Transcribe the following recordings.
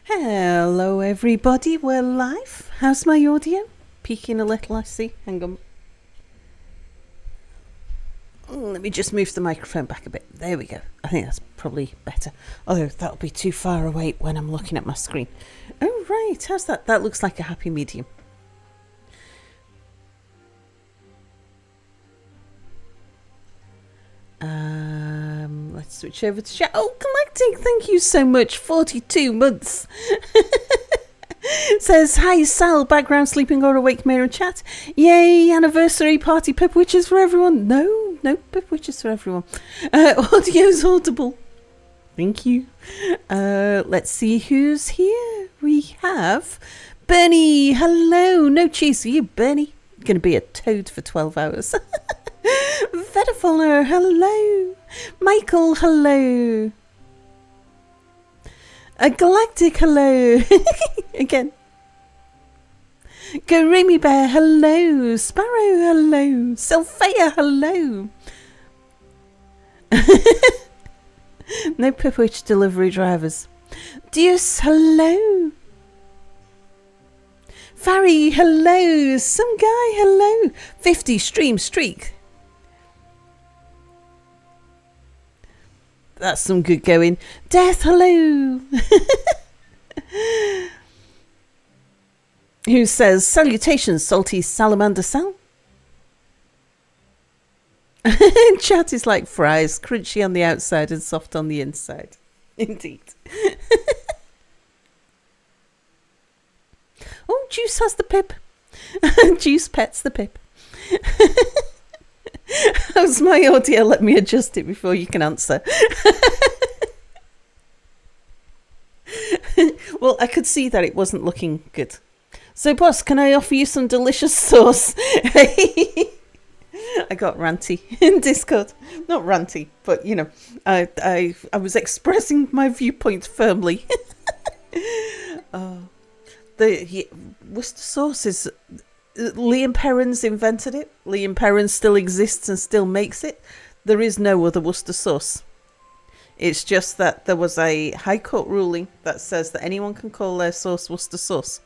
Hello everybody, we're live. How's my audio? Peaking a little, I see. Hang on. Let me just move the microphone back a bit. There we go. I think that's probably better. Although that'll be too far away when I'm looking at my screen. Oh right, how's that? That looks like a happy medium. Let's switch over to chat. Oh, Galactic, thank you so much. 42 months. Says, hi Sal, background sleeping or awake mirror chat. Yay, anniversary party, pip witches for everyone. No pip witches for everyone. Audio's audible. Thank you. Let's see who's here. We have Bernie. Hello. No cheese for you, Bernie. Gonna be a toad for 12 hours. Vetifoller, hello. Michael, hello. A Galactic, hello. Again. Goremi Bear, hello. Sparrow, hello. Sylphia, hello. No Pipwitch delivery drivers. Deuce, hello. Farry, hello. Some guy, hello. 50 stream streak. That's some good going. Death, hello. Who says, salutations, salty salamander Sal. Chat is like fries, crunchy on the outside and soft on the inside. Indeed. Oh, Juice has the pip. Juice pets the pip. How's my audio? Let me adjust it before you can answer. Well, I could see that it wasn't looking good. So, boss, can I offer you some delicious sauce? I got ranty in Discord. Not ranty, but, you know, I was expressing my viewpoint firmly. The Worcester sauce is... Liam Perrins invented it. Liam Perrins still exists and still makes it. There is no other Worcester sauce. It's just that there was a High Court ruling that says that anyone can call their sauce Worcester sauce.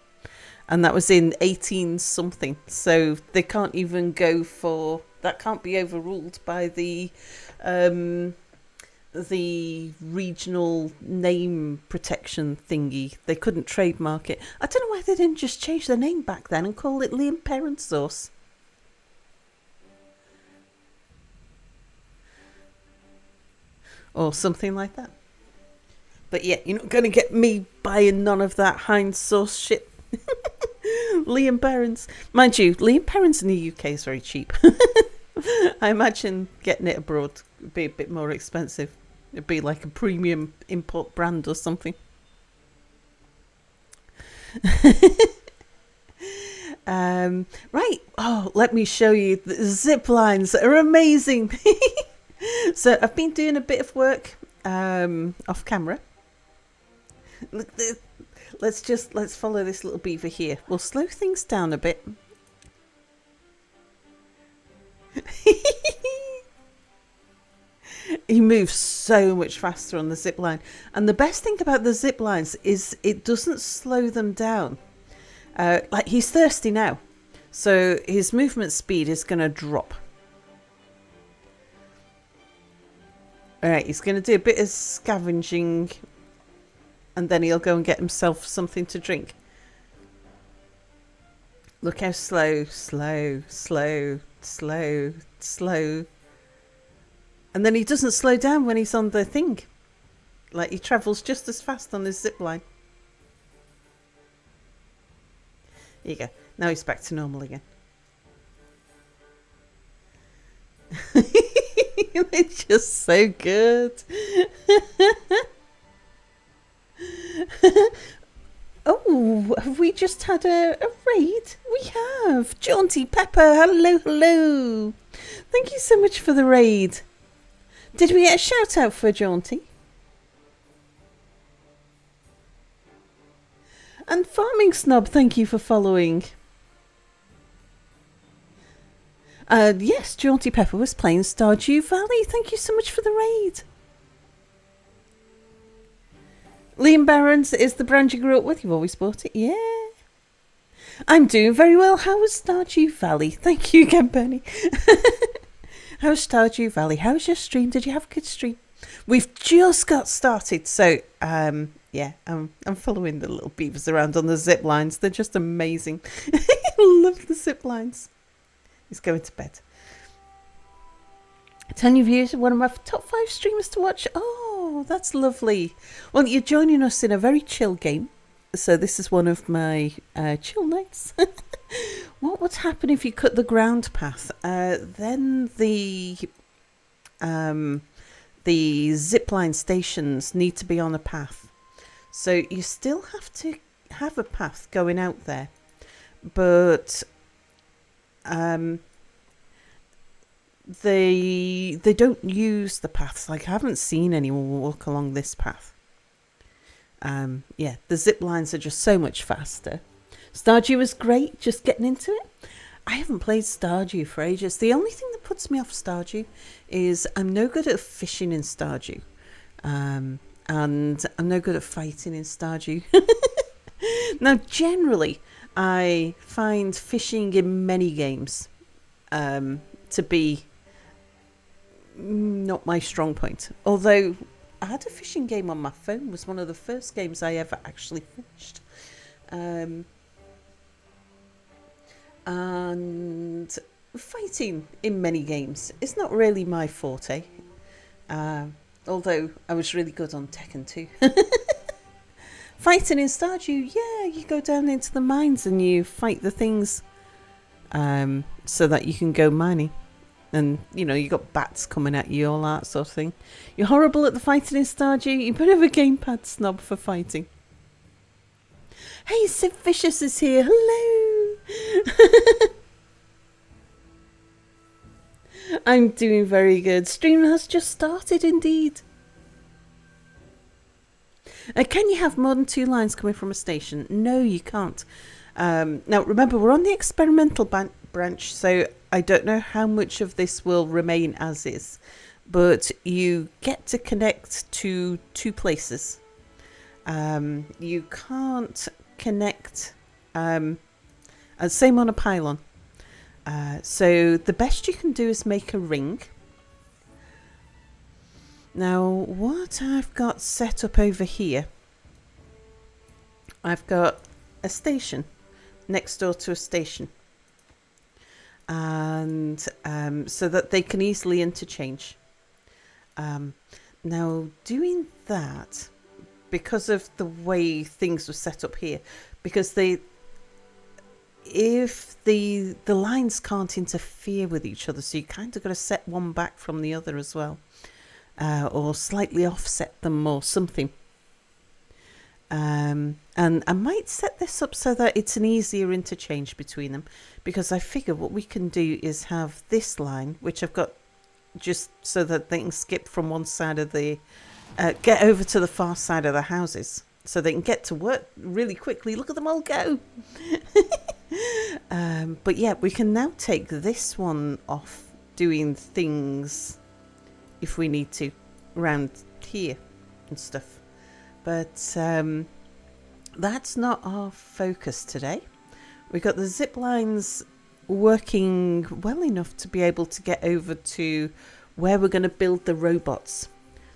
And that was in 18 something. So they can't even go for... That can't be overruled by the regional name protection thingy. They couldn't trademark it. I don't know why they didn't just change the name back then and call it Liam Perrin sauce. Or something like that. But yeah, you're not going to get me buying none of that Heinz sauce shit. Liam Perrins. Mind you, Liam Perrins in the UK is very cheap. I imagine getting it abroad would be a bit more expensive. It'd be like a premium import brand or something. Right. Oh, let me show you. The Ziplines are amazing. So I've been doing a bit of work off camera. Let's follow this little beaver here. We'll slow things down a bit. He moves so much faster on the zip line. And the best thing about the zip lines is it doesn't slow them down. Like he's thirsty now. So his movement speed is going to drop. Alright, he's going to do a bit of scavenging. And then he'll go and get himself something to drink. Look how slow. And then he doesn't slow down when he's on the thing. Like he travels just as fast on his zip line. There you go. Now he's back to normal again. It's just so good. Oh, have we just had a raid? We have. Jaunty Pepper, hello. Thank you so much for the raid. Did we get a shout out for Jaunty? And Farming Snob, thank you for following. Yes, Jaunty Pepper was playing Stardew Valley. Thank you so much for the raid. Liam Barron's is the brand you grew up with. You've always bought it. Yeah. I'm doing very well. How was Stardew Valley? Thank you again, Bernie. How's Stardew Valley? How's your stream? Did you have a good stream? We've just got started, so yeah, I'm following the little beavers around on the zip lines. They're just amazing. I love the zip lines. He's going to bed. Telling your viewers one of my top 5 streamers to watch. Oh, that's lovely. Well, you're joining us in a very chill game. So this is one of my chill nights. What would happen if you cut the ground path? Then the zipline stations need to be on a path. So you still have to have a path going out there. But they don't use the paths. Like, I haven't seen anyone walk along this path. Yeah, the zip lines are just so much faster. Stardew was great, just getting into it. I haven't played Stardew for ages. The only thing that puts me off Stardew is I'm no good at fishing in Stardew. And I'm no good at fighting in Stardew. Now, generally, I find fishing in many games to be not my strong point. Although I had a fishing game on my phone. It was one of the first games I ever actually fished. And fighting in many games is not really my forte. Although I was really good on Tekken 2. Fighting in Stardew, yeah, you go down into the mines and you fight the things so that you can go mining. And, you know, you got bats coming at you, all that sort of thing. You're horrible at the fighting in Stardew. You're a bit of a gamepad snob for fighting. Hey, Sid Vicious is here. Hello. I'm doing very good. Stream has just started, indeed. Can you have more than 2 lines coming from a station? No, you can't. Now, remember, we're on the experimental branch, so I don't know how much of this will remain as is. But you get to connect to 2 places. You can't connect... same on a pylon. So the best you can do is make a ring. Now, what I've got set up over here, I've got a station next door to a station. And so that they can easily interchange. Now, doing that, because of the way things were set up here, because if the lines can't interfere with each other, so you kind of got to set one back from the other as well, or slightly offset them or something. And I might set this up so that it's an easier interchange between them, because I figure what we can do is have this line, which I've got just so that they can skip from one side of the get over to the far side of the houses, so they can get to work really quickly. Look at them all go. But yeah, we can now take this one off doing things if we need to around here and stuff. But that's not our focus today. We've got the zip lines working well enough to be able to get over to where we're going to build the robots.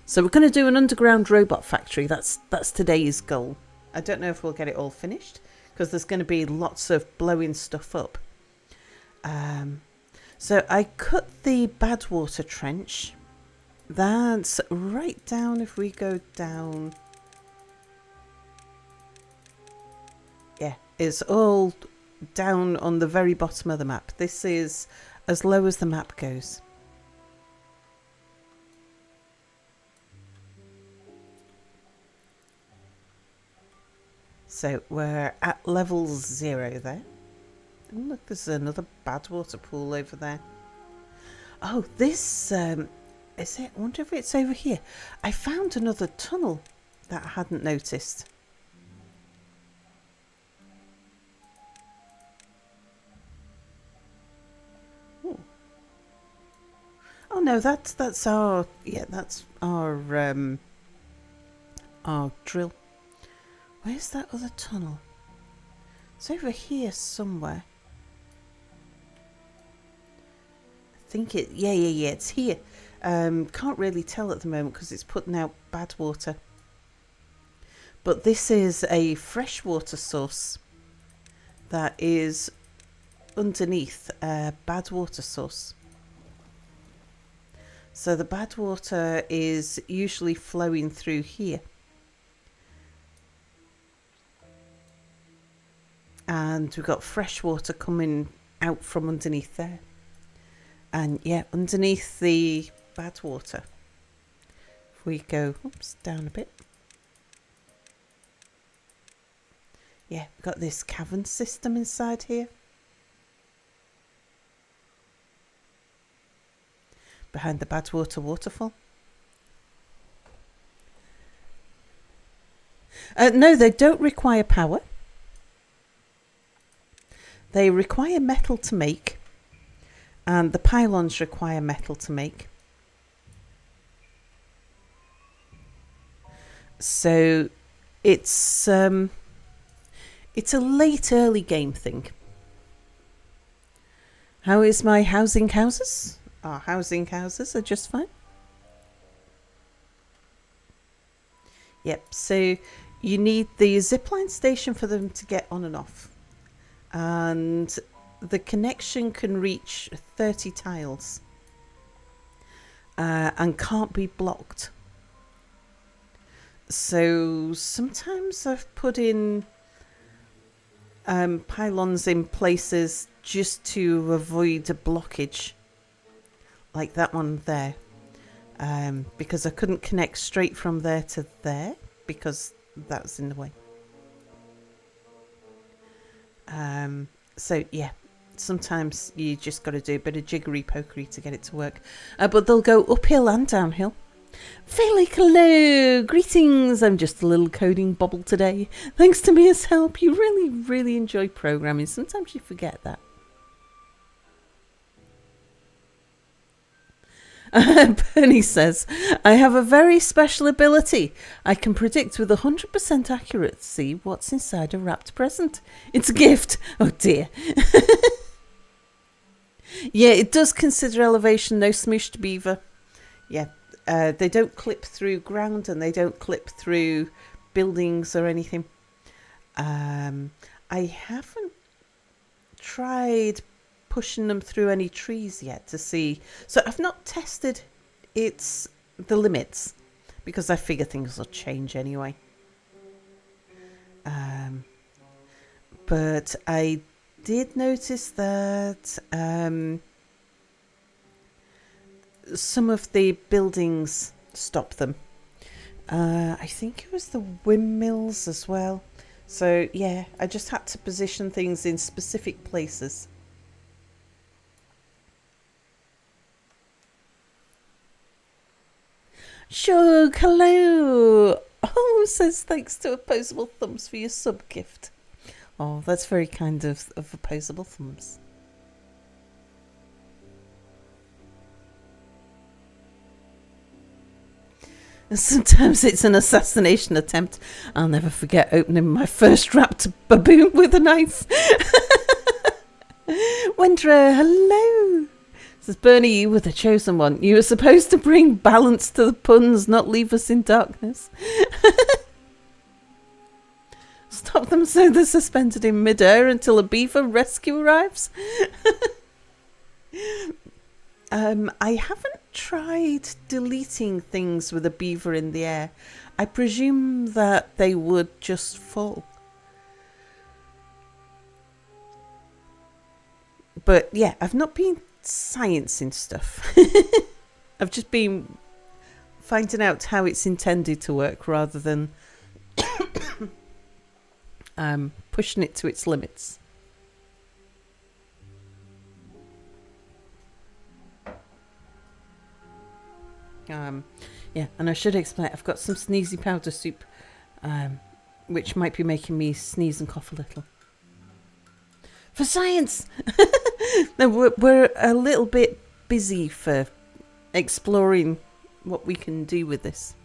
So we're going to do an underground robot factory. That's today's goal. I don't know if we'll get it all finished, because there's going to be lots of blowing stuff up. So I cut the Badwater trench. That's right down, if we go down. Yeah, it's all down on the very bottom of the map. This is as low as the map goes. So we're at level 0 there. Oh, look, there's another Badwater pool over there. Oh, this, is it? I wonder if it's over here. I found another tunnel that I hadn't noticed. Ooh. Oh no, that's our, yeah, that's our drill. Where's that other tunnel? It's over here somewhere. I think it... Yeah, it's here. Can't really tell at the moment because it's putting out bad water. But this is a freshwater source that is underneath a bad water source. So the bad water is usually flowing through here. And we've got fresh water coming out from underneath there. And yeah, underneath the bad water, if we go down a bit. Yeah, we've got this cavern system inside here. Behind the Badwater waterfall. No, they don't require power. They require metal to make. And the pylons require metal to make. So it's a late early game thing. How is my housing houses? Our housing houses are just fine. Yep, so you need the zipline station for them to get on and off. And the connection can reach 30 tiles. And can't be blocked. So sometimes I've put in pylons in places just to avoid a blockage. Like that one there. Because I couldn't connect straight from there to there. Because that's in the way. So yeah. Sometimes you just got to do a bit of jiggery pokery to get it to work. But they'll go uphill and downhill. Felix, hello! Greetings! I'm just a little coding bobble today. Thanks to Mia's help, you really enjoy programming. Sometimes you forget that. Bernie says, I have a very special ability. I can predict with 100% accuracy what's inside a wrapped present. It's a gift. Oh dear. Yeah, it does consider elevation, no smooshed beaver. Yeah, they don't clip through ground and they don't clip through buildings or anything. I haven't tried pushing them through any trees yet to see. So I've not tested the limits because I figure things will change anyway. But I did notice that some of the buildings stop them. I think it was the windmills as well. So yeah, I just had to position things in specific places. Shug, hello. Oh, says thanks to Opposable Thumbs for your sub gift. Oh, that's very kind of Opposable Thumbs. And sometimes it's an assassination attempt. I'll never forget opening my first wrapped baboon with a knife. Wendra, hello. Says Bernie, you were the chosen one. You were supposed to bring balance to the puns, not leave us in darkness. Stop them so they're suspended in midair until a beaver rescue arrives. I haven't tried deleting things with a beaver in the air. I presume that they would just fall. But yeah, I've not been sciencing stuff. I've just been finding out how it's intended to work rather than pushing it to its limits. Yeah, and I should explain, I've got some sneezy powder soup, which might be making me sneeze and cough a little. For science! No, we're a little bit busy for exploring what we can do with this.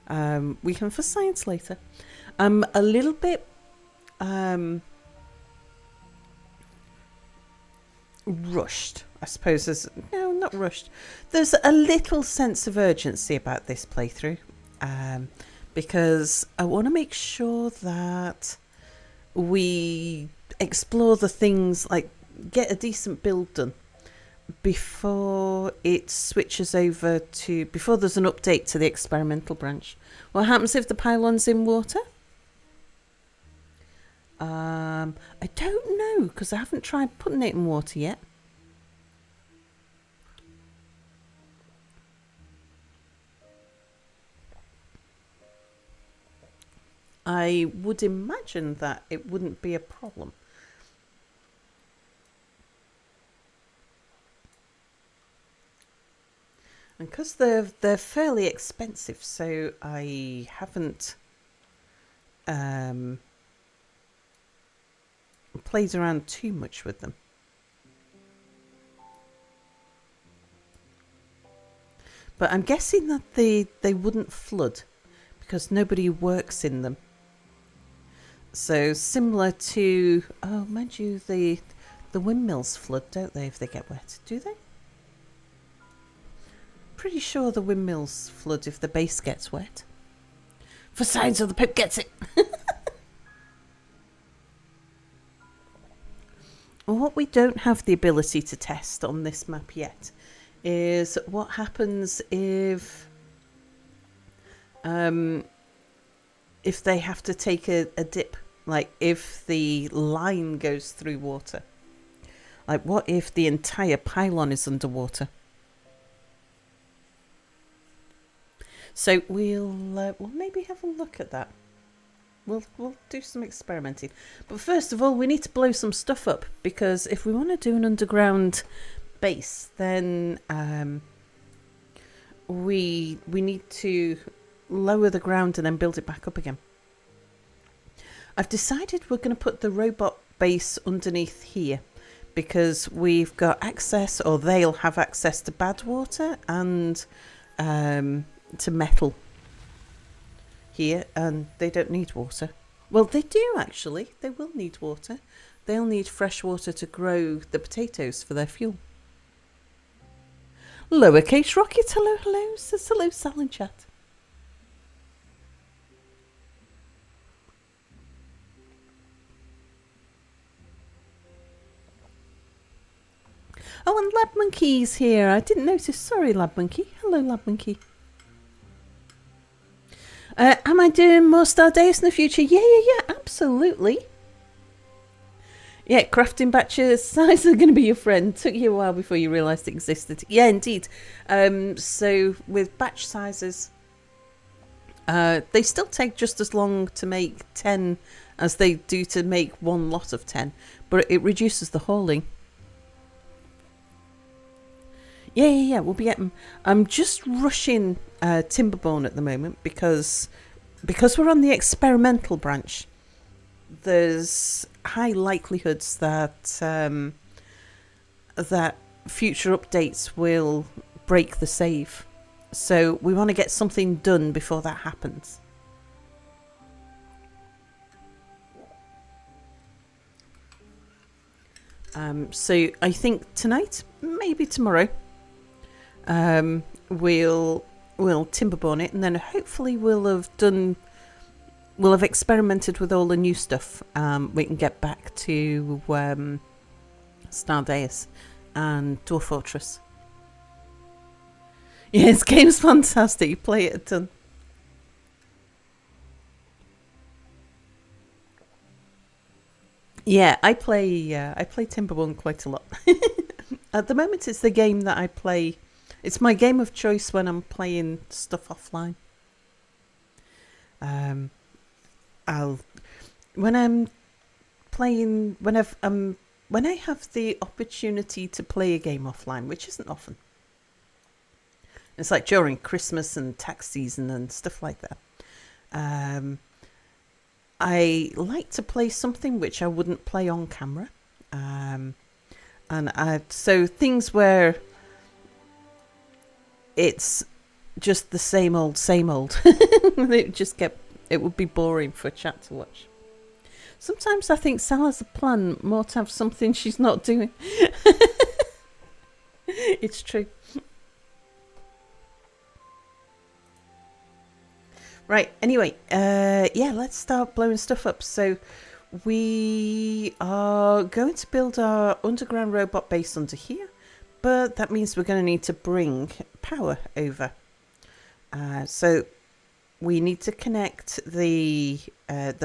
We can for science later. I'm a little bit rushed, I suppose. No, not rushed. There's a little sense of urgency about this playthrough, because I want to make sure that we explore the things, like get a decent build done before it switches over to, before there's an update to the experimental branch. What happens if the pylon's in water? I don't know, because I haven't tried putting it in water yet. I would imagine that it wouldn't be a problem. And because they're fairly expensive, so I haven't played around too much with them. But I'm guessing that they wouldn't flood because nobody works in them. So similar to, oh, mind you, the windmills flood, don't they, if they get wet? Do they? Pretty sure the windmills flood if the base gets wet. For signs of the Pip gets it. What we don't have the ability to test on this map yet is what happens if they have to take a dip, like if the line goes through water. Like what if the entire pylon is underwater? So we'll maybe have a look at that. We'll do some experimenting. But first of all, we need to blow some stuff up, because if we want to do an underground base, then we need to lower the ground and then build it back up again. I've decided we're going to put the robot base underneath here, because we've got access, or they'll have access to bad water and to metal here, and they don't need water. Well, they do actually. They will need water. They'll need fresh water to grow the potatoes for their fuel. Lowercase Rocket, hello, hello. Says hello, Sal chat. Oh, and Lab Monkey's here. I didn't notice. Sorry, Lab Monkey. Hello, Lab Monkey. Am I doing more Stardays in the future? Yeah, absolutely. Yeah, crafting batches size are going to be your friend. Took you a while before you realised it existed. Yeah, indeed. So with batch sizes, they still take just as long to make 10 as they do to make one lot of 10, but it reduces the hauling. Yeah, we'll be getting... I'm just rushing Timberborn at the moment because we're on the experimental branch. There's high likelihoods that that future updates will break the save. So we want to get something done before that happens. So I think tonight, maybe tomorrow, we'll Timberborn it, and then hopefully we'll have experimented with all the new stuff. We can get back to Stardays and Dwarf Fortress. Yeah, this game's fantastic. You play it a ton. Yeah, I play Timberborn quite a lot. At the moment, it's the game that I play. It's my game of choice when I'm playing stuff offline. When I have the opportunity to play a game offline, which isn't often. It's like during Christmas and tax season and stuff like that. I like to play something which I wouldn't play on camera. So things where it's just the same old. It It would be boring for a chat to watch. Sometimes I think Sal has a plan more to have something she's not doing. It's true. Right, anyway, yeah, let's start blowing stuff up. So we are going to build our underground robot base under here, but that means we're going to need to bring power over. So we need to connect the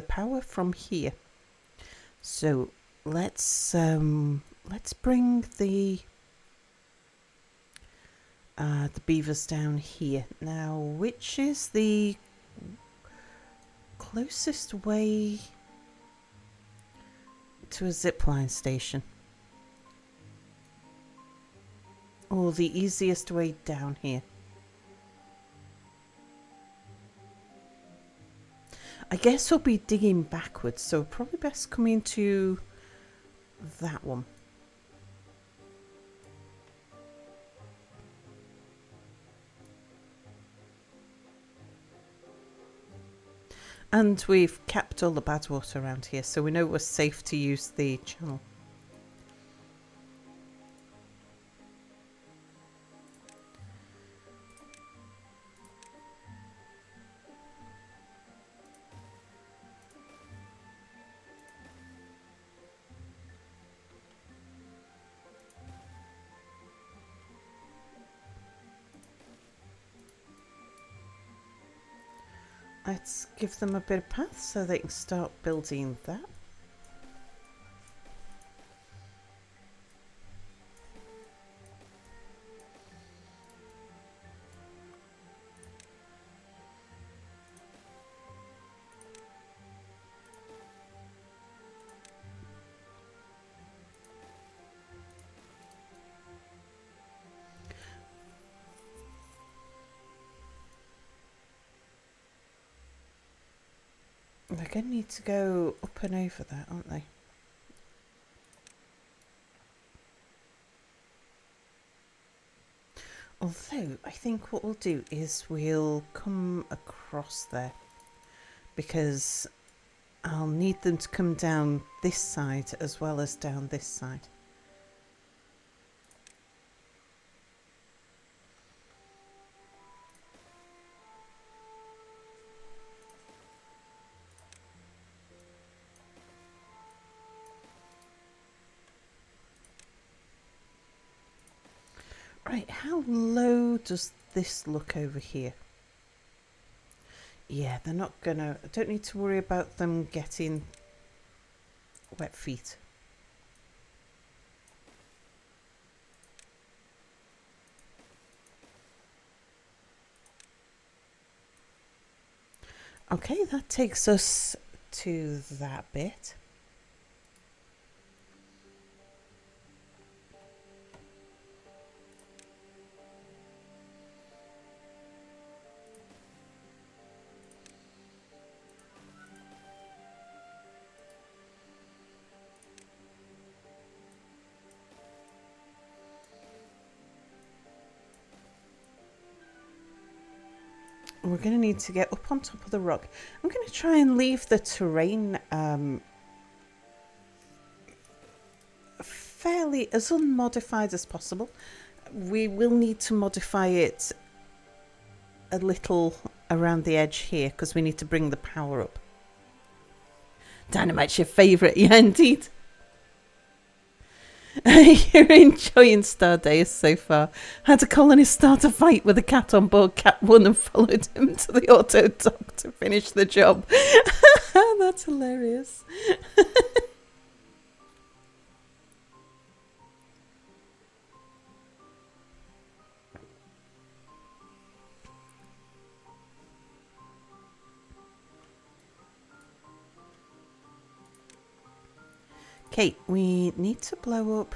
power from here. So let's bring the beavers down here. Now, which is the closest way to a zipline station? Or the easiest way down here? I guess we'll be digging backwards, so probably best come into that one. And we've capped all the bad water around here, so we know we're safe to use the channel. Let's give them a bit of path so they can start building that. They're going to need to go up and over that, aren't they? Although, I think what we'll do is we'll come across there, because I'll need them to come down this side as well as down this side. Right, how low does this look over here? Yeah, they're not gonna... I don't need to worry about them getting wet feet. Okay, that takes us to that bit. We're going to need to get up on top of the rock. I'm going to try and leave the terrain fairly as unmodified as possible. We will need to modify it a little around the edge here because we need to bring the power up. Dynamite's your favourite, yeah, indeed. You're enjoying Stardays so far. Had a colonist start a fight with a cat on board. Cat won and followed him to the auto dock to finish the job. That's hilarious. Okay, we need to blow up.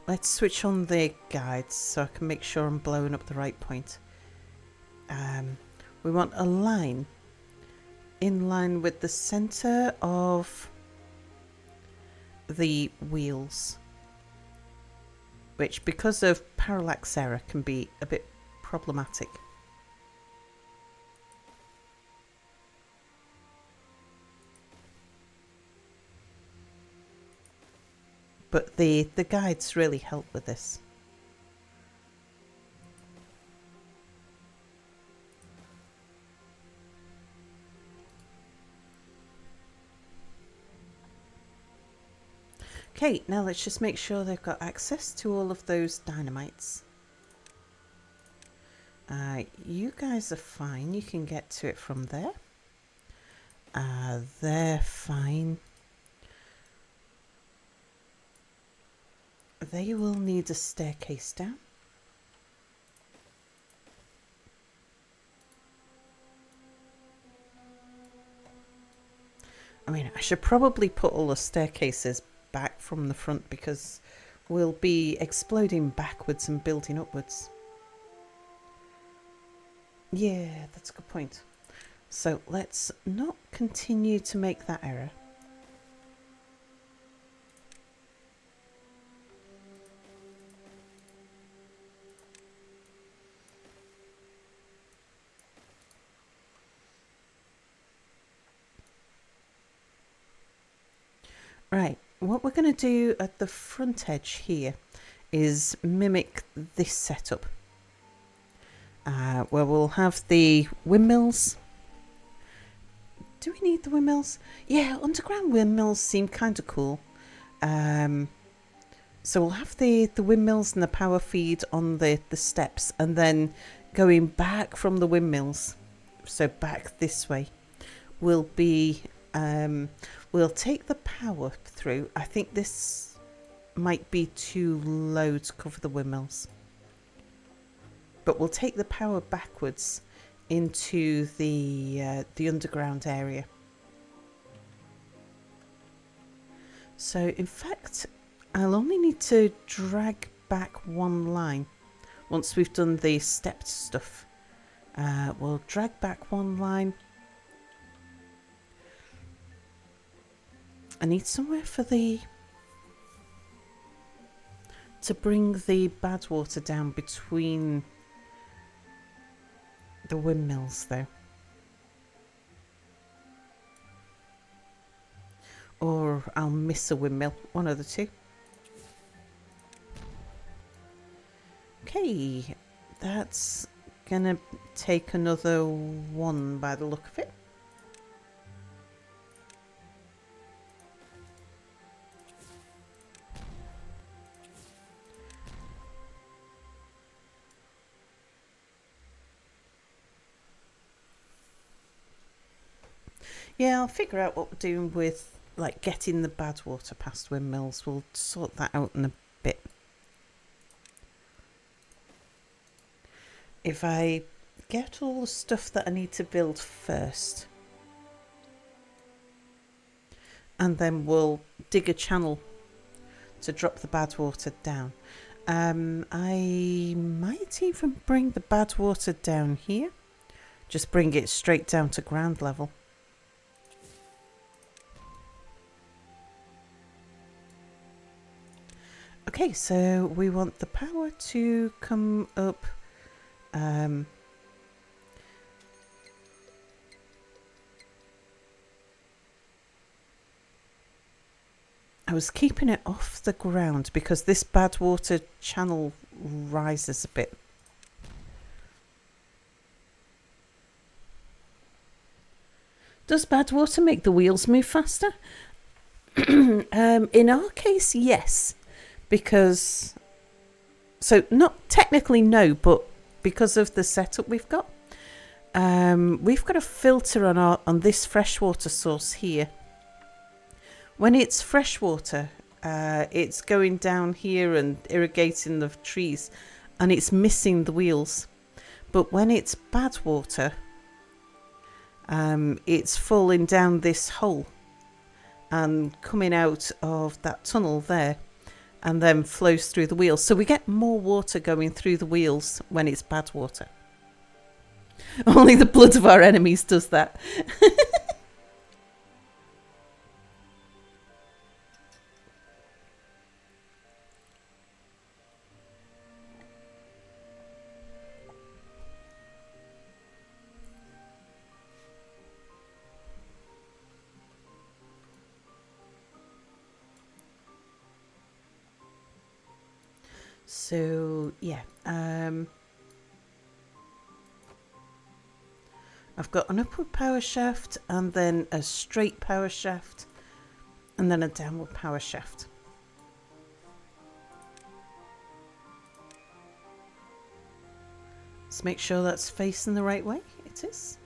Let's switch on the guides so I can make sure I'm blowing up the right point. We want a line in line with the center of the wheels, which because of parallax error can be a bit problematic. But the guides really help with this. Okay, now let's just make sure they've got access to all of those dynamites. You guys are fine. You can get to it from there. They're fine. They will need a staircase down. I mean, I should probably put all the staircases back from the front because we'll be exploding backwards and building upwards. Yeah, that's a good point. So let's not continue to make that error. Right, what we're going to do at the front edge here is mimic this setup. Where we'll have the windmills. Do we need the windmills? Yeah, underground windmills seem kind of cool. So we'll have the windmills and the power feed on the steps, and then going back from the windmills, so back this way, will be we'll take the power through. I think this might be too low to cover the windmills, but we'll take the power backwards into the underground area. So in fact, I'll only need to drag back one line once we've done the stepped stuff. We'll drag back one line. I need somewhere for to bring the bad water down between the windmills though. Or I'll miss a windmill, one of the two. Okay, that's gonna take another one by the look of it. Yeah, I'll figure out what we're doing with like getting the bad water past windmills. We'll sort that out in a bit. If I get all the stuff that I need to build first, and then we'll dig a channel to drop the bad water down. I might even bring the bad water down here. Just bring it straight down to ground level. Okay, so we want the power to come up. I was keeping it off the ground because this bad water channel rises a bit. Does bad water make the wheels move faster? In our case, yes. Because, so not technically no, but because of the setup we've got a filter on this freshwater source here. When it's freshwater, it's going down here and irrigating the trees, and it's missing the wheels. But when it's bad water, it's falling down this hole and coming out of that tunnel there, and then flows through the wheels. So we get more water going through the wheels when it's bad water. Only the blood of our enemies does that. So yeah, I've got an upward power shaft and then a straight power shaft and then a downward power shaft. Let's make sure that's facing the right way. It is.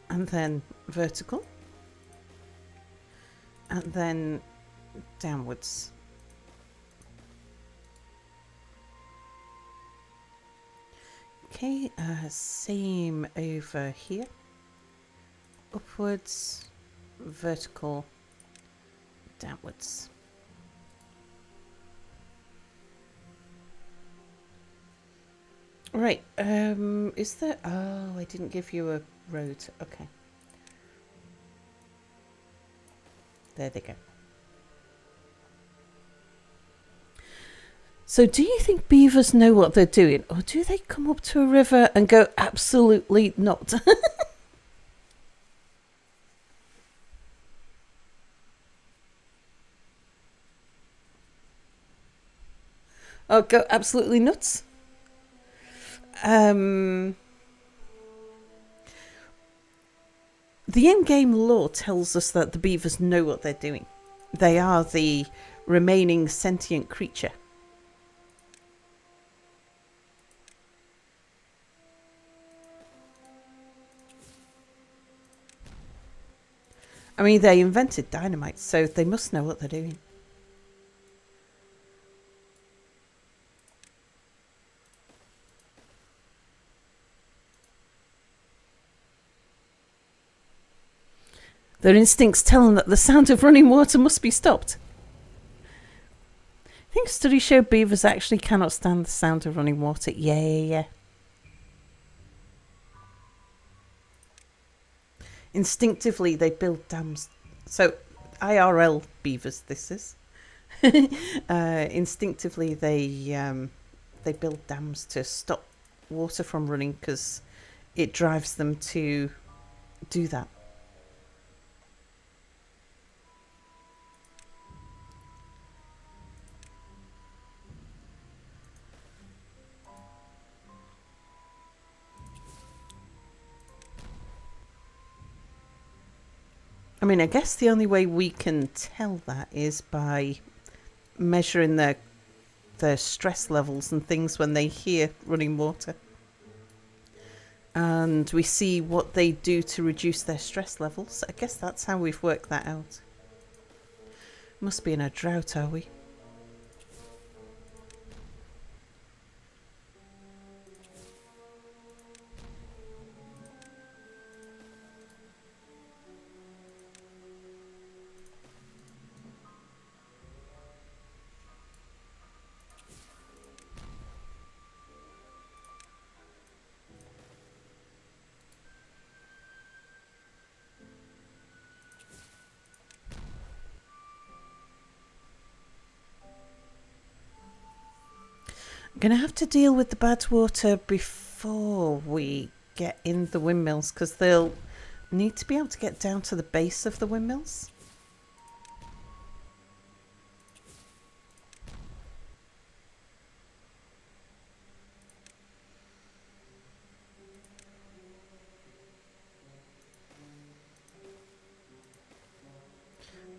And then vertical. And then downwards. Okay, same over here. Upwards, vertical, downwards. Right, is there... Oh, I didn't give you a road. Okay. There they go. So do you think beavers know what they're doing? Or do they come up to a river and go, absolutely not? Oh, go absolutely nuts? The in-game lore tells us that the beavers know what they're doing. They are the remaining sentient creature. I mean, they invented dynamite, so they must know what they're doing. Their instincts tell them that the sound of running water must be stopped. I think studies show beavers actually cannot stand the sound of running water. Yeah. Instinctively, they build dams. So, IRL beavers, this is. Instinctively, they build dams to stop water from running because it drives them to do that. I mean, I guess the only way we can tell that is by measuring their stress levels and things when they hear running water. And we see what they do to reduce their stress levels. I guess that's how we've worked that out. Must be in a drought, are we? I'm going to have to deal with the bad water before we get in the windmills because they'll need to be able to get down to the base of the windmills.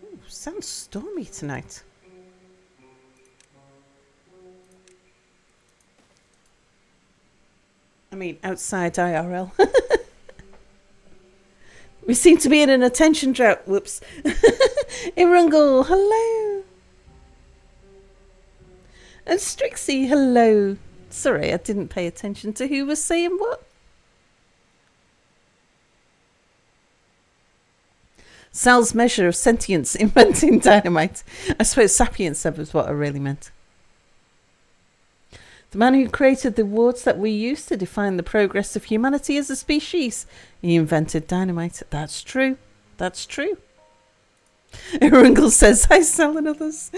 Ooh, sounds stormy tonight. I mean, outside IRL. We seem to be in an attention drought. Whoops. Irungle, hello. And Strixie, hello. Sorry, I didn't pay attention to who was saying what. Sal's measure of sentience inventing dynamite. I suppose sapience was what I really meant. The man who created the words that we use to define the progress of humanity as a species. He invented dynamite. That's true. That's true. Irungle says, I sell and others.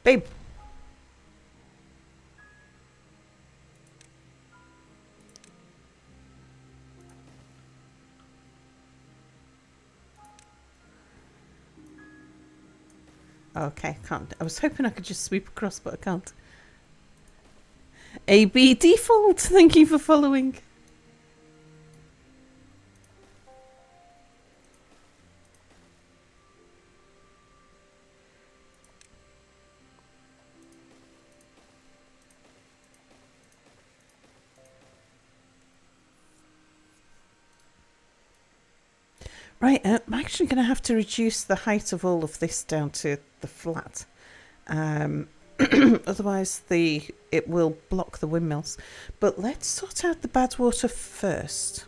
Babe. Okay, can't. I was hoping I could just sweep across, but I can't. AB default. Thank you for following. Right, I'm actually going to have to reduce the height of all of this down to the flat. Otherwise it will block the windmills. But let's sort out the bad water first.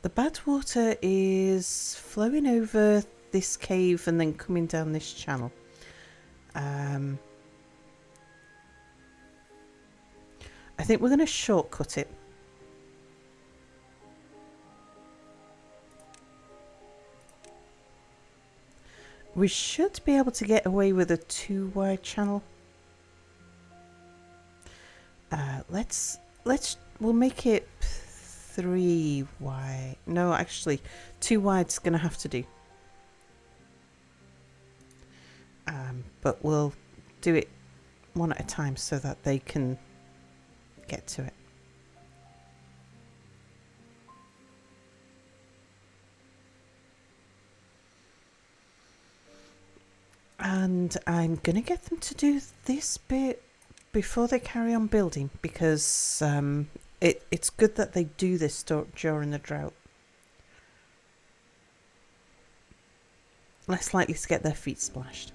The bad water is flowing over this cave and then coming down this channel. I think we're going to shortcut it. We should be able to get away with a 2-wide channel. We'll make it 3 wide. No, actually, 2 wide's going to have to do. But we'll do it one at a time so that they can get to it. And I'm going to get them to do this bit before they carry on building, because it's good that they do this during the drought. Less likely to get their feet splashed.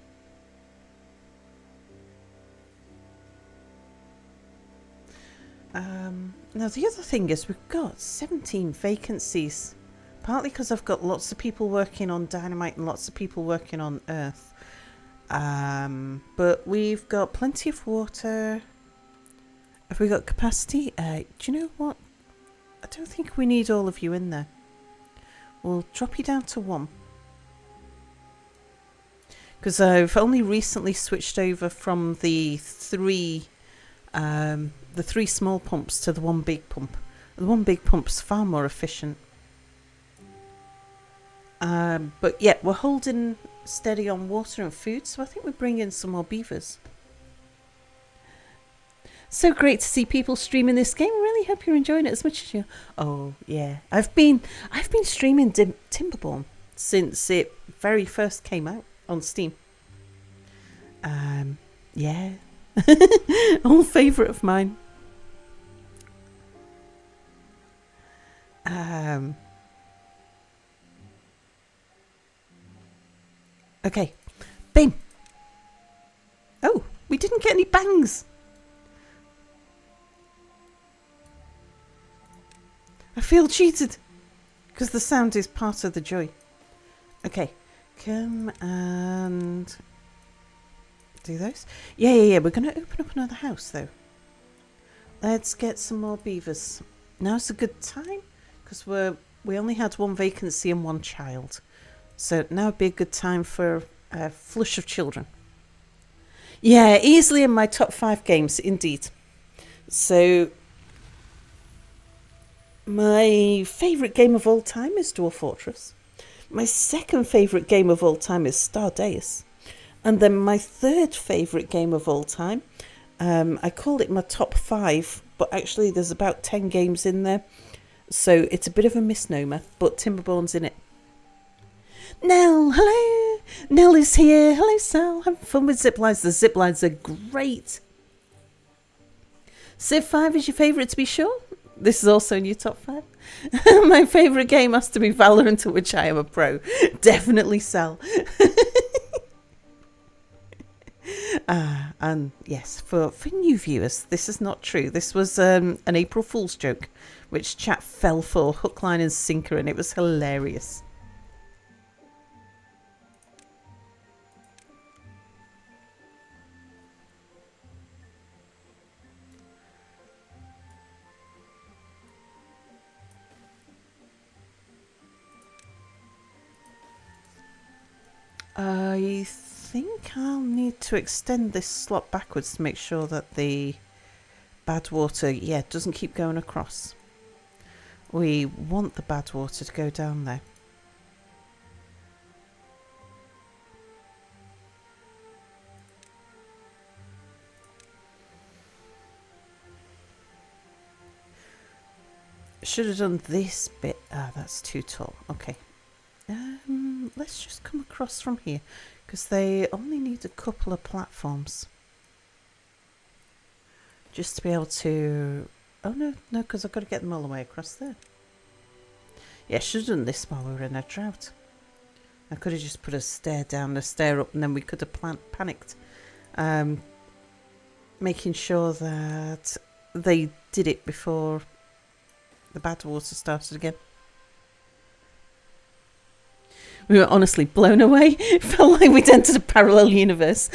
Now the other thing is we've got 17 vacancies, partly because I've got lots of people working on dynamite and lots of people working on earth. But we've got plenty of water. Have we got capacity? Do you know what? I don't think we need all of you in there. We'll drop you down to 1. Because I've only recently switched over from the 3 small pumps to the 1 big pump. The 1 big pump's far more efficient. But yeah, we're holding steady on water and food, so I think we bring in some more beavers. So great to see people streaming this game. Really hope you're enjoying it as much as you. Oh yeah, I've been streaming Timberborn since it very first came out on Steam. Yeah, old favourite of mine. Okay, bing. Oh, we didn't get any bangs. I feel cheated because the sound is part of the joy. Okay, come and do those. Yeah. We're going to open up another house though. Let's get some more beavers. Now's a good time because we only had 1 vacancy and 1 child. So now would be a good time for a flush of children. Yeah, easily in my top 5 games, indeed. So my favourite game of all time is Dwarf Fortress. My second favourite game of all time is Stardeus. And then my third favourite game of all time, I call it my top 5, but actually there's about 10 games in there. So it's a bit of a misnomer, but Timberborn's in it. Nell, hello. Nell is here. Hello, Sal. Having fun with Ziplines. The Ziplines are great. Civ 5 is your favourite, to be sure. This is also in your top 5. My favourite game has to be Valorant, at which I am a pro. Definitely Sal. And yes, for new viewers, this is not true. This was an April Fool's joke, which chat fell for hook, line and sinker, and it was hilarious. I think I'll need to extend this slot backwards to make sure that the bad water, doesn't keep going across. We want the bad water to go down there. Should have done this bit. Ah, that's too tall. Okay. Let's just come across from here, because they only need a couple of platforms. Just to be able to... Oh, no, because I've got to get them all the way across there. Yeah, I should have done this while we were in a drought. I could have just put a stair down, a stair up, and then we could have panicked. Making sure that they did it before the bad water started again. We were honestly blown away. It felt like we'd entered a parallel universe.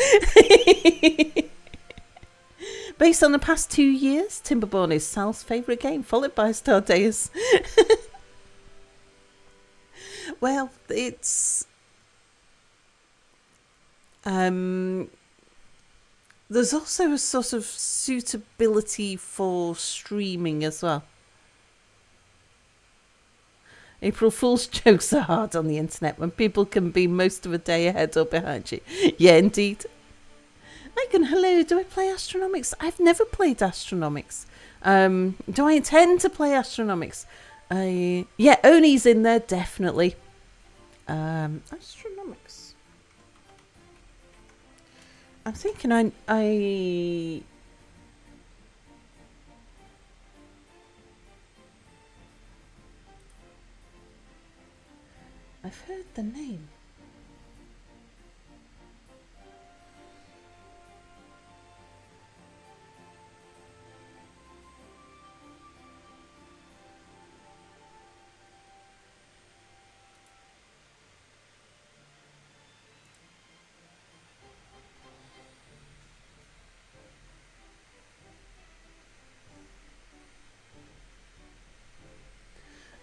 Based on the past 2 years, Timberborn is Sal's favourite game, followed by Stardeus. Well, it's... there's also a sort of suitability for streaming as well. April Fool's jokes are hard on the internet when people can be most of a day ahead or behind you. Yeah, indeed. Megan, hello. Do I play Astronomics? I've never played Astronomics. Do I intend to play Astronomics? Yeah, Oni's in there, definitely. Astronomics. I'm thinking I've heard the name.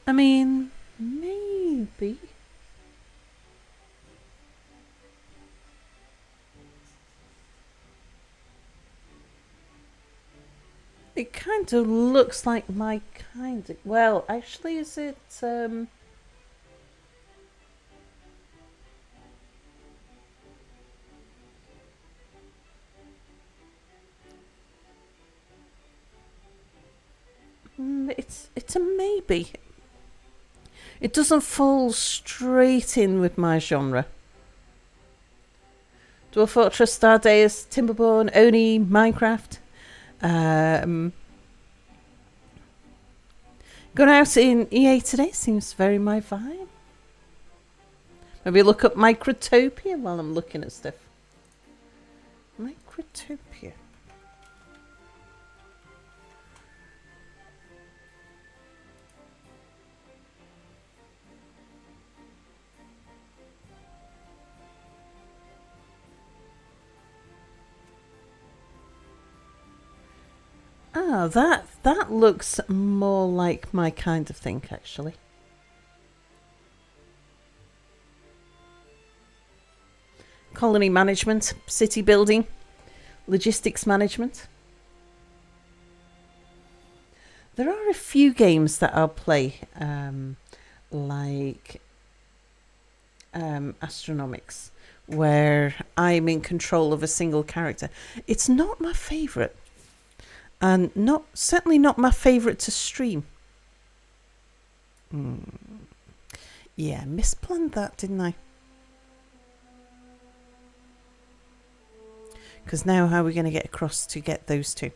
I mean, maybe. It kind of looks like my kind of... Well, actually, is it... It's a maybe. It doesn't fall straight in with my genre. Dwarf Fortress, Stardeus, Timberborn, Oni, Minecraft. Going out in EA today seems very my vibe. Maybe look up Microtopia while I'm looking at stuff. Microtopia. Ah, that looks more like my kind of thing, actually. Colony management, city building, logistics management. There are a few games that I'll play, like Astronomics, where I'm in control of a single character. It's not my favourite. And certainly not my favourite to stream. Yeah, misplanned that, didn't I? Because now how are we going to get across to get those two?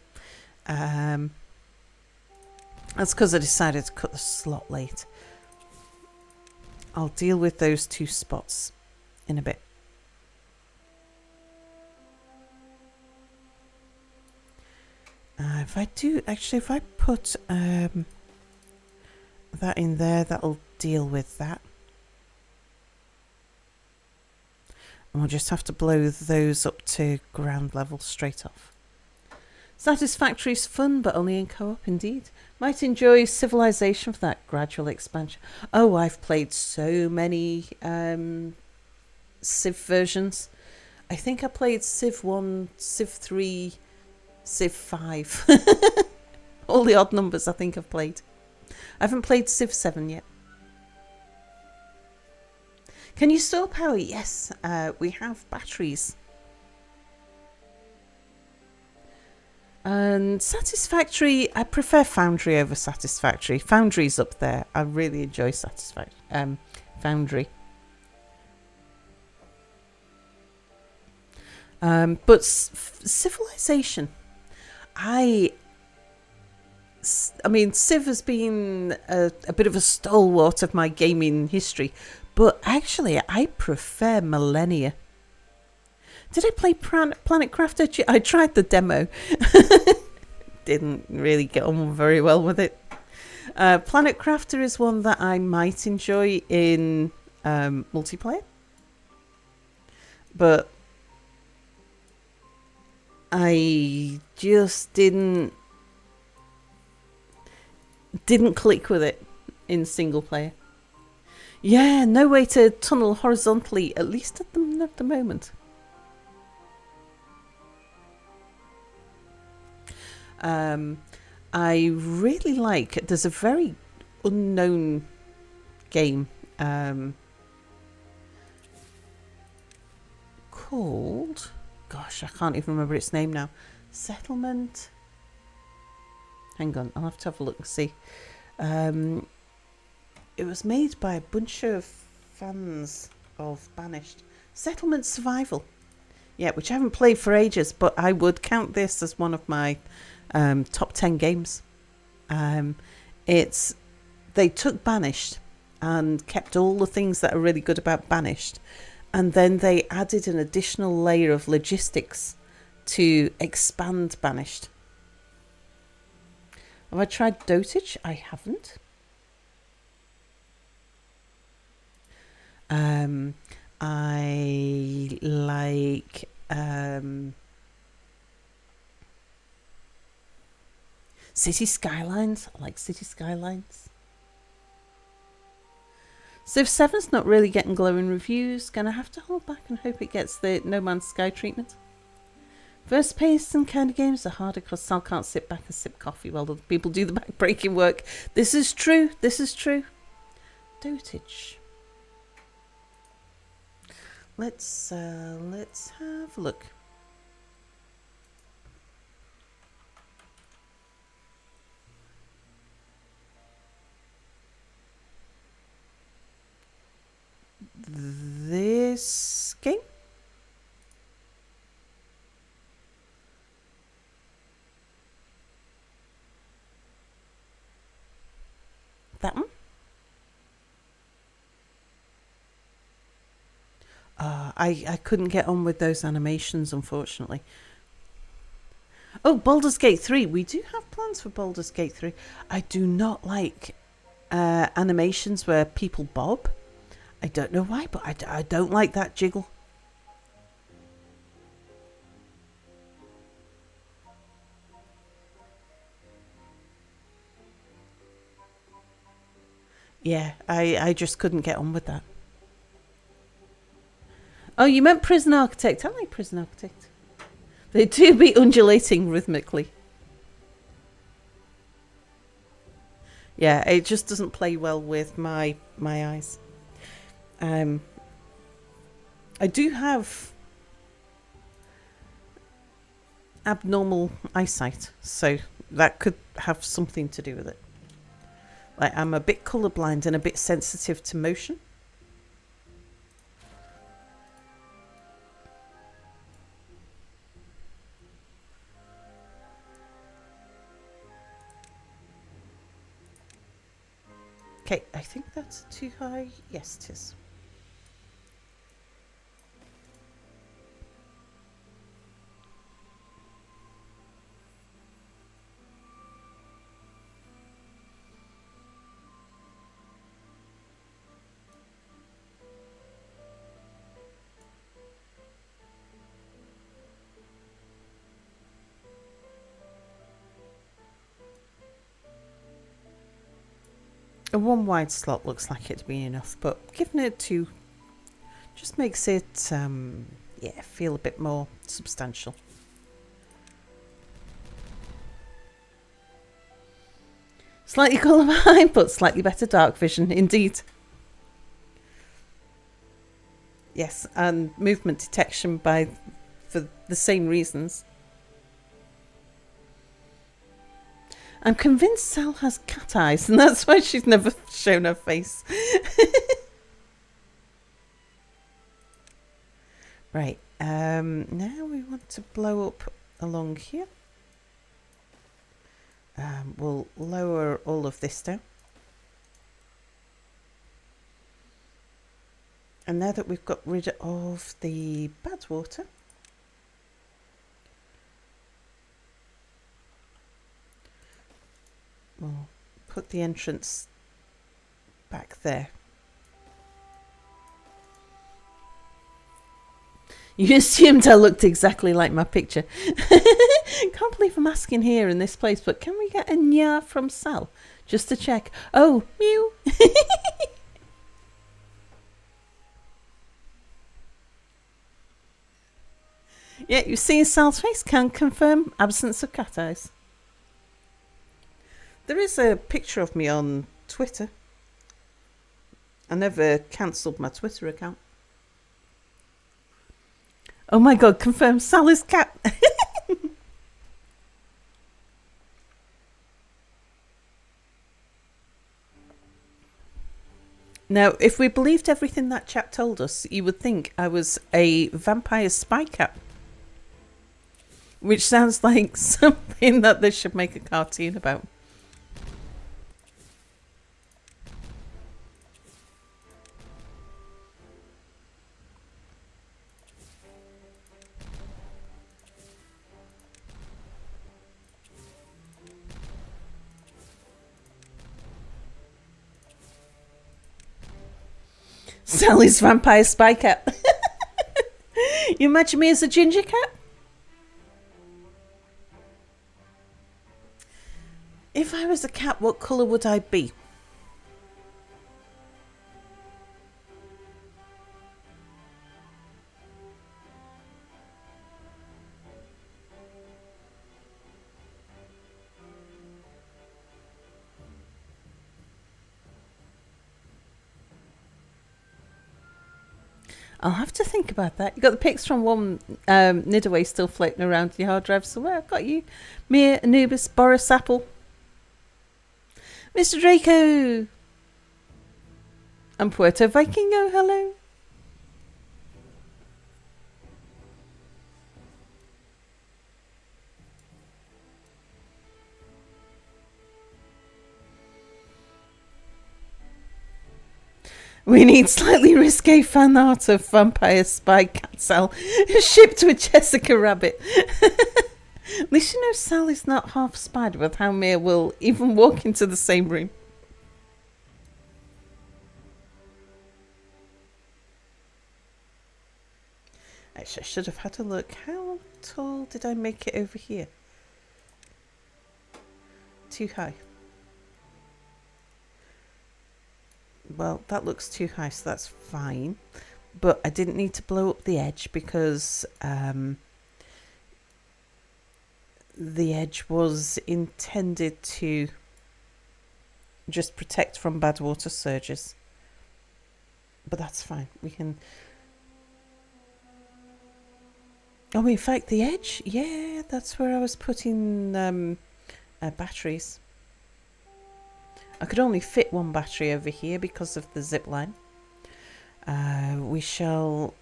That's because I decided to cut the slot late. I'll deal with those two spots in a bit. If I put that in there, that'll deal with that. And we'll just have to blow those up to ground level straight off. Satisfactory is fun, but only in co-op indeed. Might enjoy Civilization for that gradual expansion. Oh, I've played so many Civ versions. I think I played Civ 1, Civ 3... Civ 5. All the odd numbers I think I've played. I haven't played Civ 7 yet. Can you store power? Yes, we have batteries. And Satisfactory, I prefer Foundry over Satisfactory. Foundry's up there. I really enjoy Foundry. But Civilization, I mean, Civ has been a bit of a stalwart of my gaming history, but actually I prefer Millennia. Did I play Planet Crafter? I tried the demo. Didn't really get on very well with it. Planet Crafter is one that I might enjoy in multiplayer. But I just didn't click with it in single player. Yeah, no way to tunnel horizontally, at least at the moment. I really like, there's a very unknown game called, gosh, I can't even remember its name now. Settlement. Hang on, I'll have to have a look and see. It was made by a bunch of fans of Banished. Settlement Survival. Yeah, which I haven't played for ages, but I would count this as one of my top 10 games. They took Banished and kept all the things that are really good about Banished, and then they added an additional layer of logistics to expand Banished. Have I tried Dotage? I haven't. I like City Skylines. I like City Skylines. Civ 7's not really getting glowing reviews. Gonna have to hold back and hope it gets the No Man's Sky treatment. First paced and kind of games are harder because Sal can't sit back and sip coffee while other people do the back-breaking work. This is true. This is true. Dotage. Let's have a look. This game? That one? I couldn't get on with those animations, unfortunately. Oh, Baldur's Gate 3. We do have plans for Baldur's Gate 3. I do not like animations where people bob. I don't know why, but I don't like that jiggle. Yeah, I just couldn't get on with that. Oh, you meant Prison Architect. I like Prison Architect. They do be undulating rhythmically. Yeah, it just doesn't play well with my eyes. I do have abnormal eyesight, so that could have something to do with it. Like, I'm a bit colourblind and a bit sensitive to motion. Okay, I think that's too high. Yes, it is. A one wide slot looks like it'd be enough, but giving it two just makes it, feel a bit more substantial. Slightly colour behind, but slightly better dark vision, indeed. Yes, and movement detection for the same reasons. I'm convinced Sal has cat eyes, and that's why she's never shown her face. Right, now we want to blow up along here. We'll lower all of this down. And now that we've got rid of the bad water, we'll put the entrance back there. You assumed I looked exactly like my picture. Can't believe I'm asking here in this place, but can we get a nya from Sal? Just to check. Oh, mew. Yeah, you've seen Sal's face. Can confirm absence of cat eyes. There is a picture of me on Twitter. I never cancelled my Twitter account. Oh my god, confirm Sal is cat. Now, if we believed everything that chap told us, you would think I was a vampire spy cat. Which sounds like something that they should make a cartoon about. Sally's vampire spy cat. You imagine me as a ginger cat? If I was a cat, what colour would I be? I'll have to think about that. You got the pics from one Nidaway still floating around your hard drive somewhere. I've got you. Mia, Anubis, Boris Apple. Mr. Draco. And Puerto Vikingo, hello. We need slightly risque fan art of vampire spy cat Sal shipped to a Jessica rabbit. At least you know Sal is not half spider with how Mia will even walk into the same room. Actually, I should have had a look. How tall did I make it over here? Too high. Well, that looks too high, so that's fine. But I didn't need to blow up the edge because the edge was intended to just protect from bad water surges. But that's fine. We can... Oh, in fact, the edge? Yeah, that's where I was putting batteries. I could only fit one battery over here because of the zipline. We shall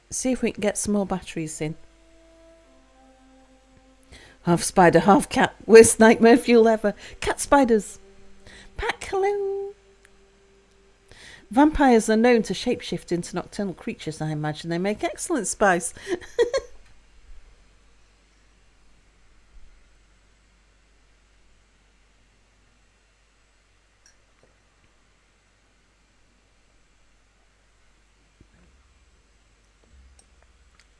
see if we can get some more batteries in. Half spider, half cat. Worst nightmare fuel ever. Cat spiders. Pack, hello. Vampires are known to shapeshift into nocturnal creatures. I imagine they make excellent spies.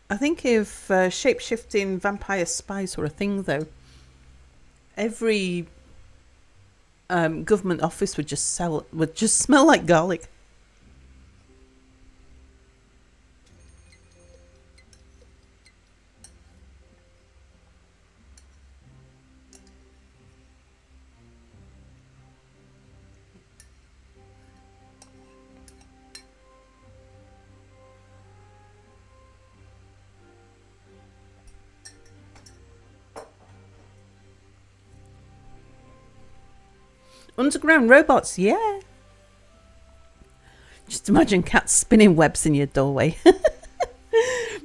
I think if shape-shifting vampire spies were a thing, though, every government office would just smell like garlic. Underground robots, yeah. Just imagine cats spinning webs in your doorway.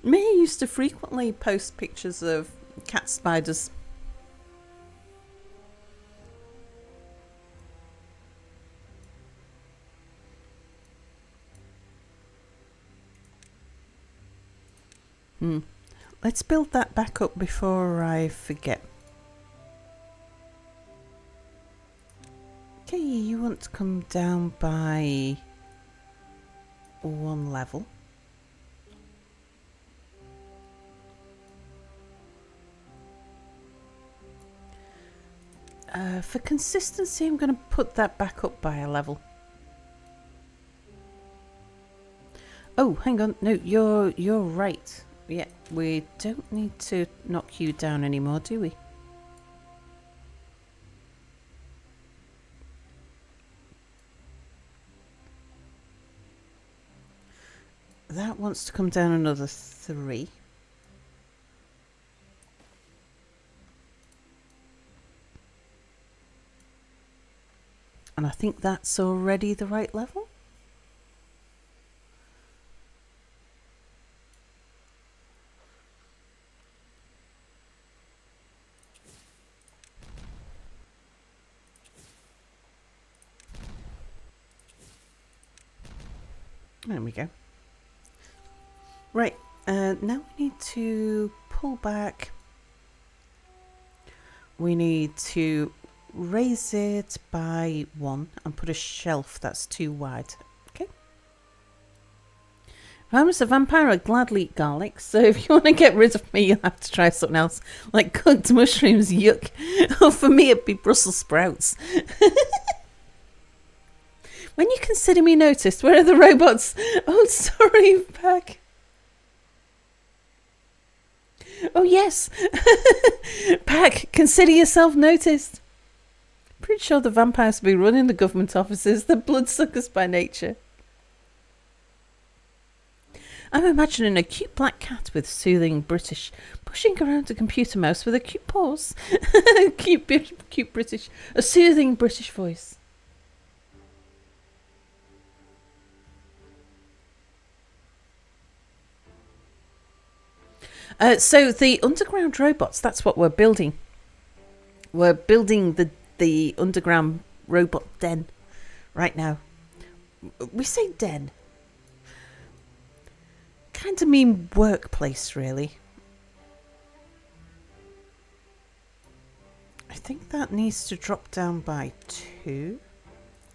Me used to frequently post pictures of cat spiders. Let's build that back up before I forget. Okay, you want to come down by 1 level. For consistency, I'm going to put that back up by a level. Oh, hang on. No, you're right. Yeah, we don't need to knock you down anymore, do we? That wants to come down another 3. And I think that's already the right level. There we go. Right, now we need to pull back. We need to raise it by 1 and put a shelf that's too wide. Okay. If I was a vampire, I'd gladly eat garlic, so if you want to get rid of me, you'll have to try something else, like cooked mushrooms, yuck. Or for me, it'd be Brussels sprouts. When you consider me noticed, where are the robots? Oh, sorry, Pack. Oh, yes. Pack, consider yourself noticed. Pretty sure the vampires will be running the government offices. They're bloodsuckers by nature. I'm imagining a cute black cat with soothing British, pushing around a computer mouse with a cute paws. cute British, a soothing British voice. So the underground robots, that's what we're building. We're building the underground robot den right now. We say den. Kind of mean workplace, really. I think that needs to drop down by 2.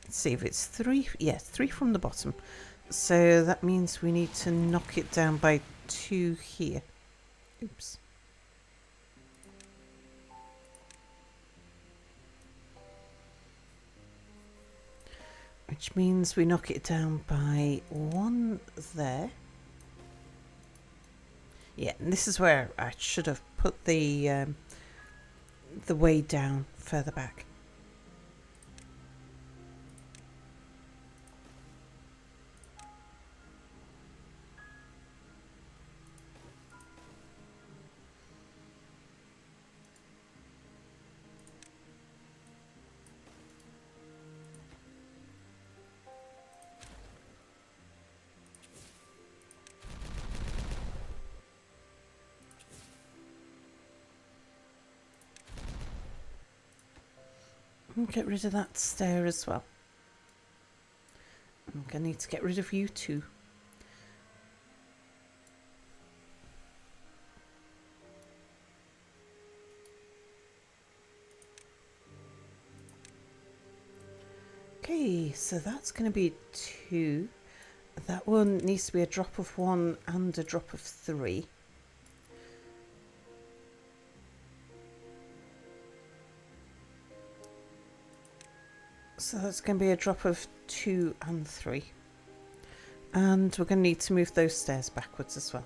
Let's see if it's 3. Yes, 3 from the bottom. So that means we need to knock it down by 2 here. Oops. Which means we knock it down by 1 there. Yeah, and this is where I should have put the way down further back. And get rid of that stair as well. I'm going to need to get rid of you too. Okay, so that's going to be 2. That one needs to be a drop of 1 and a drop of 3. So that's going to be a drop of 2 and 3. And we're going to need to move those stairs backwards as well.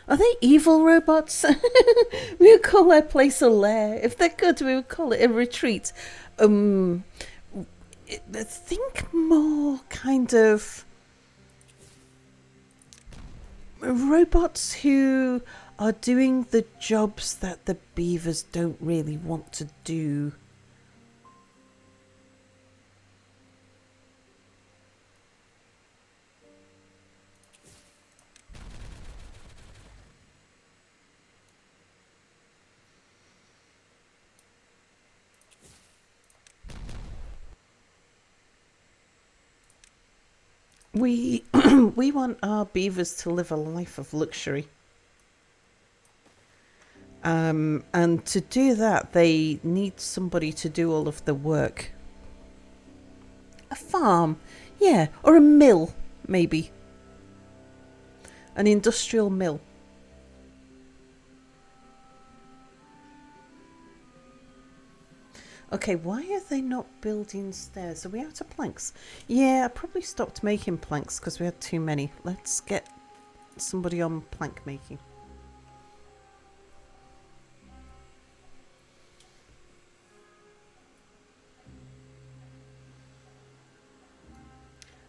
Are they evil robots? We would call their place a lair. If they're good, we would call it a retreat. Think more kind of robots who are doing the jobs that the beavers don't really want to do. We we want our beavers to live a life of luxury. And to do that, they need somebody to do all of the work. A farm, yeah, or a mill, maybe. An industrial mill. Okay, why are they not building stairs? Are we out of planks? Yeah, I probably stopped making planks because we had too many. Let's get somebody on plank making.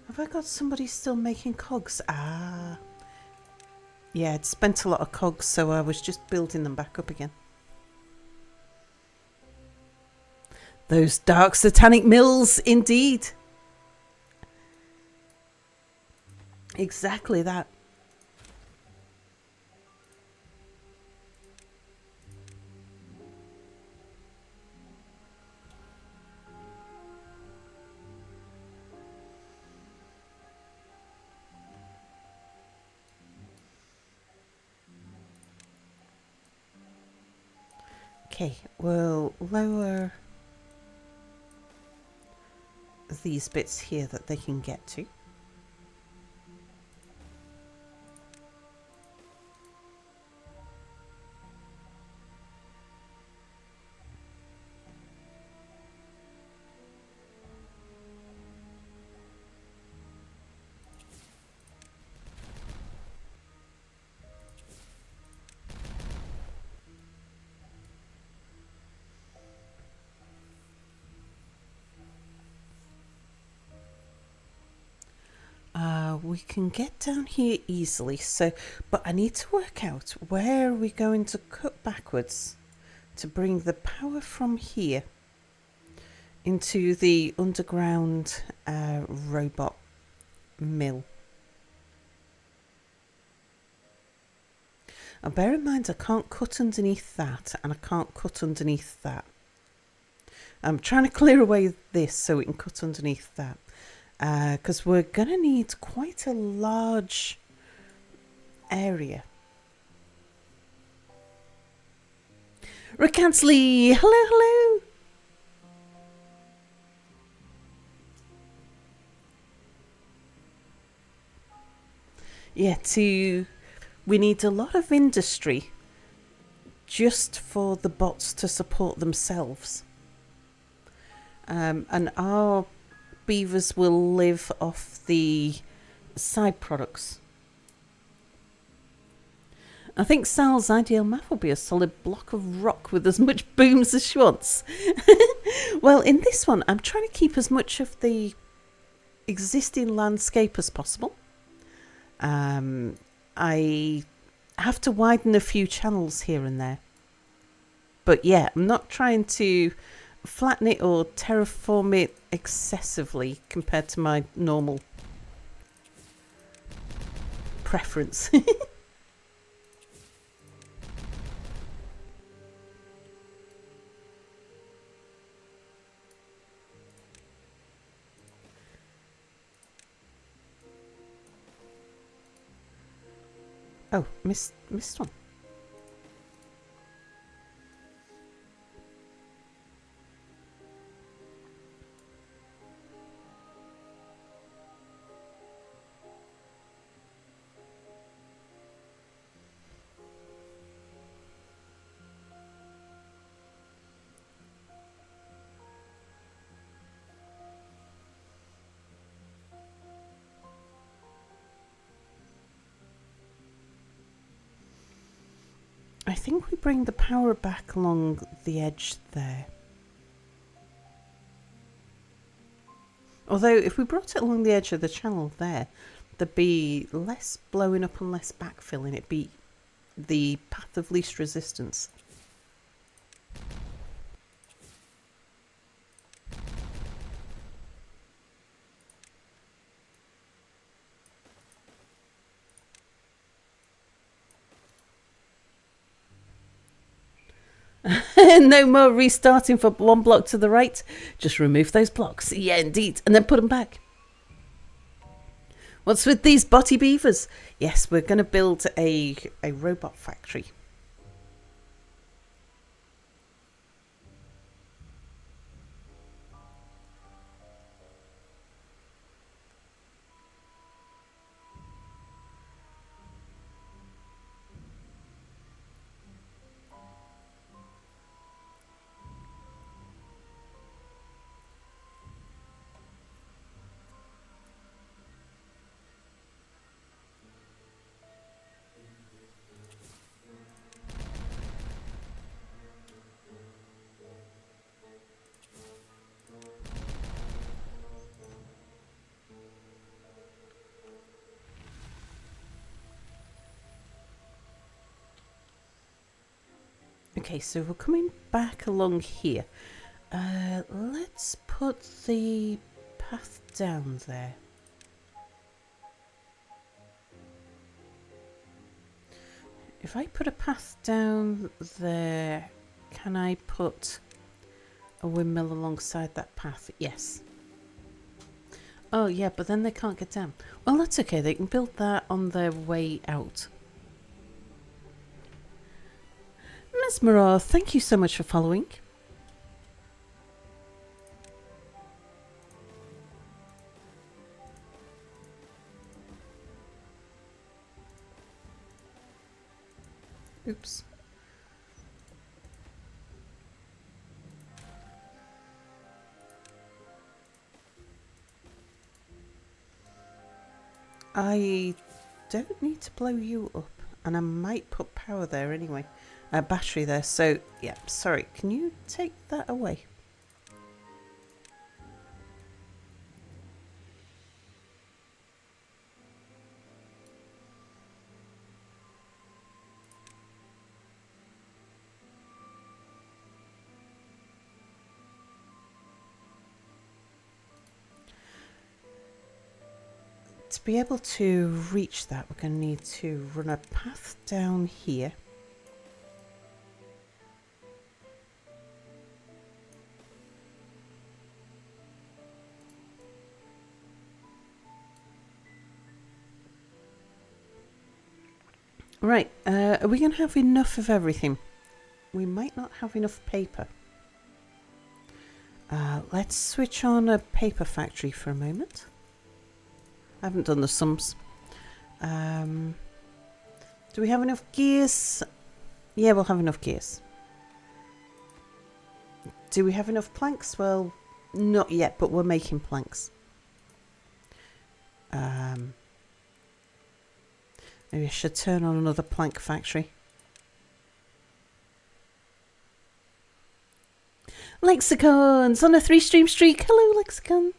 Have I got somebody still making cogs? Ah. Yeah, I'd spent a lot of cogs, so I was just building them back up again. Those dark satanic mills, indeed. Exactly that. Okay, we'll lower these bits here that they can get to. We can get down here easily, so but I need to work out where are we going to cut backwards to bring the power from here into the underground robot mill. And bear in mind I can't cut underneath that and I can't cut underneath that. I'm trying to clear away this so we can cut underneath that. Because we're going to need quite a large area. Rickantsley, hello, hello. Yeah, we need a lot of industry just for the bots to support themselves. And our beavers will live off the side products. I think Sal's ideal map will be a solid block of rock with as much booms as she wants. Well, in this one, I'm trying to keep as much of the existing landscape as possible. I have to widen a few channels here and there. But yeah, I'm not trying to flatten it or terraform it excessively compared to my normal preference. Oh, missed one. I think we bring the power back along the edge there. Although if we brought it along the edge of the channel there, there'd be less blowing up and less backfilling. It'd be the path of least resistance. No more restarting for one block to the right. Just remove those blocks. Yeah, indeed. And then put them back. What's with these botty beavers? Yes, we're going to build a robot factory. Okay, so we're coming back along here. Let's put the path down there. If I put a path down there, can I put a windmill alongside that path? Yes. Oh, yeah, but then they can't get down. Well, that's okay. They can build that on their way out. Mesmerah, thank you so much for following. Oops. I don't need to blow you up, and I might put power there anyway. Battery there, so yeah, sorry. Can you take that away? To be able to reach that, we're going to need to run a path down here. Right, are we going to have enough of everything? We might not have enough paper. Let's switch on a paper factory for a moment. I haven't done the sums. Do we have enough gears? Yeah, we'll have enough gears. Do we have enough planks? Well, not yet, but we're making planks. Maybe I should turn on another plank factory. Lexicons on a 3-stream streak. Hello, Lexicon.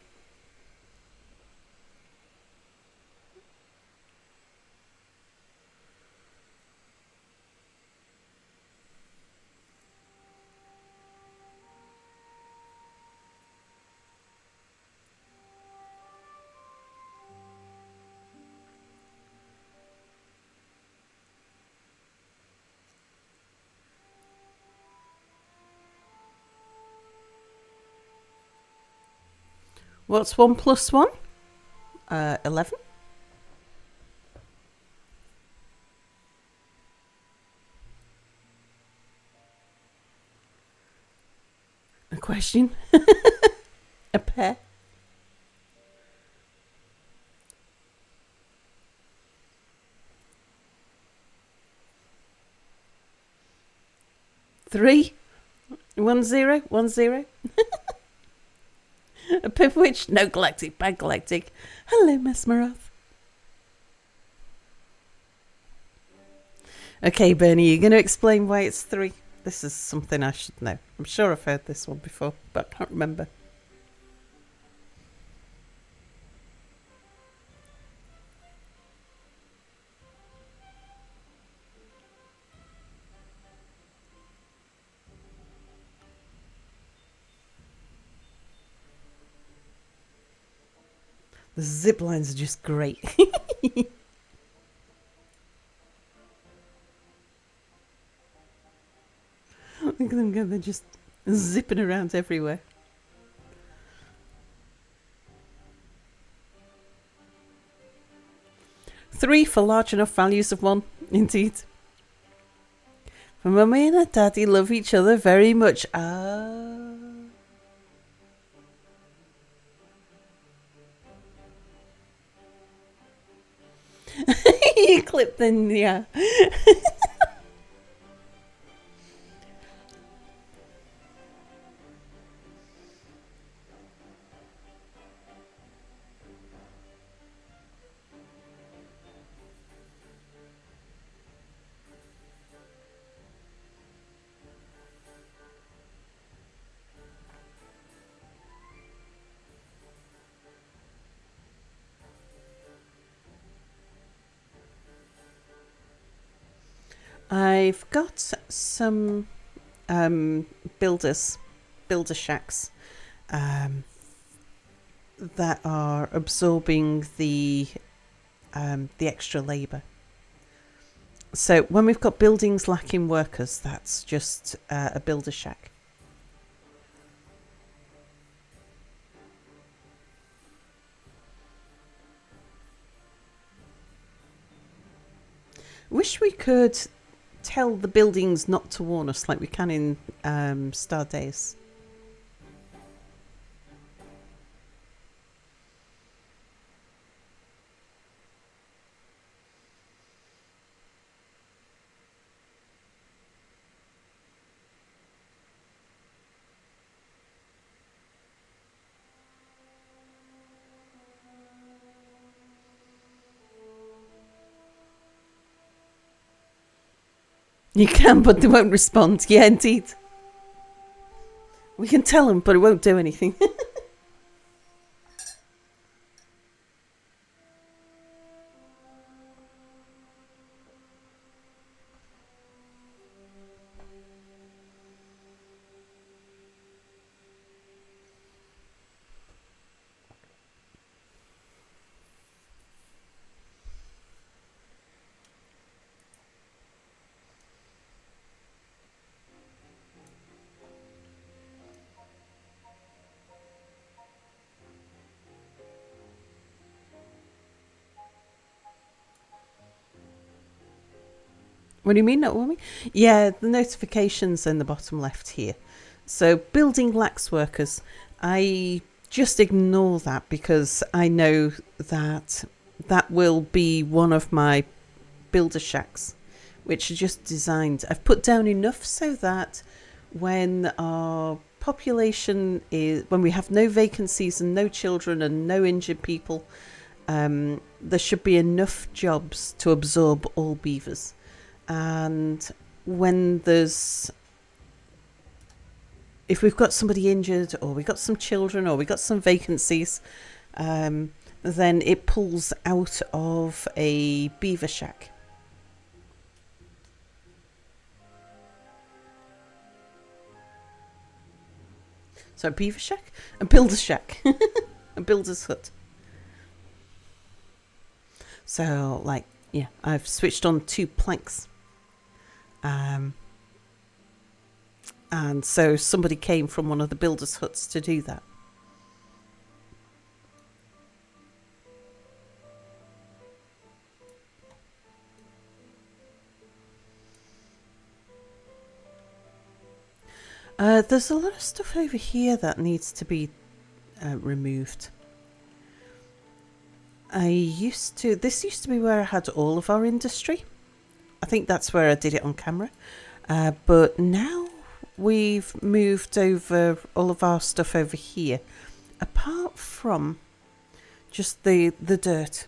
What's 1 plus 1? 11. A question? A pair? Three? 1 0? 1 0? A pip witch? No, galactic. Bad galactic. Hello, Mesmerah. Okay, Bernie, you're going to explain why it's 3? This is something I should know. I'm sure I've heard this one before, but I can't remember. The ziplines are just great. Look at them go, they're just zipping around everywhere. Three for large enough values of one, indeed. For Mummy and her Daddy love each other very much. You clip then, yeah. I've got some builder shacks that are absorbing the extra labour. So when we've got buildings lacking workers, that's just a builder shack. Wish we could tell the buildings not to warn us like we can in Star Days. You can, but they won't respond. Yeah, indeed. We can tell them, but it won't do anything. What do you mean, not warming? Yeah, the notifications in the bottom left here. So, building lacks workers. I just ignore that because I know that that will be one of my builder shacks, which are just designed. I've put down enough so that when our population is, when we have no vacancies and no children and no injured people, there should be enough jobs to absorb all beavers. And when if we've got somebody injured or we've got some children or we've got some vacancies, then it pulls out of a beaver shack. So a beaver shack, a builder's shack, a builder's hut. So yeah, I've switched on 2 planks. And so somebody came from one of the builders' huts to do that. There's a lot of stuff over here that needs to be removed. This used to be where I had all of our industry. I think that's where I did it on camera. But now we've moved over all of our stuff over here, apart from just the dirt.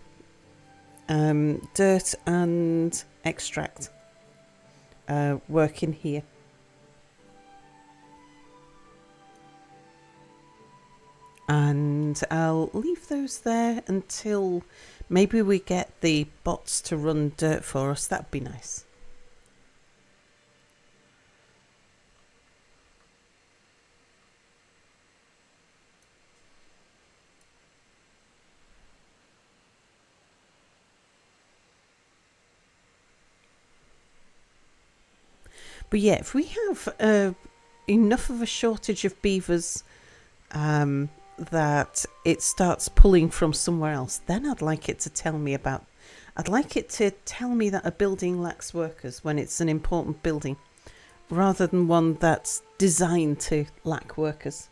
Dirt and extract work in here. And I'll leave those there until maybe we get the bots to run dirt for us. That'd be nice. But yeah, if we have enough of a shortage of beavers that it starts pulling from somewhere else, then I'd like it to tell me about. I'd like it to tell me that a building lacks workers when it's an important building, rather than one that's designed to lack workers.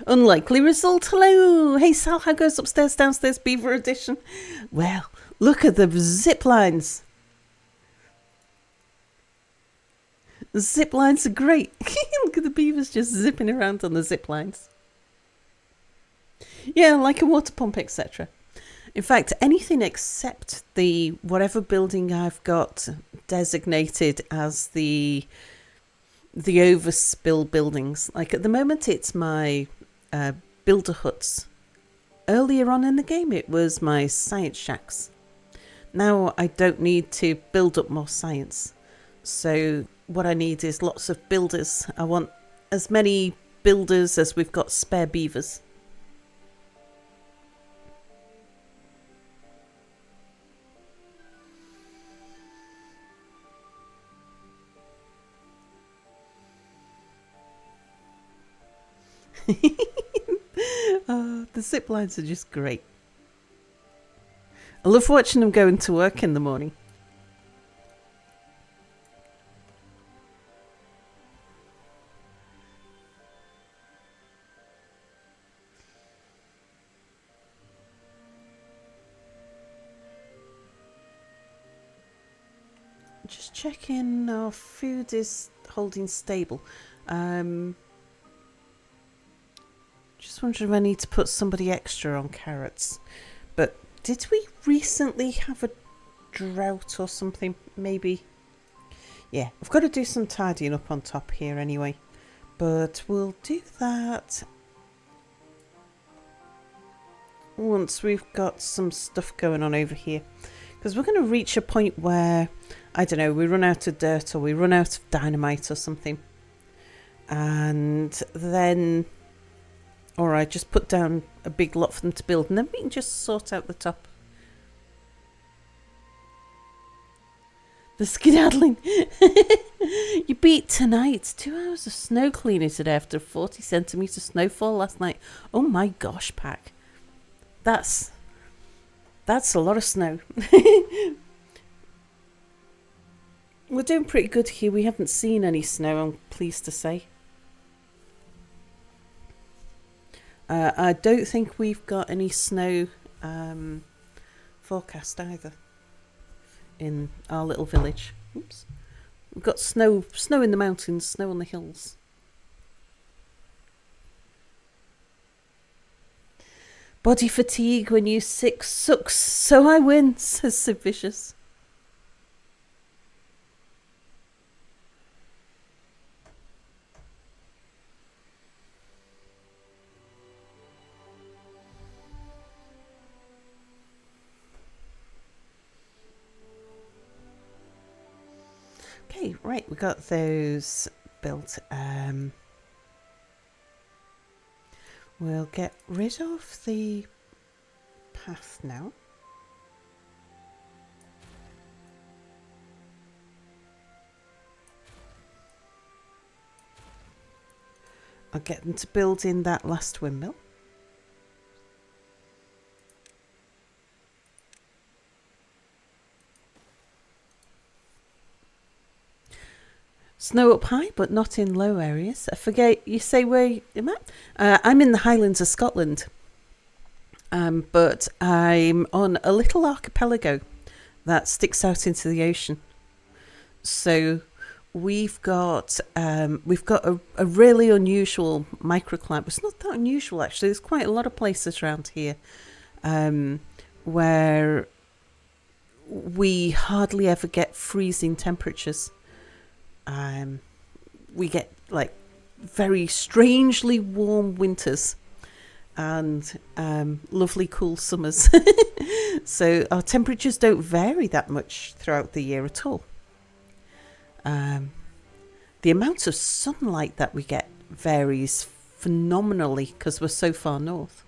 Unlikely result. Hello. Hey Sal, how goes upstairs, downstairs, beaver edition? Well, look at the ziplines. The ziplines are great. Look at the beavers just zipping around on the ziplines. Yeah, like a water pump, etc. In fact, anything except the whatever building I've got designated as the overspill buildings. Like at the moment, it's my builder huts. Earlier on in the game, it was my science shacks. Now I don't need to build up more science. So what I need is lots of builders. I want as many builders as we've got spare beavers. The zip lines are just great. I love watching them going to work in the morning. Just checking our food is holding stable. Just wondering if I need to put somebody extra on carrots. But did we recently have a drought or something? Maybe. Yeah, I've got to do some tidying up on top here anyway. But we'll do that once we've got some stuff going on over here. Because we're going to reach a point where, I don't know, we run out of dirt or we run out of dynamite or something. And then, or I just put down a big lot for them to build and then we can just sort out the top. The skedaddling. You beat tonight. 2 hours of snow cleaning today after 40 centimetre snowfall last night. Oh my gosh, Pack. That's a lot of snow. We're doing pretty good here. We haven't seen any snow, I'm pleased to say. I don't think we've got any snow forecast either in our little village. Oops. We've got snow in the mountains, snow on the hills. Body fatigue when you sick sucks, so I win, says Sid Vicious. Okay, right, we got those built. We'll get rid of the path now. I'll get them to build in that last windmill. Snow up high, but not in low areas. I forget, you say where I'm at? I'm in the Highlands of Scotland. But I'm on a little archipelago that sticks out into the ocean. So we've got a really unusual microclimate. It's not that unusual, actually. There's quite a lot of places around here where we hardly ever get freezing temperatures. We get like very strangely warm winters and lovely cool summers. So our temperatures don't vary that much throughout the year at all. The amount of sunlight that we get varies phenomenally because we're so far north.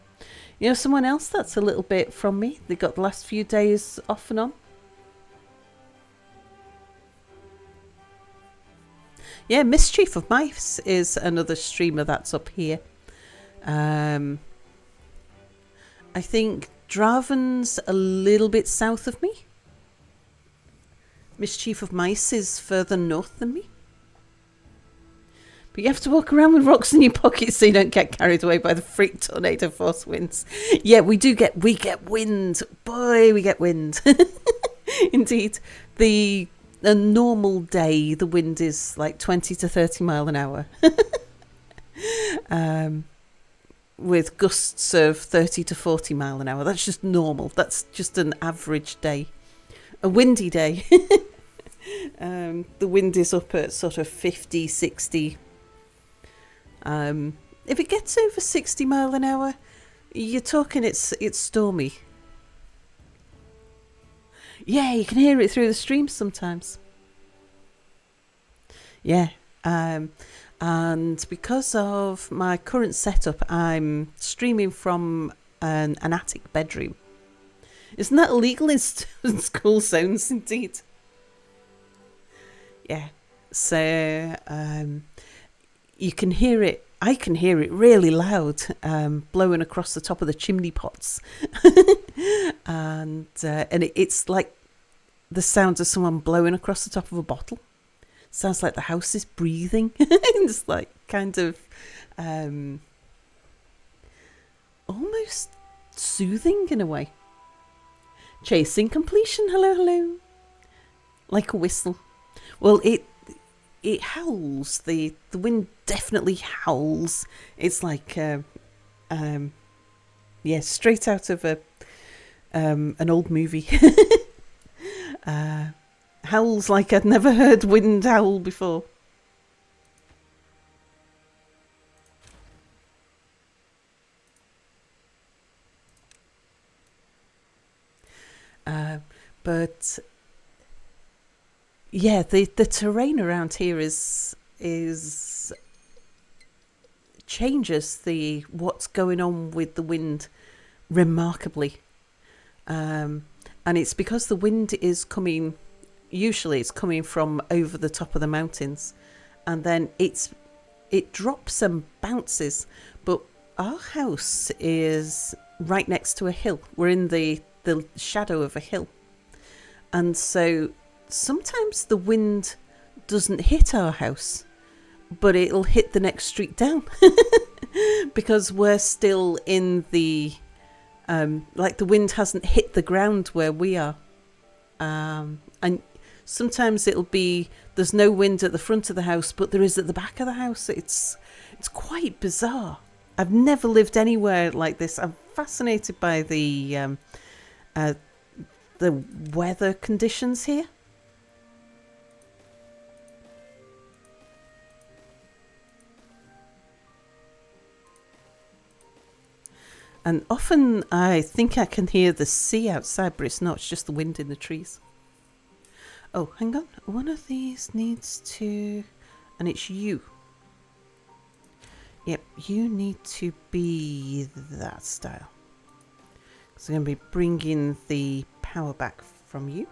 You know, someone else that's a little bit from me, they got the last few days off and on. Yeah, Mischief of Mice is another streamer that's up here. I think Draven's a little bit south of me. Mischief of Mice is further north than me. But you have to walk around with rocks in your pockets so you don't get carried away by the freak tornado force winds. Yeah, we get wind. Boy, we get wind. Indeed. A normal day, the wind is like 20 to 30 mile an hour. With gusts of 30 to 40 mile an hour. That's just normal. That's just an average day. A windy day. The wind is up at sort of 50, 60. If it gets over 60 mile an hour, you're talking it's stormy. Yeah, you can hear it through the stream sometimes. Yeah. And because of my current setup, I'm streaming from an attic bedroom. Isn't that illegal in school zones, indeed? Yeah. So you can hear it. I can hear it really loud, blowing across the top of the chimney pots, and it's like the sound of someone blowing across the top of a bottle. Sounds like the house is breathing. It's like kind of almost soothing in a way. Chasing completion. Hello, hello. Like a whistle. Well, it howls. The wind definitely howls. It's like straight out of an old movie. Howls like I'd never heard wind howl before. But yeah, the terrain around here is changes what's going on with the wind remarkably, and it's because the wind is coming. Usually, it's coming from over the top of the mountains, and then it drops and bounces. But our house is right next to a hill. We're in the shadow of a hill, and so sometimes the wind doesn't hit our house, but it'll hit the next street down because we're still in the like the wind hasn't hit the ground where we are, and sometimes it'll be there's no wind at the front of the house, but there is at the back of the house. It's quite bizarre. I've never lived anywhere like this. I'm fascinated by the weather conditions here. And often I think I can hear the sea outside, but it's not. It's just the wind in the trees. Oh, hang on. One of these needs to... And it's you. Yep, you need to be that style. So I'm going to be bringing the power back from you.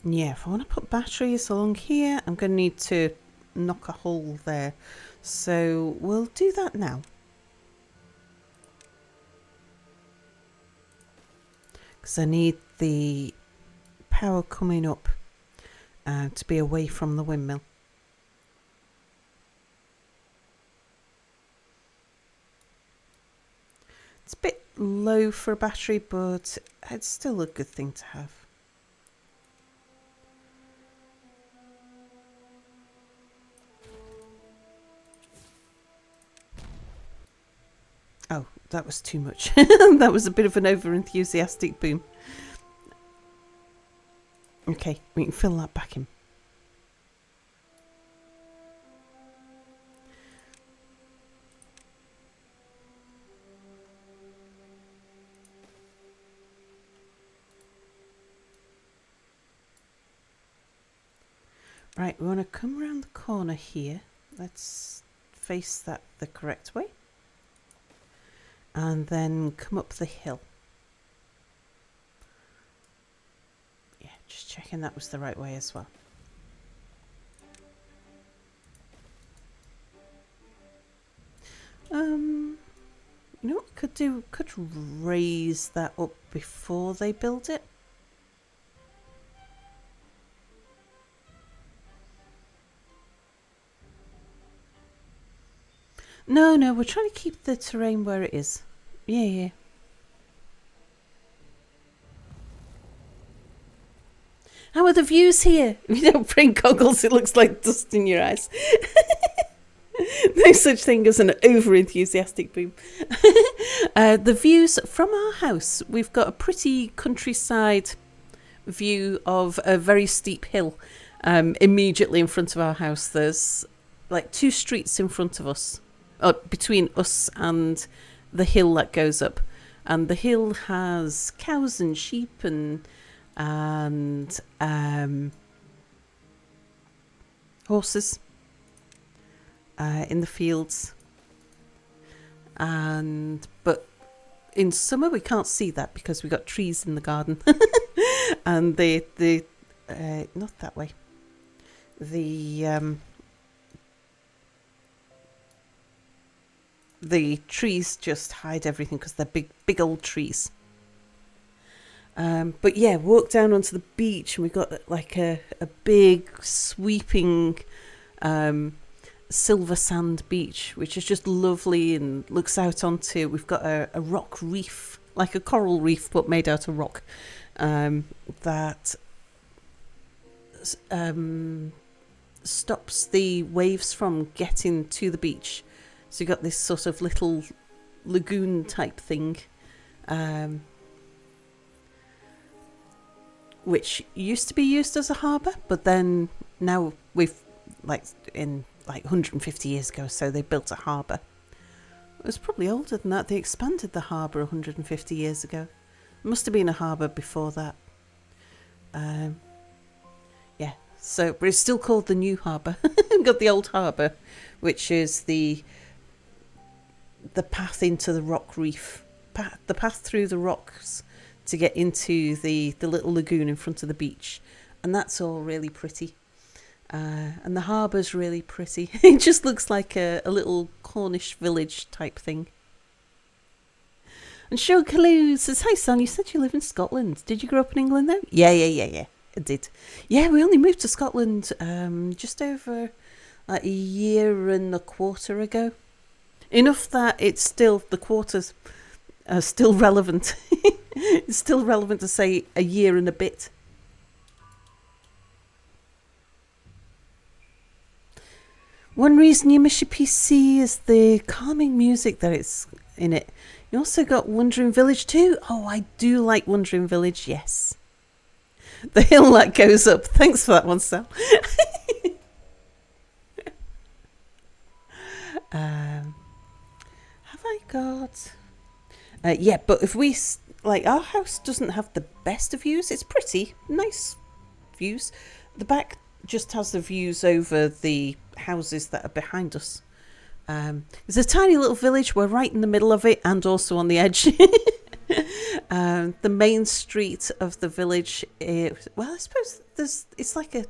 Yeah, if I want to put batteries along here, I'm going to need to knock a hole there. So we'll do that now. Because I need the power coming up to be away from the windmill. It's a bit low for a battery, but it's still a good thing to have. Oh, that was too much. That was a bit of an over-enthusiastic boom. Okay, we can fill that back in. Right, we want to come around the corner here. Let's face that the correct way. And then come up the hill. Yeah, just checking that was the right way as well. You know what could raise that up before they build it. No, we're trying to keep the terrain where it is. Yeah. How are the views here? If you don't bring goggles, it looks like dust in your eyes. No such thing as an over-enthusiastic boom. The views from our house, we've got a pretty countryside view of a very steep hill immediately in front of our house. There's like 2 streets in front of us, between us and the hill that goes up. And the hill has cows and sheep and horses in the fields. But in summer we can't see that because we've got trees in the garden. And the not that way. The trees just hide everything because they're big old trees. But yeah, walk down onto the beach and we've got like a big sweeping silver sand beach, which is just lovely and looks out onto, we've got a rock reef, like a coral reef but made out of rock, that stops the waves from getting to the beach. So you've got this sort of little lagoon type thing, which used to be used as a harbour, but then now we've, like 150 years ago, so they built a harbour. It was probably older than that. They expanded the harbour 150 years ago. It must have been a harbour before that. Yeah, so, but it's still called the new harbour. We've got the old harbour, which is the path into the rock reef, the path through the rocks to get into the little lagoon in front of the beach. And that's all really pretty. And the harbour's really pretty. It just looks like a little Cornish village type thing. And Sean Kalu says, "Hi son, you said you live in Scotland. Did you grow up in England though?" Yeah, I did. Yeah, we only moved to Scotland just over like a year and a quarter ago. Enough that it's still, the quarters are still relevant. It's still relevant to say a year and a bit. One reason you miss your PC is the calming music that it's in it. You also got Wandering Village too. Oh, I do like Wandering Village, yes. The hill that goes up. Thanks for that one, Sal. Have I got... yeah, but if we... Like, our house doesn't have the best of views. It's pretty. Nice views. The back just has the views over the houses that are behind us. It's a tiny little village. We're right in the middle of it and also on the edge. The main street of the village is, well, I suppose it's like a...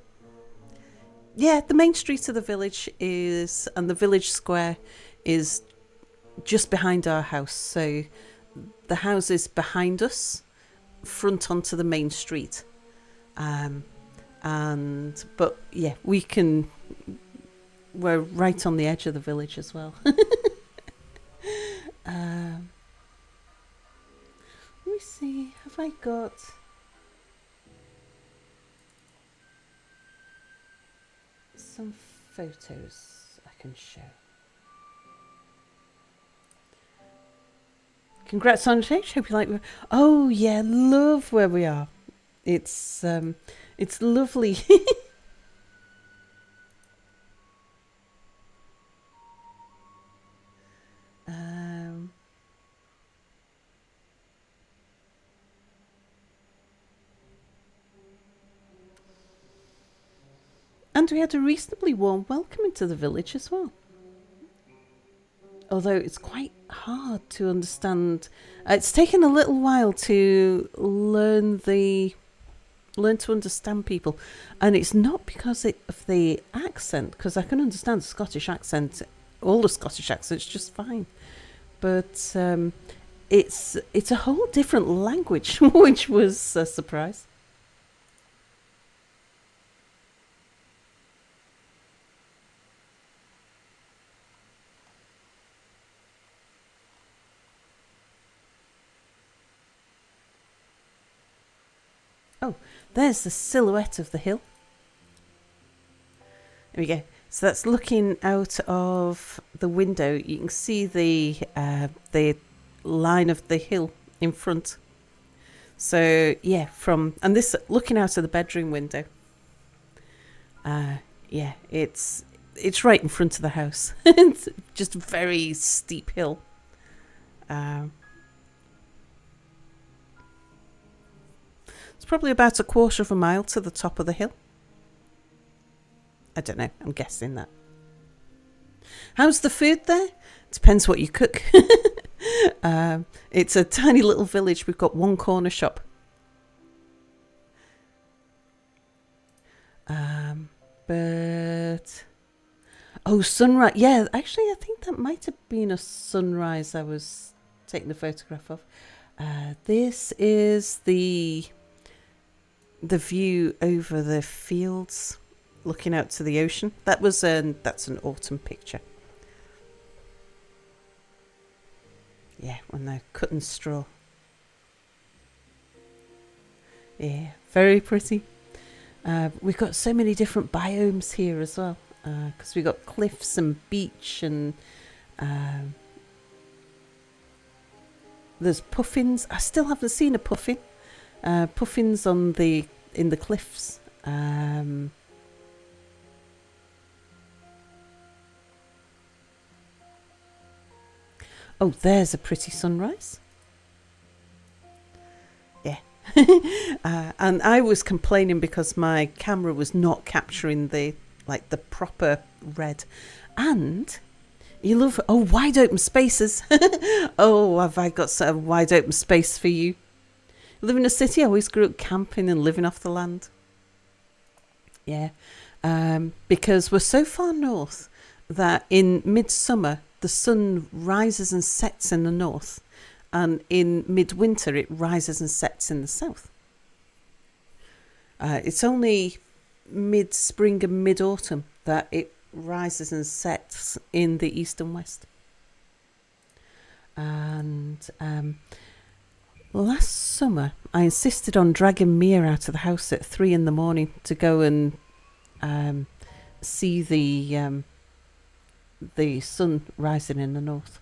Yeah, the main street of the village is, and the village square is just behind our house. So the houses behind us front onto the main street. But yeah, we're right on the edge of the village as well. Let me see, have I got... some photos I can show. Congrats on change. Hope you like. Oh yeah, love where we are. It's It's lovely. um, and we had a reasonably warm welcome into the village as well. Although it's quite hard to understand. It's taken a little while to learn to understand people, and it's not because of the accent, because I can understand the Scottish accent, all the Scottish accents just fine, but it's a whole different language, which was a surprise. Oh, there's the silhouette of the hill. There we go. So that's looking out of the window. You can see the line of the hill in front. So yeah, and this looking out of the bedroom window. Yeah, it's right in front of the house. It's just a very steep hill. It's probably about a quarter of a mile to the top of the hill. I don't know. I'm guessing that. How's the food there? Depends what you cook. It's a tiny little village. We've got one corner shop. But sunrise. Yeah, actually, I think that might have been a sunrise I was taking the photograph of. This is the view over the fields, looking out to the ocean. That's an autumn picture. Yeah, when they're cutting straw. Yeah, very pretty. We've got so many different biomes here as well, because we've got cliffs and beach, and there's puffins. I still haven't seen a puffin. Puffins in the cliffs. Oh, there's a pretty sunrise. Yeah. And I was complaining because my camera was not capturing the proper red. And you love wide open spaces. Oh, have I got some wide open space for you? Live in a city, I always grew up camping and living off the land. Yeah. Because we're so far north that in midsummer the sun rises and sets in the north, and in midwinter it rises and sets in the south. It's only mid-spring and mid-autumn that it rises and sets in the east and west. And last summer I insisted on dragging Mia out of the house at 3 a.m. to go and see the sun rising in the north.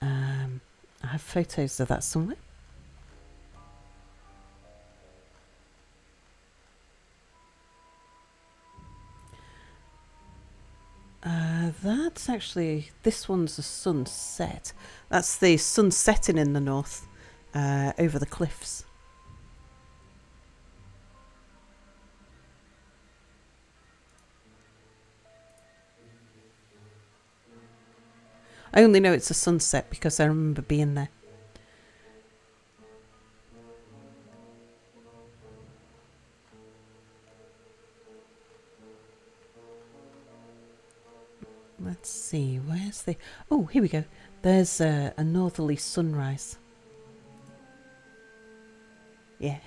I have photos of that somewhere. That's actually, this one's a sunset. That's the sun setting in the north, over the cliffs. I only know it's a sunset because I remember being there. Let's see, where's the... Oh, here we go. There's a northerly sunrise. Yeah.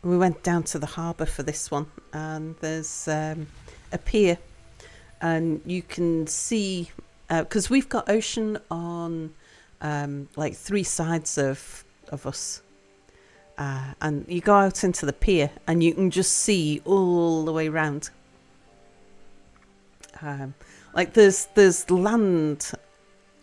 We went down to the harbour for this one, and there's a pier, and you can see, because we've got ocean on 3 sides of us. And you go out into the pier and you can just see all the way round. There's land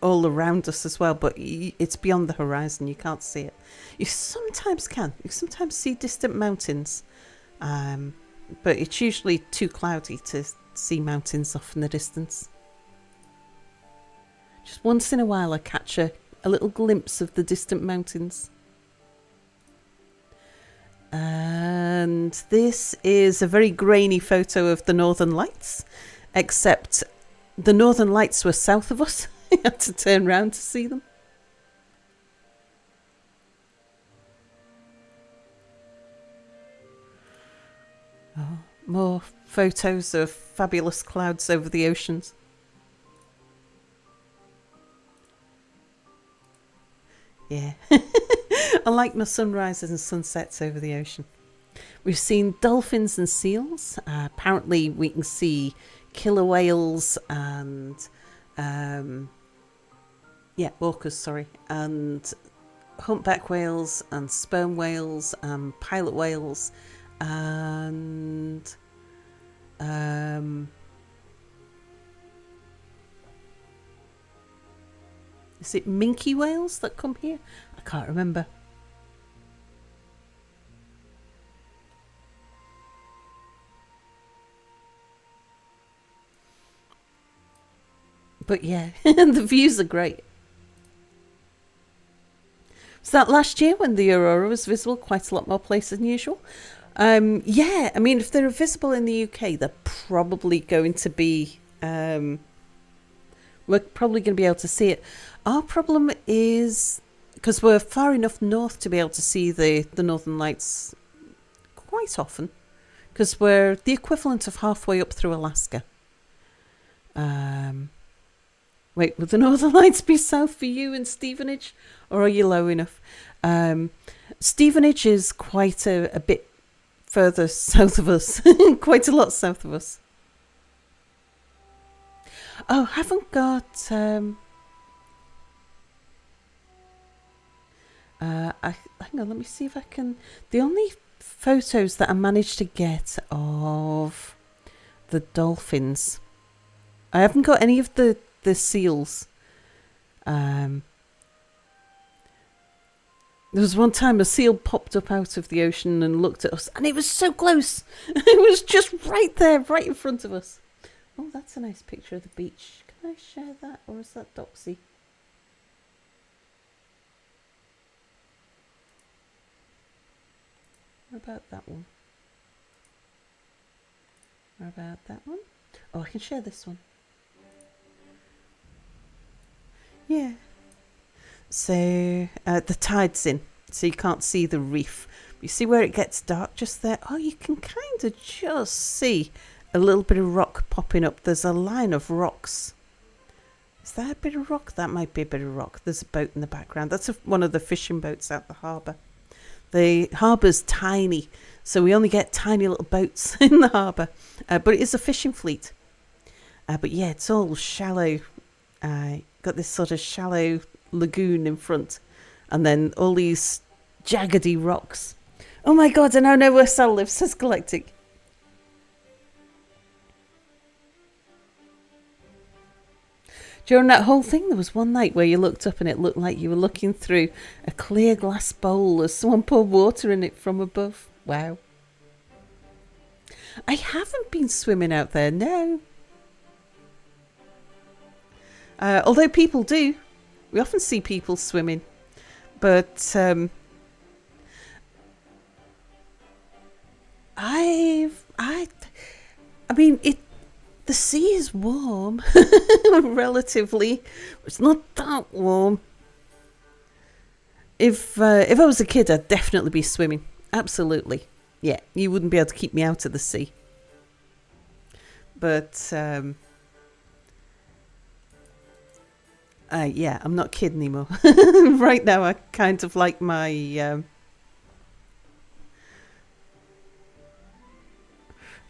all around us as well, but it's beyond the horizon. You can't see it. You sometimes can. You sometimes see distant mountains, but it's usually too cloudy to see mountains off in the distance. Just once in a while I catch a little glimpse of the distant mountains. And this is a very grainy photo of the Northern Lights, except the Northern Lights were south of us. I had to turn round to see them. Oh, more photos of fabulous clouds over the oceans. Yeah. I like my sunrises and sunsets over the ocean. We've seen dolphins and seals. Apparently we can see killer whales and orcas, sorry, and humpback whales and sperm whales and pilot whales and is it minke whales that come here? I can't remember. But yeah, the views are great. Was that last year when the aurora was visible quite a lot more places than usual? Yeah, I mean, if they're visible in the UK, they're probably going to be... we're probably going to be able to see it. Our problem is, because we're far enough north to be able to see the Northern Lights quite often, because we're the equivalent of halfway up through Alaska. Wait, would the Northern Lights be south for you in Stevenage, or are you low enough? Stevenage is quite a bit further south of us, quite a lot south of us. Oh, haven't got... hang on, let me see if I can... The only photos that I managed to get of the dolphins... I haven't got any of the seals. There was one time a seal popped up out of the ocean and looked at us, and it was so close. It was just right there, right in front of us. Oh, that's a nice picture of the beach. Can I share that, or is that doxy? What about that one? What about that one? Oh, I can share this one. Yeah. So the tide's in, so you can't see the reef. You see where it gets dark just there? Oh, you can kind of just see a little bit of rock popping up. There's a line of rocks. Is that a bit of rock? That might be a bit of rock. There's a boat in the background. That's one of the fishing boats out the harbour. The harbour's tiny, so we only get tiny little boats in the harbour. But it is a fishing fleet. But yeah, it's all shallow. Got this sort of shallow lagoon in front, and then all these jaggedy rocks. Oh my god, I now know where Sal lives, says Galactic. During that whole thing, there was one night where you looked up and it looked like you were looking through a clear glass bowl as someone poured water in it from above. Wow. I haven't been swimming out there, no. Although people do. We often see people swimming. But I mean, the sea is warm, relatively. It's not that warm. If I was a kid, I'd definitely be swimming. Absolutely. Yeah, you wouldn't be able to keep me out of the sea. But yeah, I'm not a kid anymore. Right now, I kind of like my...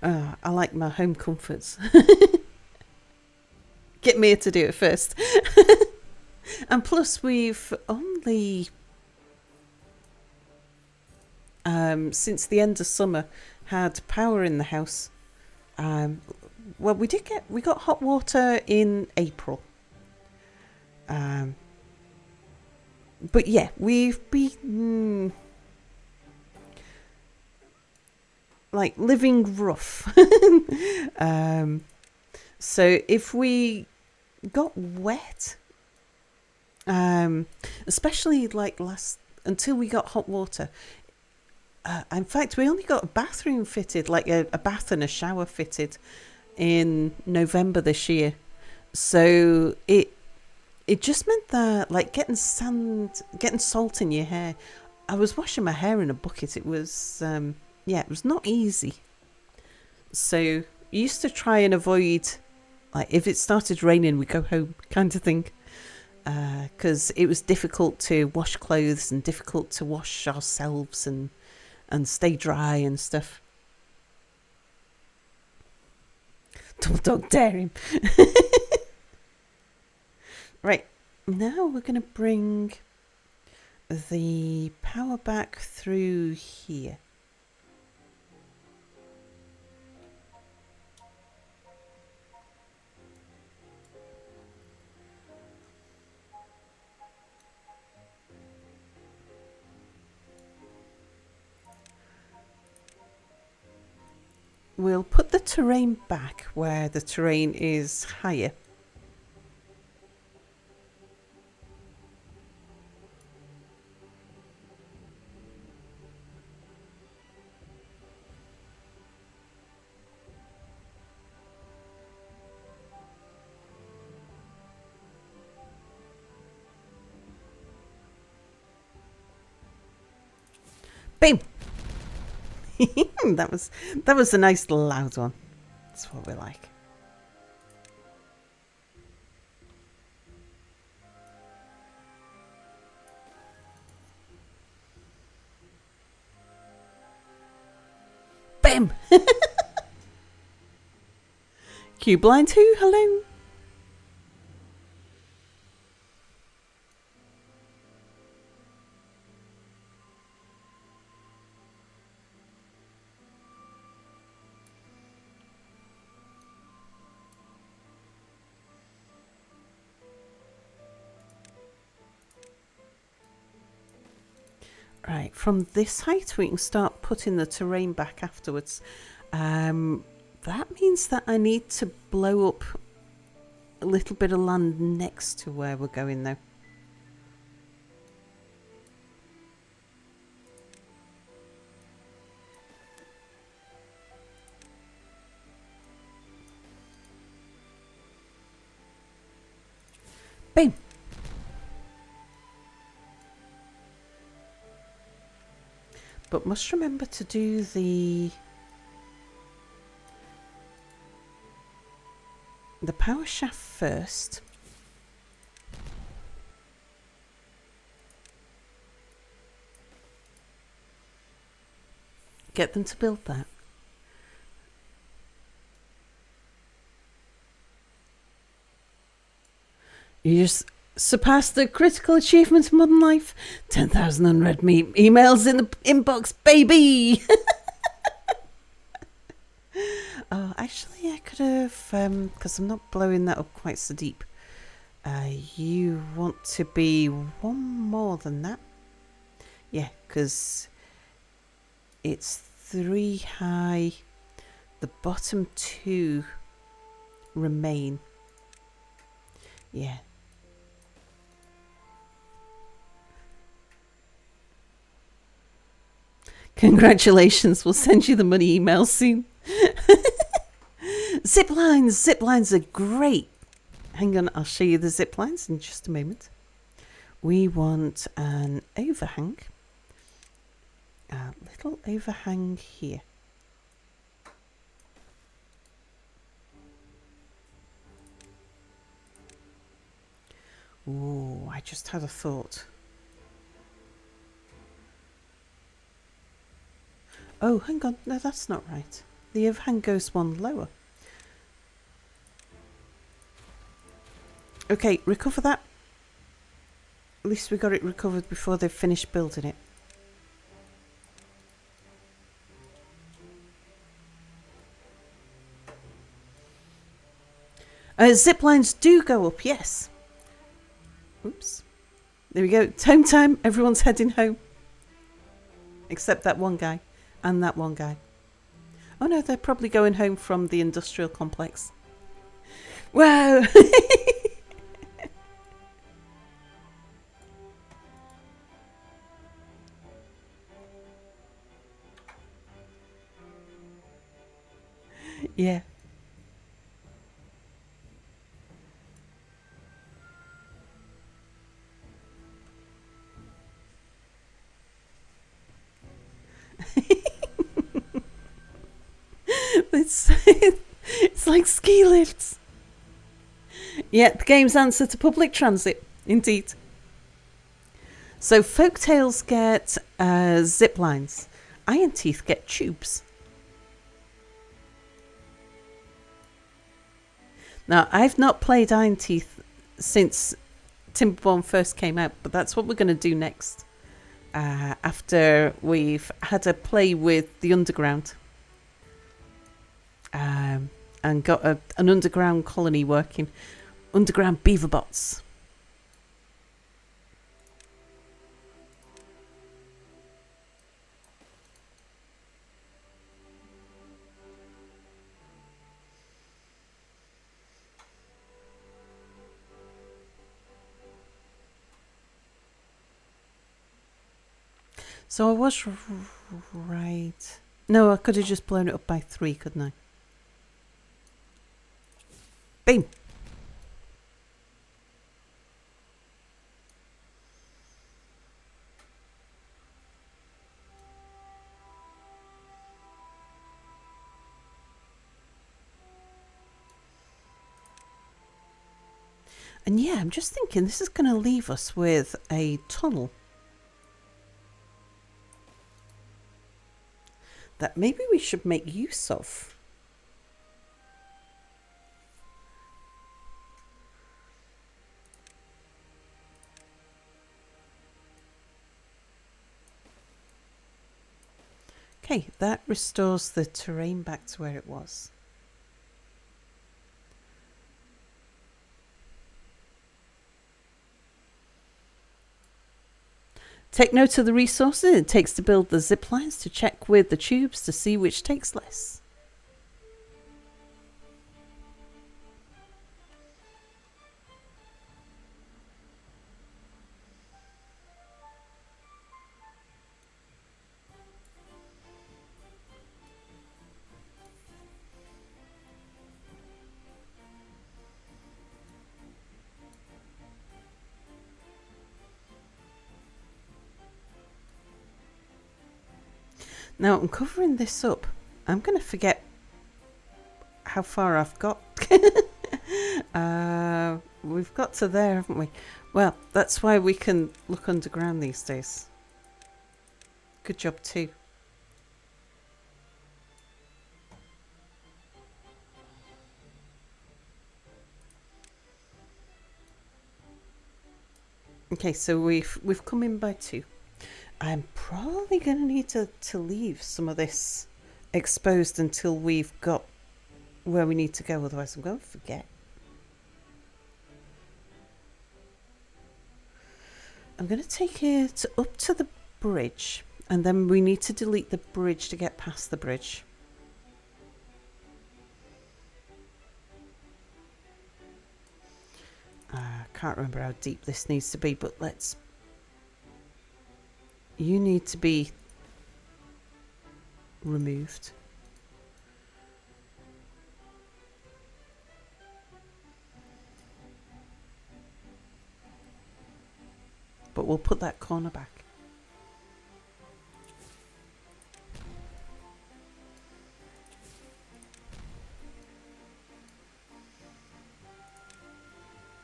I like my home comforts. Get Mia to do it first. And plus, we've only... since the end of summer, had power in the house. Well, we got hot water in April. But yeah, we've been like living rough. So if we got wet, especially like until we got hot water. In fact, we only got a bathroom fitted, like a bath and a shower fitted in November this year. So it just meant that like getting salt in your hair. I was washing my hair in a bucket. It was it was not easy. So you used to try and avoid, like if it started raining, we go home kind of thing. Because it was difficult to wash clothes and difficult to wash ourselves and stay dry and stuff. Don't dare him. Right, now we're going to bring the power back through here. We'll put the terrain back where the terrain is higher. Bam! that was a nice loud one. That's what we like. Bam! Q blind who? Hello. Right, from this height we can start putting the terrain back afterwards. That means that I need to blow up a little bit of land next to where we're going though. Boom! But must remember to do the power shaft first. Get them to build that. You just surpassed the critical achievement of modern life. 10,000 unread emails in the inbox, baby! Oh, actually, I could have, because I'm not blowing that up quite so deep. You want to be one more than that. Yeah, because it's 3 high. The bottom 2 remain. Yeah. Congratulations, we'll send you the money email soon. Ziplines are great. Hang on, I'll show you the ziplines in just a moment. We want an overhang. A little overhang here. Ooh, I just had a thought. Oh, hang on. No, that's not right. The overhang goes one lower. Okay, recover that. At least we got it recovered before they've finished building it. Zip lines do go up, yes. Oops. There we go. It's home time. Everyone's heading home. Except that one guy. And that one guy. Oh no, they're probably going home from the industrial complex. Whoa! Yeah. It's like ski lifts. Yeah, the game's answer to public transit, indeed. So folktales get ziplines. Iron Teeth get tubes. Now, I've not played Iron Teeth since Timberborn first came out, but that's what we're going to do next. After we've had a play with the Underground. And got an underground colony working. Underground beaver bots. So I was right. No, I could have just blown it up by 3, couldn't I? Bing! And yeah, I'm just thinking this is going to leave us with a tunnel that maybe we should make use of. Okay, that restores the terrain back to where it was. Take note of the resources it takes to build the ziplines to check with the tubes to see which takes less. Now I'm covering this up. I'm going to forget how far I've got. We've got to there, haven't we? Well, that's why we can look underground these days. Good job too. Okay, so we've come in by 2. I'm probably going to need to leave some of this exposed until we've got where we need to go, otherwise I'm going to forget. I'm going to take it up to the bridge, and then we need to delete the bridge to get past the bridge. I can't remember how deep this needs to be, but let's... You need to be removed. But we'll put that corner back.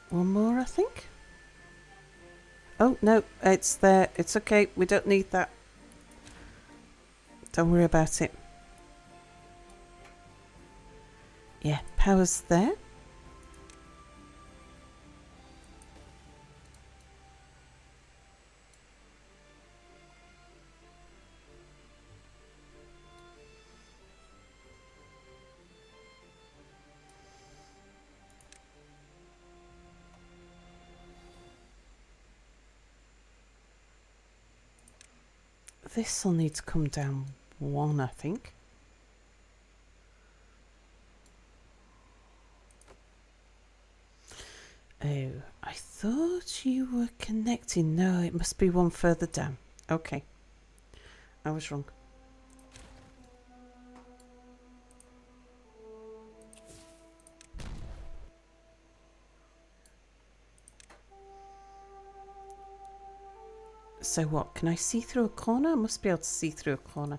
One more, I think. Oh, no, it's there. It's okay. We don't need that. Don't worry about it. Yeah, power's there. This will need to come down one, I think. Oh, I thought you were connecting. No, it must be one further down. Okay. I was wrong. So what? Can I see through a corner? I must be able to see through a corner.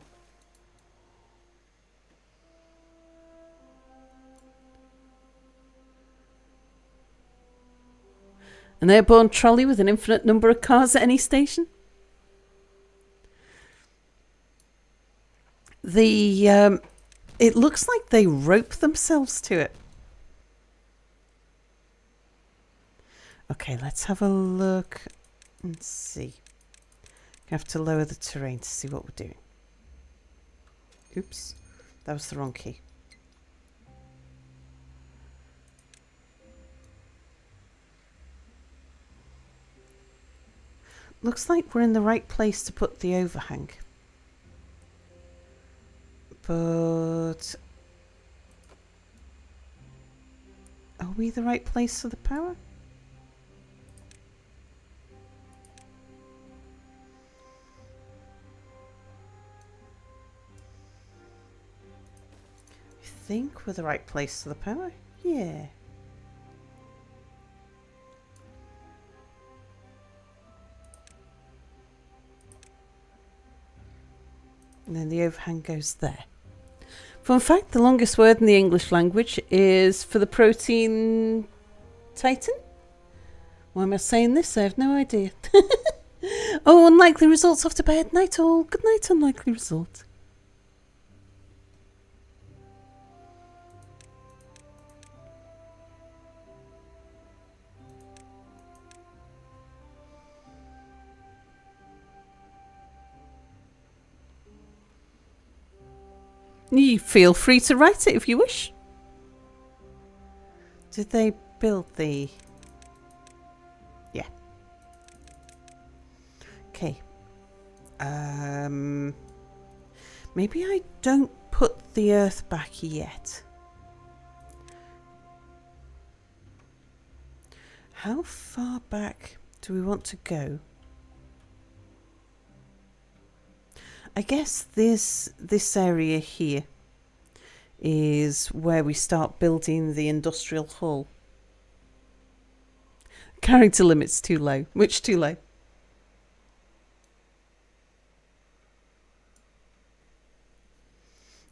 An airborne trolley with an infinite number of cars at any station? It looks like they rope themselves to it. Okay, let's have a look and see. I have to lower the terrain to see what we're doing. Oops, that was the wrong key. Looks like we're in the right place to put the overhang. But are we the right place for the power? I think we're the right place for the power. Yeah. And then the overhang goes there. Fun fact, the longest word in the English language is for the protein titan. Why am I saying this? I have no idea. Oh, unlikely results off to bed. Night all. Good night, unlikely result. You feel free to write it if you wish. Did they build the... Yeah. Okay. Maybe I don't put the earth back yet. How far back do we want to go? I guess this area here is where we start building the industrial hull. Character limit's too low. Much too low.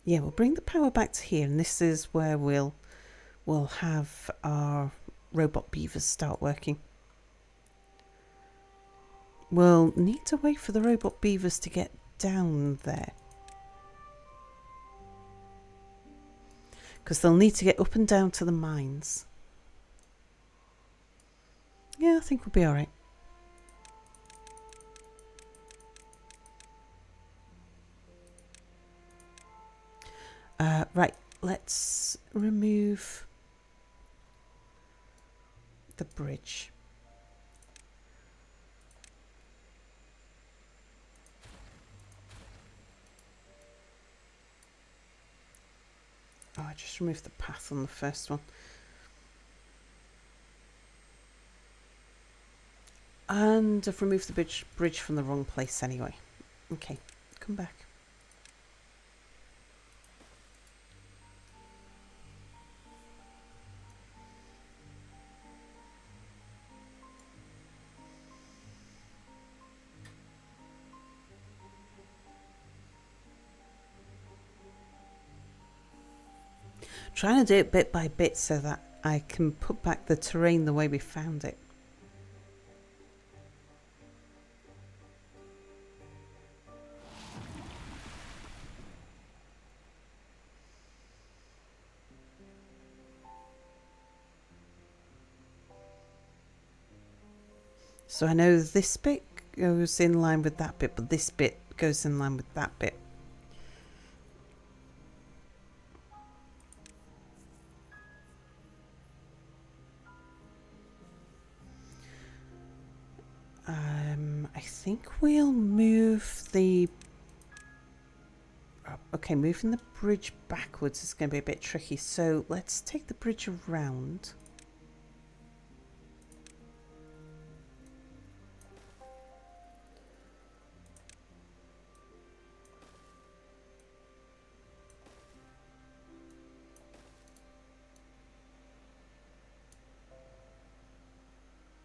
Yeah, we'll bring the power back to here, and this is where we'll have our robot beavers start working. We'll need to wait for the robot beavers to get down there, because they'll need to get up and down to the mines. Yeah, I think we'll be alright. Right, let's remove the bridge. Oh, I just removed the path on the first one. And I've removed the bridge from the wrong place anyway. Okay, come back. Trying to do it bit by bit so that I can put back the terrain the way we found it. So I know this bit goes in line with that bit, but this bit goes in line with that bit. I think we'll move the Okay, moving the bridge backwards is going to be a bit tricky. So let's take the bridge around.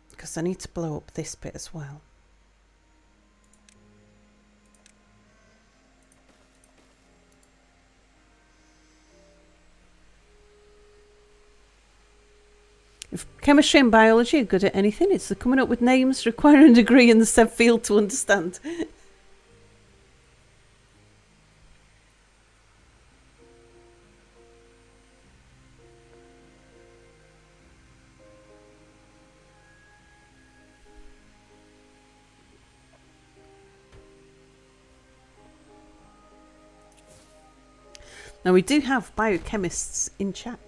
Because I need to blow up this bit as well. If chemistry and biology are good at anything, it's the coming up with names requiring a degree in the said field to understand. Now we do have biochemists in chat.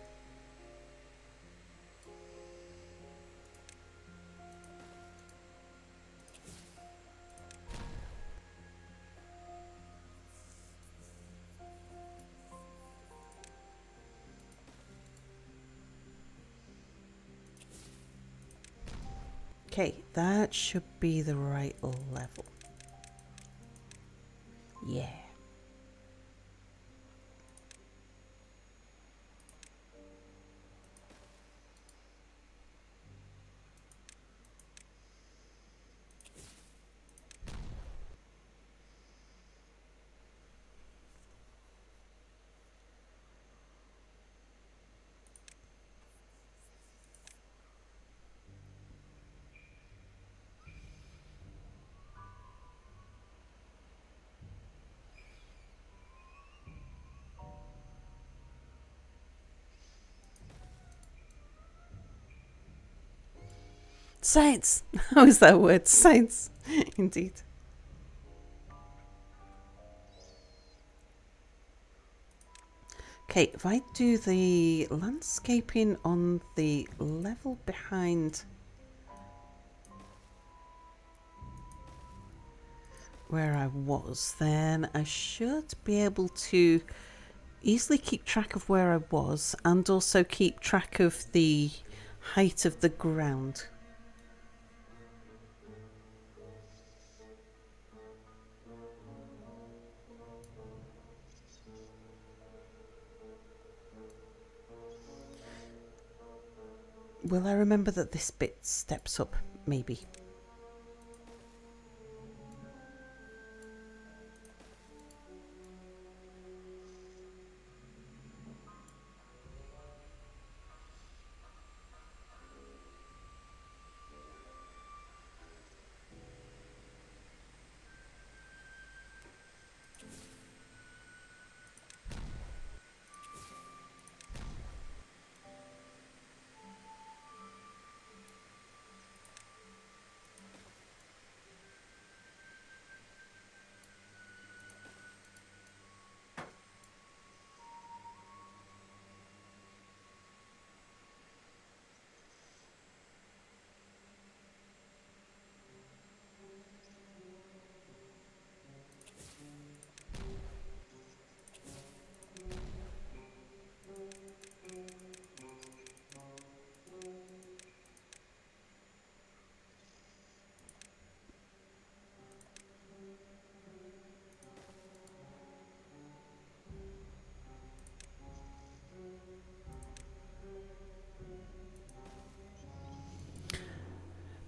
Okay, that should be the right level. Yeah. Science! How is that word? Science! Indeed. Okay, if I do the landscaping on the level behind where I was, then I should be able to easily keep track of where I was and also keep track of the height of the ground. Will I remember that this bit steps up? Maybe.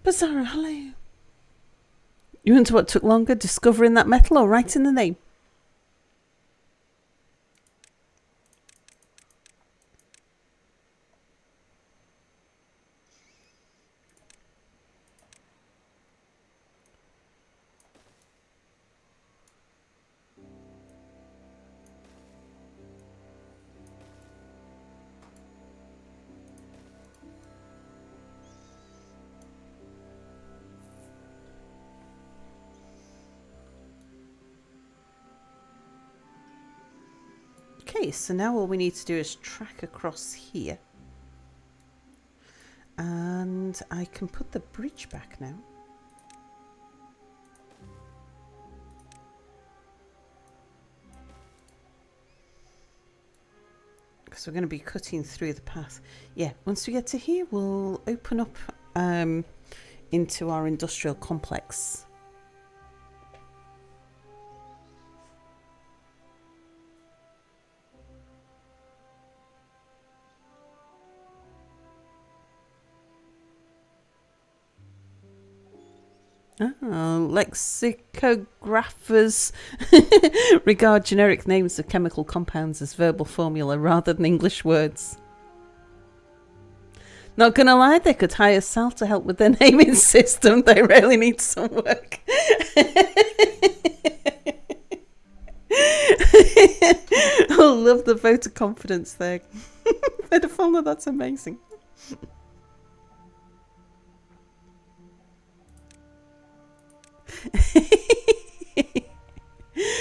Bizarro, hello. You wonder what took longer, discovering that metal or writing the name? Okay, so now all we need to do is track across here. And I can put the bridge back now. because we're going to be cutting through the path. Yeah, once we get to here, we'll open up into our industrial complex. Lexicographers regard generic names of chemical compounds as verbal formula rather than English words. Not gonna lie, they could hire Sal to help with their naming system. They really need some work. I love the vote of confidence there. Pedophile, that's amazing.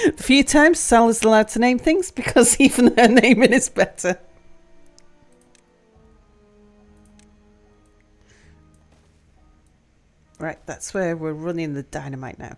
A few times Sal is allowed to name things because even her naming is better. Right, that's where we're running the dynamite now.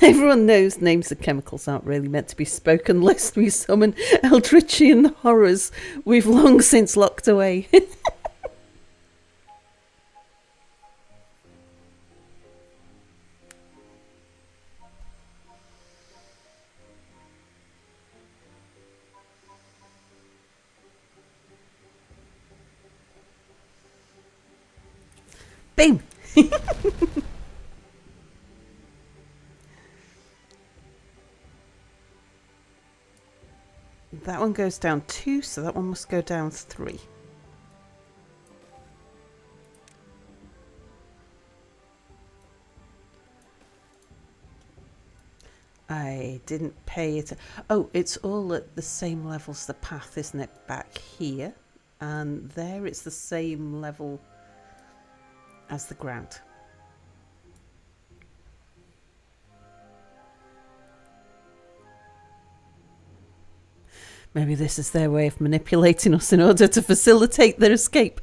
Everyone knows names of chemicals aren't really meant to be spoken lest we summon Eldritchian horrors we've long since locked away. Boom! That one goes down 2, so that one must go down 3. I didn't pay it. Oh, it's all at the same level as the path, isn't it? Back here. And there it's the same level as the ground. Maybe this is their way of manipulating us in order to facilitate their escape.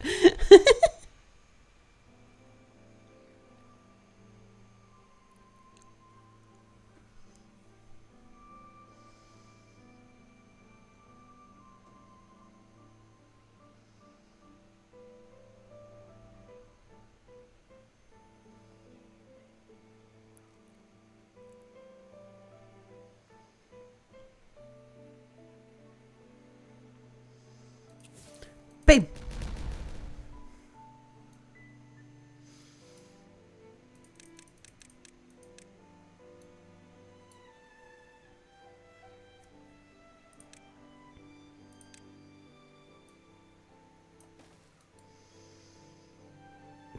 Boom!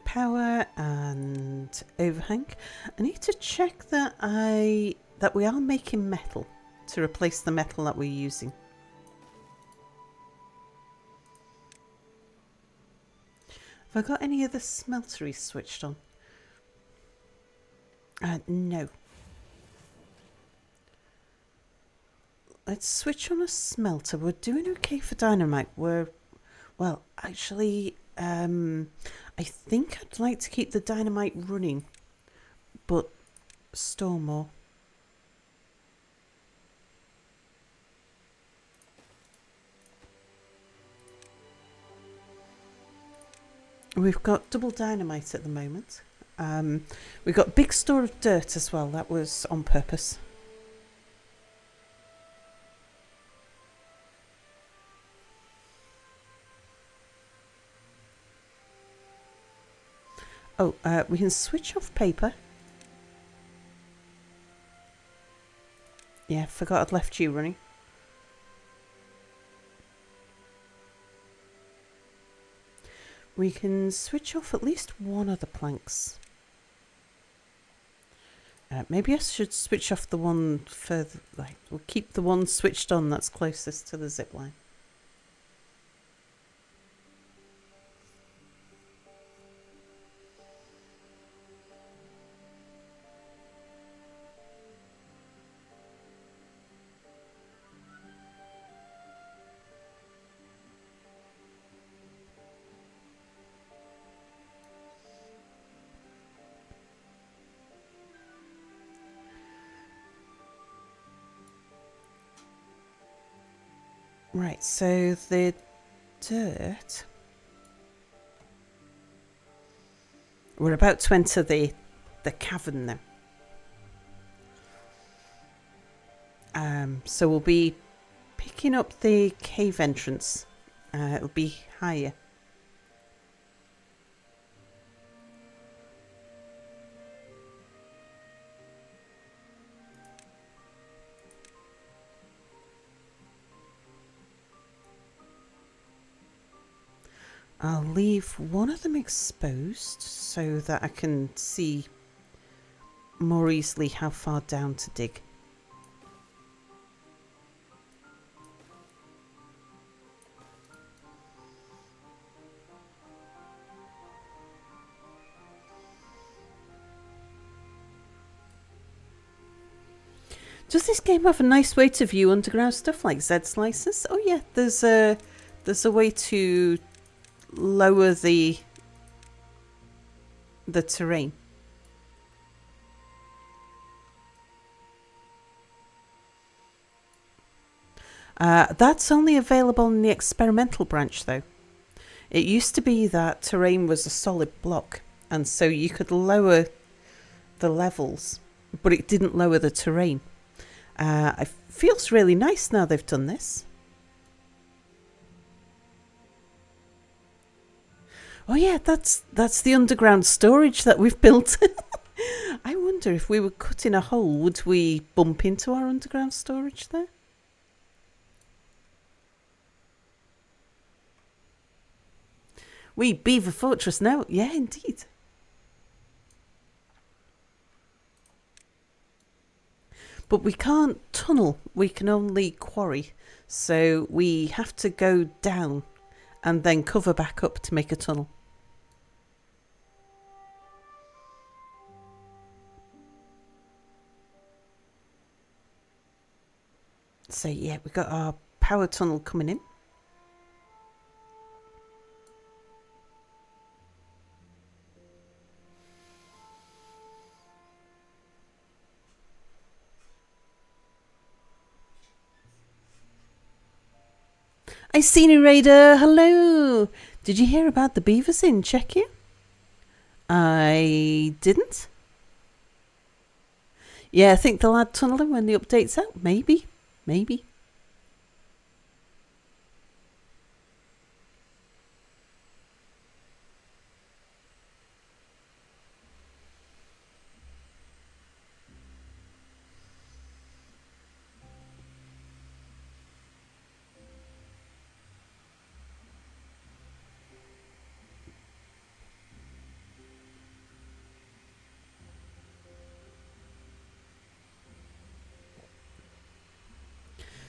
Power and overhang. I need to check that we are making metal to replace the metal that we're using. Have I got any of the smelteries switched on? No. Let's switch on a smelter. We're doing okay for dynamite. Well, actually, I think I'd like to keep the dynamite running, but store more. We've got double dynamite at the moment. We've got big store of dirt as well. That was on purpose. Oh, we can switch off paper. Yeah, forgot I'd left you running. We can switch off at least one of the planks. Maybe I should switch off the one further. We'll keep the one switched on that's closest to the zipline. Right, so the dirt. We're about to enter the cavern now. So we'll be picking up the cave entrance. It'll be higher. I'll leave one of them exposed so that I can see more easily how far down to dig. Does this game have a nice way to view underground stuff like Z slices? Oh yeah, there's a way to lower the terrain. That's only available in the experimental branch though. It used to be that terrain was a solid block, and so you could lower the levels, but it didn't lower the terrain. It feels really nice now they've done this. Oh yeah, that's the underground storage that we've built. I wonder if we were cutting a hole, would we bump into our underground storage there? We Beaver Fortress now. Yeah, indeed. But we can't tunnel. We can only quarry. So we have to go down and then cover back up to make a tunnel. So yeah, we've got our power tunnel coming in. I seen you, Raider. Hello. Did you hear about the beavers in Czechia? I didn't. Yeah, I think they'll add tunneling when the update's out. Maybe.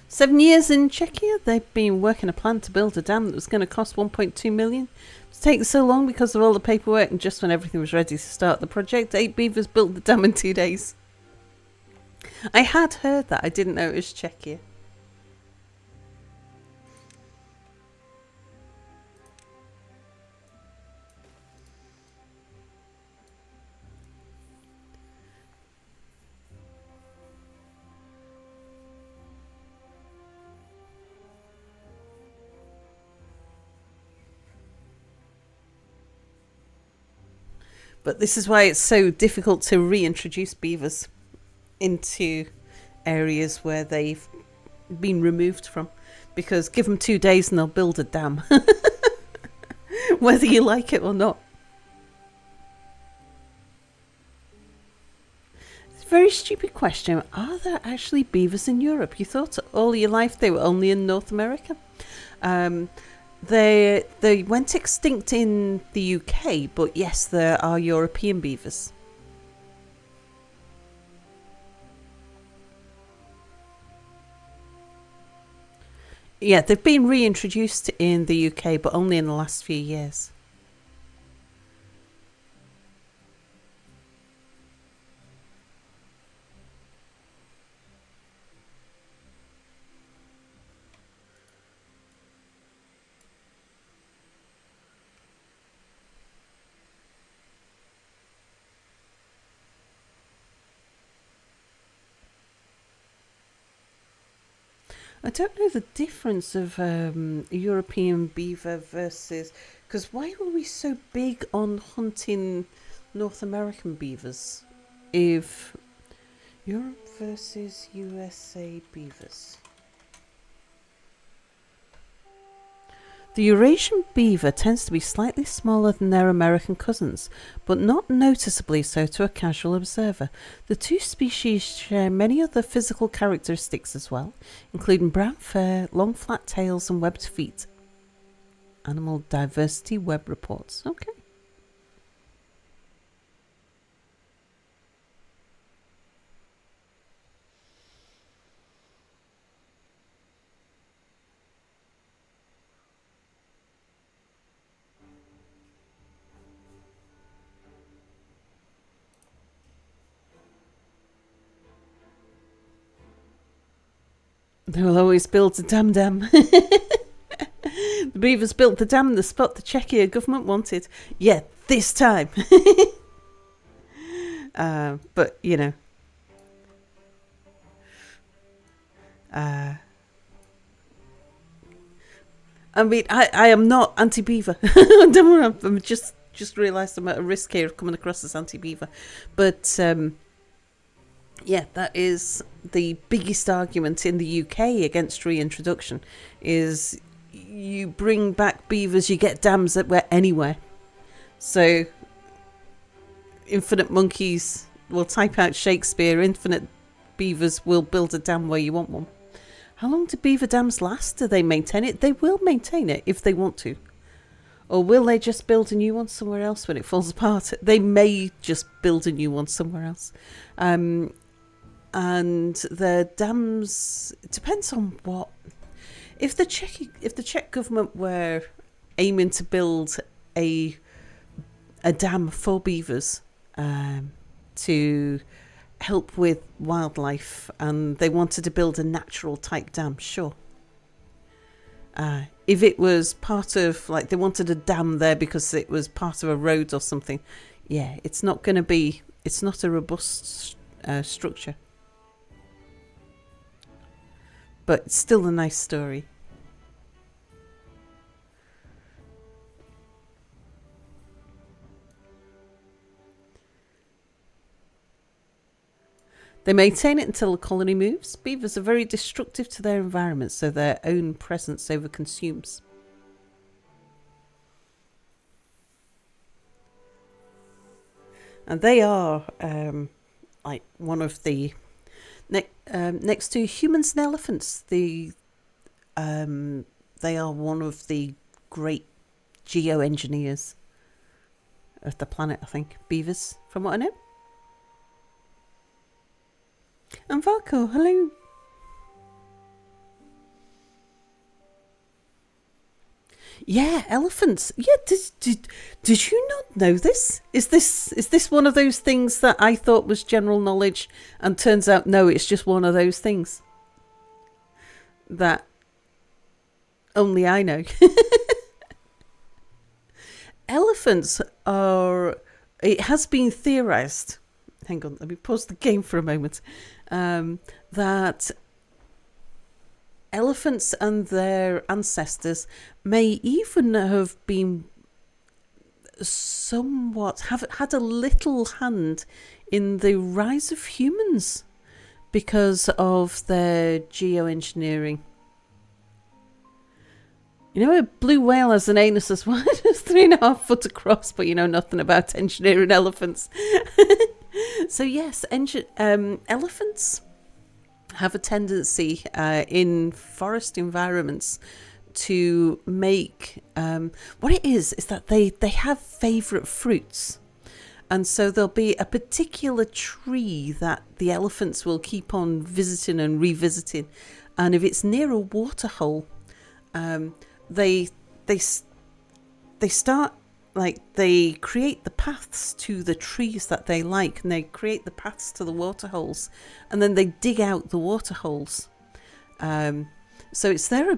$7 years in Czechia. They've been working a plan to build a dam that was going to cost 1.2 million. It's taken so long because of all the paperwork, and just when everything was ready to start the project, 8 beavers built the dam in 2 days. I had heard that. I didn't know it was Czechia. But this is why it's so difficult to reintroduce beavers into areas where they've been removed from. Because give them 2 days and they'll build a dam. Whether you like it or not. It's a very stupid question. Are there actually beavers in Europe? You thought all your life they were only in North America? They went extinct in the UK, but yes, there are European beavers. Yeah, they've been reintroduced in the UK, but only in the last few years. I don't know the difference of European beaver versus... Because why were we so big on hunting North American beavers? If Europe versus USA beavers. The Eurasian beaver tends to be slightly smaller than their American cousins, but not noticeably so to a casual observer. The two species share many other physical characteristics as well, including brown fur, long flat tails and webbed feet. Animal Diversity Web reports. Okay. They will always build a dam. The beavers built the dam in the spot the Czechia government wanted. Yeah, this time. But, you know. I mean, I am not anti-beaver. Don't worry, I'm just realised I'm at a risk here of coming across as anti-beaver. But, yeah, that is the biggest argument in the UK against reintroduction, is you bring back beavers, you get dams anywhere. So, infinite monkeys will type out Shakespeare, infinite beavers will build a dam where you want one. How long do beaver dams last? Do they maintain it? They will maintain it if they want to. Or will they just build a new one somewhere else when it falls apart? They may just build a new one somewhere else. And the dams, it depends on what. If the Czech government were aiming to build a dam for beavers to help with wildlife, and they wanted to build a natural type dam, sure. If it was part of, like, they wanted a dam there because it was part of a road or something, yeah, it's not a robust structure. But it's still a nice story. They maintain it until the colony moves. Beavers are very destructive to their environment, so their own presence overconsumes. And they are like one of the next to humans and elephants. They are one of the great geoengineers of the planet, I think. Beavers, from what I know. And Varco, hello. Yeah, elephants. Yeah, did you not know this? Is this one of those things that I thought was general knowledge, and turns out no, it's just one of those things that only I know. Elephants are. It has been theorized. Hang on, let me pause the game for a moment. That elephants and their ancestors may even have been somewhat, have had a little hand in the rise of humans because of their geoengineering. You know, a blue whale has an anus as wide as 3.5 foot across, but you know nothing about engineering elephants. So yes, elephants have a tendency in forest environments to make what it is that they have favourite fruits, and so there'll be a particular tree that the elephants will keep on visiting and revisiting, and if it's near a waterhole, they start, like, they create the paths to the trees that they like, and they create the paths to the waterholes, and then they dig out the waterholes. So it's their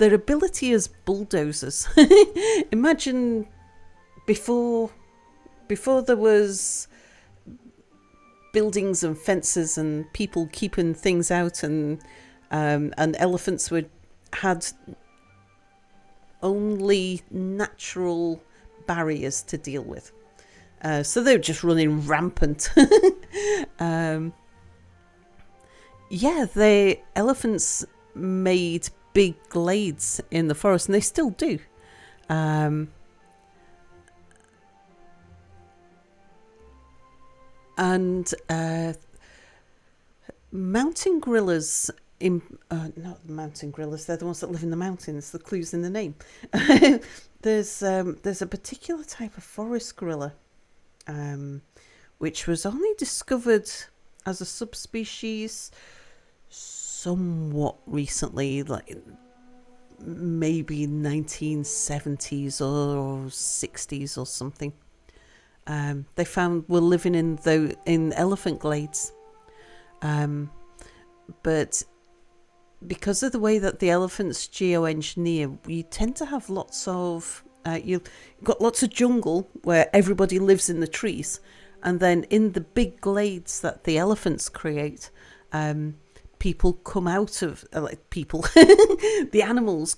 ability as bulldozers. Imagine before there was buildings and fences and people keeping things out and and elephants had only natural barriers to deal with. So they were just running rampant. The elephants made big glades in the forest, and they still do. And mountain gorillas not the mountain gorillas, they're the ones that live in the mountains. The clue's in the name. There's a particular type of forest gorilla, which was only discovered as a subspecies somewhat recently, like maybe 1970s or 60s or something. They found were living in elephant glades, but because of the way that the elephants geoengineer, you tend to have lots of you've got lots of jungle where everybody lives in the trees, and then in the big glades that the elephants create, people come out of the animals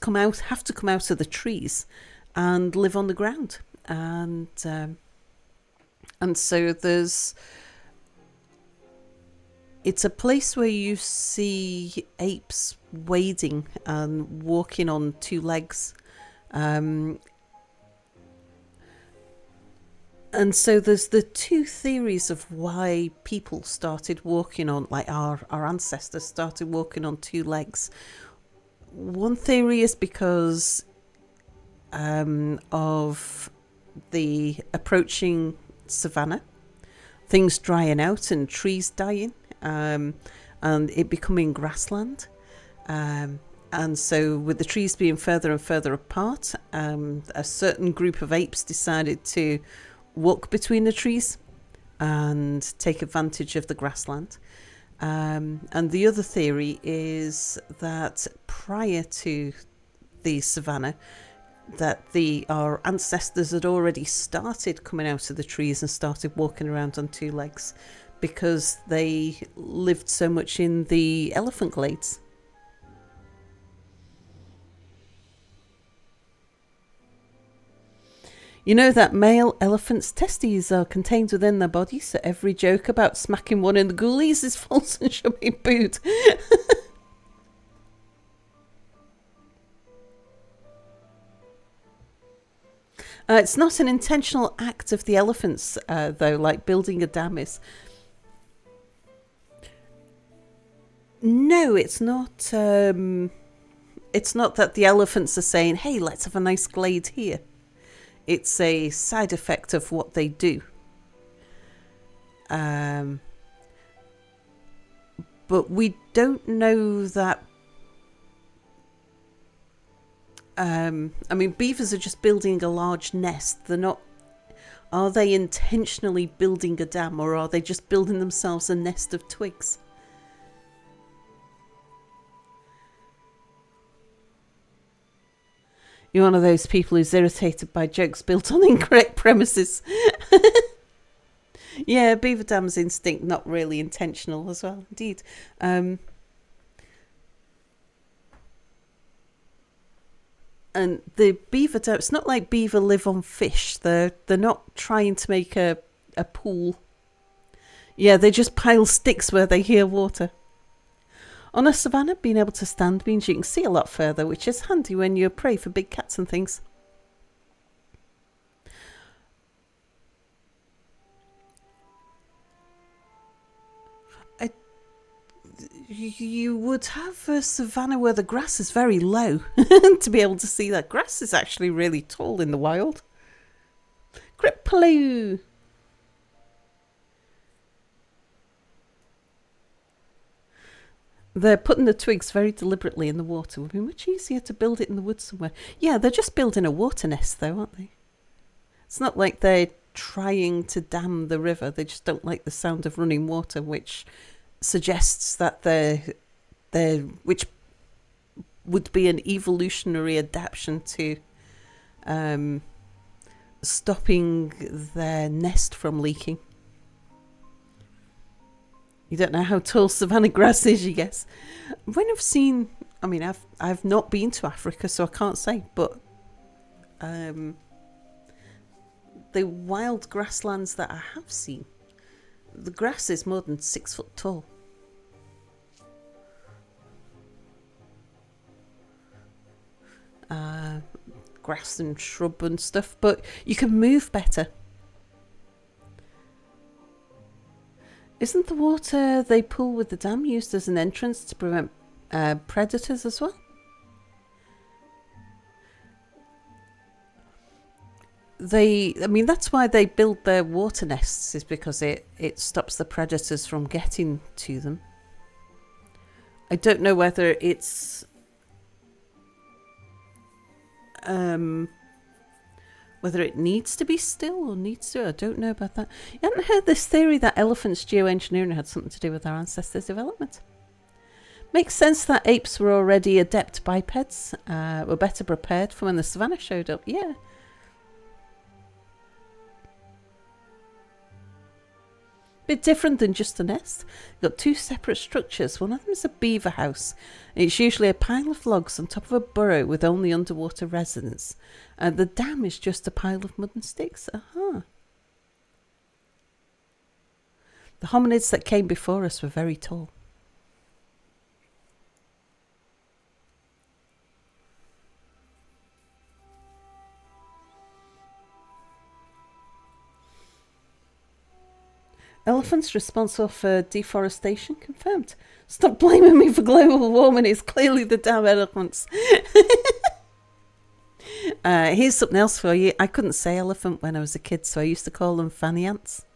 have to come out of the trees and live on the ground, and so it's a place where you see apes wading and walking on two legs. And so there's the two theories of why people started walking on, like our ancestors started walking on two legs. One theory is because of the approaching savanna, things drying out and trees dying. And it becoming grassland. And so with the trees being further and further apart, a certain group of apes decided to walk between the trees and take advantage of the grassland. And the other theory is that prior to the savanna, that our ancestors had already started coming out of the trees and started walking around on two legs, because they lived so much in the elephant glades. You know that male elephants' testes are contained within their body, so every joke about smacking one in the ghoulies is false and should be booed. It's not an intentional act of the elephants, though, like building a dam is. No, it's not. It's not that the elephants are saying, "Hey, let's have a nice glade here." It's a side effect of what they do. But we don't know that. I mean, beavers are just building a large nest. They're not. Are they intentionally building a dam, or are they just building themselves a nest of twigs? You're one of those people who's irritated by jokes built on incorrect premises. Yeah, beaver dam's instinct, not really intentional as well, indeed. And the beaver dam, it's not like beaver live on fish. They're not trying to make a pool. Yeah, they just pile sticks where they hear water. On a savanna, being able to stand means you can see a lot further, which is handy when you're prey for big cats and things. You would have a savanna where the grass is very low to be able to see that. Grass is actually really tall in the wild. Krippaloo! They're putting the twigs very deliberately in the water. It would be much easier to build it in the woods somewhere. Yeah, they're just building a water nest though, aren't they? It's not like they're trying to dam the river. They just don't like the sound of running water, which suggests that which would be an evolutionary adaptation to stopping their nest from leaking. You don't know how tall savanna grass is, you guess. When I've seen, I mean, I've not been to Africa, so I can't say, but the wild grasslands that I have seen, the grass is more than 6 foot tall. Grass and shrub and stuff, but you can move better. Isn't the water they pull with the dam used as an entrance to prevent predators as well? That's why they build their water nests, is because it stops the predators from getting to them. I don't know whether it's whether it needs to be still or needs to. I don't know about that. You hadn't heard this theory that elephants' geoengineering had something to do with our ancestors' development? Makes sense that apes were already adept bipeds, were better prepared for when the savannah showed up. Yeah. Bit different than just a nest. You've got 2 separate structures. One of them is a beaver house. It's usually a pile of logs on top of a burrow with only underwater residents. The dam is just a pile of mud and sticks. The hominids that came before us were very tall. Elephants responsible for deforestation confirmed. Stop blaming me for global warming. It's clearly the damn elephants. Here's something else for you. I couldn't say elephant when I was a kid, so I used to call them fanny ants.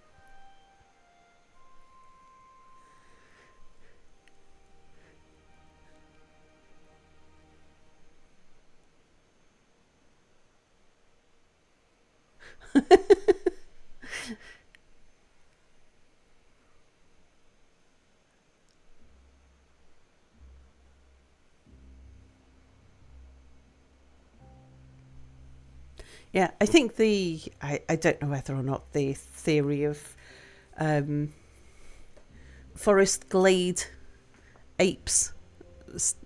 Yeah, I think I don't know whether or not the theory of forest glade apes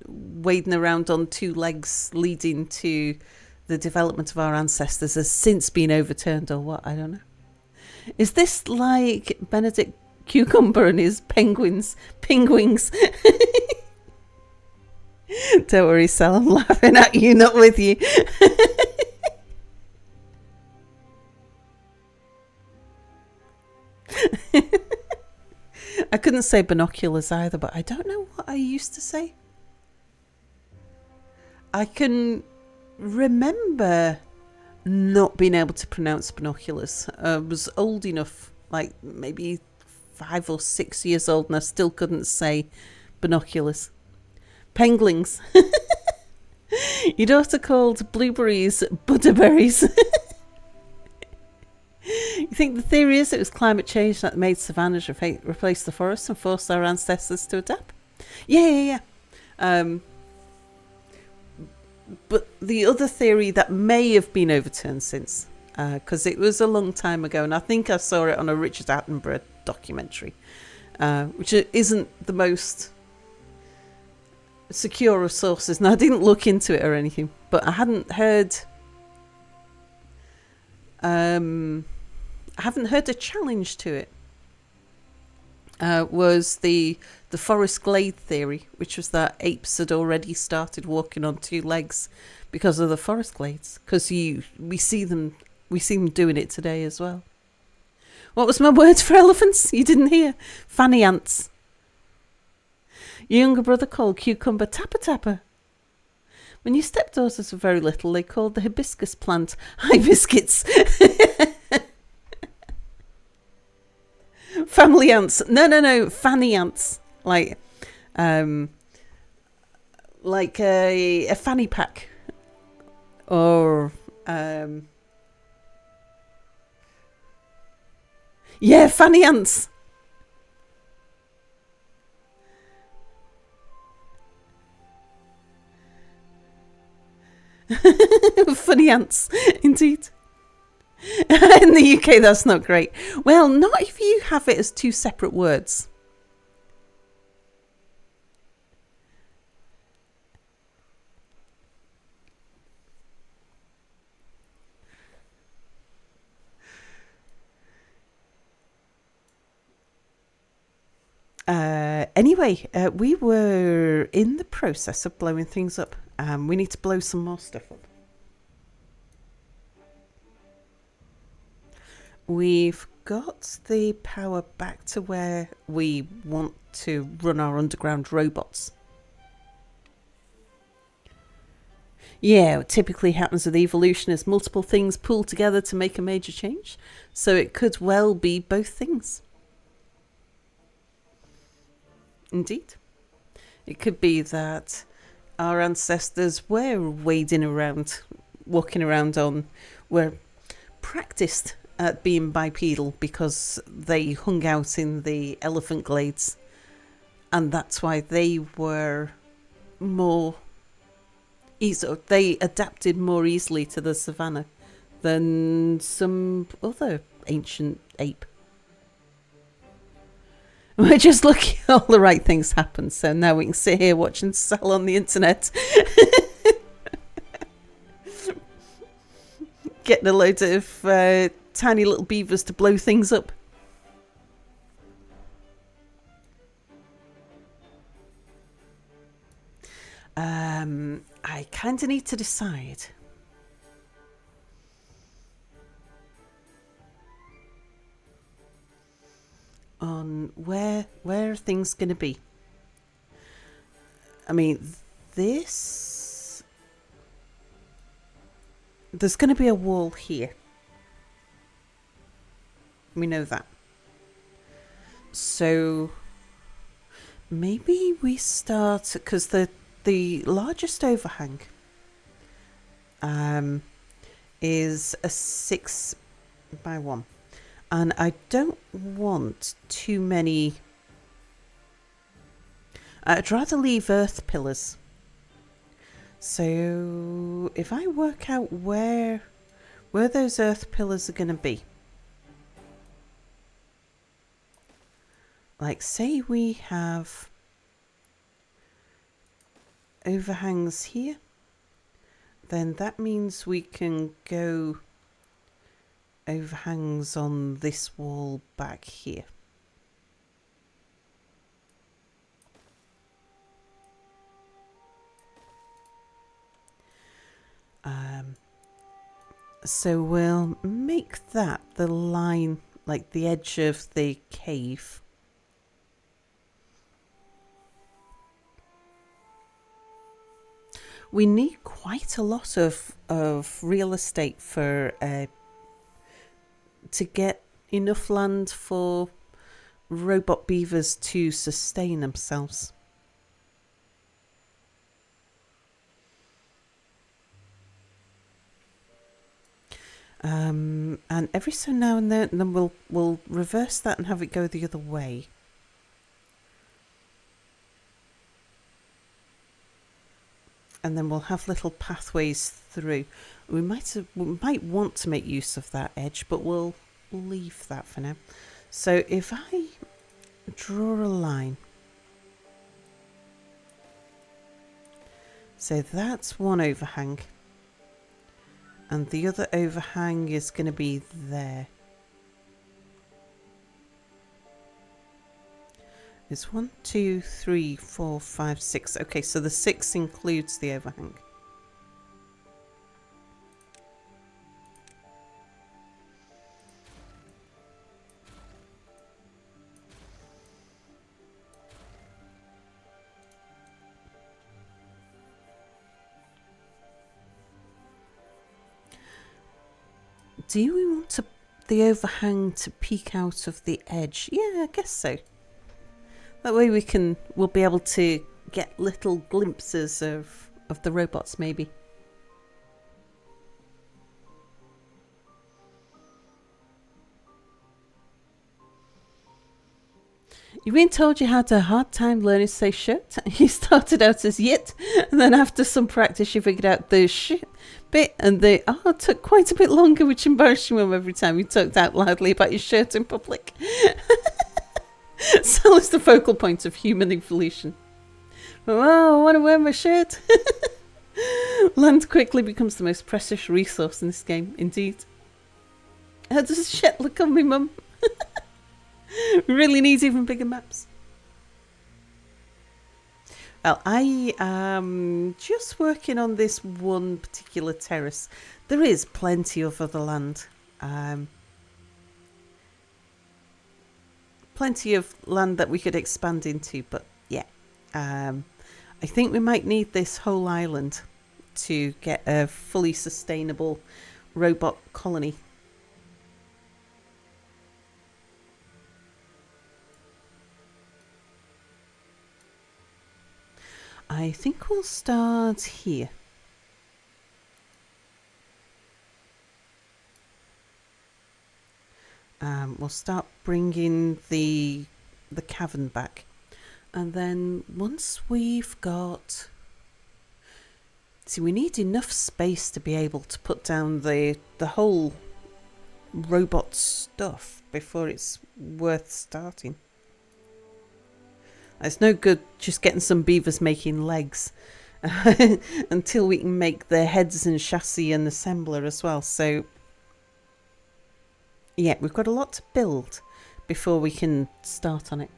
wading around on 2 legs leading to the development of our ancestors has since been overturned or what, I don't know. Is this like Benedict Cucumber and his penguins? Don't worry, Sal, I'm laughing at you, not with you. I couldn't say binoculars either, but I don't know what I used to say. I can remember not being able to pronounce binoculars. I was old enough, like maybe 5 or 6 years old, and I still couldn't say binoculars. Penglings. Your daughter called blueberries Buddhaberries. You think the theory is it was climate change that made savannas replace the forests and forced our ancestors to adapt? Yeah. But the other theory that may have been overturned since, because it was a long time ago, and I think I saw it on a Richard Attenborough documentary, which isn't the most secure of sources. Now, I didn't look into it or anything, but I hadn't heard... I haven't heard a challenge to it. Was the forest glade theory, which was that apes had already started walking on 2 legs because of the forest glades. Because we see them doing it today as well. What was my word for elephants? You didn't hear? Fanny ants. Your younger brother called cucumber tapper tapper. When your stepdaughters were very little, they called the hibiscus plant hibiscuits. Family ants. No, fanny ants. Like a fanny pack. Or yeah, fanny ants. Funny ants, indeed. In the UK, that's not great. Well, not if you have it as 2 separate words. Anyway, we were in the process of blowing things up. We need to blow some more stuff up. We've got the power back to where we want to run our underground robots. Yeah, what typically happens with evolution is multiple things pull together to make a major change. So it could well be both things. Indeed. It could be that our ancestors were wading around, walking around were practiced at being bipedal because they hung out in the elephant glades. And that's why they were they adapted more easily to the savannah than some other ancient ape. We're just lucky all the right things happen, so now we can sit here watching Sal on the internet. Getting a load of tiny little beavers to blow things up. I kind of need to decide. On where are things going to be. I mean, there's going to be a wall here. We know that. So maybe we start, because the largest overhang is a 6x1. And I don't want too many. I'd rather leave earth pillars. So if I work out where those earth pillars are going to be. Like, say we have overhangs here. Then that means we can go overhangs on this wall back here. So we'll make that the line, like the edge of the cave. We need quite a lot of real estate for to get enough land for robot beavers to sustain themselves. And every so now and then we'll reverse that and have it go the other way. And then we'll have little pathways through. We might want to make use of that edge, but we'll leave that for now. So if I draw a line, so that's one overhang, and the other overhang is going to be there. It's 1, 2, 3, 4, 5, 6. Okay, so the 6 includes the overhang. Do we want the overhang to peek out of the edge? Yeah, I guess so. That way we'll be able to get little glimpses of the robots, maybe. You've been told you had a hard time learning to say shirt. You started out as yit, and then after some practice you figured out the shit bit, and the took quite a bit longer, which embarrassed you every time you talked out loudly about your shirt in public. Sal is the focal point of human evolution. Oh, I want to wear my shirt. Land quickly becomes the most precious resource in this game, indeed. How does shit look on me, Mum? We really need even bigger maps. Well, I am just working on this one particular terrace. There is plenty of other land. Um, Plenty of land that we could expand into, but yeah. I think we might need this whole island to get a fully sustainable robot colony. I think we'll start here. We'll start bringing the cavern back, and then once we've got, see, we need enough space to be able to put down the whole robot stuff before it's worth starting. It's no good just getting some beavers making legs until we can make their heads and chassis and assembler as well. So yeah, we've got a lot to build before we can start on it.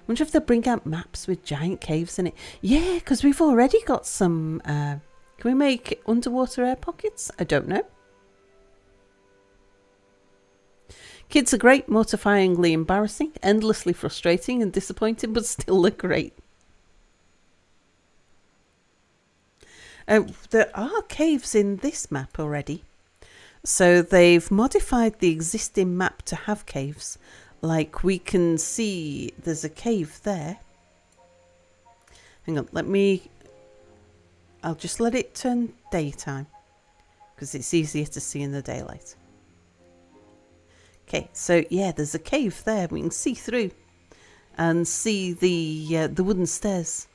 Wonder if they'll bring out maps with giant caves in it. Yeah, because we've already got some. Can we make underwater air pockets? I don't know. Kids are great, mortifyingly embarrassing, endlessly frustrating and disappointing, but still look great. There are caves in this map already. So they've modified the existing map to have caves. Like we can see there's a cave there. Hang on, I'll just let it turn daytime because it's easier to see in the daylight. Okay, so yeah, there's a cave there. We can see through and see the wooden stairs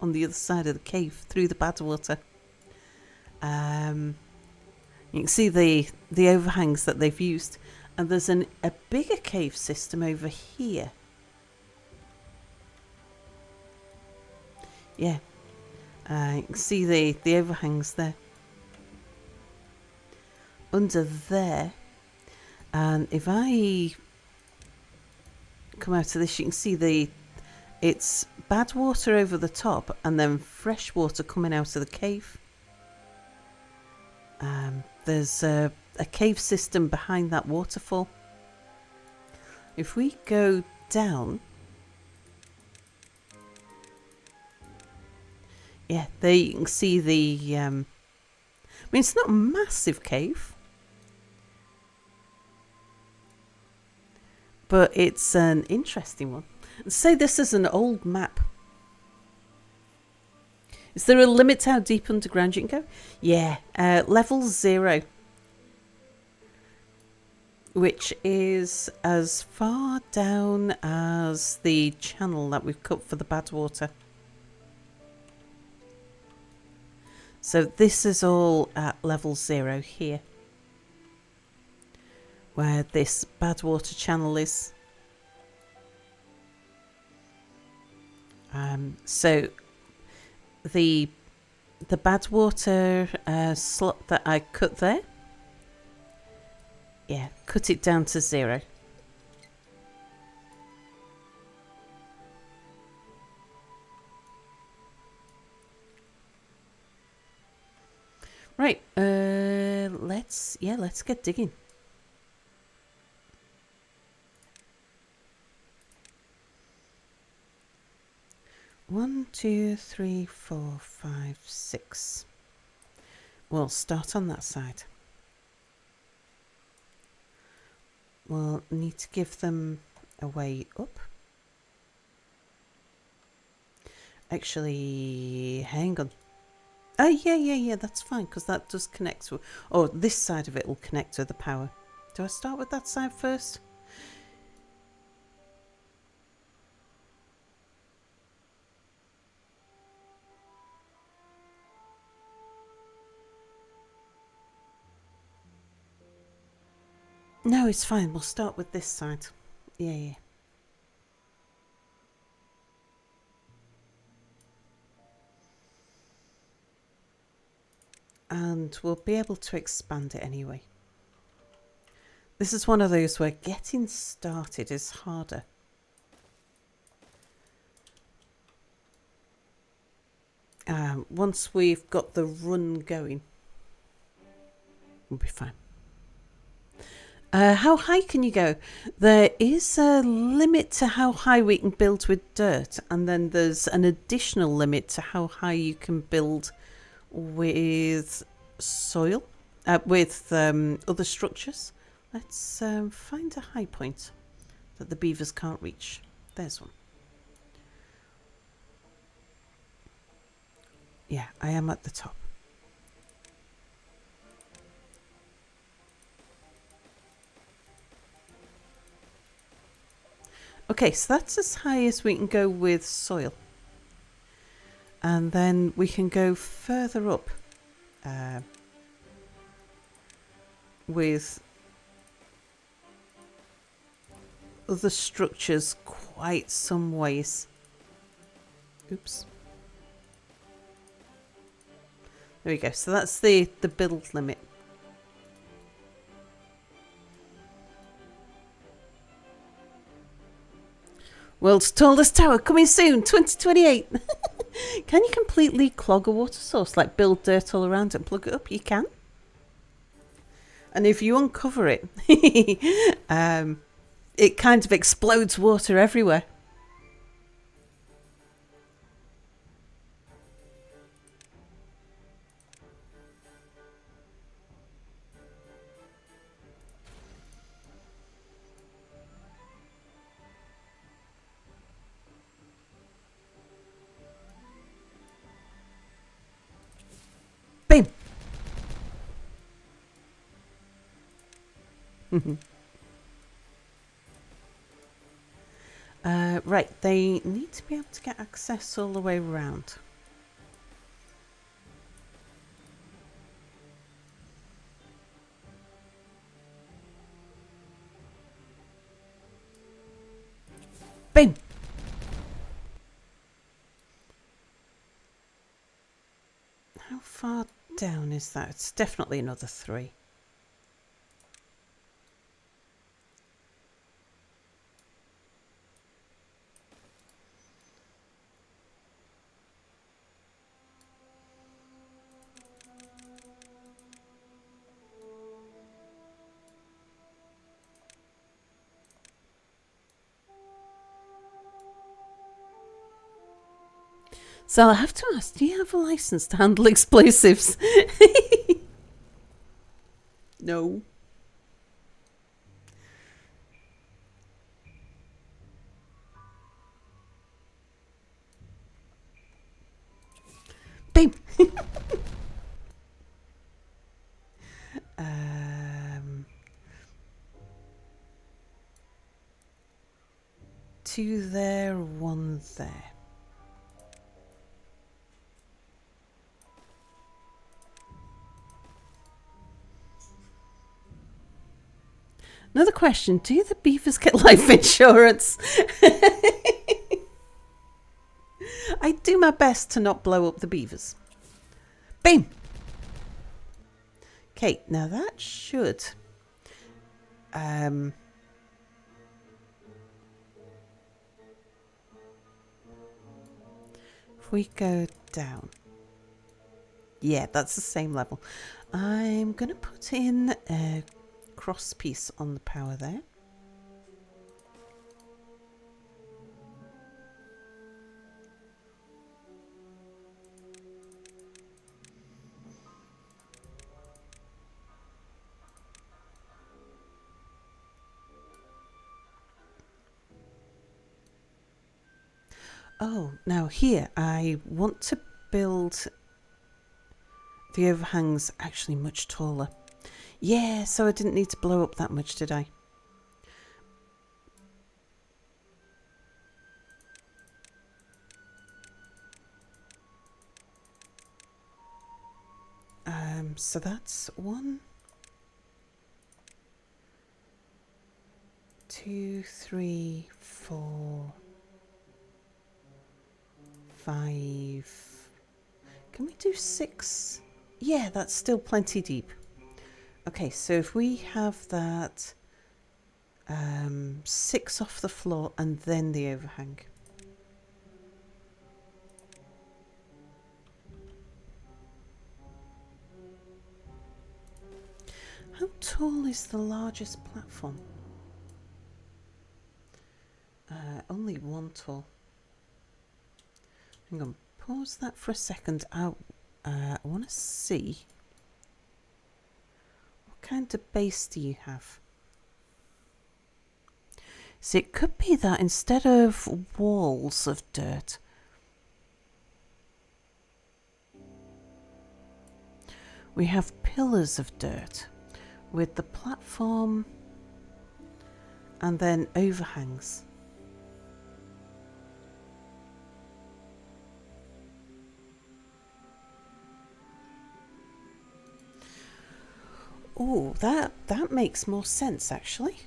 on the other side of the cave through the bad water. You can see the overhangs that they've used, and there's a bigger cave system over here. Yeah, you can see the overhangs there. Under there, and if I come out of this, you can see it's bad water over the top, and then fresh water coming out of the cave. There's a cave system behind that waterfall. If we go down, yeah, there you can see the. I mean, it's not a massive cave, but it's an interesting one. Say this is an old map. Is there a limit to how deep underground you can go? Yeah, level 0. Which is as far down as the channel that we've cut for the bad water. So this is all at level 0 here. Where this bad water channel is. So the bad water slot that I cut there, yeah, cut it down to 0. Right, let's get digging. One, two, 3, 4, 5, 6. We'll start on that side. We'll need to give them a way up. Actually, hang on. Oh, yeah, that's fine, because that does connect to... Oh, this side of it will connect to the power. Do I start with that side first? No, it's fine. We'll start with this side. Yeah. And we'll be able to expand it anyway. This is one of those where getting started is harder. Once we've got the run going, we'll be fine. How high can you go? There is a limit to how high we can build with dirt, and then there's an additional limit to how high you can build with soil, with other structures. Let's find a high point that the beavers can't reach. There's one. Yeah, I am at the top. Okay, so that's as high as we can go with soil. And then we can go further up with other structures quite some ways. Oops. There we go. So that's the build limit. World's tallest tower coming soon, 2028. Can you completely clog a water source? Like build dirt all around it and plug it up? You can. And if you uncover it, it kind of explodes water everywhere. Boom. Right, they need to be able to get access all the way around. Boom. How far down is that? It's definitely another 3. So I have to ask, do you have a license to handle explosives? No. Boom. Two there, one there. Another question, do the beavers get life insurance? I do my best to not blow up the beavers. Boom! Okay, now that should... if we go down... Yeah, that's the same level. I'm going to put in a cross piece on the power there. Oh, now here I want to build the overhangs actually much taller. Yeah, so I didn't need to blow up that much, did I? So that's 1, 2, 3, 4, 5. Can we do 6? Yeah, that's still plenty deep. Okay, so if we have that 6 off the floor and then the overhang. tall is the largest platform? Only one tall. Hang on, pause that for a second. I want to see, what kind of base do you have? So it could be that instead of walls of dirt, we have pillars of dirt with the platform and then overhangs. Oh, that makes more sense actually.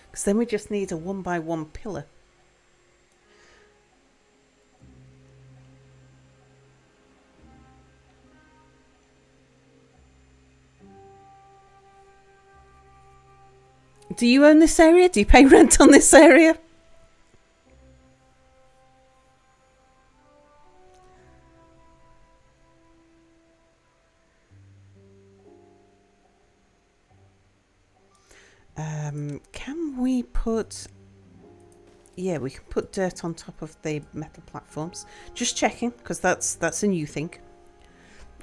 Because then we just need a 1x1 pillar. Do you own this area? Do you pay rent on this area? Can we put... Yeah, we can put dirt on top of the metal platforms. Just checking, because that's a new thing.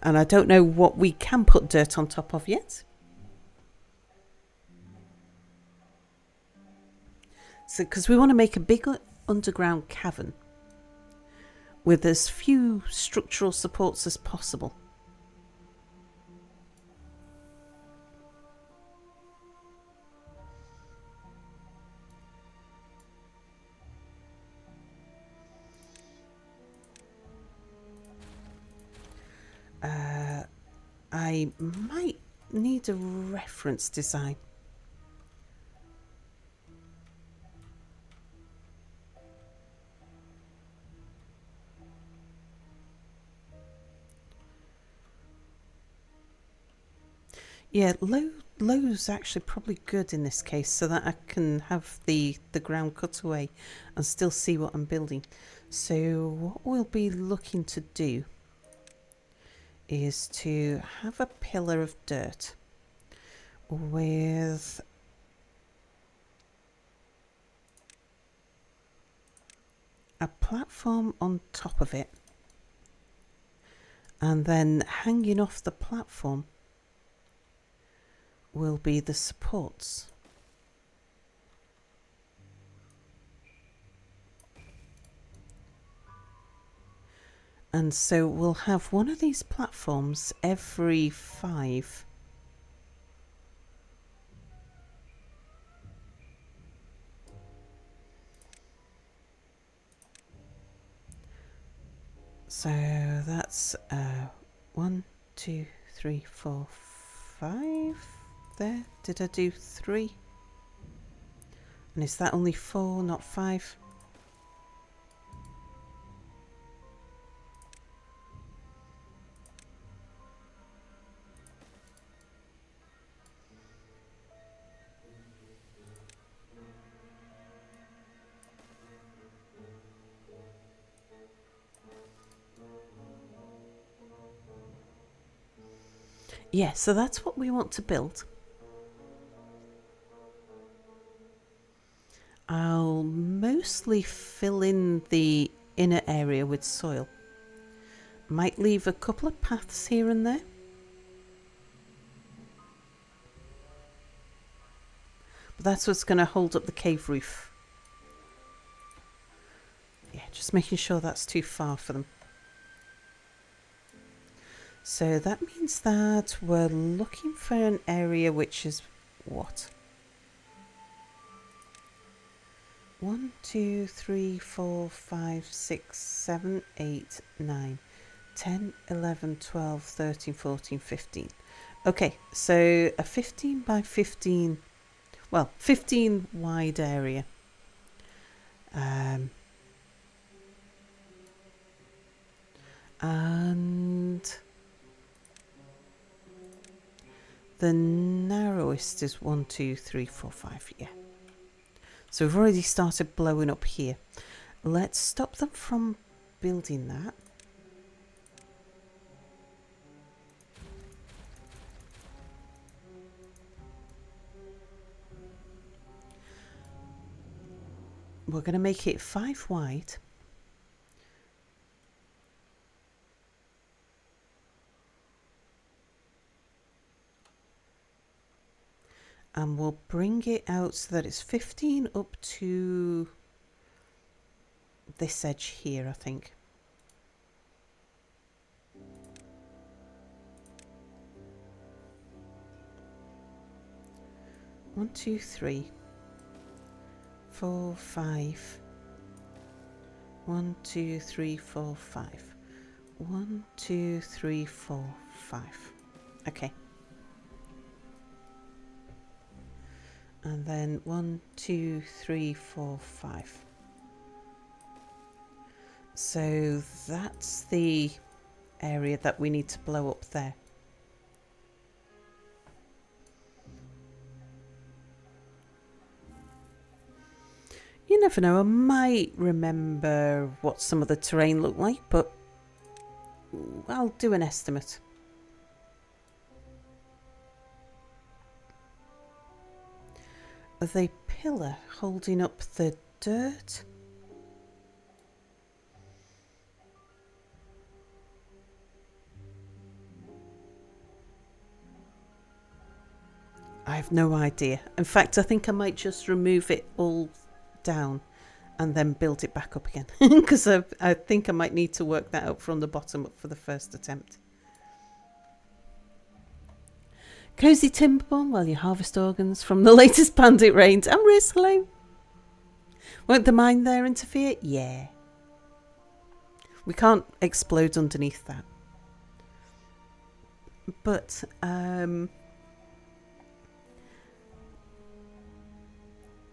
And I don't know what we can put dirt on top of yet. So, because we want to make a big underground cavern with as few structural supports as possible. I might need a reference design. Yeah, low's actually probably good in this case, so that I can have the ground cut away and still see what I'm building. So what we'll be looking to do is to have a pillar of dirt with a platform on top of it, and then hanging off the platform will be the supports. And so we'll have one of these platforms every 5. So that's 1, 2, 3, 4, 5 there. Did I do 3? And is that only 4, not 5? Yeah, so that's what we want to build. I'll mostly fill in the inner area with soil. Might leave a couple of paths here and there. But that's what's going to hold up the cave roof. Yeah, just making sure that's too far for them. So that means that we're looking for an area which is what? 1, 2, 3, 4, 5, 6, 7, 8, 9, 10, 11, 12, 13, 14, 15. Okay, so a 15 by 15, well, 15 wide area. And the narrowest is 1, 2, 3, 4, 5, yeah. So we've already started blowing up here. Let's stop them from building that. We're going to make it 5 wide. And we'll bring it out so that it's 15 up to this edge here, I think. One, two, 3, 4, 5. 1, 2, 3, 4, 5. 1, 2, 3, 4, 5. Okay. And then 1, 2, 3, 4, 5. So that's the area that we need to blow up there. You never know, I might remember what some of the terrain looked like, but I'll do an estimate. The pillar holding up the dirt. I have no idea. In fact, I think I might just remove it all down and then build it back up again. Because I think I might need to work that out from the bottom up for the first attempt. Cozy Timberborn while you harvest organs from the latest bandit raids. I'm Riz, hello. Won't the mine there interfere? Yeah. We can't explode underneath that. But,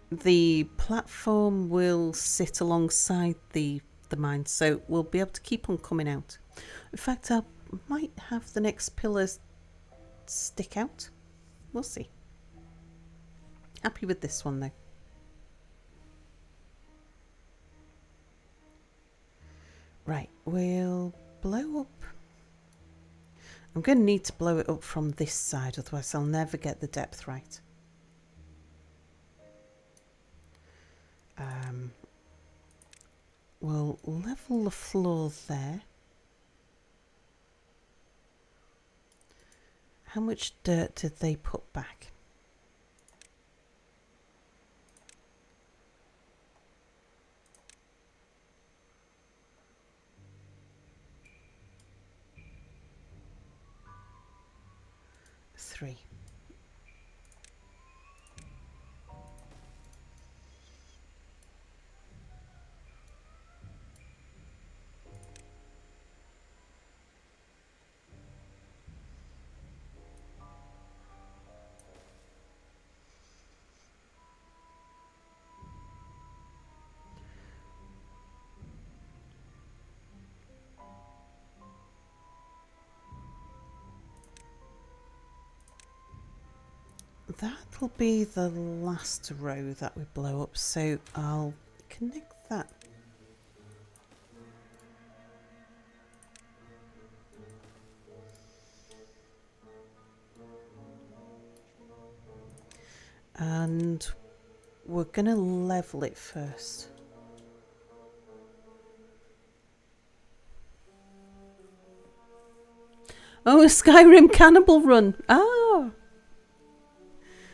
the platform will sit alongside the mine, so we'll be able to keep on coming out. In fact, I might have the next pillars stick out. We'll see. Happy with this one though. Right, we'll blow up. I'm going to need to blow it up from this side, otherwise I'll never get the depth right. We'll level the floor there. How much dirt did they put back? Three. That'll be the last row that we blow up, so I'll connect that. And we're going to level it first. Oh, a Skyrim Cannibal Run. Oh.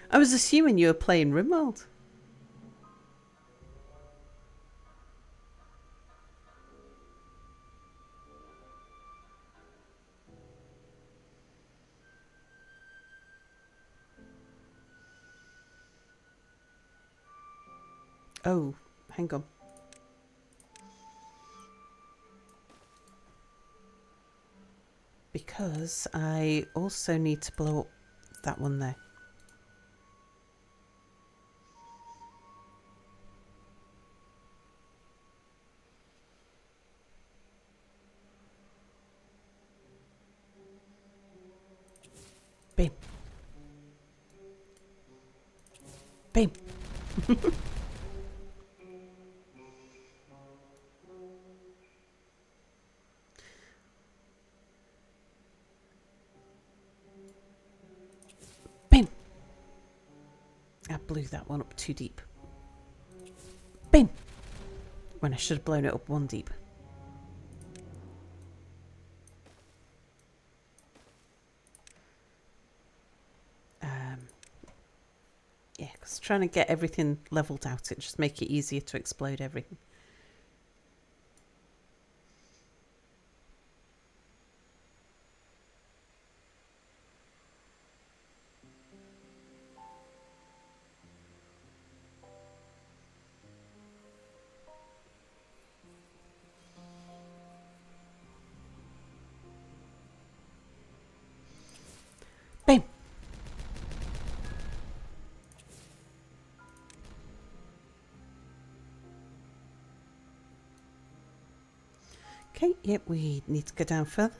I was assuming you were playing Rimworld. Oh, hang on. Because I also need to blow up that one there. Bam. Bam. blew that one up too deep. Bing! When I should have blown it up one deep. Yeah, because trying to get everything levelled out, it just make it easier to explode everything. Bam! Okay, yep, we need to go down further.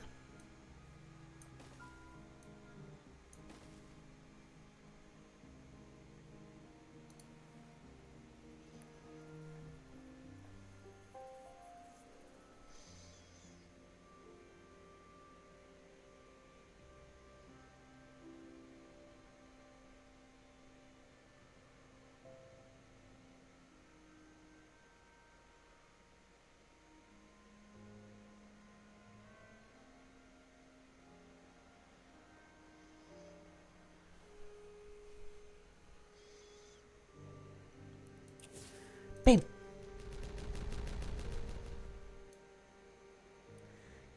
Bam!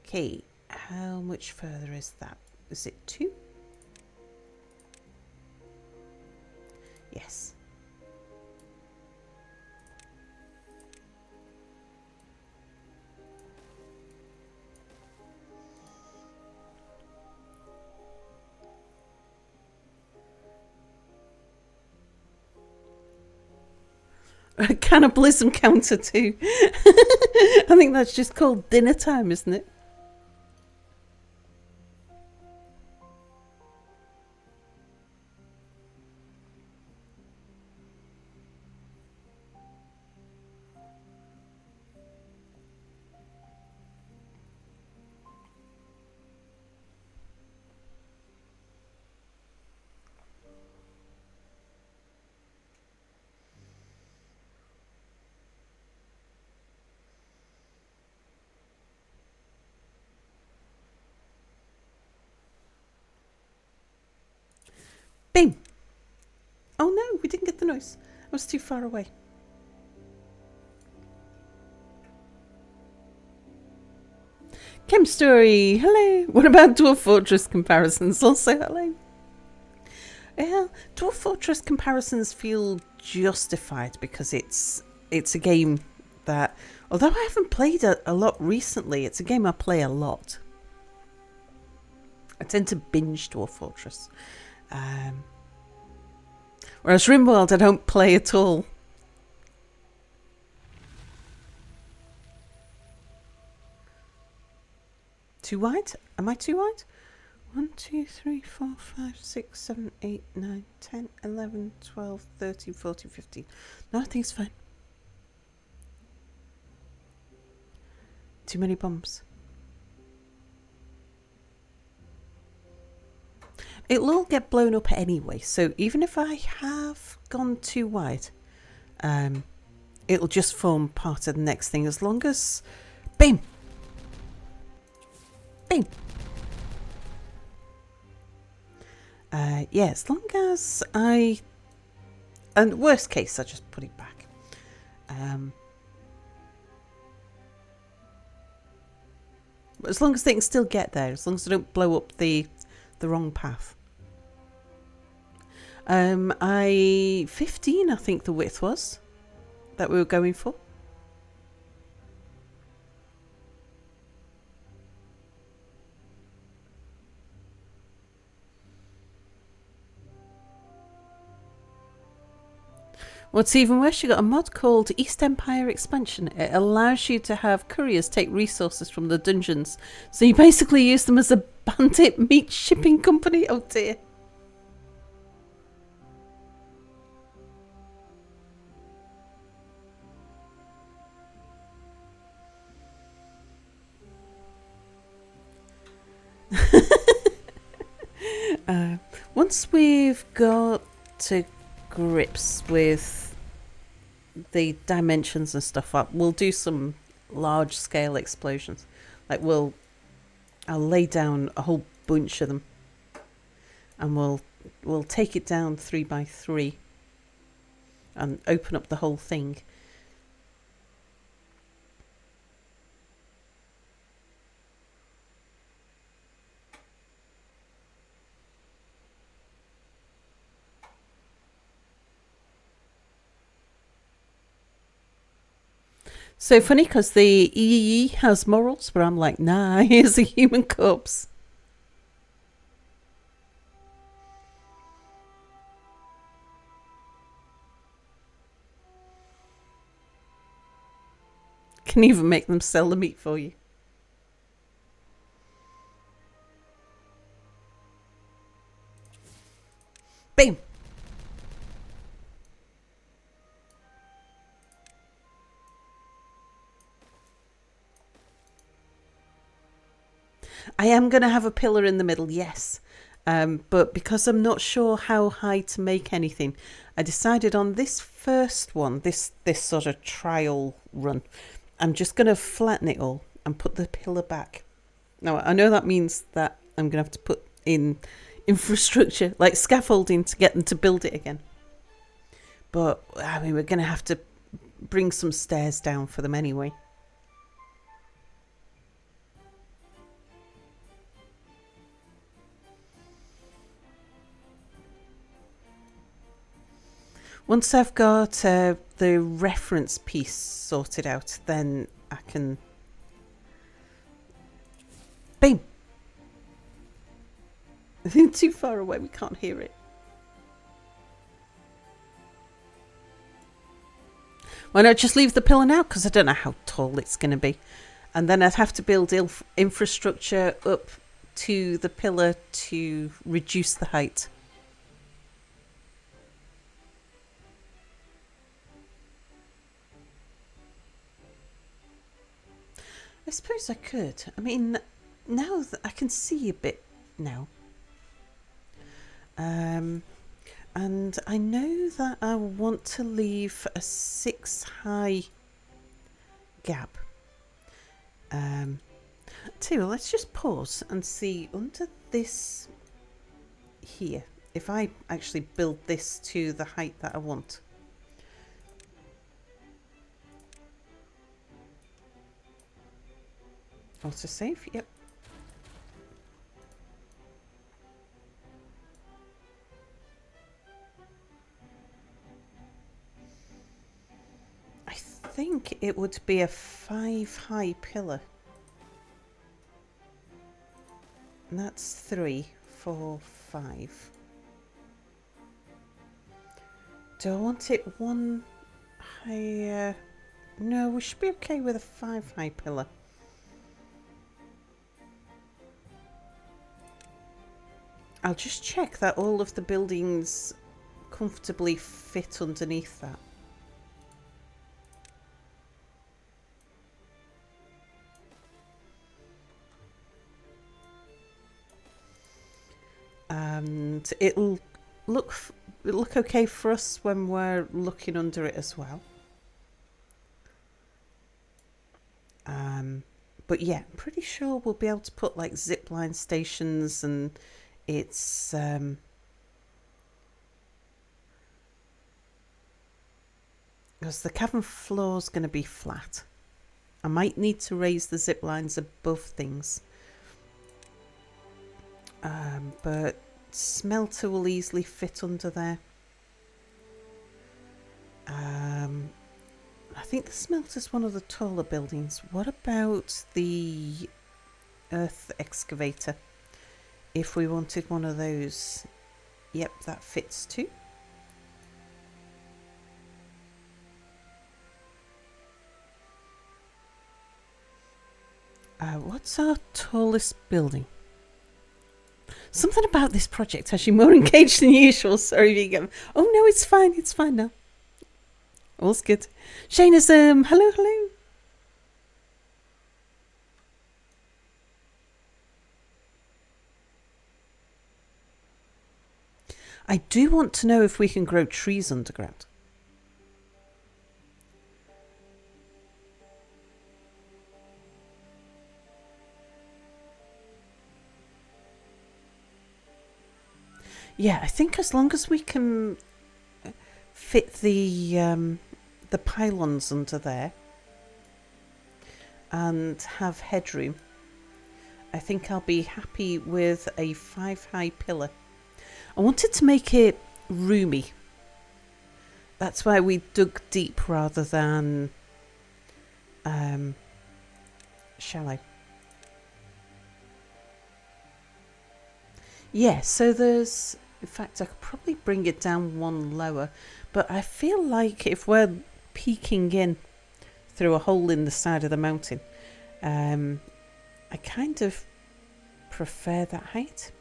Okay, how much further is that? Is it 2? Yes. A cannibalism counter too. I think that's just called dinner time, isn't it? Bing! Oh no, we didn't get the noise. I was too far away. Chem Story, hello. What about Dwarf Fortress comparisons? Also, hello. Yeah, Dwarf Fortress comparisons feel justified because it's a game that, although I haven't played a lot recently, it's a game I play a lot. I tend to binge Dwarf Fortress. Whereas RimWorld, I don't play at all. Too wide? Am I too wide? 1, 2, 3, 4, 5, 6, 7, 8, 9, 10, 11, 12, 13, 14, 15. No, I think it's fine. Too many bombs. It'll all get blown up anyway, so even if I have gone too wide, it'll just form part of the next thing as long as... Bing! Bing! Yeah, as long as I... And worst case, I just put it back. As long as they can still get there, as long as I don't blow up the wrong path. 15, I think the width was that we were going for. What's even worse, you got a mod called East Empire Expansion. It allows you to have couriers take resources from the dungeons. So you basically use them as a bandit meat shipping company. Oh dear. Once we've got to grips with the dimensions and stuff up, we'll do some large scale explosions. Like I'll lay down a whole bunch of them, and we'll take it down 3 by 3 and open up the whole thing. So funny, because the EEE has morals, but I'm like, nah, here's a human corpse. Can even make them sell the meat for you. Bam! I am going to have a pillar in the middle, yes. But because I'm not sure how high to make anything, I decided on this first one, this sort of trial run, I'm just going to flatten it all and put the pillar back. Now, I know that means that I'm going to have to put in infrastructure, like scaffolding, to get them to build it again. But, I mean, we're going to have to bring some stairs down for them anyway. Once I've got the reference piece sorted out, then I can... Bam! Too far away, we can't hear it. Why not just leave the pillar now? Because I don't know how tall it's going to be. And then I'd have to build infrastructure up to the pillar to reduce the height. I suppose I could. I mean, now that I can see a bit now. And I know that I want to leave a 6 high gap. Too, let's just pause and see under this here, if I actually build this to the height that I want. Also save, yep. I think it would be a 5 high pillar. And that's 3, 4, 5. Do I want it 1 higher? No, we should be okay with a 5 high pillar. I'll just check that all of the buildings comfortably fit underneath that. And it'll look okay for us when we're looking under it as well. But yeah, I'm pretty sure we'll be able to put like zipline stations, and it's because the cavern floor is going to be flat. I might need to raise the zip lines above things. But smelter will easily fit under there. I think the smelter's one of the taller buildings. What about the earth excavator? If we wanted one of those, yep, that fits too. What's our tallest building? Something about this project has you more engaged than usual. Sorry, Vegan. Oh no, it's fine now. All's good. Shayna's hello. I do want to know if we can grow trees underground. Yeah, I think as long as we can fit the pylons under there and have headroom, I think I'll be happy with a 5-high pillar. I wanted to make it roomy. That's why we dug deep rather than shallow. Yeah, so there's... In fact, I could probably bring it down one lower. But I feel like if we're peeking in through a hole in the side of the mountain, I kind of prefer that height.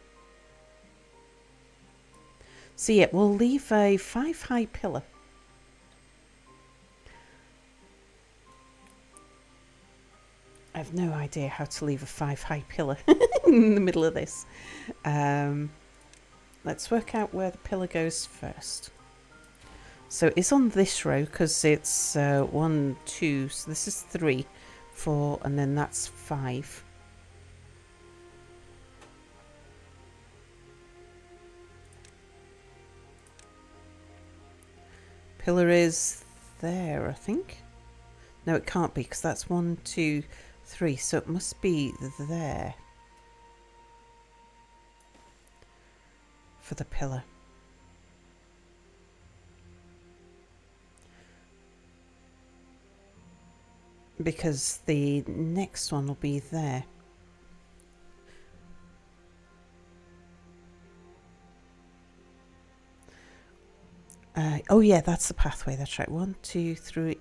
So yeah, we'll leave a 5-high pillar. I have no idea how to leave a 5-high pillar in the middle of this. Let's work out where the pillar goes first. So it's on this row because it's 1, 2, so this is 3, 4, and then that's 5. Pillar is there, I think. No, it can't be because that's 1, 2, 3, so it must be there for the pillar. Because the next one will be there. Oh yeah, that's the pathway, that's right. 1, 2, 3,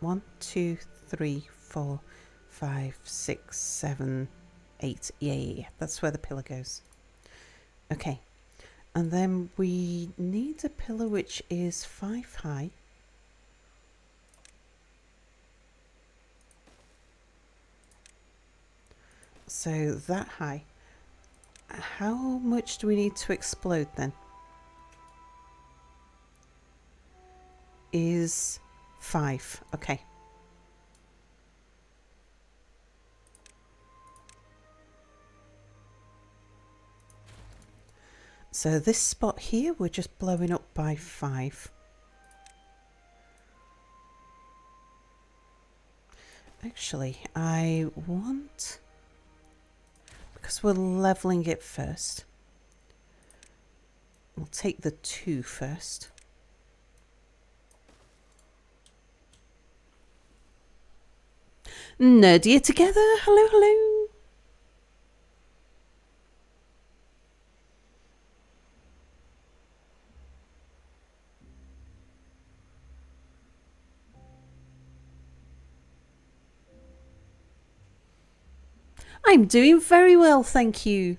1, 2, 3, 4, 5, 6, 7, 8. Yeah, that's where the pillar goes. Okay, and then we need a pillar which is 5 high. So that high. How much do we need to explode then? Is 5. Okay. So this spot here, we're just blowing up by 5. Actually, I want... Because we're levelling it first. We'll take the 2 first. Nerdier together. Hello, hello. I'm doing very well, thank you.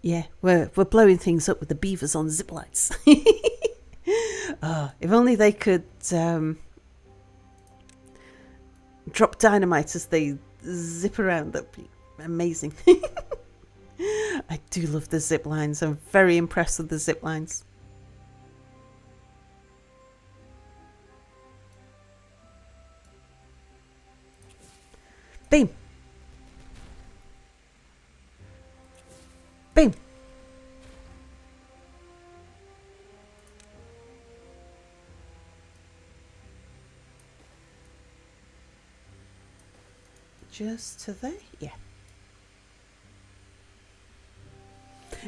Yeah, we're blowing things up with the beavers on Ziplines. Oh, if only they could drop dynamite as they zip around, that'd be amazing. I do love the zip lines. I'm very impressed with the zip lines. Beam. Beam. Just to there? Yeah.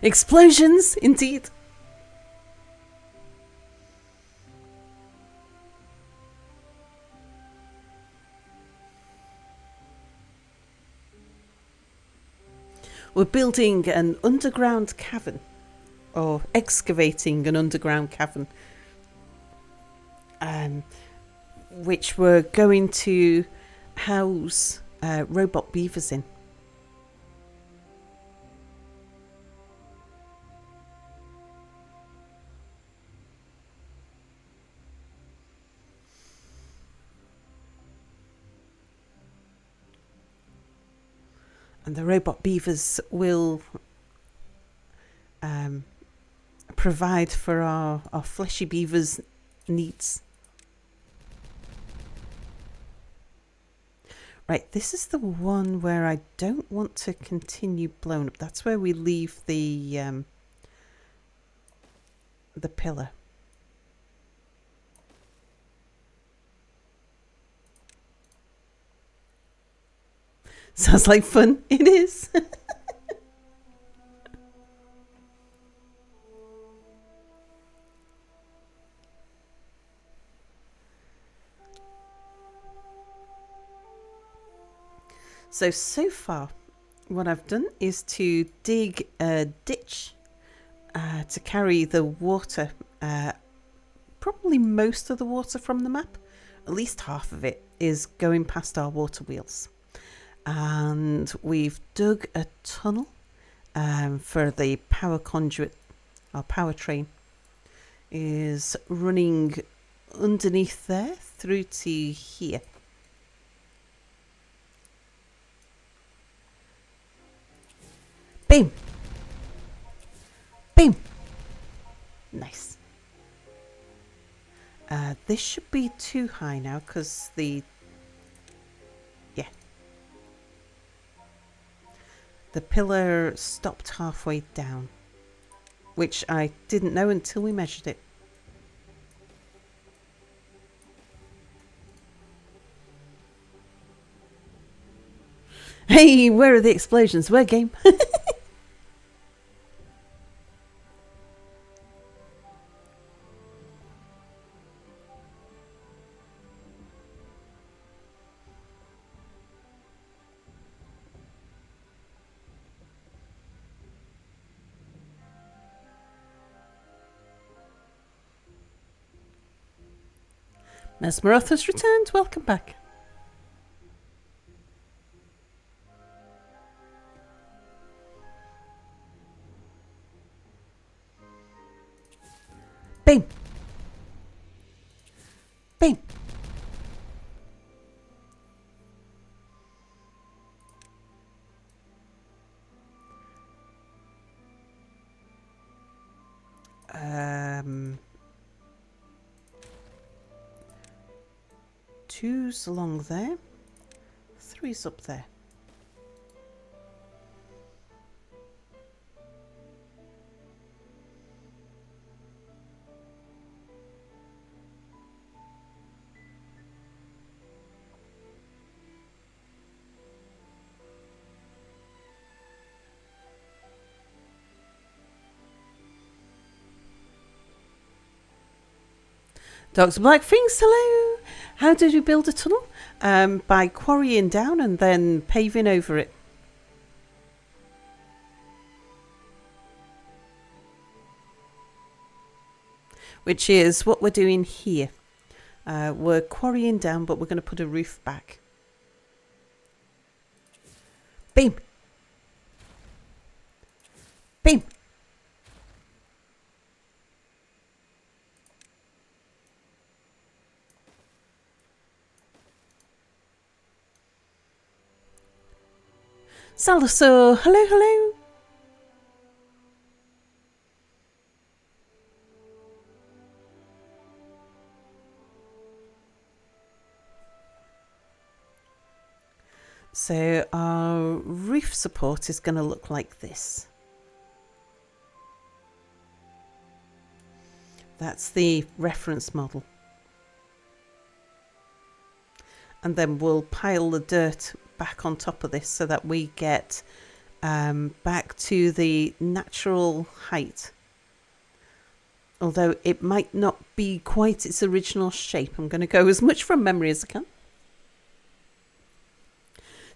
Explosions, indeed. We're building an underground cavern, or excavating an underground cavern, which we're going to house robot beavers in. And the robot beavers will provide for our fleshy beavers' needs. Right, this is the one where I don't want to continue blown up. That's where we leave the pillar. Sounds like fun. It is. So far, what I've done is to dig a ditch to carry the water, probably most of the water from the map, at least half of it, is going past our water wheels. And we've dug a tunnel for the power conduit. Our power train is running underneath there through to here. Boom! Boom! Nice. This should be too high now because the pillar stopped halfway down, which I didn't know until we measured it. Hey, where are the explosions? We're game. Mesmeroth has returned. Welcome back. Bing. Bing. Two's along there. Three's up there. Dr. Blackfinks, hello. How did you build a tunnel? By quarrying down and then paving over it. Which is what we're doing here. We're quarrying down, but we're going to put a roof back. Beam. Beam. Saldasaur, hello, hello. So our roof support is going to look like this. That's the reference model. And then we'll pile the dirt back on top of this so that we get back to the natural height. Although it might not be quite its original shape. I'm going to go as much from memory as I can.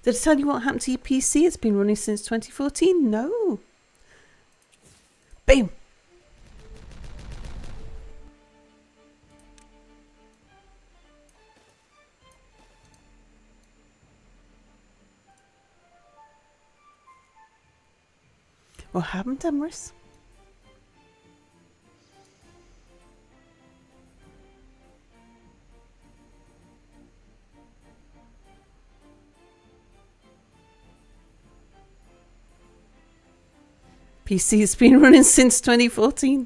Did I tell you what happened to your PC? It's been running since 2014. No. Boom. What happened, Damaris? PC's been running since 2014.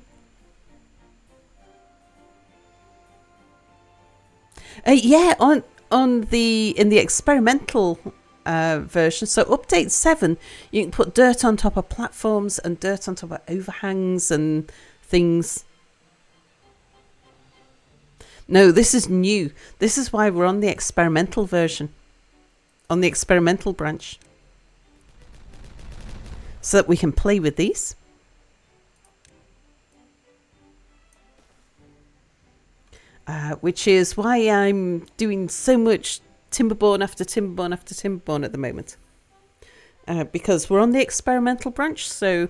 Yeah, in the experimental version. So update 7, you can put dirt on top of platforms and dirt on top of overhangs and things. No, this is new. This is why we're on the experimental version. On the experimental branch. So that we can play with these. Which is why I'm doing so much Timberborn after Timberborn after Timberborn at the moment. Because we're on the experimental branch, so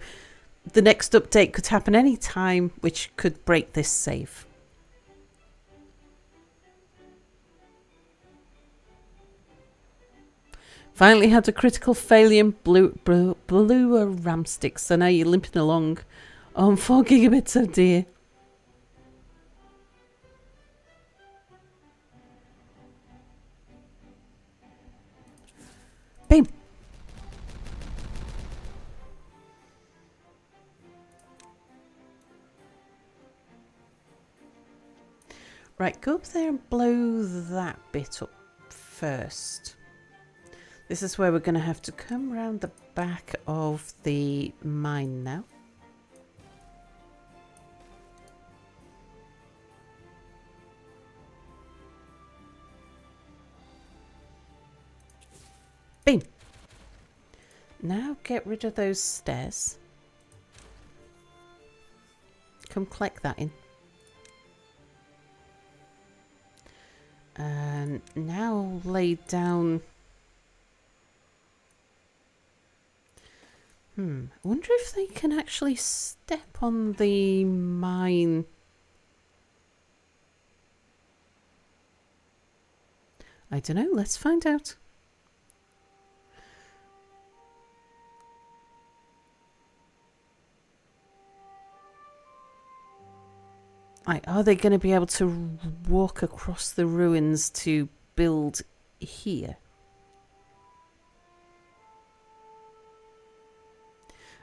the next update could happen any time, which could break this save. Finally had a critical failure and blew a ram stick, so now you're limping along on 4 gigabits, oh dear. Bam. Right, go up there and blow that bit up first. This is where we're going to have to come around the back of the mine now. Boom. Now get rid of those stairs. Come collect that in. And now lay down... I wonder if they can actually step on the mine. I don't know, let's find out. Are they going to be able to walk across the ruins to build here?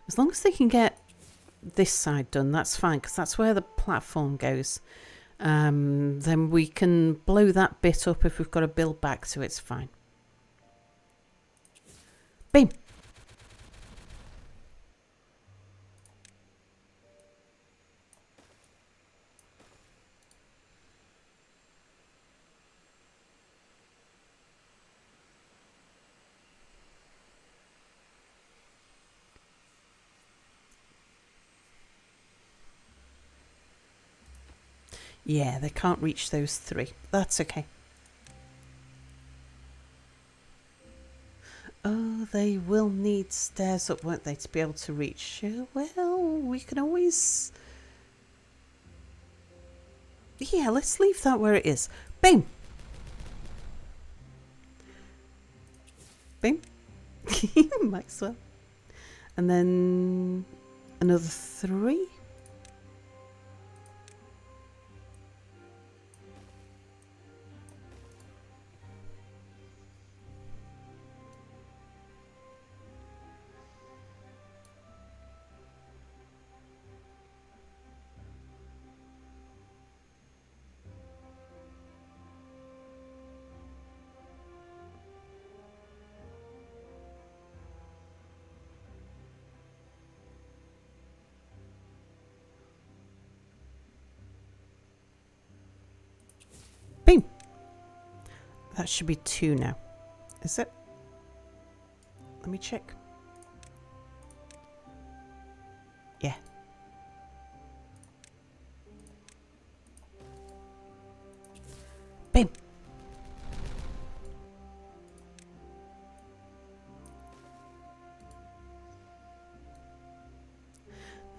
As long as they can get this side done, that's fine, because that's where the platform goes. Then we can blow that bit up. If we've got to build back to it, it's fine. Boom. Yeah, they can't reach those 3. That's okay. Oh, they will need stairs up, won't they, to be able to reach? Well, we can always... Yeah, let's leave that where it is. Boom! Boom. Might as well. And then another 3. Boom. That should be 2 now. Is it? Let me check. Yeah. Boom.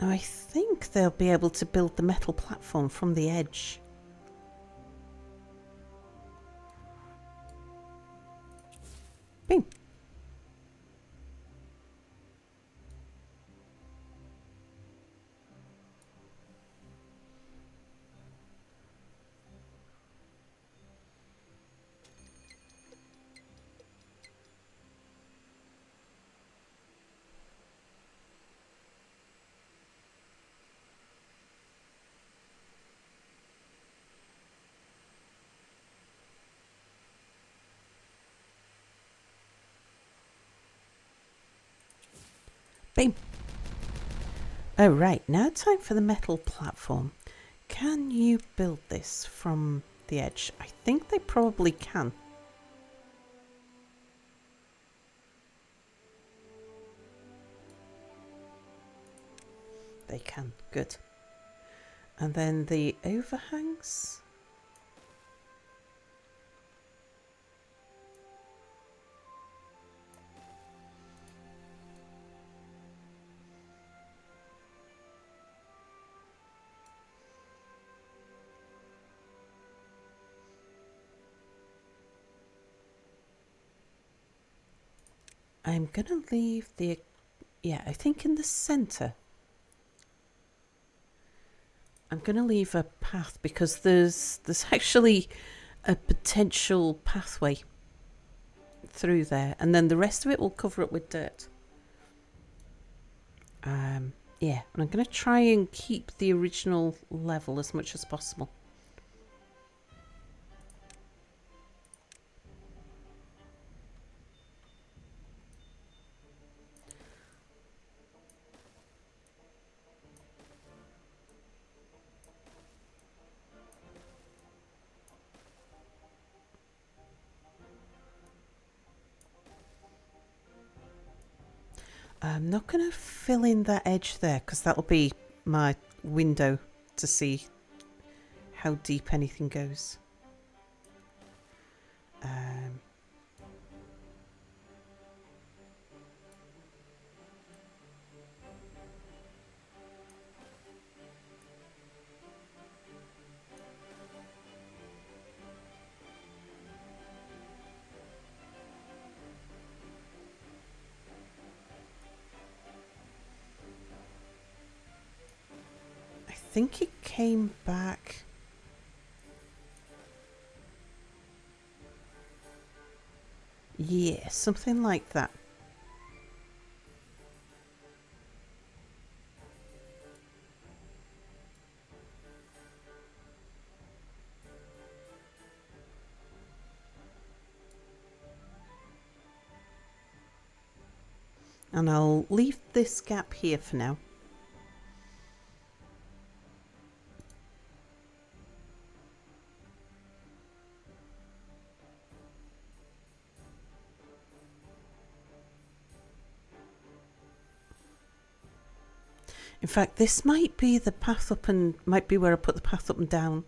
Now I think they'll be able to build the metal platform from the edge. Boom. Bing. Oh, right. Now time for the metal platform. Can you build this from the edge? I think they probably can. They can. Good. And then the overhangs. I'm going to leave the... Yeah, I think in the centre. I'm going to leave a path because there's actually a potential pathway through there. And then the rest of it will cover up with dirt. Yeah, and I'm going to try and keep the original level as much as possible. I'm not going to fill in that edge there because that'll be my window to see how deep anything goes. I think it came back. Yeah, something like that. And I'll leave this gap here for now. In fact, this might be the path up and might be where I put the path up and down.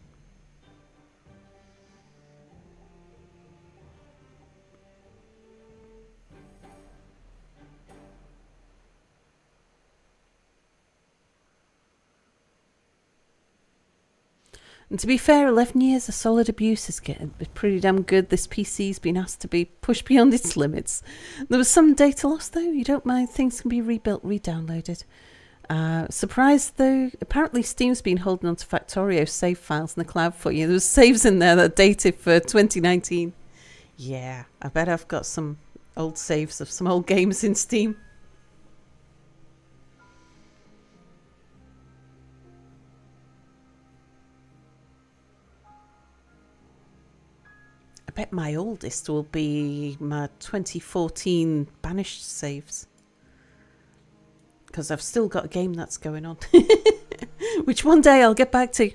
And to be fair, 11 years of solid abuse is getting pretty damn good. This PC's been asked to be pushed beyond its limits. There was some data loss though. You don't mind, things can be rebuilt, re-downloaded. Surprised though, apparently Steam's been holding on to Factorio save files in the cloud for you. There was saves in there that are dated for 2019. Yeah, I bet I've got some old saves of some old games in Steam. I bet my oldest will be my 2014 banished saves. Because I've still got a game that's going on. Which one day I'll get back to.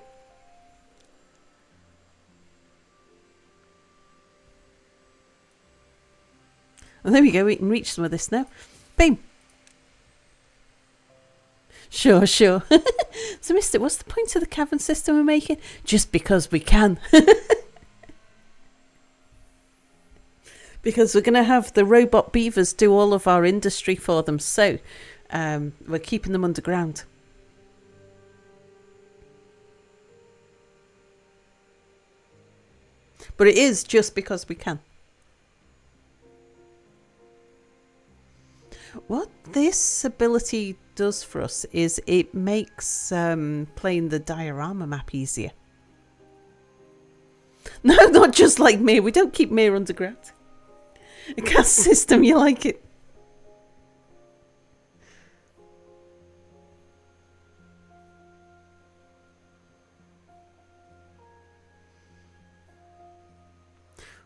And there we go, we can reach some of this now. Bam! Sure. So, Mister, what's the point of the cavern system we're making? Just because we can. Because we're going to have the robot beavers do all of our industry for them. So, we're keeping them underground. But it is just because we can. What this ability does for us is it makes playing the diorama map easier. No, not just like Mir. We don't keep Mir underground. A caste system, you like it?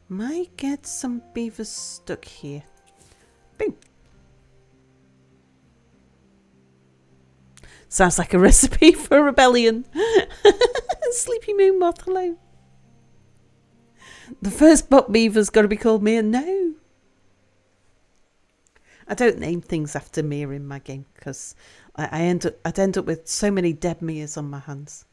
Might get some beavers stuck here. Boom. Sounds like a recipe for a rebellion. Sleepy Moon Moth, hello. The first bot beaver's got to be called Mia. No. I don't name things after Mia in my game because I'd end up with so many dead Mias on my hands.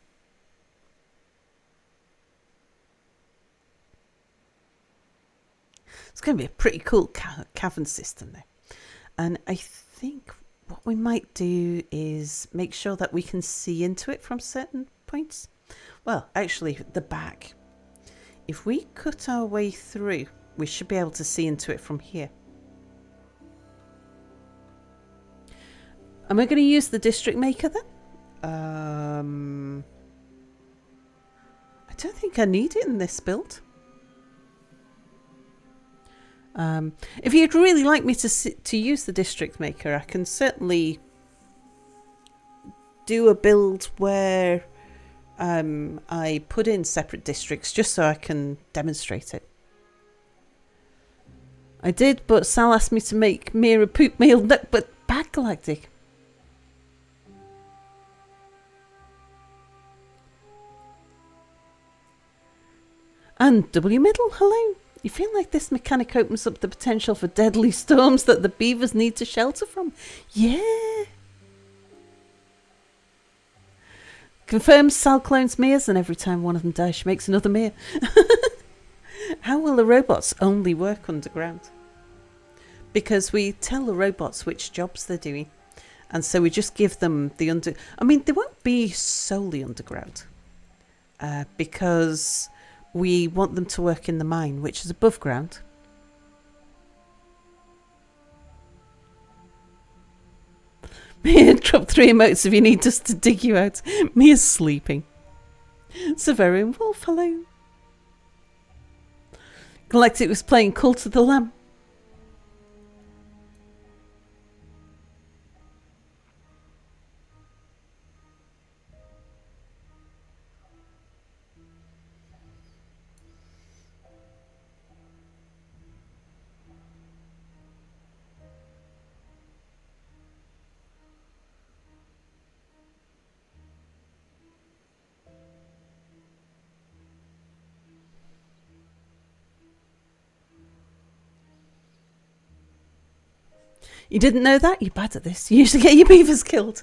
It's going to be a pretty cool cavern system though. And I think what we might do is make sure that we can see into it from certain points. Well, actually, the back. If we cut our way through, we should be able to see into it from here. Am I going to use the district maker then? I don't think I need it in this build. If you'd really like me to use the district maker, I can certainly do a build where I put in separate districts just so I can demonstrate it. I did, but Sal asked me to make Mira poop meal, but bad galactic. And W Middle, hello. You feel like this mechanic opens up the potential for deadly storms that the beavers need to shelter from? Yeah. Confirms Sal clones Mias, and every time one of them dies, she makes another Mia. How will the robots only work underground? Because we tell the robots which jobs they're doing. And so we just give them the I mean, they won't be solely underground. Because we want them to work in the mine, which is above ground. Mia, drop 3 emotes if you need us to dig you out. Mia's sleeping. Severian Wolf, hello. Galactic was playing Cult of the Lamb. You didn't know that? You're bad at this. You usually get your beavers killed.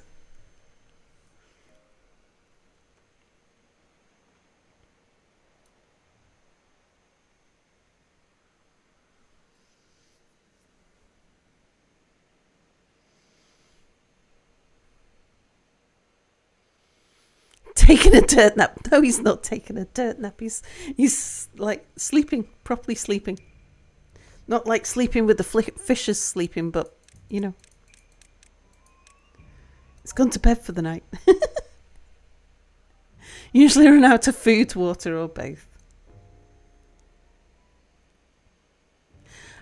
Taking a dirt nap. No, he's not taking a dirt nap. He's like sleeping, properly sleeping. Not like sleeping with the fishes sleeping, but, you know. It's gone to bed for the night. Usually run out of food, water, or both.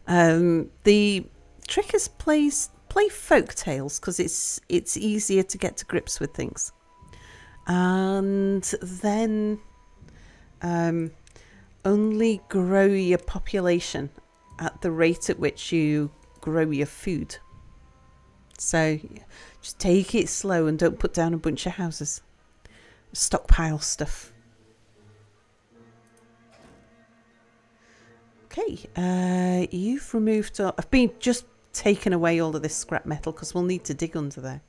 The trick is play folk tales because it's easier to get to grips with things. And then only grow your population at the rate at which you grow your food. So just take it slow and don't put down a bunch of houses. Stockpile stuff. Okay, you've removed... I've been just taken away all of this scrap metal because we'll need to dig under there.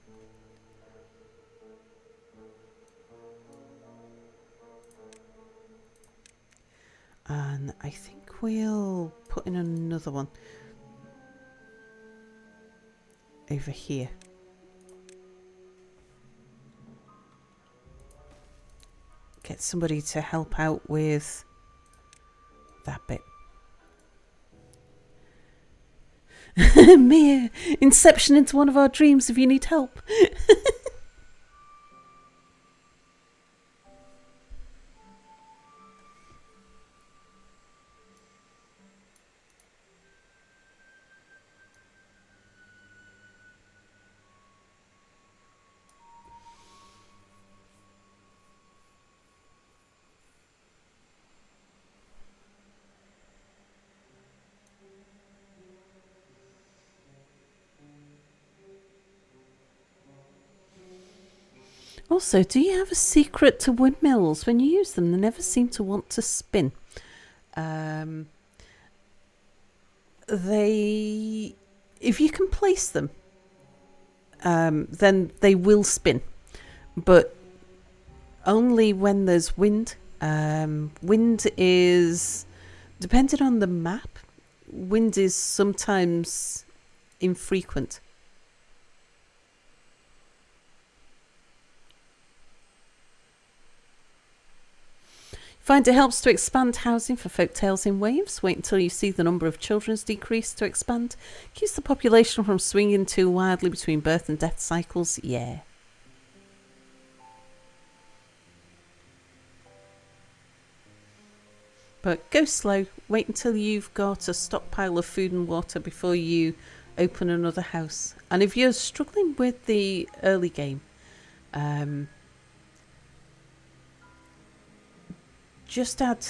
And I think we'll put in another one over here. Get somebody to help out with that bit. Mia, inception into one of our dreams if you need help. Also, do you have a secret to windmills? When you use them, they never seem to want to spin. They, if you can place them, then they will spin, but only when there's wind. Wind is, depending on the map, wind is sometimes infrequent. Find it helps to expand housing for folk tales in waves. Wait until you see the number of children's decrease to expand. Keeps the population from swinging too wildly between birth and death cycles. Yeah. But go slow. Wait until you've got a stockpile of food and water before you open another house. And if you're struggling with the early game, just add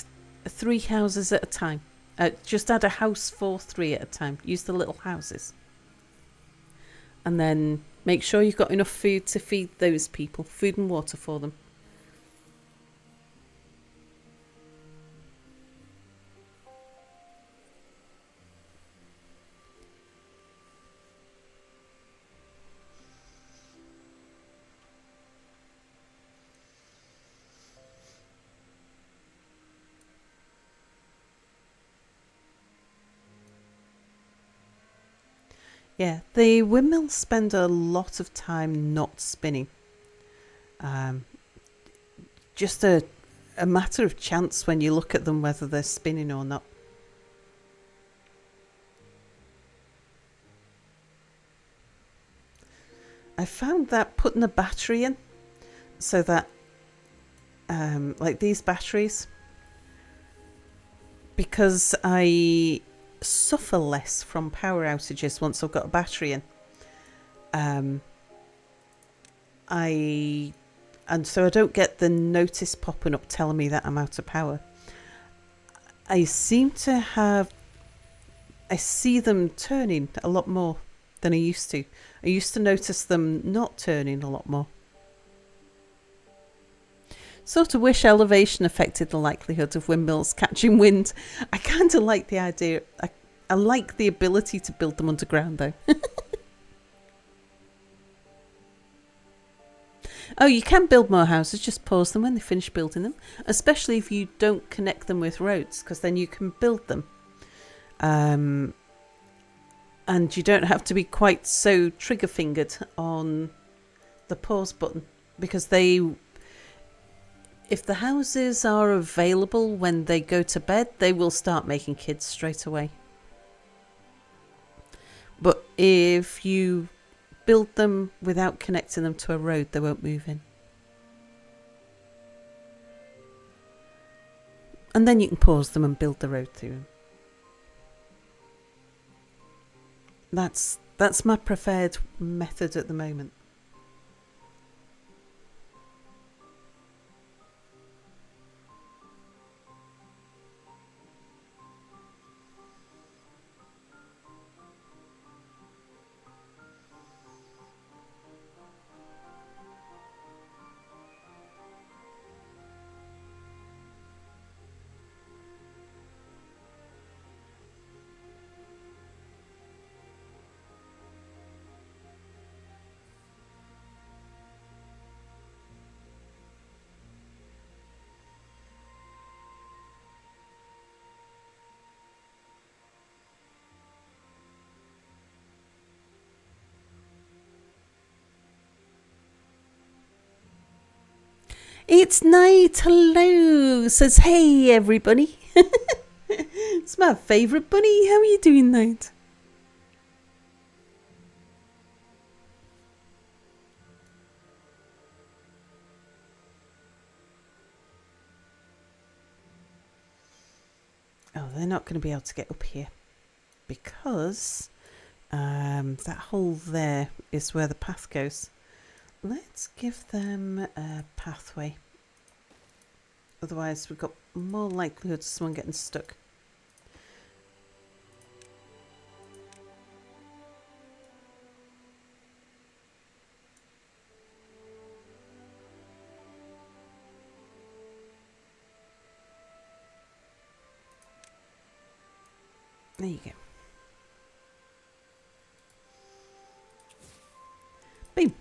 3 houses at a time. Just add a house for 3 at a time. Use the little houses. And then make sure you've got enough food to feed those people. Food and water for them. Yeah, the windmills spend a lot of time not spinning. Just a matter of chance when you look at them whether they're spinning or not. I found that putting a battery in, so that like these batteries, because I suffer less from power outages once I've got a battery in. And so I don't get the notice popping up telling me that I'm out of power. I see them turning a lot more than I used to. I used to notice them not turning a lot more. Sort of wish elevation affected the likelihood of windmills catching wind. I kind of like the idea. I like the ability to build them underground, though. Oh, you can build more houses, just pause them when they finish building them. Especially if you don't connect them with roads, because then you can build them. And you don't have to be quite so trigger-fingered on the pause button. Because if the houses are available when they go to bed, they will start making kids straight away. But if you build them without connecting them to a road, they won't move in. And then you can pause them and build the road through them. That's my preferred method at the moment. It's night, hello, says hey everybody. It's my favourite bunny. How are you doing, Night? Oh, they're not going to be able to get up here because that hole there is where the path goes. Let's give them a pathway. Otherwise, we've got more likelihood of someone getting stuck. There you go. Boom.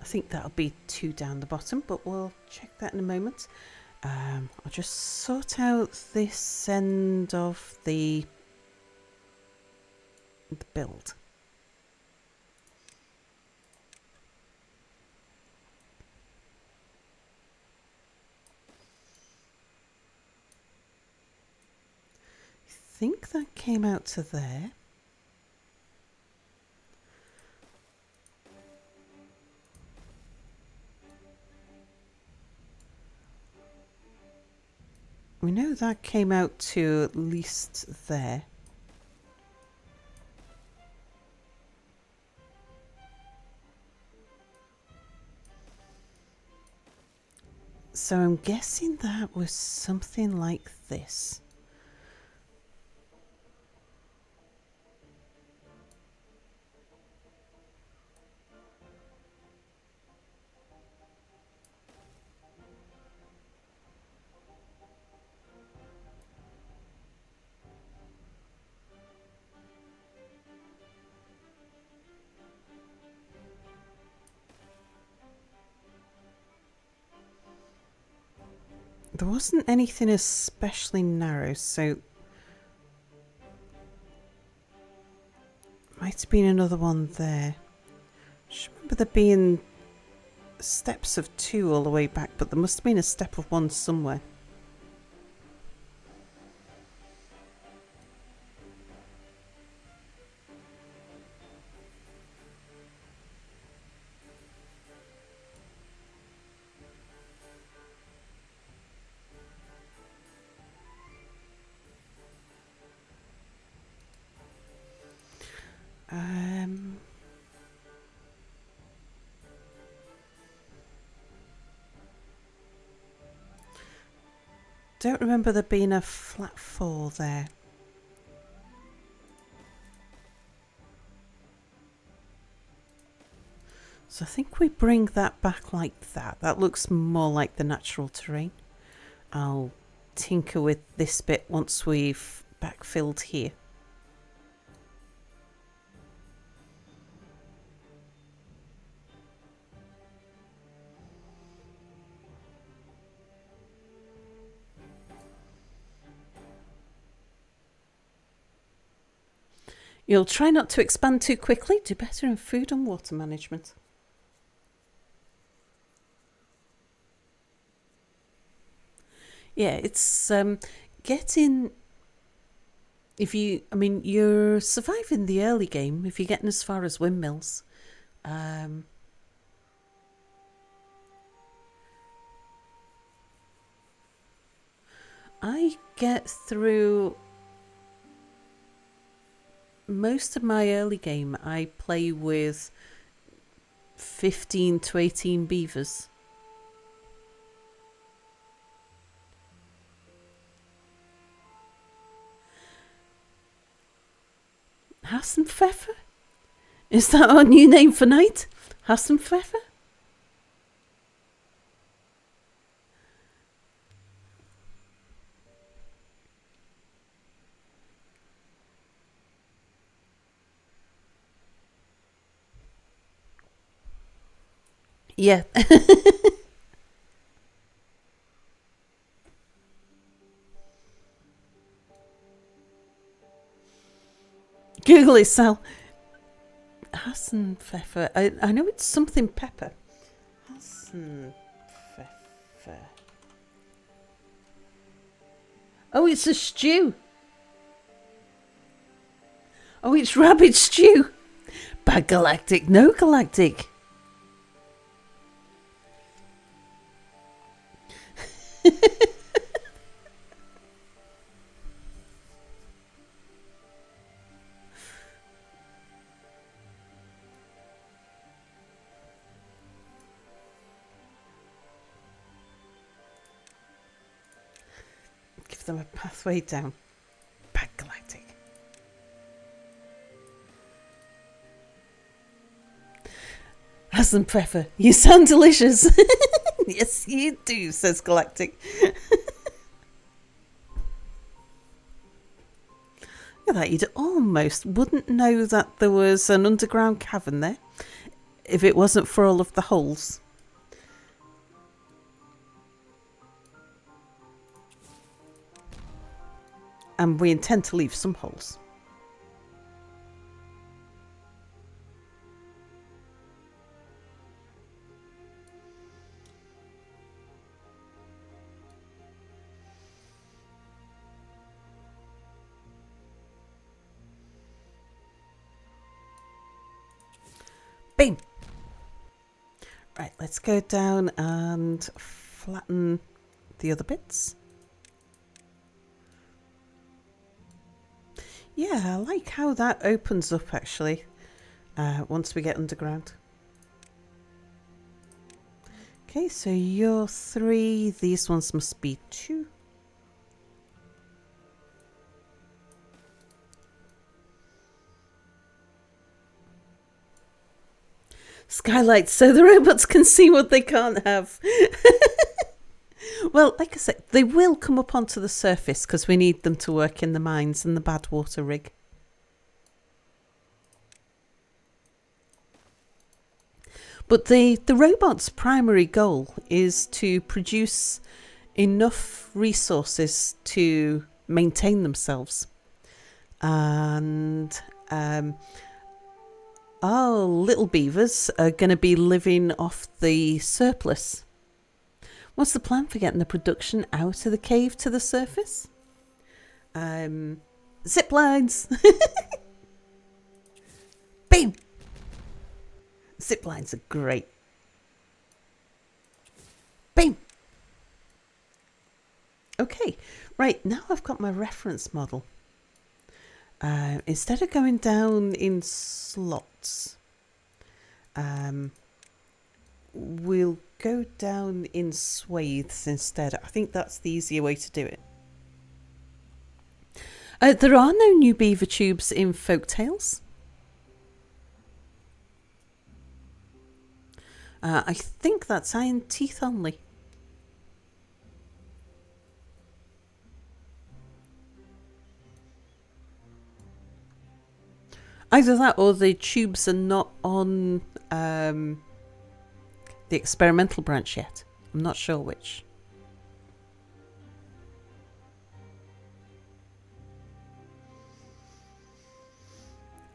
I think that'll be 2 down the bottom, but we'll check that in a moment. I'll just sort out this end of the build. I think that came out to there. We know that came out to at least there. So I'm guessing that was something like this. There wasn't anything especially narrow, so might have been another one there. I just remember there being steps of 2 all the way back, but there must have been a step of 1 somewhere. Don't remember there being a flat 4 there. So I think we bring that back like that. That looks more like the natural terrain. I'll tinker with this bit once we've backfilled here. You'll try not to expand too quickly. Do better in food and water management. Yeah, it's getting... you're surviving the early game if you're getting as far as windmills. I get through most of my early game. I play with 15 to 18 beavers. Hassenpfeffer? Is that our new name for night? Hassenpfeffer? Yeah. Google it, Sal. Hassenpfeffer. I know it's something pepper. Hassenpfeffer. Oh, it's a stew. Oh, it's rabbit stew. Bad Galactic. No Galactic. Give them a pathway down. Bad Galactic. Hassenpfeffer, you sound delicious. Yes, you do, says Galactic. Look at that, you'd almost wouldn't know that there was an underground cavern there if it wasn't for all of the holes. And we intend to leave some holes. Bing! Right, let's go down and flatten the other bits. Yeah, I like how that opens up actually, once we get underground. Okay, so you're 3, these ones must be 2. Skylights so the robots can see what they can't have. Well, like I said, they will come up onto the surface because we need them to work in the mines and the bad water rig. But the robot's primary goal is to produce enough resources to maintain themselves. And our little beavers are going to be living off the surplus. What's the plan for getting the production out of the cave to the surface? Ziplines! Bam! Ziplines are great. Bam! Okay, right, now I've got my reference model. Instead of going down in slots, we'll go down in swathes instead. I think that's the easier way to do it. There are no new beaver tubes in Folktales. I think that's iron teeth only. Either that or the tubes are not on the experimental branch yet. I'm not sure which.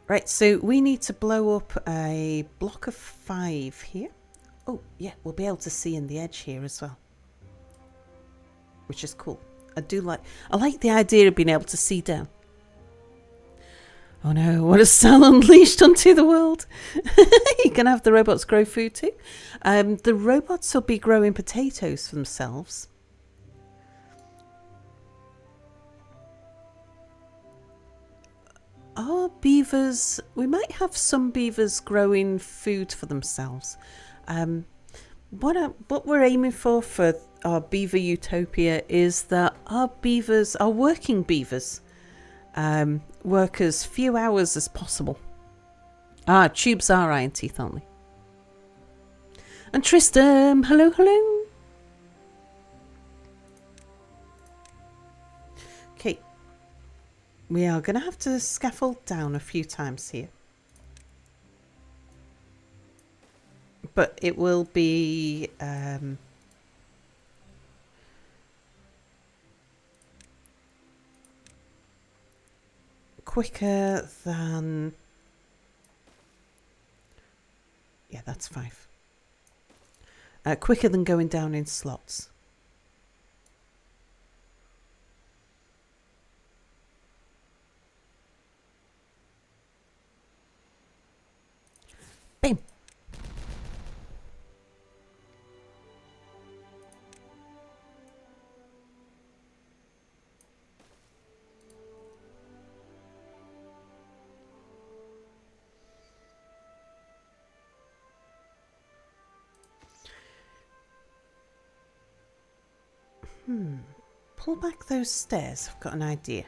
Right, so we need to blow up a block of 5 here. Oh, yeah, we'll be able to see in the edge here as well, which is cool. I like the idea of being able to see down. Oh no, what a cell unleashed onto the world. You can have the robots grow food too. The robots will be growing potatoes for themselves. Our beavers, we might have some beavers growing food for themselves. What we're aiming for our beaver utopia is that our beavers, our working beavers, work as few hours as possible. Tubes are iron teeth, aren't they? And Tristram, hello, hello. Okay, we are going to have to scaffold down a few times here. But it will be quicker than... Yeah, that's 5. Quicker than going down in slots. Bam! Pull back those stairs. I've got an idea.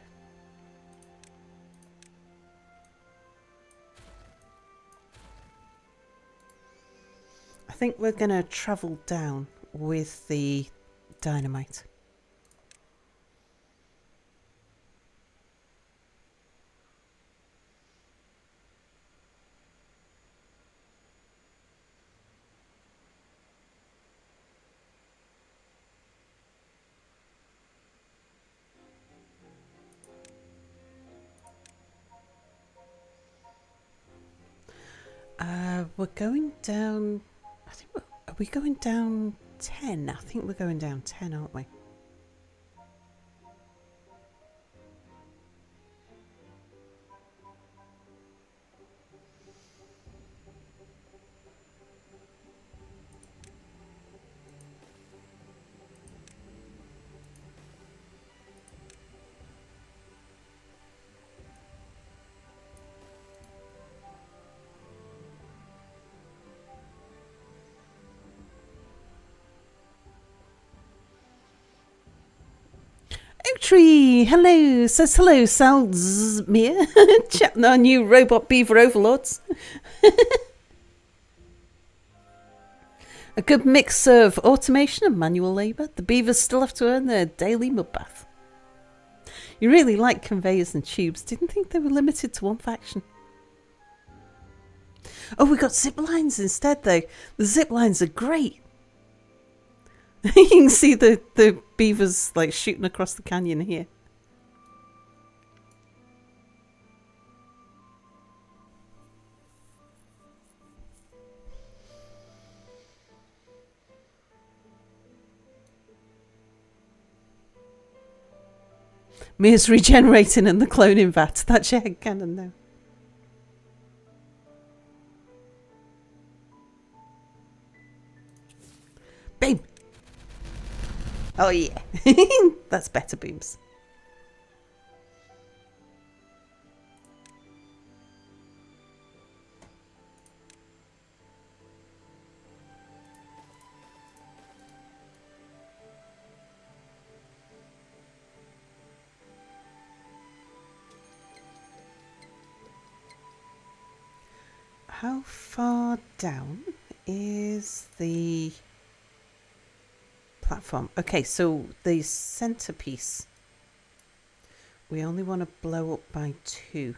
I think we're going to travel down with the dynamite. We're going down. Are we going down 10? I think we're going down 10, aren't we? Oak Tree, hello, says hello, Salzmere, chatting our new robot beaver overlords. A good mix of automation and manual labour. The beavers still have to earn their daily mud bath. You really like conveyors and tubes. Didn't think they were limited to one faction. Oh, we got ziplines instead, though. The ziplines are great. You can see the beavers like shooting across the canyon here. Mia's regenerating in the cloning vat. That's your head cannon now. Beam! Oh yeah. That's better, Beams. How far down is the platform? Okay, so the centerpiece, we only want to blow up by 2.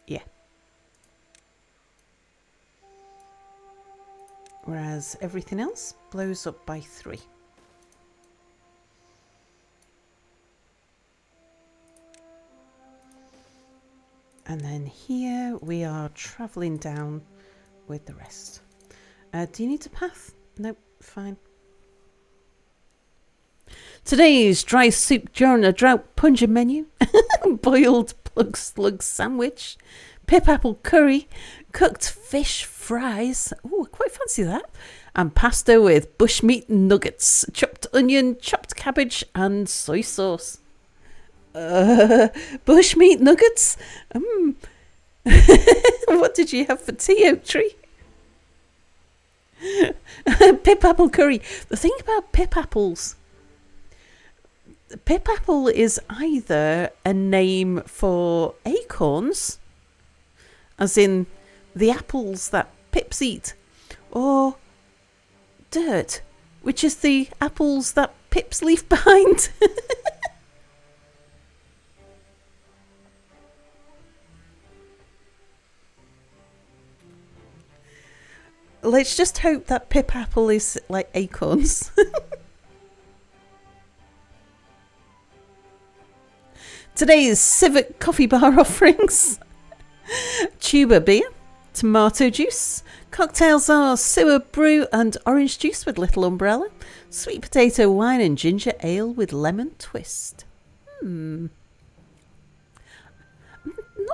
Yeah. Whereas everything else blows up by 3. And then here we are travelling down with the rest. Do you need a path? Nope, fine. Today's dry soup during a drought pungent menu. Boiled plug slug sandwich. Pip apple curry. Cooked fish fries. Oh, I quite fancy that. And pasta with bushmeat nuggets. Chopped onion, chopped cabbage and soy sauce. Bushmeat nuggets? What did you have for tea, Oak Tree? Pip apple curry. The thing about pip apples, pip apple is either a name for acorns, as in the apples that pips eat, or dirt, which is the apples that pips leave behind. Let's just hope that pip apple is like acorns. Today's Civic Coffee Bar offerings. Tuba beer, tomato juice. Cocktails are sewer brew and orange juice with little umbrella. Sweet potato wine and ginger ale with lemon twist. Not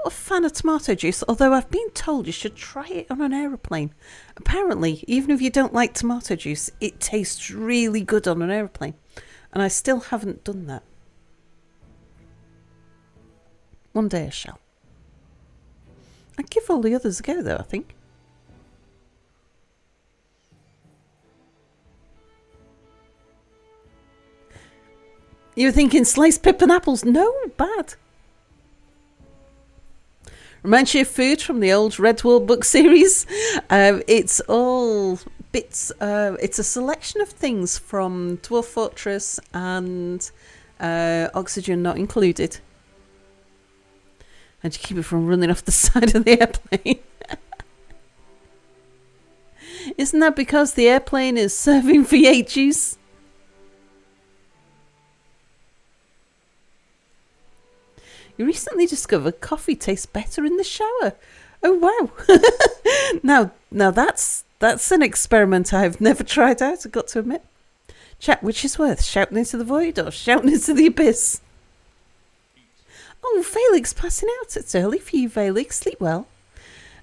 a fan of tomato juice, although I've been told you should try it on an aeroplane. Apparently, even if you don't like tomato juice, it tastes really good on an aeroplane. And I still haven't done that. One day I shall. I'd give all the others a go, though, I think. You were thinking sliced pip and apples? No, bad. Reminds you of food from the old Redwall book series. It's all bits. It's a selection of things from Dwarf Fortress and Oxygen Not Included. and to keep it from running off the side of the airplane. Isn't that because the airplane is serving V8 juice? You recently discovered coffee tastes better in the shower. Oh wow! now that's an experiment I've never tried out, I've got to admit. Chat, which is worth, shouting into the void or shouting into the abyss? Oh, Felix passing out. It's early for you, Felix. Sleep well.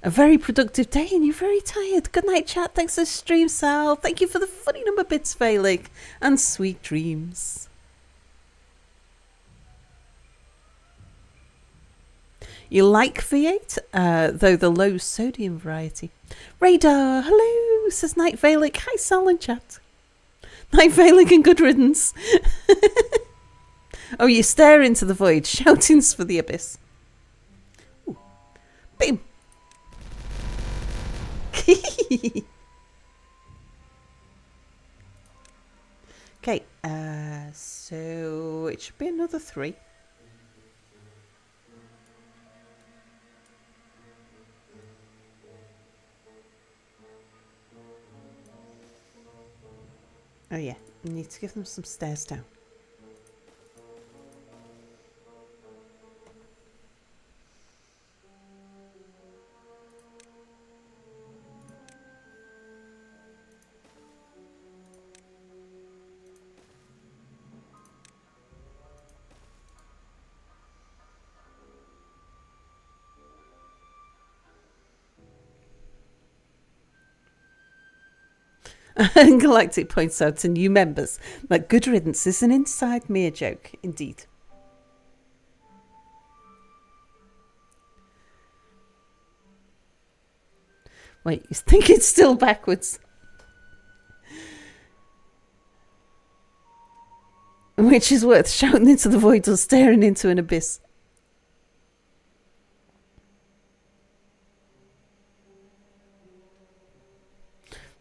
A very productive day and you're very tired. Good night, chat. Thanks for the stream, Sal. Thank you for the funny number bits, Felix. And sweet dreams. You like V8, though the low sodium variety. Radar, hello, says Night Valic. Hi, Sal and chat. Night Valic and good riddance. Oh, you stare into the void, shoutings for the abyss. Ooh. Boom. Okay, so it should be another 3. Oh yeah, you need to give them some stairs down. And Galactic points out to new members that good riddance is an inside mere joke, indeed. Wait, you think it's still backwards? Which is worth shouting into the void or staring into an abyss.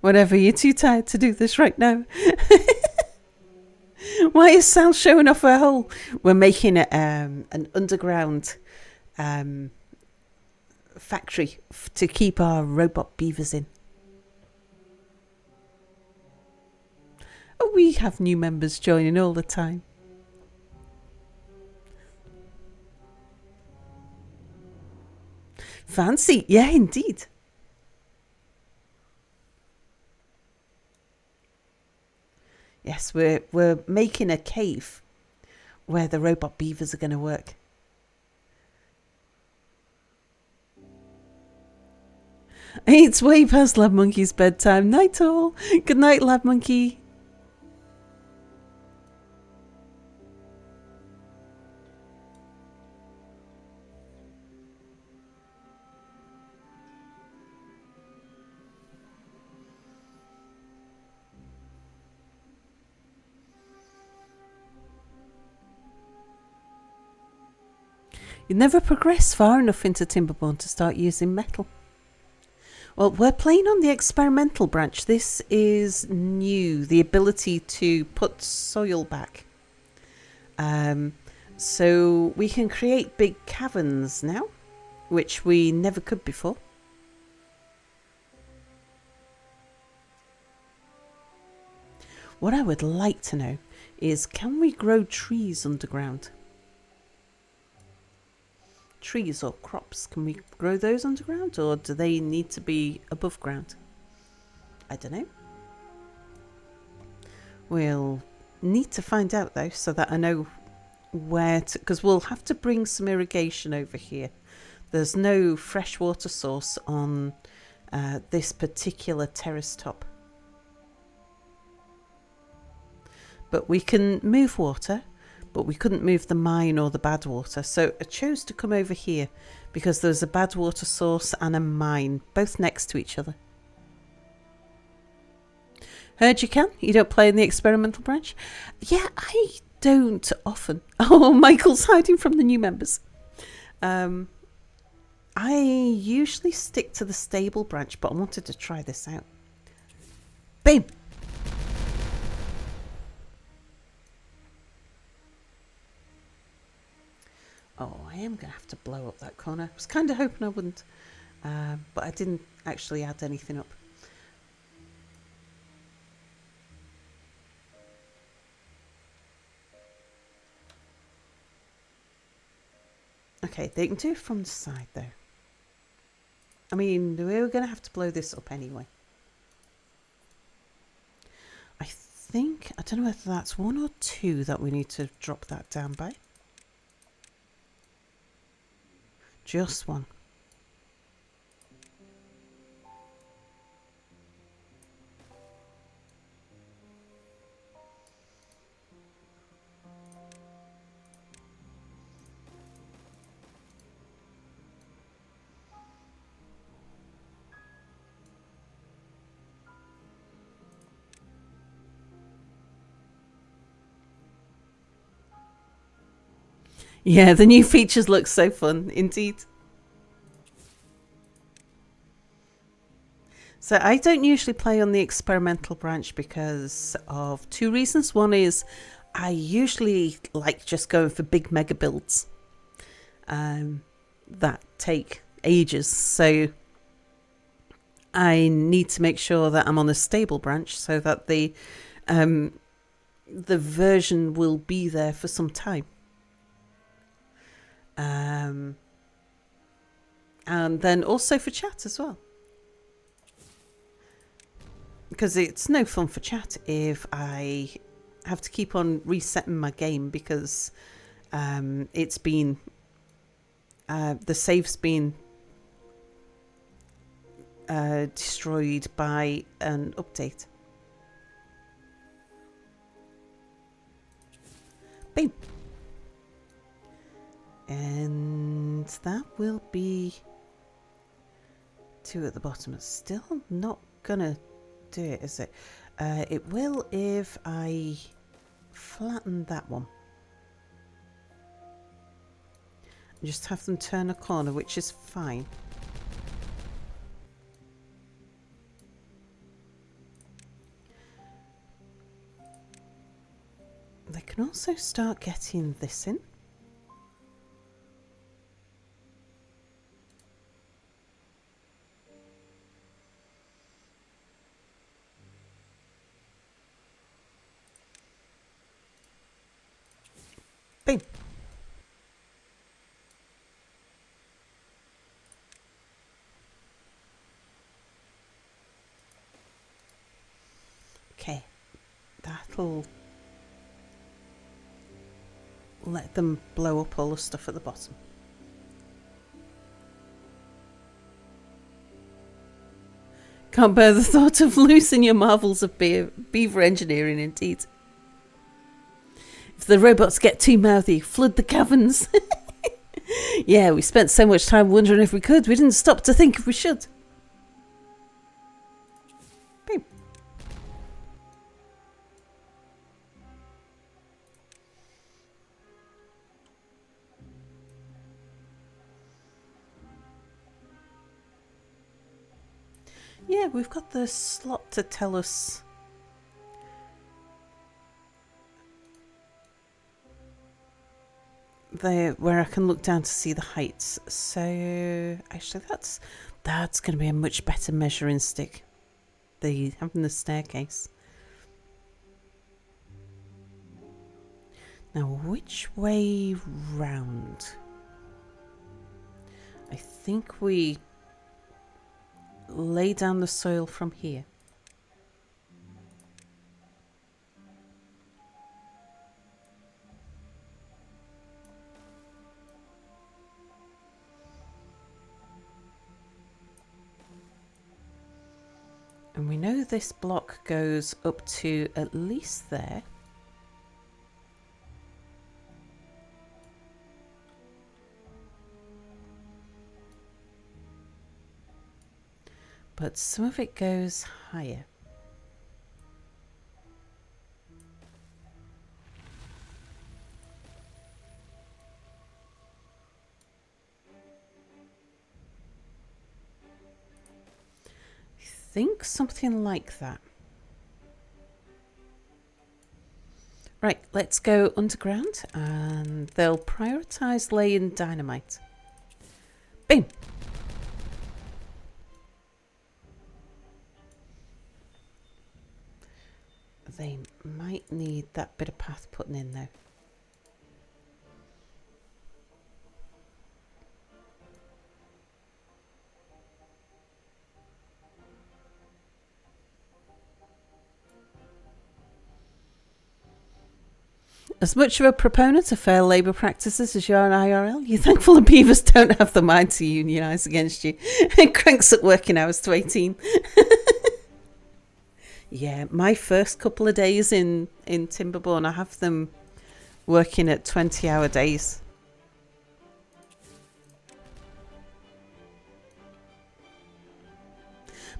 Whatever, you're too tired to do this right now. Why is Sal showing off her hole? We're making an underground factory to keep our robot beavers in. Oh, we have new members joining all the time. Fancy, yeah, indeed. Yes, we're making a cave where the robot beavers are going to work. It's way past Lab Monkey's bedtime. Night all. Good night, Lab Monkey. You never progress far enough into Timberborn to start using metal. Well, we're playing on the experimental branch. This is new, the ability to put soil back. So we can create big caverns now, which we never could before. What I would like to know is, can we grow trees underground? Trees or crops, can we grow those underground, or do they need to be above ground? I don't know. We'll need to find out though, so that I know where to, because we'll have to bring some irrigation over here. There's no freshwater source on this particular terrace top, but we can move water. But we couldn't move the mine or the bad water. So I chose to come over here because there's a bad water source and a mine, both next to each other. Heard you can? You don't play in the experimental branch? Yeah, I don't often. Oh, Michael's hiding from the new members. I usually stick to the stable branch, but I wanted to try this out. Bam! Oh, I am going to have to blow up that corner. I was kind of hoping I wouldn't, but I didn't actually add anything up. Okay, they can do it from the side though. I mean, we were going to have to blow this up anyway. I think, I don't know whether that's 1 or 2 that we need to drop that down by. Just 1. Yeah, the new features look so fun, indeed. So I don't usually play on the experimental branch because of 2 reasons. One is I usually like just going for big mega builds that take ages. So I need to make sure that I'm on a stable branch so that the version will be there for some time. And then also for chat as well. Because it's no fun for chat if I have to keep on resetting my game because it's been... the save's been destroyed by an update. Boom. And that will be 2 at the bottom. It's still not gonna do it, is it? It will if I flatten that one. Just have them turn a corner, which is fine. They can also start getting this in. Boom. Okay, that'll let them blow up all the stuff at the bottom. Can't bear the thought of losing your marvels of beaver engineering, indeed. If the robots get too mouthy, flood the caverns. Yeah, we spent so much time wondering if we could. We didn't stop to think if we should. Boom. Yeah, we've got the slot to tell us there where I can look down to see the heights. So actually that's going to be a much better measuring stick. Having the staircase. Now which way round? I think we lay down the soil from here. And we know this block goes up to at least there. But some of it goes higher. I think something like that. Right, let's go underground and they'll prioritise laying dynamite. Boom! They might need that bit of path putting in though. As much of a proponent of fair labour practices as you are in IRL, you're thankful the beavers don't have the mind to unionise against you. It cranks up working hours to 18. Yeah, my first couple of days in Timberborn, I have them working at 20-hour days.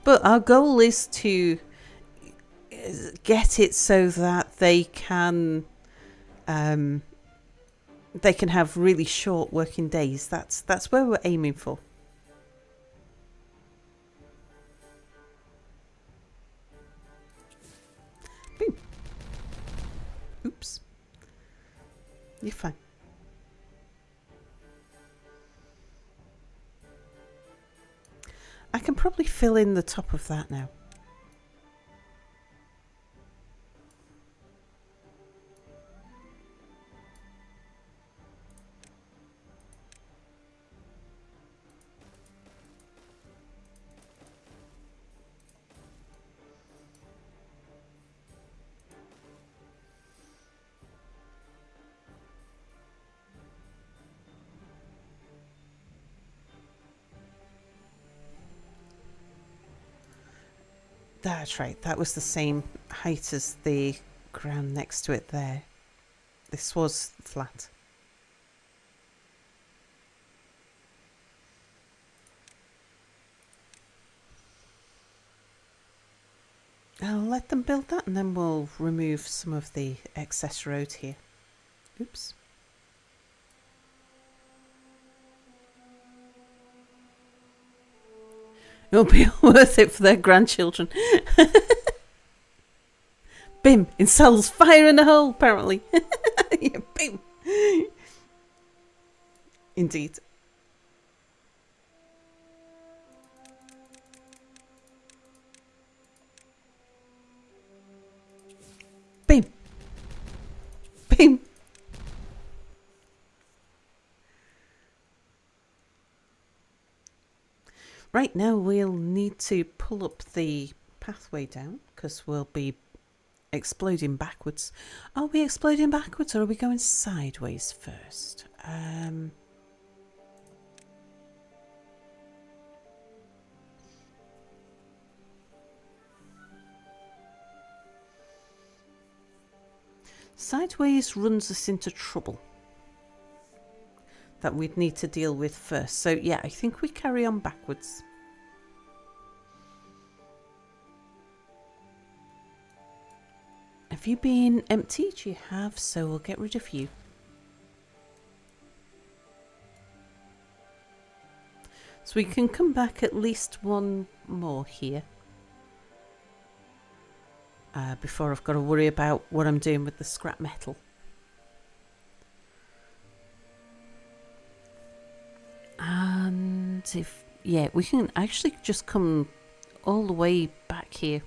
But our goal is to get it so that they can have really short working days. That's where we're aiming for. Boom. Oops. You're fine. I can probably fill in the top of that now. That's right, that was the same height as the ground next to it there. This was flat. I'll let them build that and then we'll remove some of the excess road here. Oops. It'll be worth it for their grandchildren. Bim! In cells, fire in the hole, apparently. Yeah, bim! Indeed. Bim! Bim! Right, now we'll need to pull up the pathway down because we'll be exploding backwards. Are we exploding backwards or are we going sideways first? Sideways runs us into trouble that we'd need to deal with first. So yeah, I think we carry on backwards. Have you been emptied? You have, so we'll get rid of you. So we can come back at least one more here. Before I've got to worry about what I'm doing with the scrap metal. And if, yeah, we can actually just come all the way back here.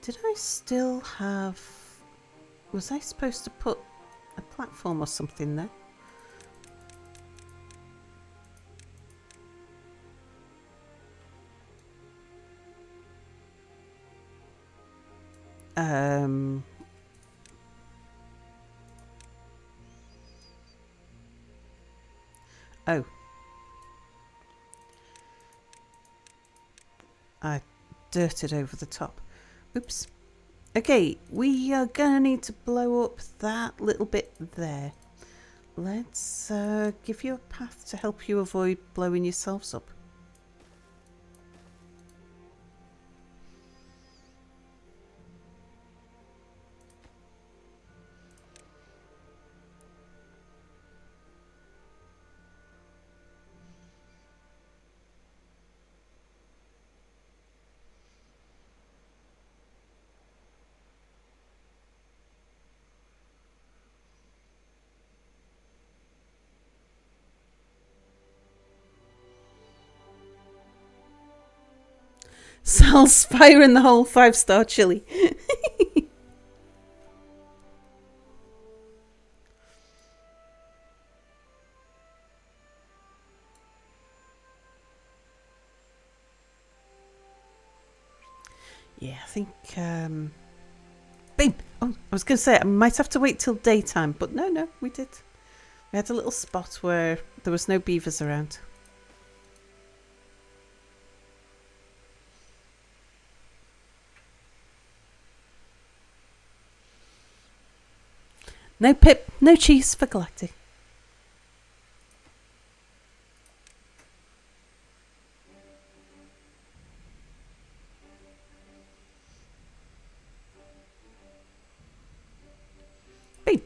Did I still have... Was I supposed to put a platform or something there? Oh. I dirted over the top. Oops. Okay, we are going to need to blow up that little bit there. Let's give you a path to help you avoid blowing yourselves up. Sal's firing the whole 5-star chili. Yeah, I think... Babe! Oh, I was going to say, I might have to wait till daytime, but no, we did. We had a little spot where there was no beavers around. No Pip, no cheese for Galactic. Babe!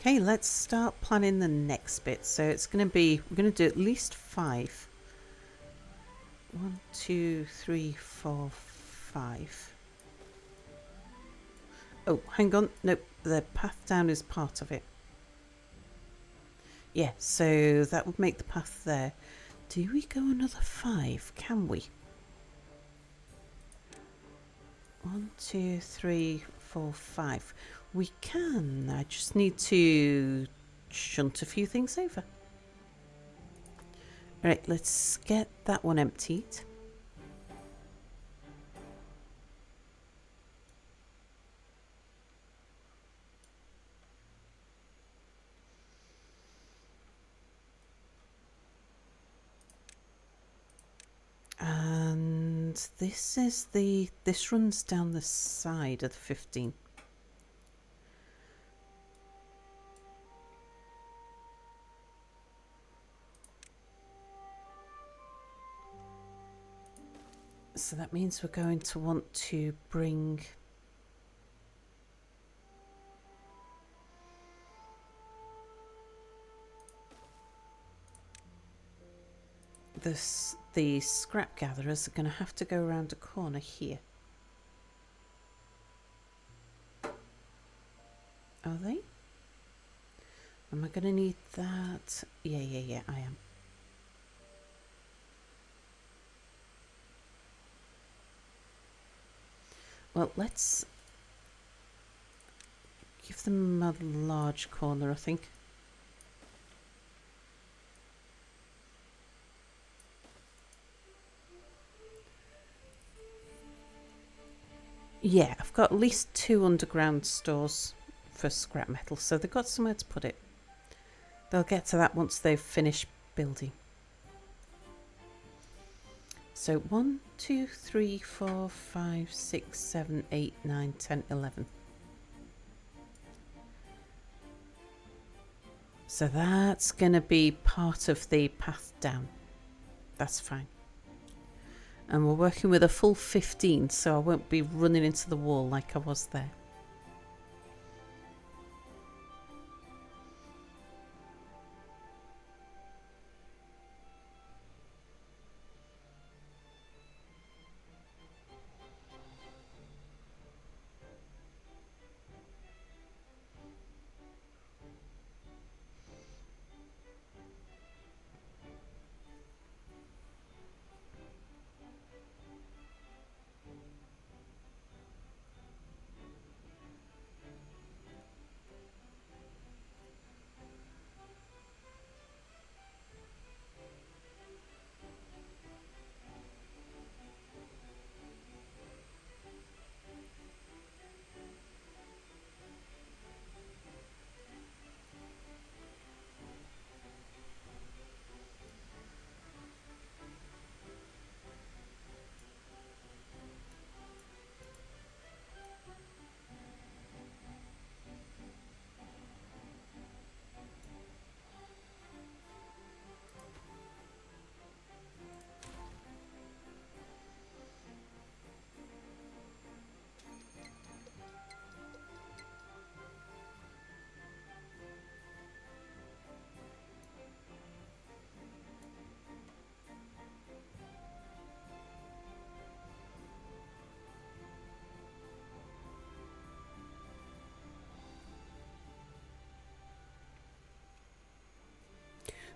Okay, let's start planning the next bit. So it's going to be, we're going to do at least 5. 1, 2, 3, 4, 5. Oh, hang on. Nope, the path down is part of it. Yeah, so that would make the path there. Do we go another 5? Can we? 1, 2, 3, 4, 5. We can. I just need to shunt a few things over. Alright, let's get that one emptied. And this is this runs down the side of the 15. So that means we're going to want to bring the scrap gatherers are going to have to go around a corner here. Are they? Am I going to need that? Yeah, I am. Well, let's give them a large corner, I think. Yeah, I've got at least 2 underground stores for scrap metal, so they've got somewhere to put it. They'll get to that once they've finished building. So 1, 2, 3, 4, 5, 6, 7, 8, 9, 10, 11. So that's going to be part of the path down. That's fine. And we're working with a full 15, so I won't be running into the wall like I was there.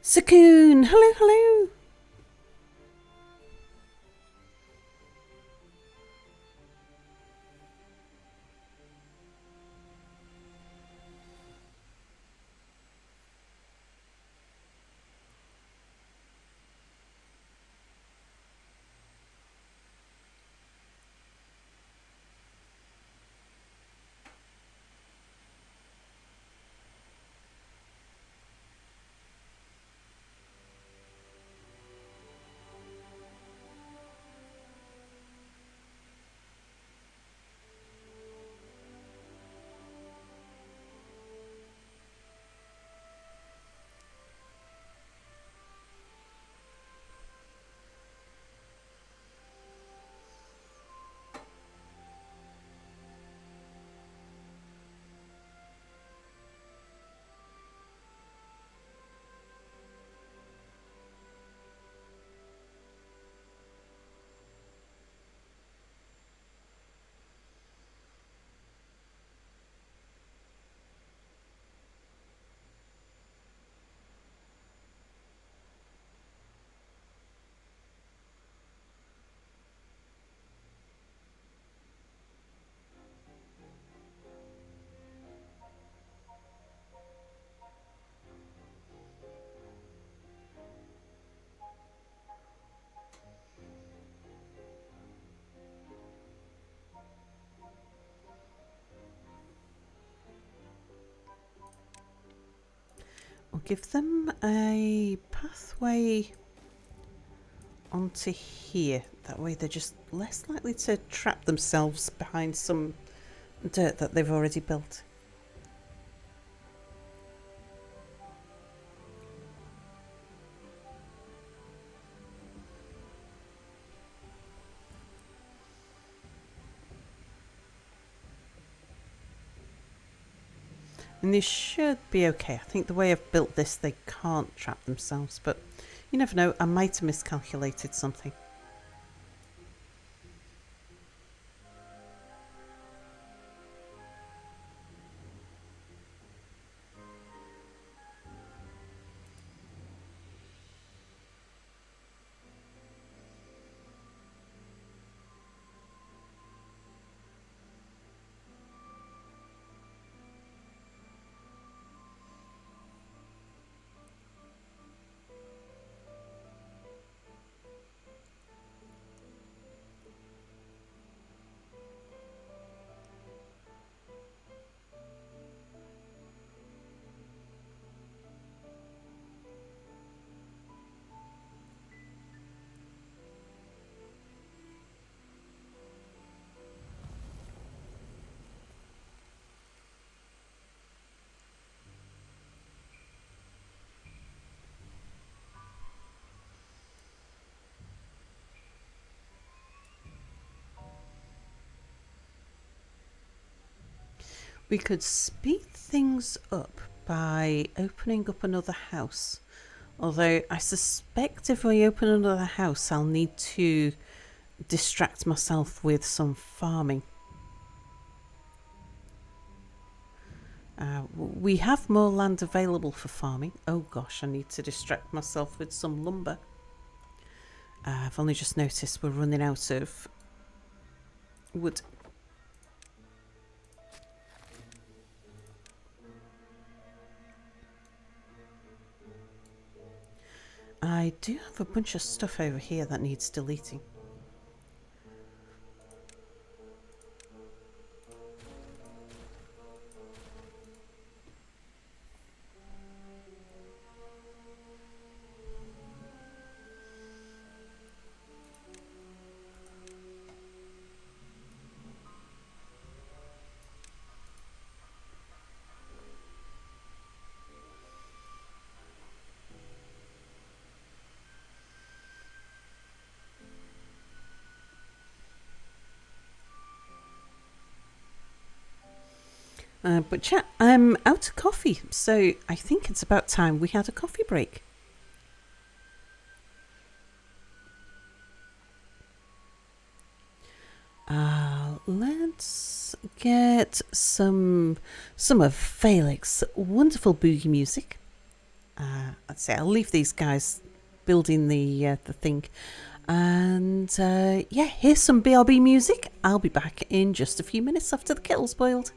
Sakun, hello, hello. We'll give them a pathway onto here. That way they're just less likely to trap themselves behind some dirt that they've already built. And they should be okay. I think the way I've built this, they can't trap themselves, but you never know, I might have miscalculated something. We could speed things up by opening up another house. Although I suspect if I open another house, I'll need to distract myself with some farming. We have more land available for farming. Oh gosh, I need to distract myself with some lumber. I've only just noticed we're running out of wood. I do have a bunch of stuff over here that needs deleting. But chat, I'm out of coffee, so I think it's about time we had a coffee break. Let's get some of Felix's wonderful boogie music. I'd say I'll leave these guys building the thing. And yeah, here's some BRB music. I'll be back in just a few minutes after the kettle's boiled.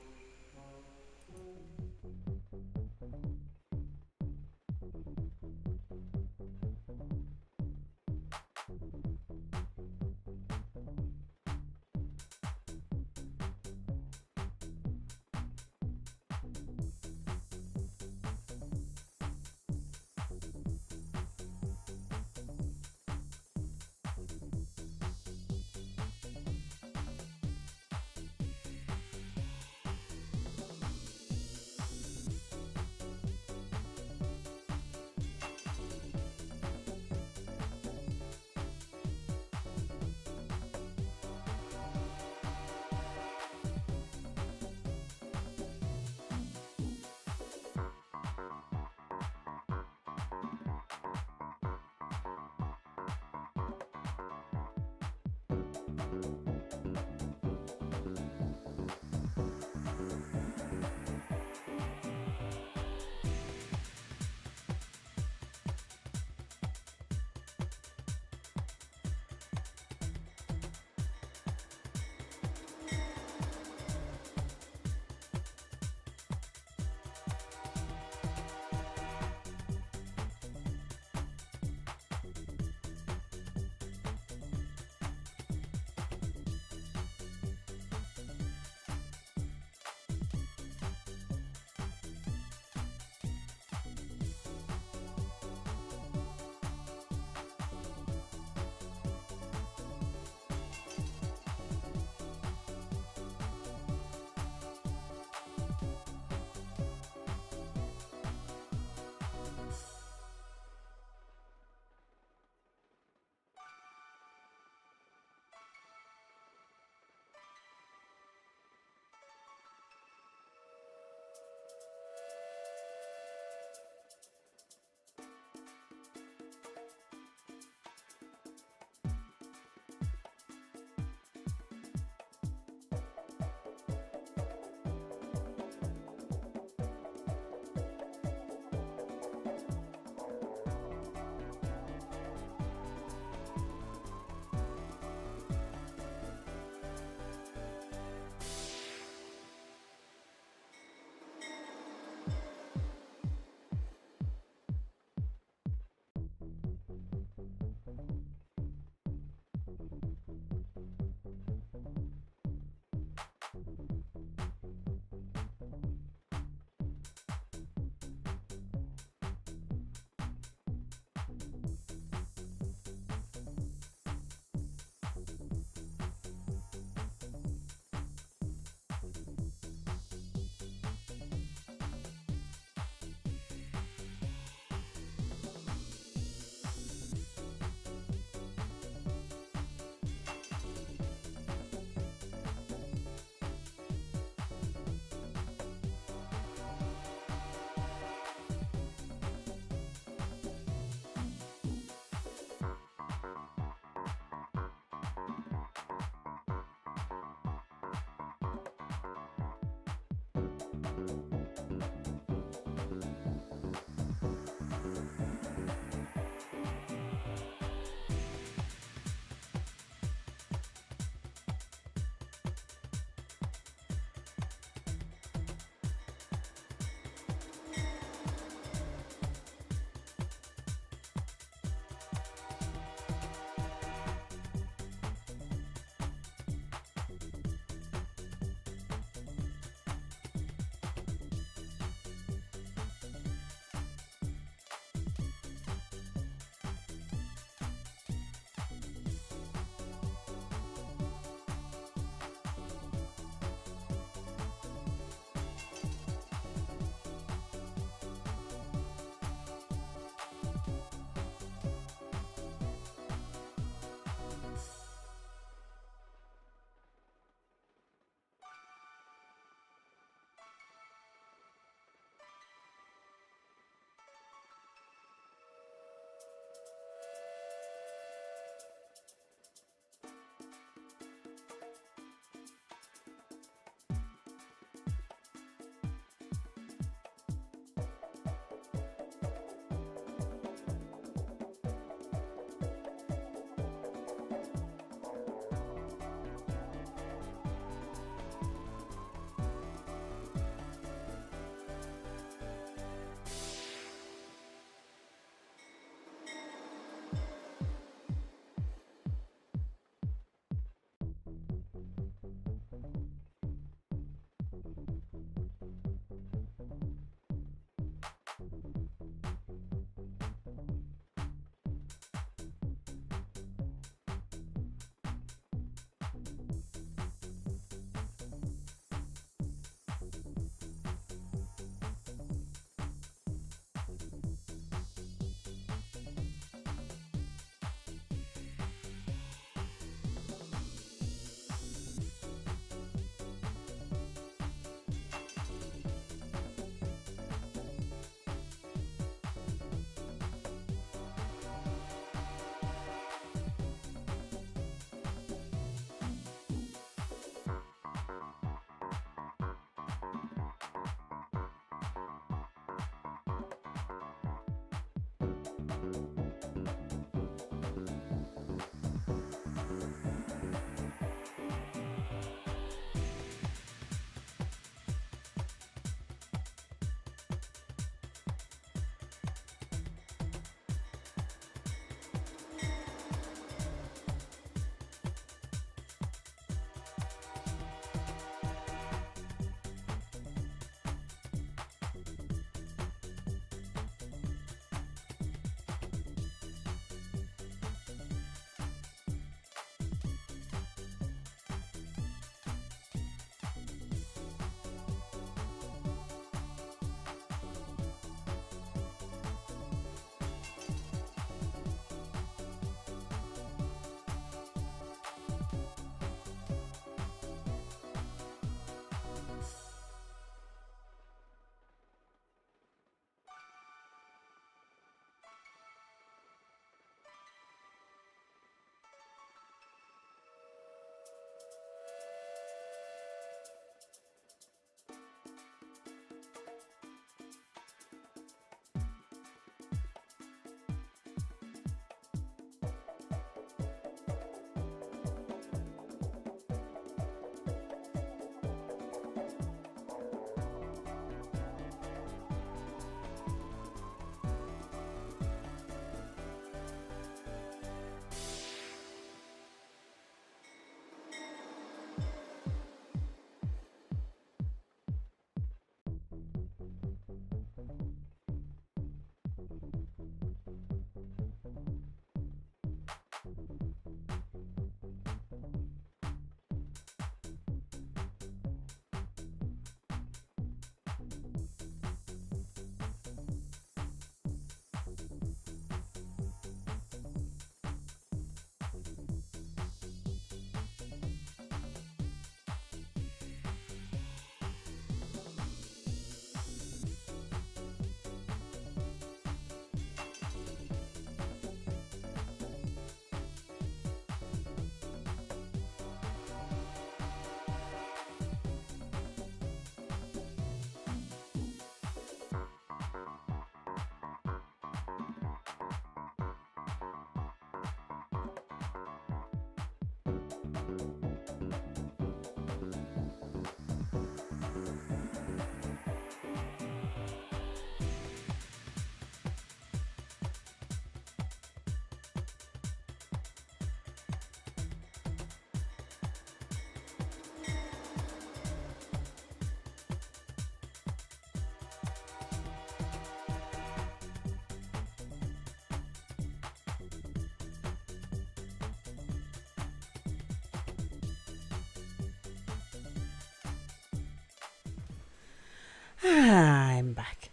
I'm back.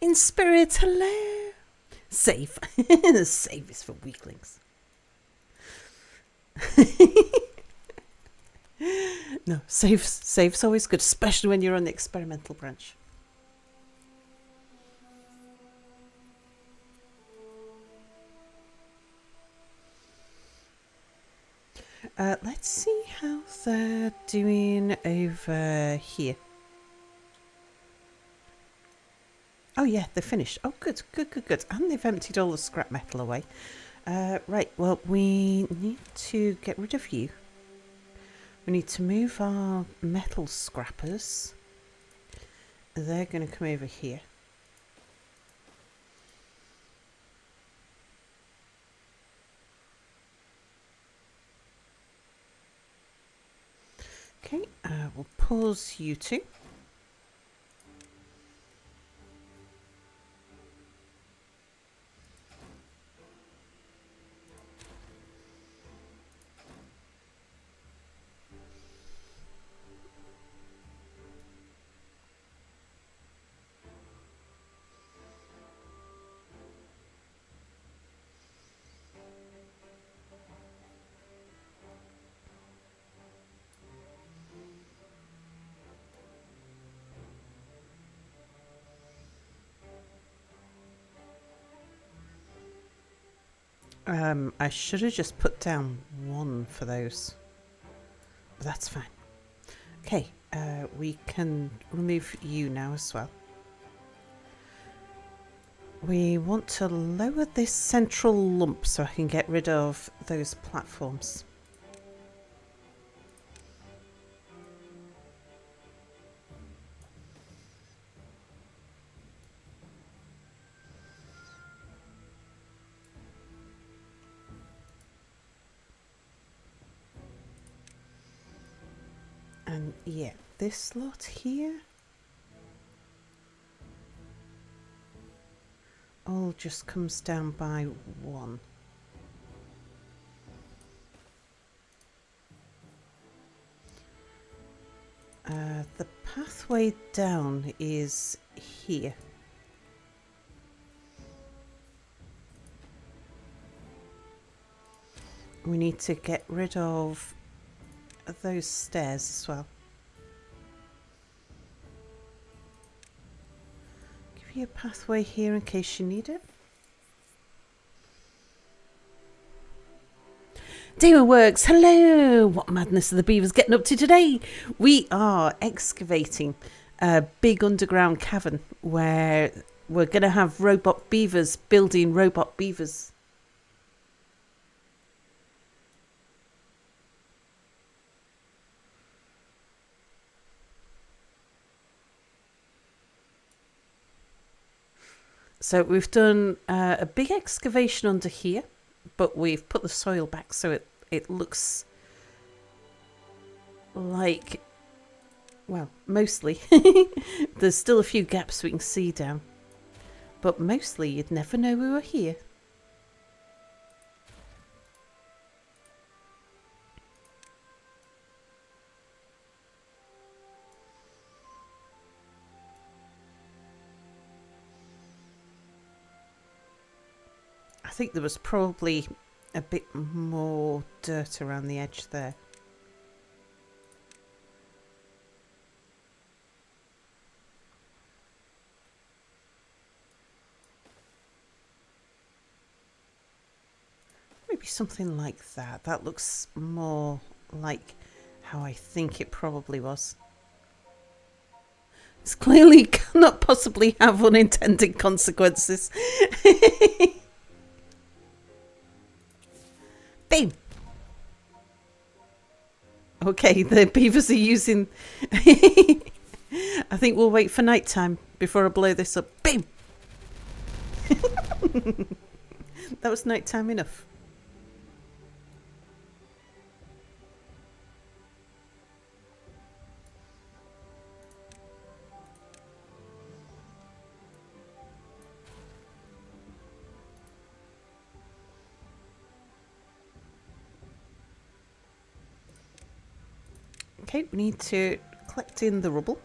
In spirit, hello. Save. Save is for weaklings. No, save's always good, especially when you're on the experimental branch. Let's see how they're doing over here. Oh yeah, they're finished. Oh good. And they've emptied all the scrap metal away. Right, well we need to get rid of you. We need to move our metal scrappers. They're going to come over here. Okay, we'll pause you two. I should have just put down one for those. But that's fine. Okay, we can remove you now as well. We want to lower this central lump so I can get rid of those platforms. And yeah, this lot here all just comes down by one. The pathway down is here. We need to get rid of those stairs as well. Give you a pathway here in case you need it. Demon Works, hello! What madness are the beavers getting up to today? We are excavating a big underground cavern where we're going to have robot beavers building robot beavers. So we've done a big excavation under here, but we've put the soil back so it looks like, well, mostly. There's still a few gaps we can see down, but mostly you'd never know we were here. I think there was probably a bit more dirt around the edge there. Maybe something like that. That looks more like how I think it probably was. This clearly cannot possibly have unintended consequences. Bam! Okay, the beavers are using... I think we'll wait for night time before I blow this up. Bam! That was night time enough. Okay, we need to collect in the rubble.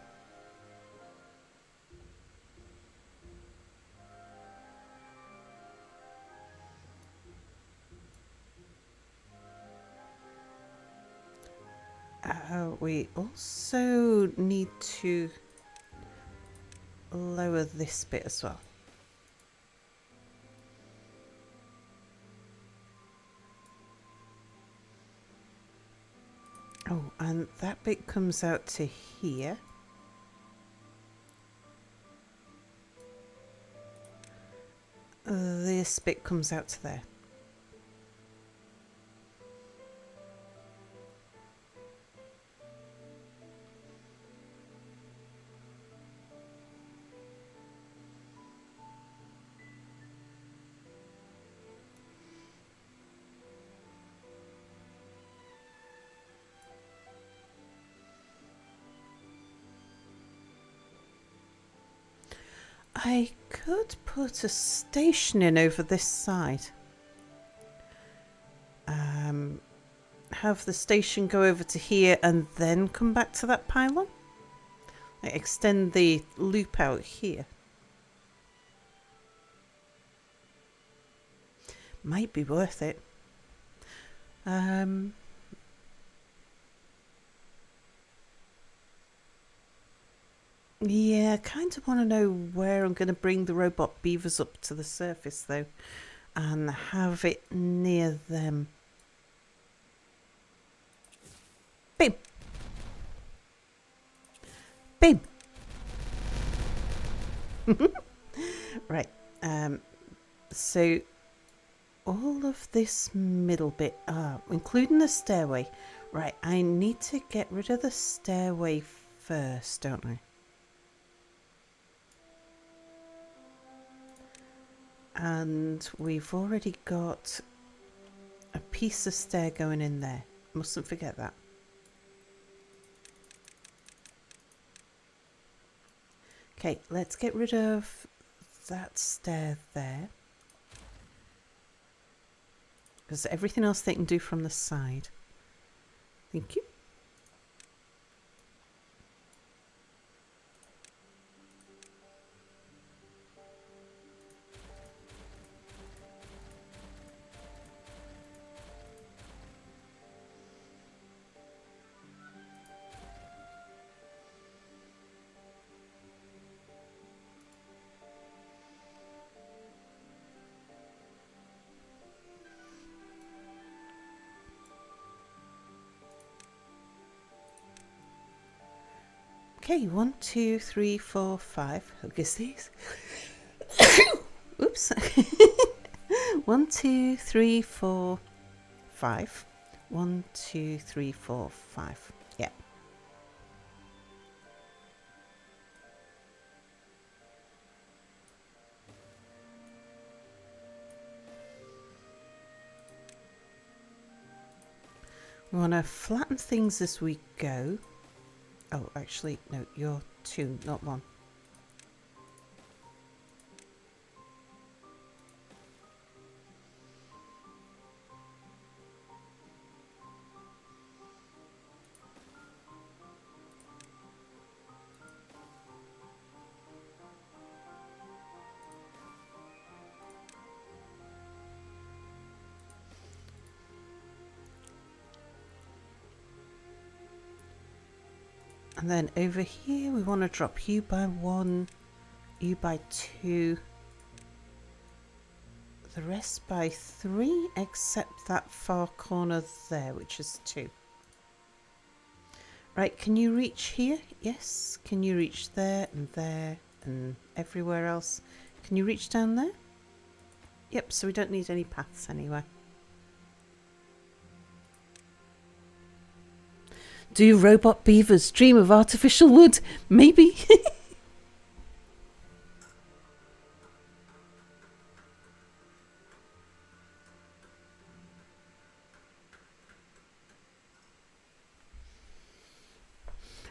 We also need to lower this bit as well. Oh, and that bit comes out to here. This bit comes out to there. I could put a station in over this side. Have the station go over to here and then come back to that pylon. Extend the loop out here. Might be worth it. Yeah, I kind of want to know where I'm going to bring the robot beavers up to the surface though, and have it near them. Bim! Bim! Right, So all of this middle bit, including the stairway. Right, I need to get rid of the stairway first, don't I? And we've already got a piece of stair going in there. Mustn't forget that. Okay, let's get rid of that stair there. Because everything else they can do from the side. Thank you. Okay, 1, 2, 3, 4, 5. I'll guess these. Oops. 1, 2, 3, 4, 5. 1, 2, 3, 4, 5. Yeah. We want to flatten things as we go. Oh, actually, no, you're 2, not 1. And then over here, we want to drop you by 1, you by 2, the rest by 3, except that far corner there, which is 2. Right, can you reach here? Yes. Can you reach there and everywhere else? Can you reach down there? Yep, so we don't need any paths anywhere. Do robot beavers dream of artificial wood? Maybe.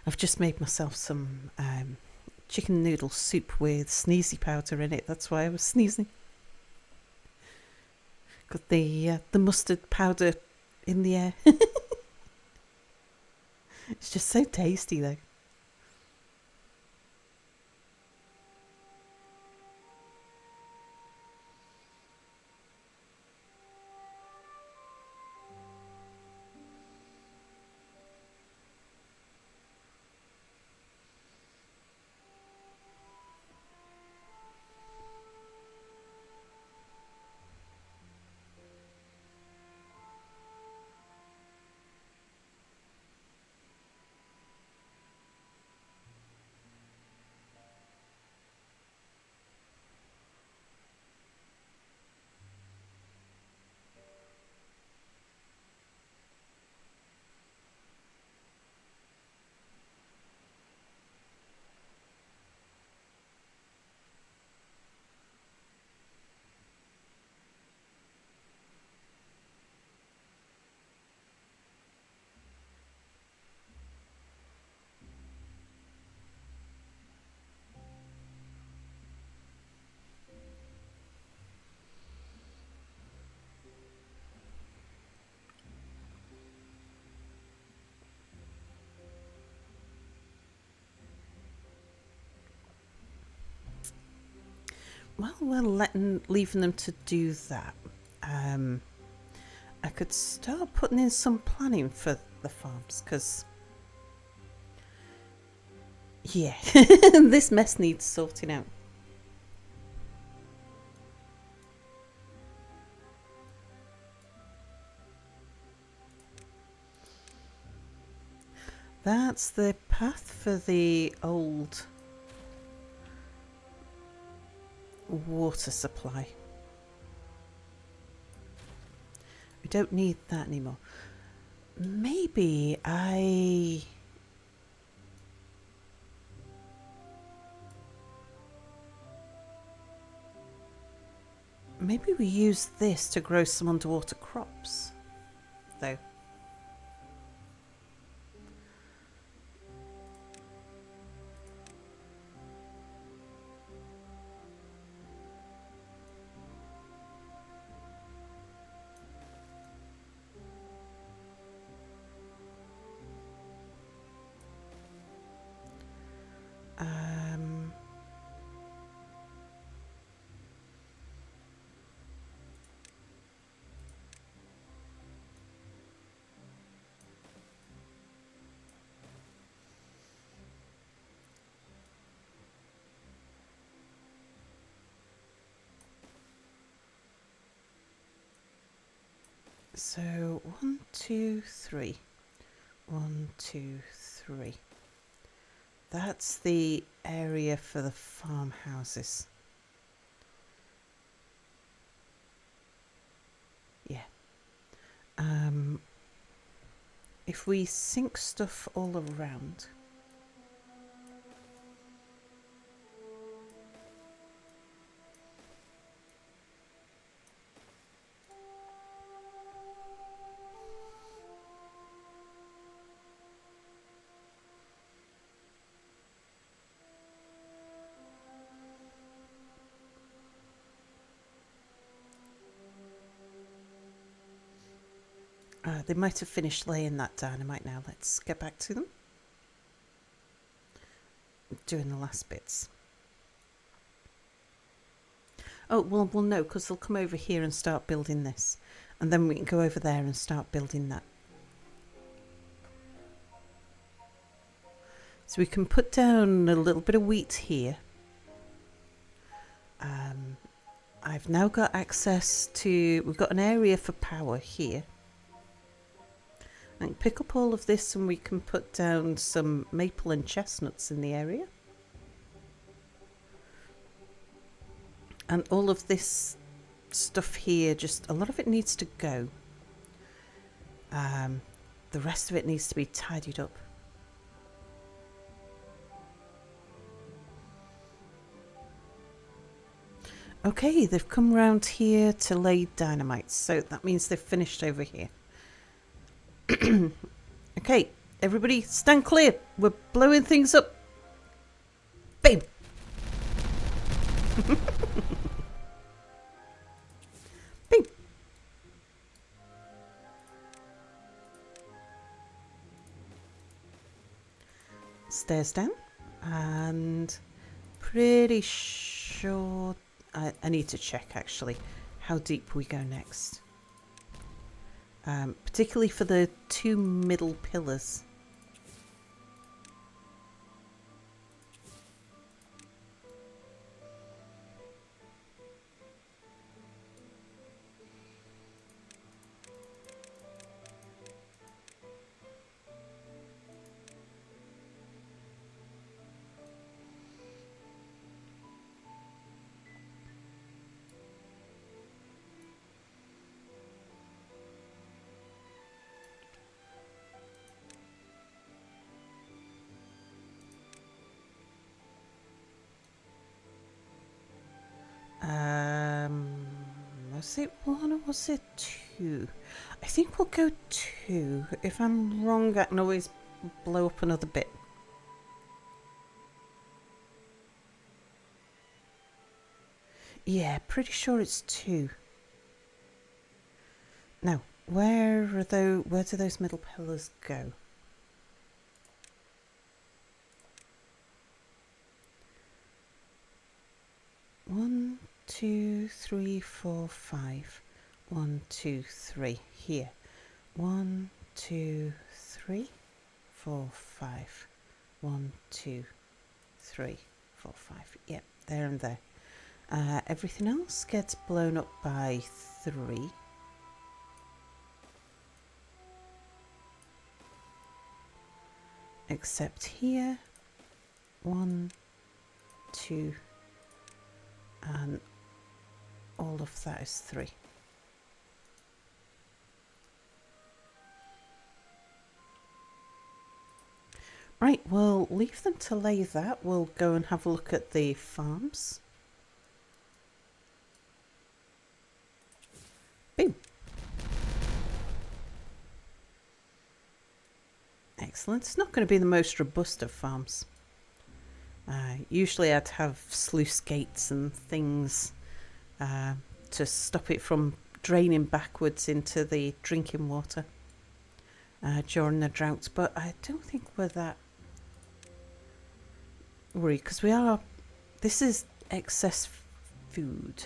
I've just made myself some chicken noodle soup with sneezy powder in it. That's why I was sneezing. Got the mustard powder in the air. It's just so tasty though. Well, we're leaving them to do that. I could start putting in some planning for the farms because, yeah, this mess needs sorting out. That's the path for the old water supply. We don't need that anymore. Maybe maybe we use this to grow some underwater crops, though. So 1, 2, 3. 1, 2, 3. That's the area for the farmhouses. Yeah. If we sink stuff all around. They might have finished laying that dynamite now. Let's get back to them. Doing the last bits. Oh, well no, because they'll come over here and start building this. And then we can go over there and start building that. So we can put down a little bit of wheat here. I've now got access to... We've got an area for power here. I can pick up all of this and we can put down some maple and chestnuts in the area. And all of this stuff here, just a lot of it needs to go. The rest of it needs to be tidied up. Okay, they've come round here to lay dynamite, so that means they've finished over here. Okay, everybody stand clear. We're blowing things up. Bam! Bing! Stairs down, and pretty sure I need to check actually how deep we go next, particularly for the 2 middle pillars. Was it 1 or was it 2? I think we'll go 2. If I'm wrong, I can always blow up another bit. Yeah, pretty sure it's 2. Now, where do those middle pillars go? One, 2, 3, 4, 5. 1, 2, 3. Here. 1, 2, 3, 4, 5. 1, 2, 3, 4, 5. Yep, there and there. Everything else gets blown up by 3. Except here. 1, 2, And all of that is 3. Right, we'll leave them to lay that. We'll go and have a look at the farms. Boom. Excellent. It's not going to be the most robust of farms. Usually I'd have sluice gates and things to stop it from draining backwards into the drinking water during the drought, but I don't think we're that worried because this is excess food.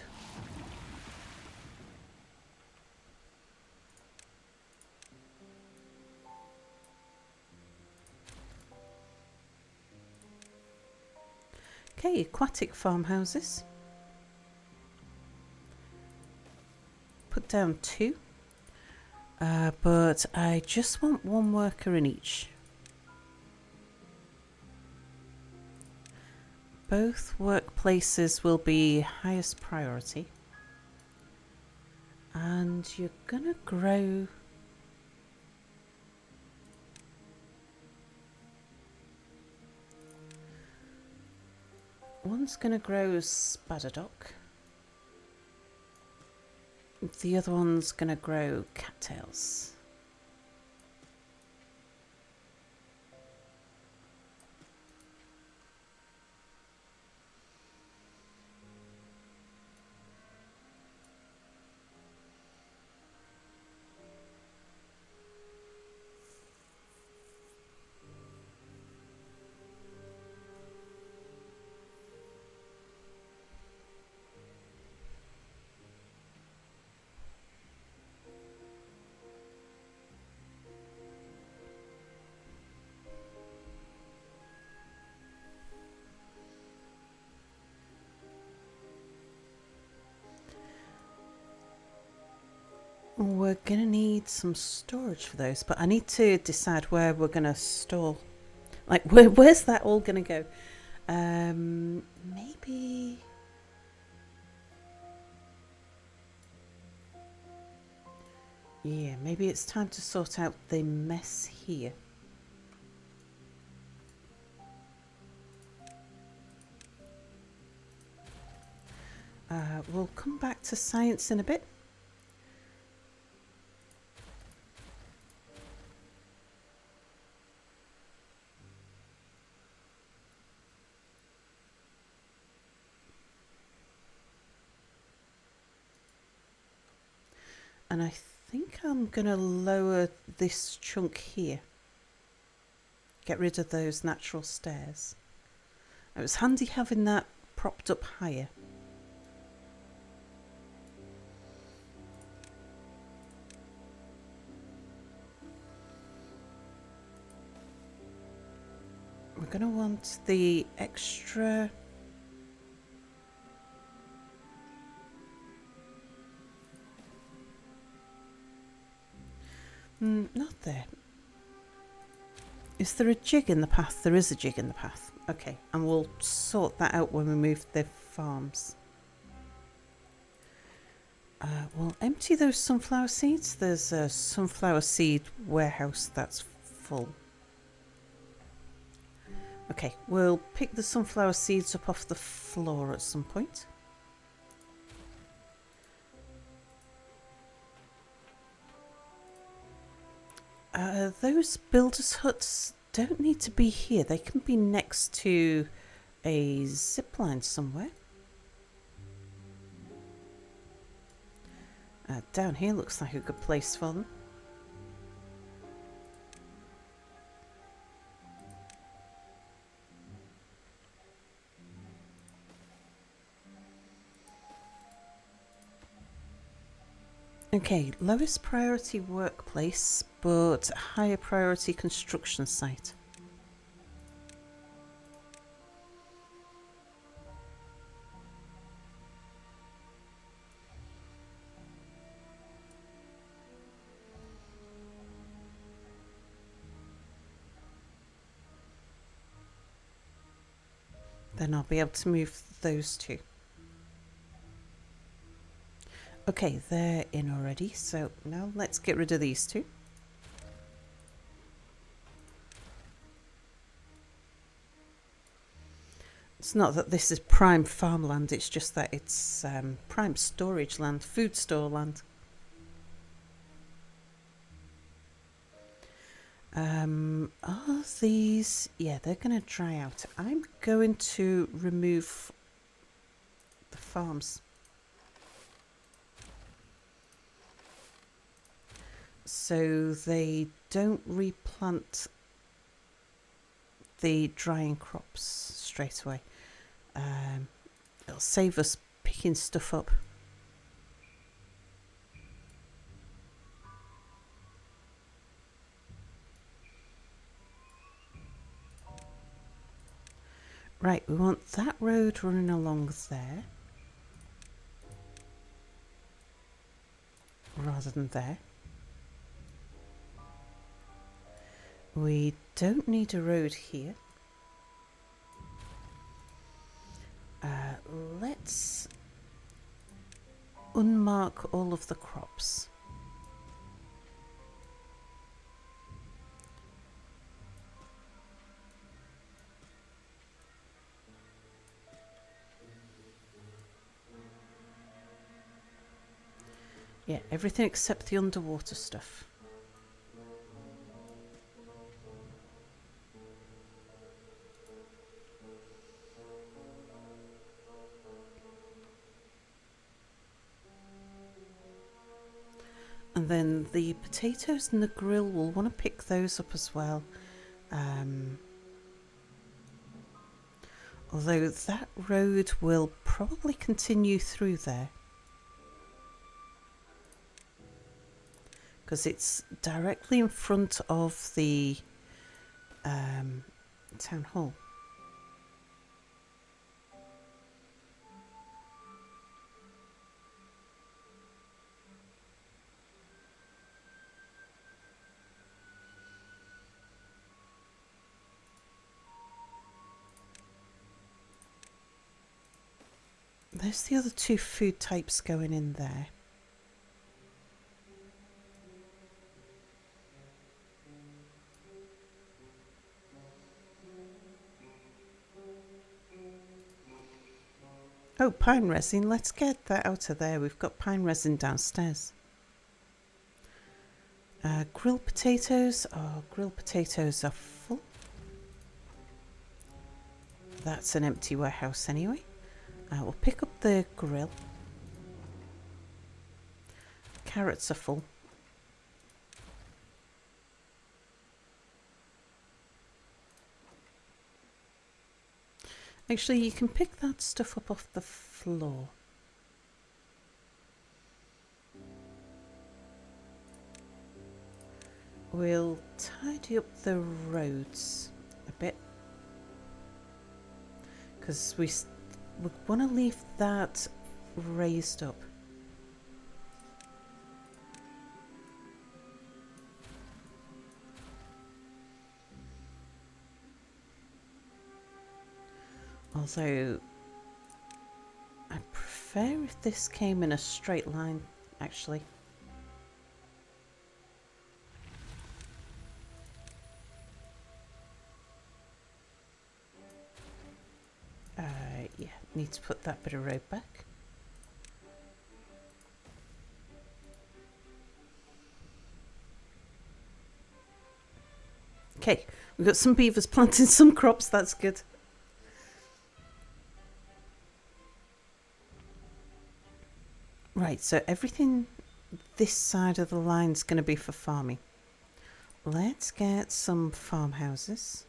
Okay, aquatic farmhouses. Put down 2. But I just want 1 worker in each. Both workplaces will be highest priority. And you're gonna grow... One's gonna grow spadadoc. The other one's gonna grow cattails. We're going to need some storage for those, but I need to decide where we're going to store. Like, where's that all going to go? Maybe... Yeah, maybe it's time to sort out the mess here. We'll come back to science in a bit. And I think I'm going to lower this chunk here. Get rid of those natural stairs. It was handy having that propped up higher. We're going to want the extra... not there. Is there a jig in the path? There is a jig in the path. Okay, and we'll sort that out when we move the farms. We'll empty those sunflower seeds. There's a sunflower seed warehouse that's full. Okay, we'll pick the sunflower seeds up off the floor at some point. Those builders' huts don't need to be here. They can be next to a zipline somewhere. Down here looks like a good place for them. Okay, lowest priority workplace, but higher priority construction site. Then I'll be able to move those two. Okay, they're in already, so now let's get rid of these two. It's not that this is prime farmland, it's just that it's prime storage land, food store land. Are these... yeah, they're going to dry out. I'm going to remove the farms. So they don't replant the drying crops straight away. It'll save us picking stuff up. Right, we want that road running along there rather than there. We don't need a road here. Let's unmark all of the crops. Yeah, everything except the underwater stuff. And then the potatoes and the grill, we'll want to pick those up as well. Although that road will probably continue through there. Because it's directly in front of the town hall. There's the other two food types going in there. Oh, pine resin. Let's get that out of there. We've got pine resin downstairs. Grilled potatoes. Oh, grilled potatoes are full. That's an empty warehouse anyway. We'll pick up the grill. Carrots are full. Actually, you can pick that stuff up off the floor. We'll tidy up the roads a bit. Because we want to leave that raised up. Although, I prefer if this came in a straight line, actually. Yeah, need to put that bit of road back. Okay, we've got some beavers planting some crops, that's good. Right, so everything this side of the line is going to be for farming. Let's get some farmhouses.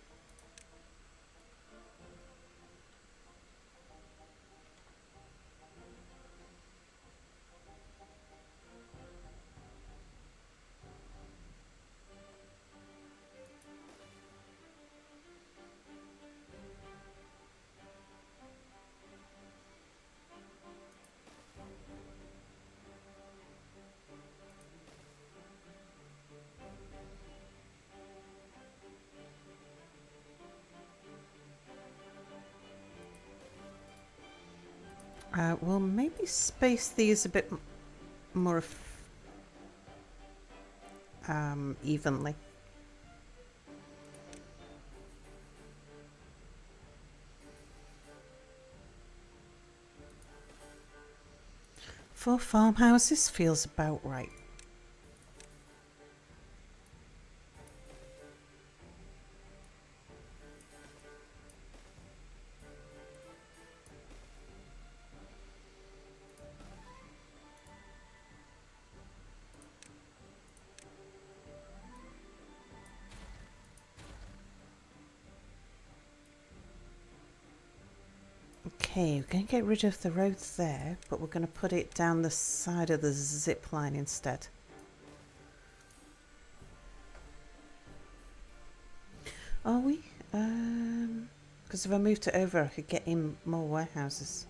We'll maybe space these a bit more evenly. Four farmhouses feels about right. Okay, we're going to get rid of the roads there, but we're going to put it down the side of the zip line instead. Are we? Because if I moved it over, I could get in more warehouses.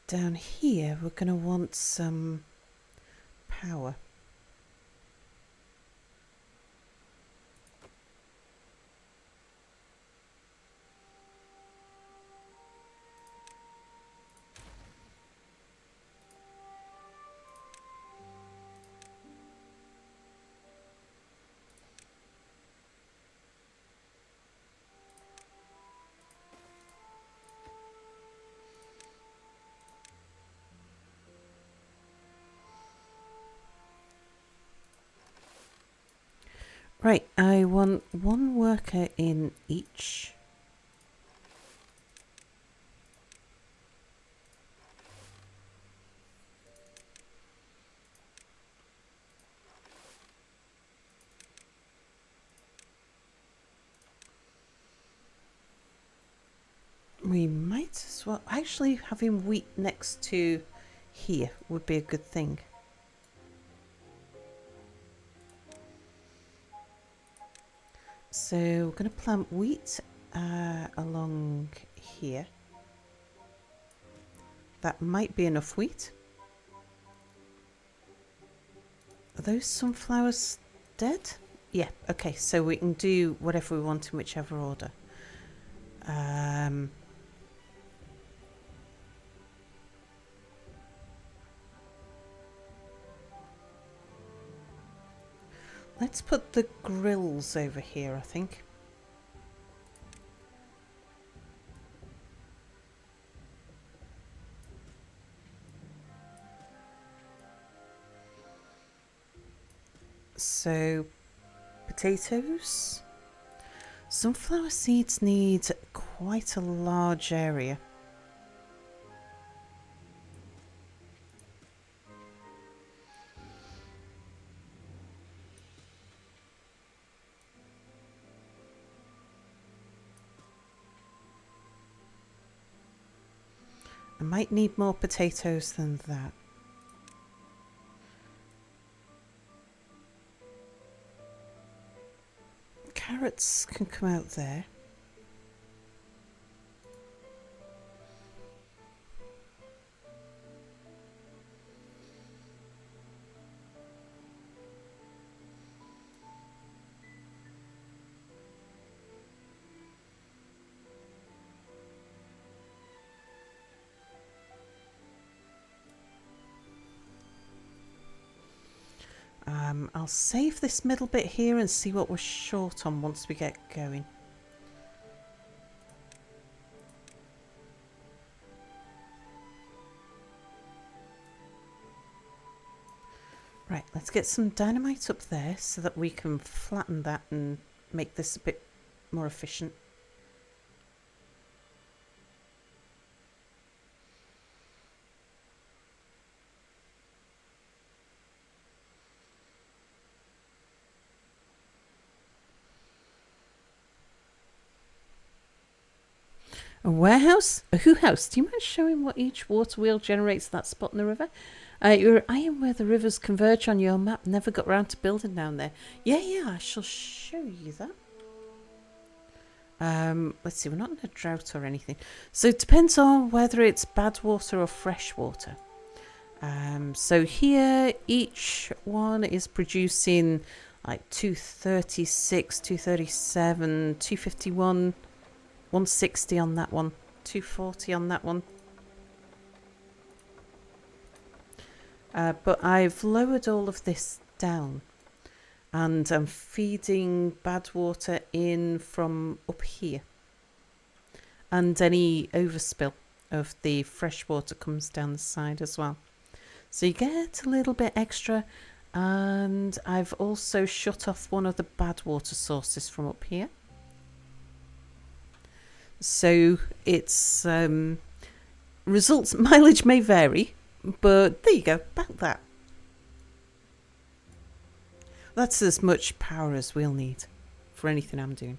Down here, we're going to want some power. Right, I want one worker in each. We might as well... Actually, having wheat next to here would be a good thing. So we're going to plant wheat along here. That might be enough wheat. Are those sunflowers dead? Yeah, okay, so we can do whatever we want in whichever order. Let's put the grills over here, I think. So, potatoes. Sunflower seeds need quite a large area. I might need more potatoes than that. Carrots can come out there. I'll save this middle bit here and see what we're short on once we get going. Right, let's get some dynamite up there so that we can flatten that and make this a bit more efficient. A warehouse? A who house? Do you mind showing what each water wheel generates at that spot in the river? You're eyeing where the rivers converge on your map. Never got round to building down there. Yeah, I shall show you that. Let's see, we're not in a drought or anything. So it depends on whether it's bad water or fresh water. So here each one is producing like 236, 237, 251, 160 on that one, 240 on that one. But I've lowered all of this down and I'm feeding bad water in from up here. And any overspill of the fresh water comes down the side as well. So you get a little bit extra, and I've also shut off one of the bad water sources from up here. So it's results mileage may vary, but there you go, about that. That's as much power as we'll need for anything I'm doing.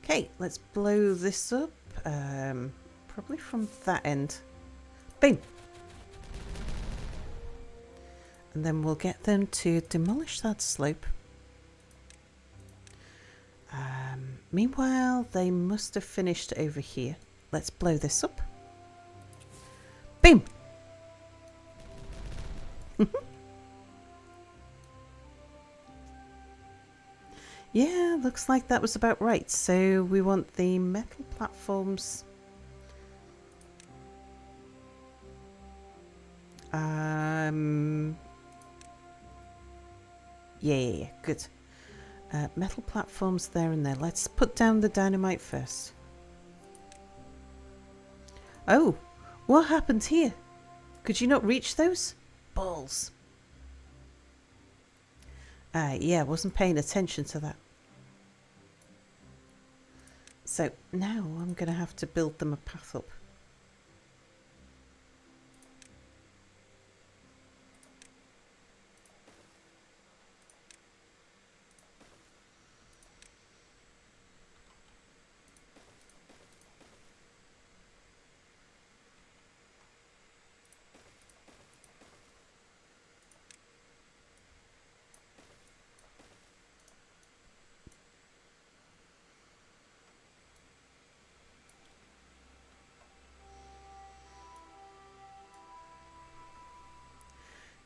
Okay, let's blow this up. Probably from that end. Boom! And then we'll get them to demolish that slope. Meanwhile, they must have finished over here. Let's blow this up. Boom! Yeah, looks like that was about right. So we want the metal platforms. Yeah, good. Metal platforms there and there. Let's put down the dynamite first. Oh, what happened here? Could you not reach those? Balls. Yeah, wasn't paying attention to that. So now I'm going to have to build them a path up.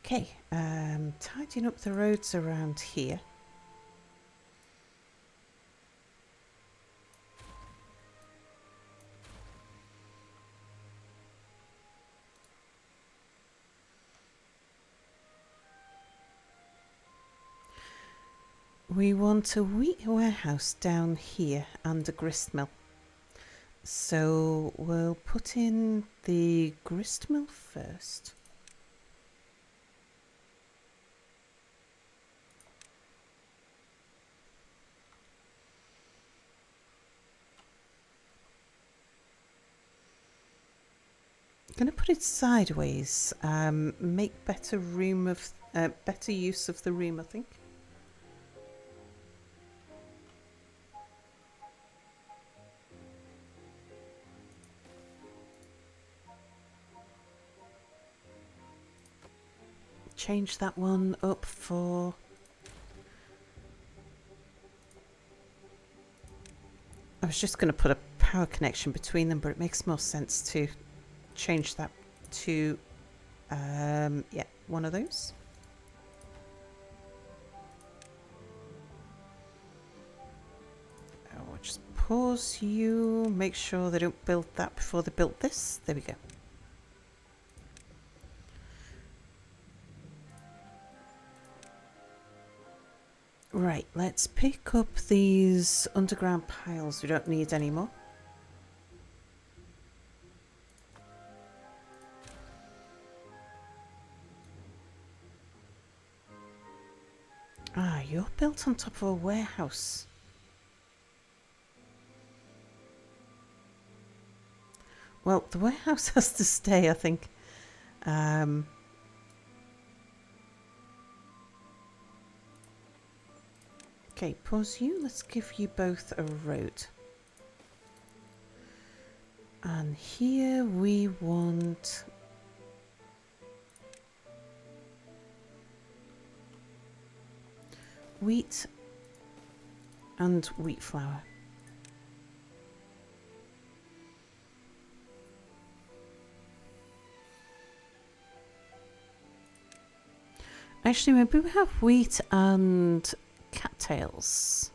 Okay, tidying up the roads around here. We want a wheat warehouse down here and a grist mill. So we'll put in the grist mill first. Going to put it sideways. Make better better use of the room, I think. Change that one up for... I was just going to put a power connection between them, but it makes more sense to change that to yeah, one of those. I'll just pause you, make sure they don't build that before they built this. There we go. Right, let's pick up these underground piles we don't need anymore. Ah, you're built on top of a warehouse. Well, the warehouse has to stay, I think. Okay, pause you. Let's give you both a road. And here we want wheat and wheat flour. Actually, maybe we have wheat and cattails.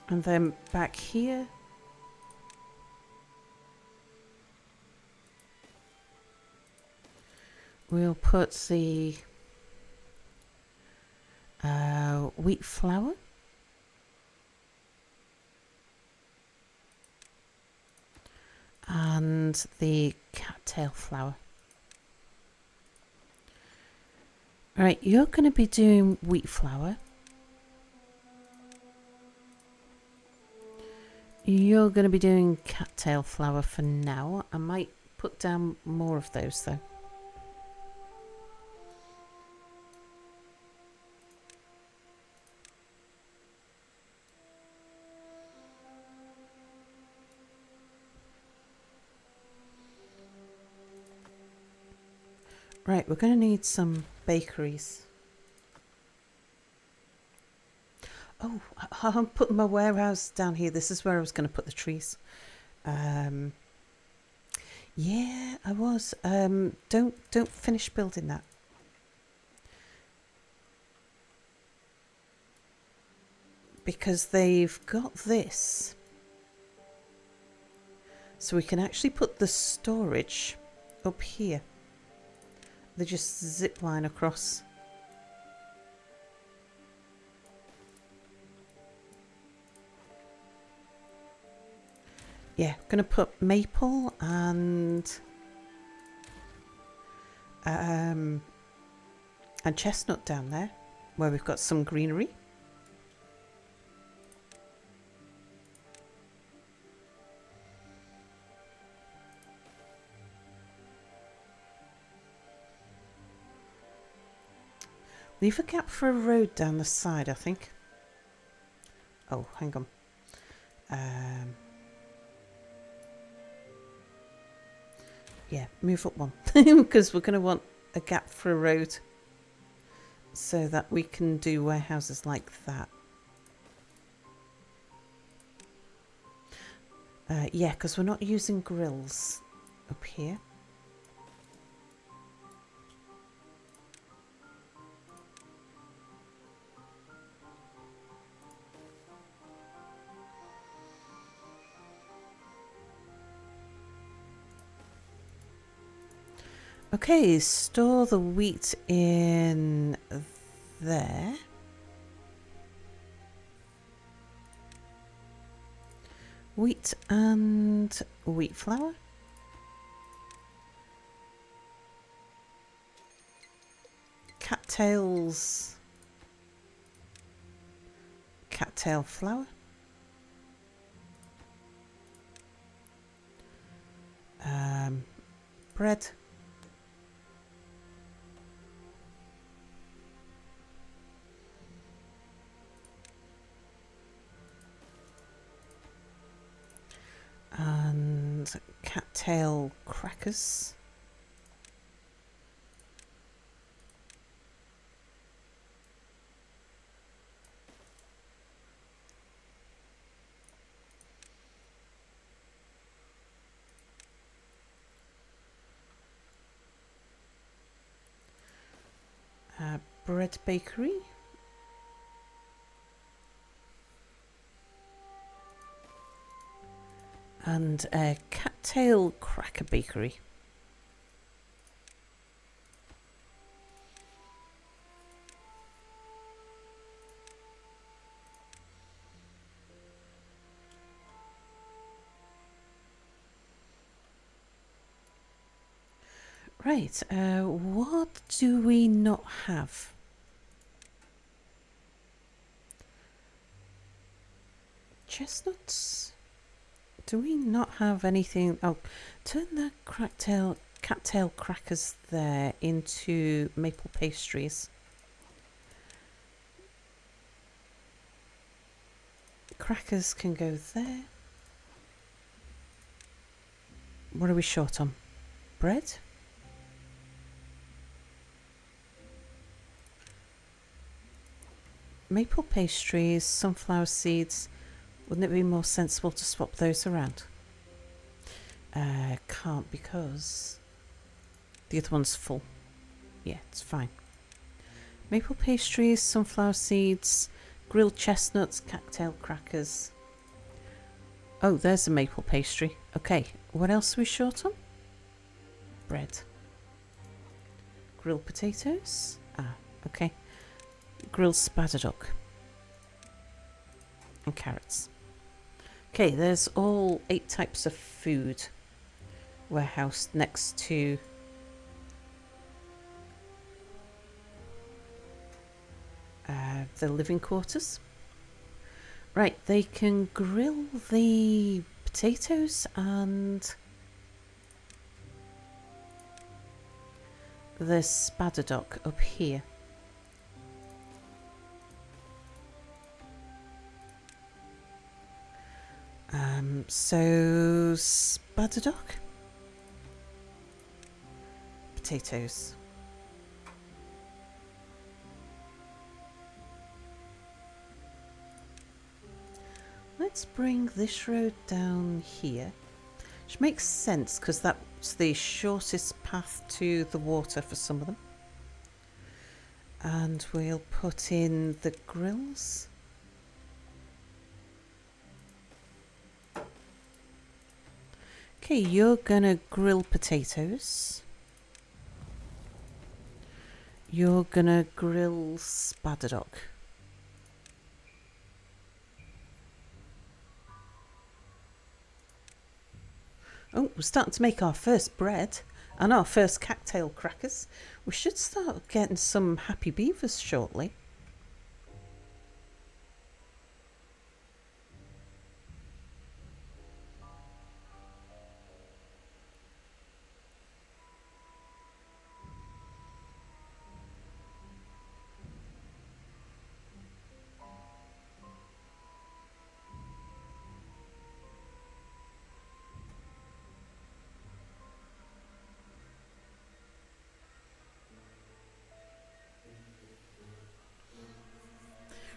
And then back here, we'll put the wheat flour. And the cattail flour. Right, you're going to be doing wheat flour. You're going to be doing cattail flour for now. I might put down more of those though. Right, we're going to need some bakeries. Oh, I'm putting my warehouse down here. This is where I was going to put the trees. Yeah, I was. Don't finish building that. Because they've got this. So we can actually put the storage up here. They just zip line across. Yeah, gonna put maple and chestnut down there, where we've got some greenery. Leave a gap for a road down the side, I think. Oh, hang on. Yeah, move up one. Because we're going to want a gap for a road. So that we can do warehouses like that. Yeah, because we're not using grills up here. Okay, store the wheat in there. Wheat and wheat flour. Cattails. Cattail flour. Bread. And cattail crackers. Bread bakery. And a cattail cracker bakery. Right, what do we not have? Chestnuts? Do we not have anything? Oh, turn the cattail crackers there into maple pastries. Crackers can go there. What are we short on? Bread? Maple pastries, sunflower seeds. Wouldn't it be more sensible to swap those around? Can't because the other one's full. Yeah, it's fine. Maple pastries, sunflower seeds, grilled chestnuts, cattail crackers. Oh, there's a maple pastry. Okay, what else are we short on? Bread. Grilled potatoes. Ah, okay. Grilled spadaduck. And carrots. Okay, there's all 8 types of food warehoused next to the living quarters. Right, they can grill the potatoes and the spadaduck up here. So spadaduck, potatoes. Let's bring this road down here, which makes sense because that's the shortest path to the water for some of them. And we'll put in the grills. Okay, you're gonna grill potatoes. You're gonna grill spadaduck. Oh, we're starting to make our first bread and our first cattail crackers. We should start getting some happy beavers shortly.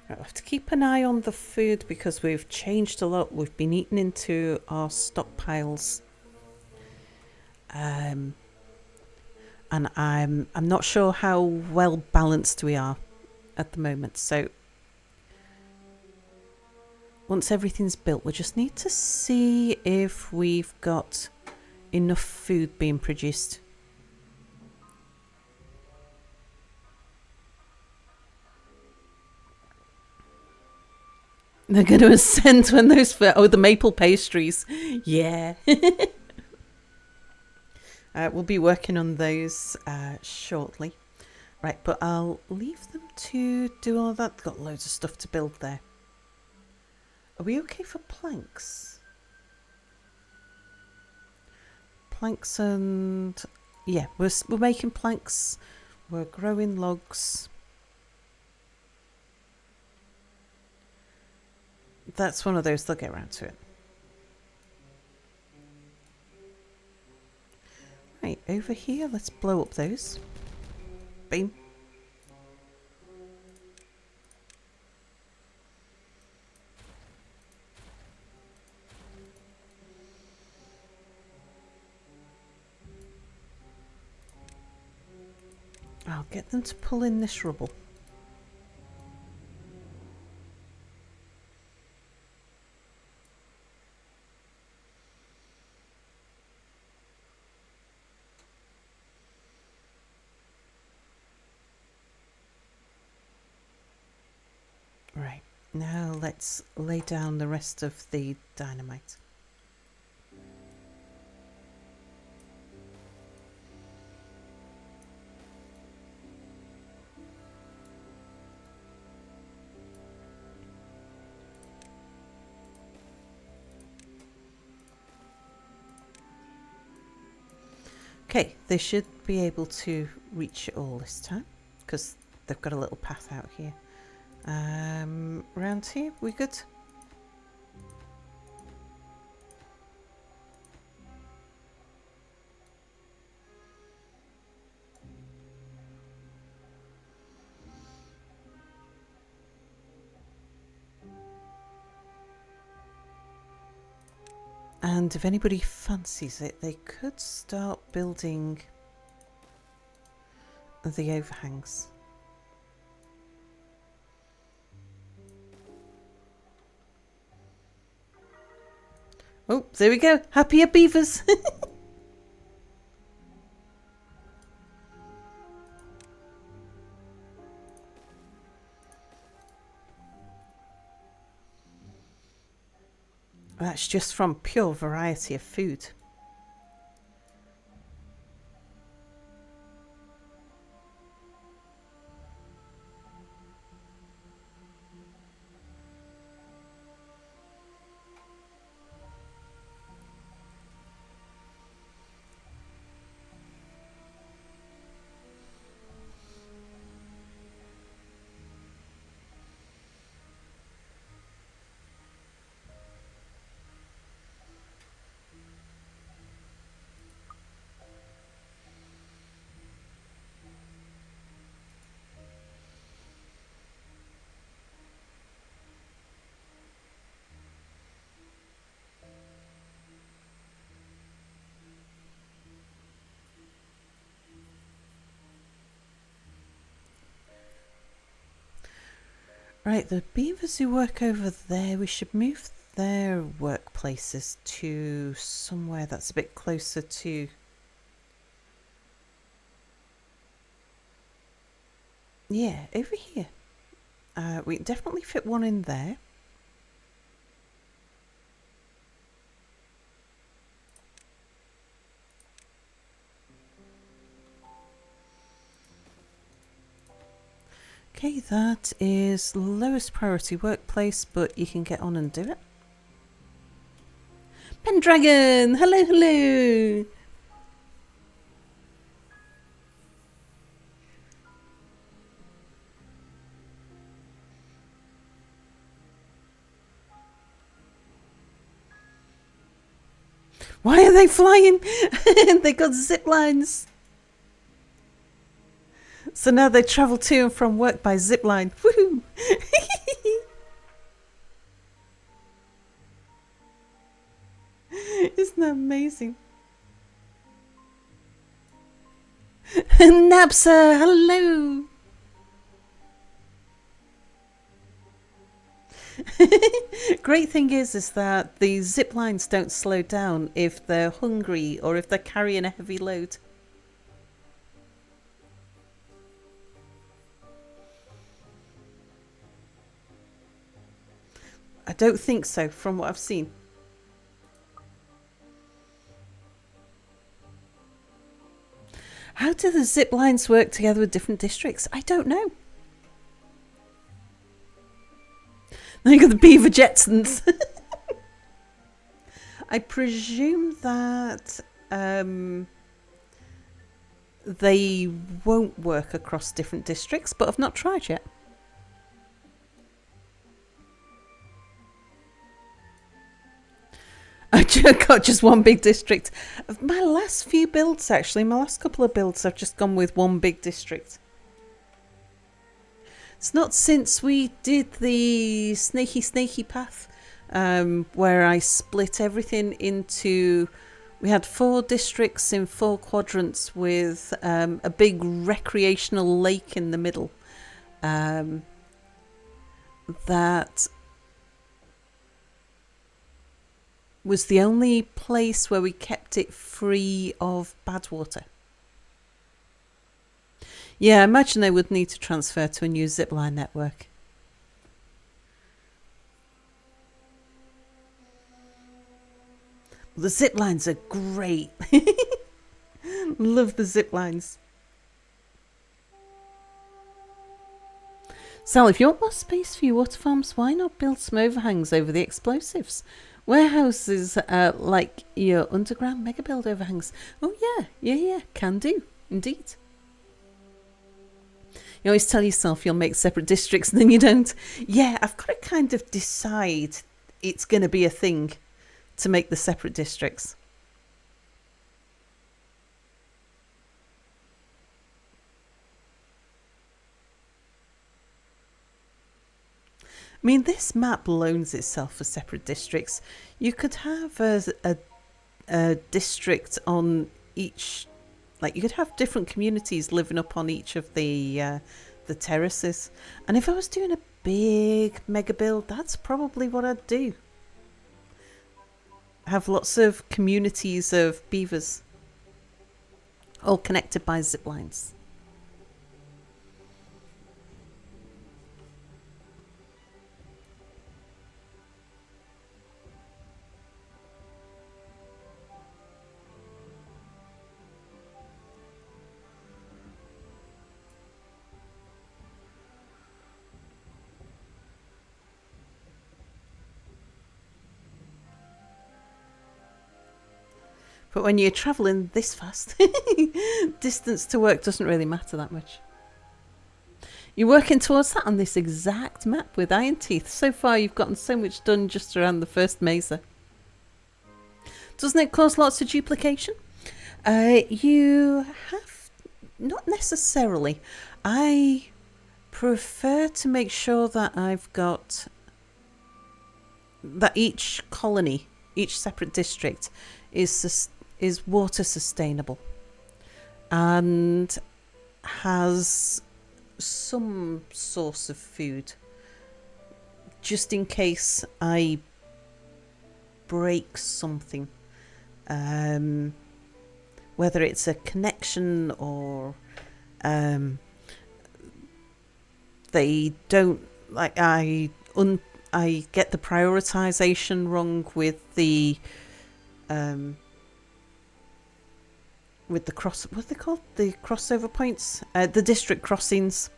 Right, we'll have to keep an eye on the food because we've changed a lot. We've been eating into our stockpiles. And I'm not sure how well balanced we are at the moment. So once everything's built, we just need to see if we've got enough food being produced. They're going to ascend when those... Oh, the maple pastries. Yeah. We'll be working on those shortly. Right, but I'll leave them to do all that. Got loads of stuff to build there. Are we okay for planks? Planks and... Yeah, we're making planks. We're growing logs. That's one of those, they'll get around to it. Right, over here, let's blow up those. Beam. I'll get them to pull in this rubble. Right, now let's lay down the rest of the dynamite. Okay, they should be able to reach it all this time because they've got a little path out here. Round here, we good? And if anybody fancies it, they could start building the overhangs. Oh, there we go. Happier beavers. That's just from pure variety of food. Right, the beavers who work over there, we should move their workplaces to somewhere that's a bit closer to... Yeah, over here. We can definitely fit one in there. Okay, that is lowest priority workplace, but you can get on and do it. Pendragon! Hello, hello! Why are they flying? They got ziplines. So now they travel to and from work by zipline. Woohoo! Isn't that amazing? Napsa, hello! Great thing is that the zip lines don't slow down if they're hungry or if they're carrying a heavy load. I don't think so, from what I've seen. How do the zip lines work together with different districts? I don't know. Now you got the beaver Jetsons. I presume that they won't work across different districts, but I've not tried yet. I got just one big district. My last few builds, actually, my last couple of builds, I've just gone with one big district. It's not since we did the snaky path, where I split everything into... We had 4 districts in 4 quadrants with a big recreational lake in the middle. That was the only place where we kept it free of bad water. Yeah, I imagine they would need to transfer to a new zipline network. The ziplines are great. Love the ziplines. Sal, if you want more space for your water farms, why not build some overhangs over the explosives? Warehouses are like your underground mega build overhangs. Oh yeah, can do, indeed. You always tell yourself you'll make separate districts and then you don't. Yeah, I've got to kind of decide it's going to be a thing to make the separate districts. I mean, this map loans itself for separate districts. You could have a district on each, like you could have different communities living up on each of the terraces. And if I was doing a big mega build, that's probably what I'd do. Have lots of communities of beavers, all connected by ziplines. But when you're travelling this fast, distance to work doesn't really matter that much. You're working towards that on this exact map with Iron Teeth. So far, you've gotten so much done just around the first mesa. Doesn't it cause lots of duplication? You have... Not necessarily. I prefer to make sure that I've got... that each colony, each separate district, is water sustainable and has some source of food, just in case I break something, whether it's a connection or they don't, like I get the prioritization wrong with the what are they called? The crossover points? The district crossings.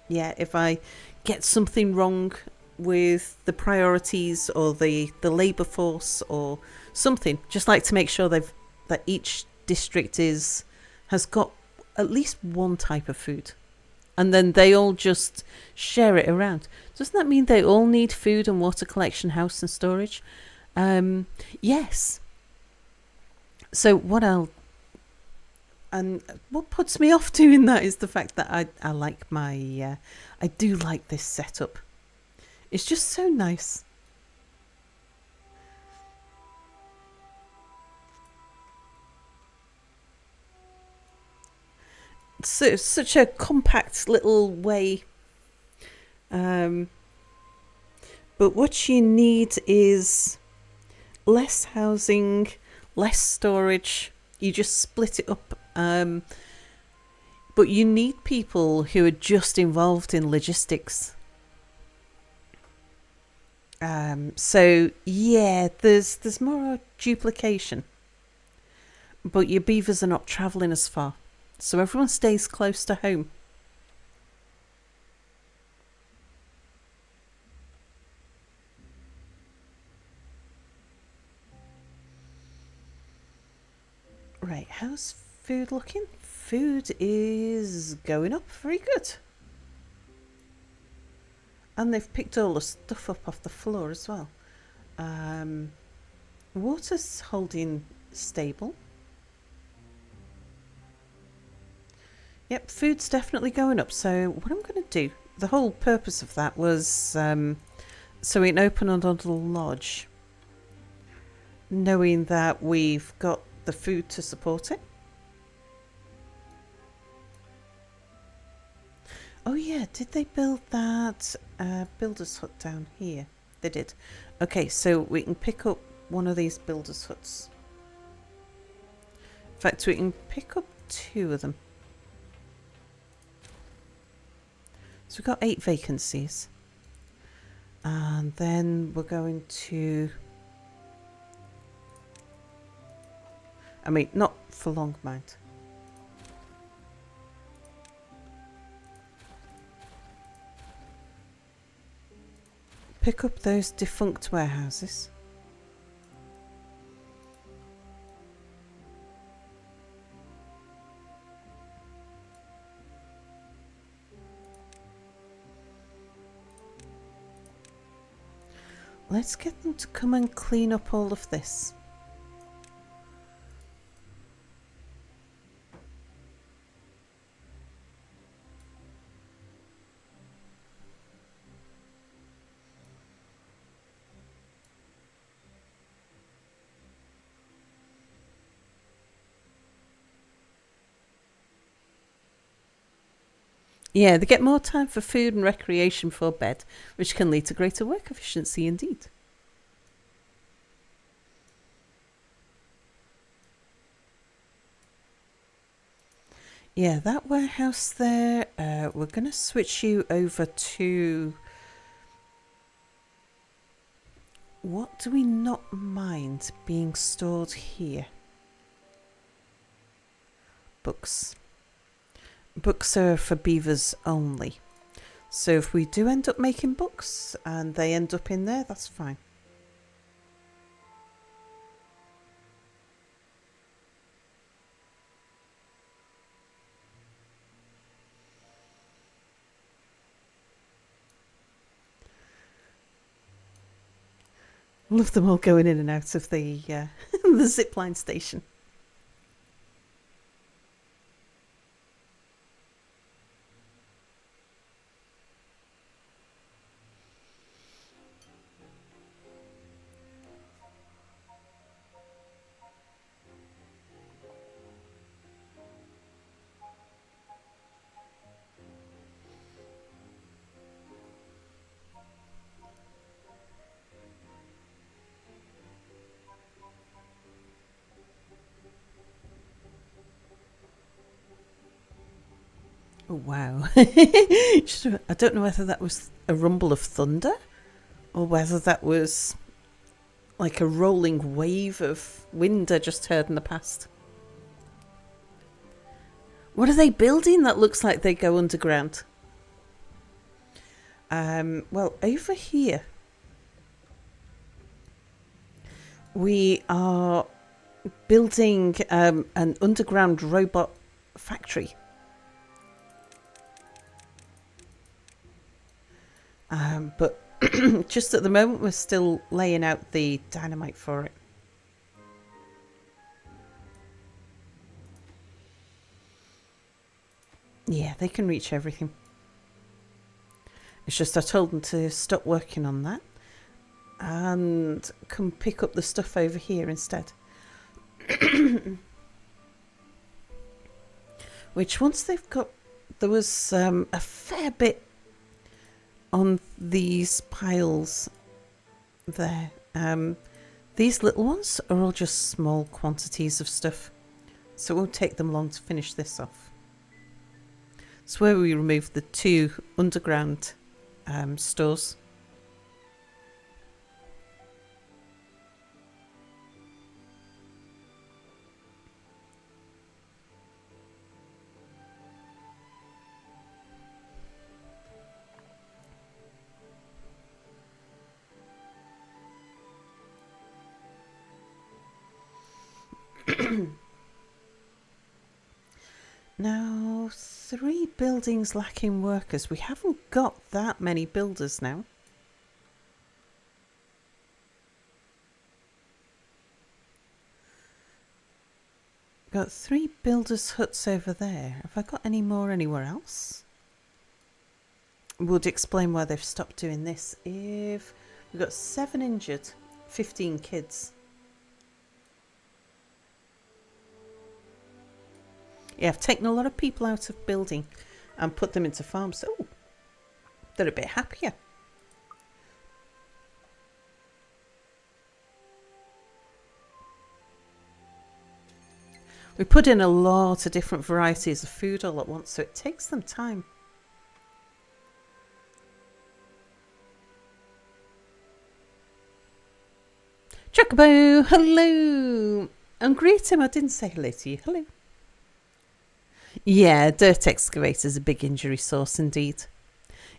Yeah, if I get something wrong with the priorities or the labour force or something, just like to make sure that each district has got at least one type of food. And then they all just share it around. Doesn't that mean they all need food and water collection, house and storage? Yes. So what puts me off doing that is the fact that I like I do like this setup. It's just so nice. So such a compact little way. But what you need is less housing, less storage. You just split it up. But you need people who are just involved in logistics. So yeah, there's more duplication. But your beavers are not travelling as far. So everyone stays close to home. Right, how's food looking? Food is going up very good. And they've picked all the stuff up off the floor as well. Water's holding stable. Yep, food's definitely going up. So what I'm going to do, the whole purpose of that was so we can open another lodge, knowing that we've got the food to support it. Oh yeah, did they build that builder's hut down here? They did. Okay, so we can pick up one of these builder's huts. In fact, we can pick up 2 of them. So we've got 8 vacancies. And then we're going to... I mean, not for long, mind. Pick up those defunct warehouses. let's get them to come and clean up all of this. Yeah, they get more time for food and recreation before bed, which can lead to greater work efficiency indeed. Yeah, that warehouse there, we're going to switch you over to... What do we not mind being stored here? Books. Books are for beavers only. So if we do end up making books and they end up in there, that's fine. Love them all going in and out of the the zipline station. Oh, wow. I don't know whether that was a rumble of thunder or whether that was like a rolling wave of wind I just heard in the past. What are they building that looks like they go underground? Well, over here we are building an underground robot factory. But just at the moment we're still laying out the dynamite for it. Yeah, they can reach everything. It's just I told them to stop working on that and come pick up the stuff over here instead. Which once they've got... There was a fair bit on these piles there. These little ones are all just small quantities of stuff. So it won't take them long to finish this off. It's where we removed the 2 underground stores. Now, 3 buildings lacking workers. We haven't got that many builders now. Got 3 builders' huts over there. Have I got any more anywhere else? Would explain why they've stopped doing this. If we've got 7 injured, 15 kids. Yeah, I've taken a lot of people out of building and put them into farms. Oh, they're a bit happier. We put in a lot of different varieties of food all at once, so it takes them time. Chocobo, hello. And greet him. I didn't say hello to you. Hello. Yeah, dirt excavator's a big injury source indeed.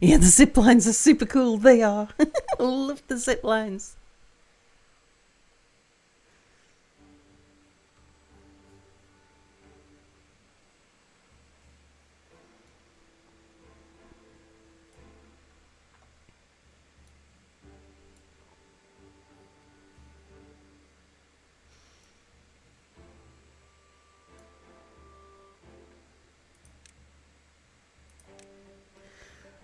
Yeah, the ziplines are super cool. They are. I love the ziplines.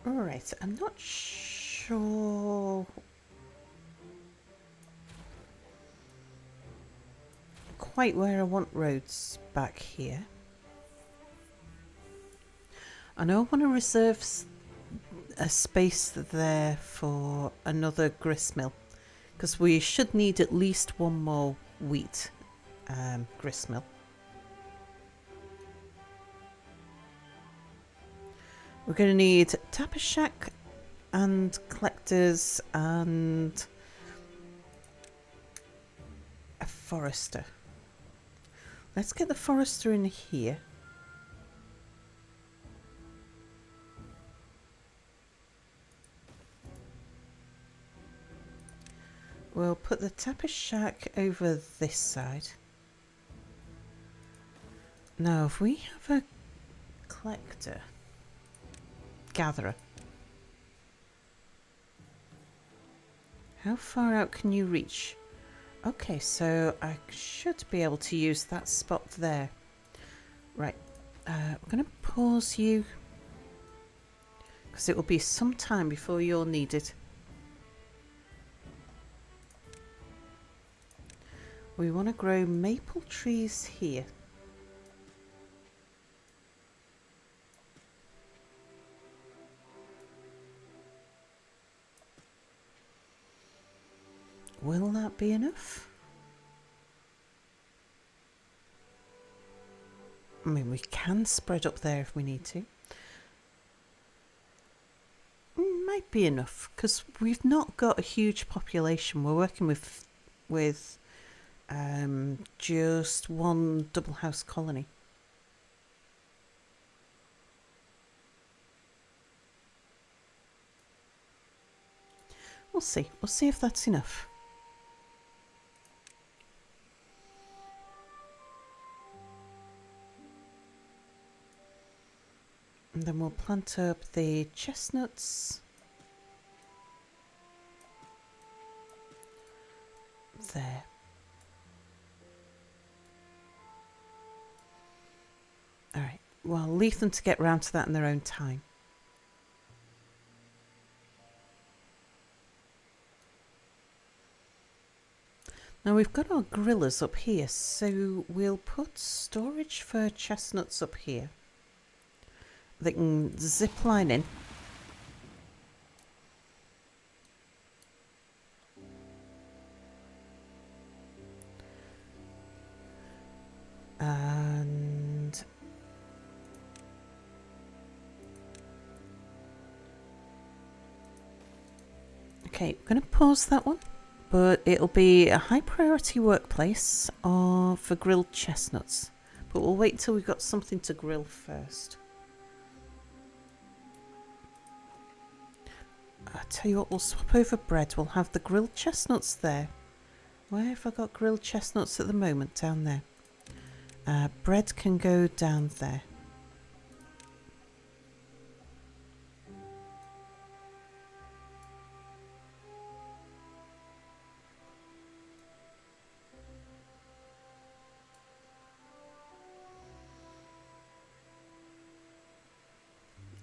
Alright, I'm not sure quite where I want roads back here. I know I want to reserve a space there for another grist mill, because we should need at least one more wheat grist mill. We're going to need tapper shack and collectors and a forester. Let's get the forester in here. We'll put the tapper shack over this side. Now, if we have a collector, gatherer, how far out can you reach? Okay, so I should be able to use that spot there. Right, we're going to pause you because it will be some time before you're needed. We want to grow maple trees here. Will that be enough? I mean, we can spread up there if we need to. Might be enough because we've not got a huge population. We're working with just one double house colony. We'll see. We'll see if that's enough. And then we'll plant up the chestnuts. There. Alright, well, I'll leave them to get round to that in their own time. Now we've got our grillers up here, so we'll put storage for chestnuts up here. They can zip line in. And okay, I'm going to pause that one, but it'll be a high priority workplace for grilled chestnuts. But we'll wait till we've got something to grill first. I tell you what, we'll swap over bread. We'll have the grilled chestnuts there. Where have I got grilled chestnuts at the moment? Down there. Bread can go down there.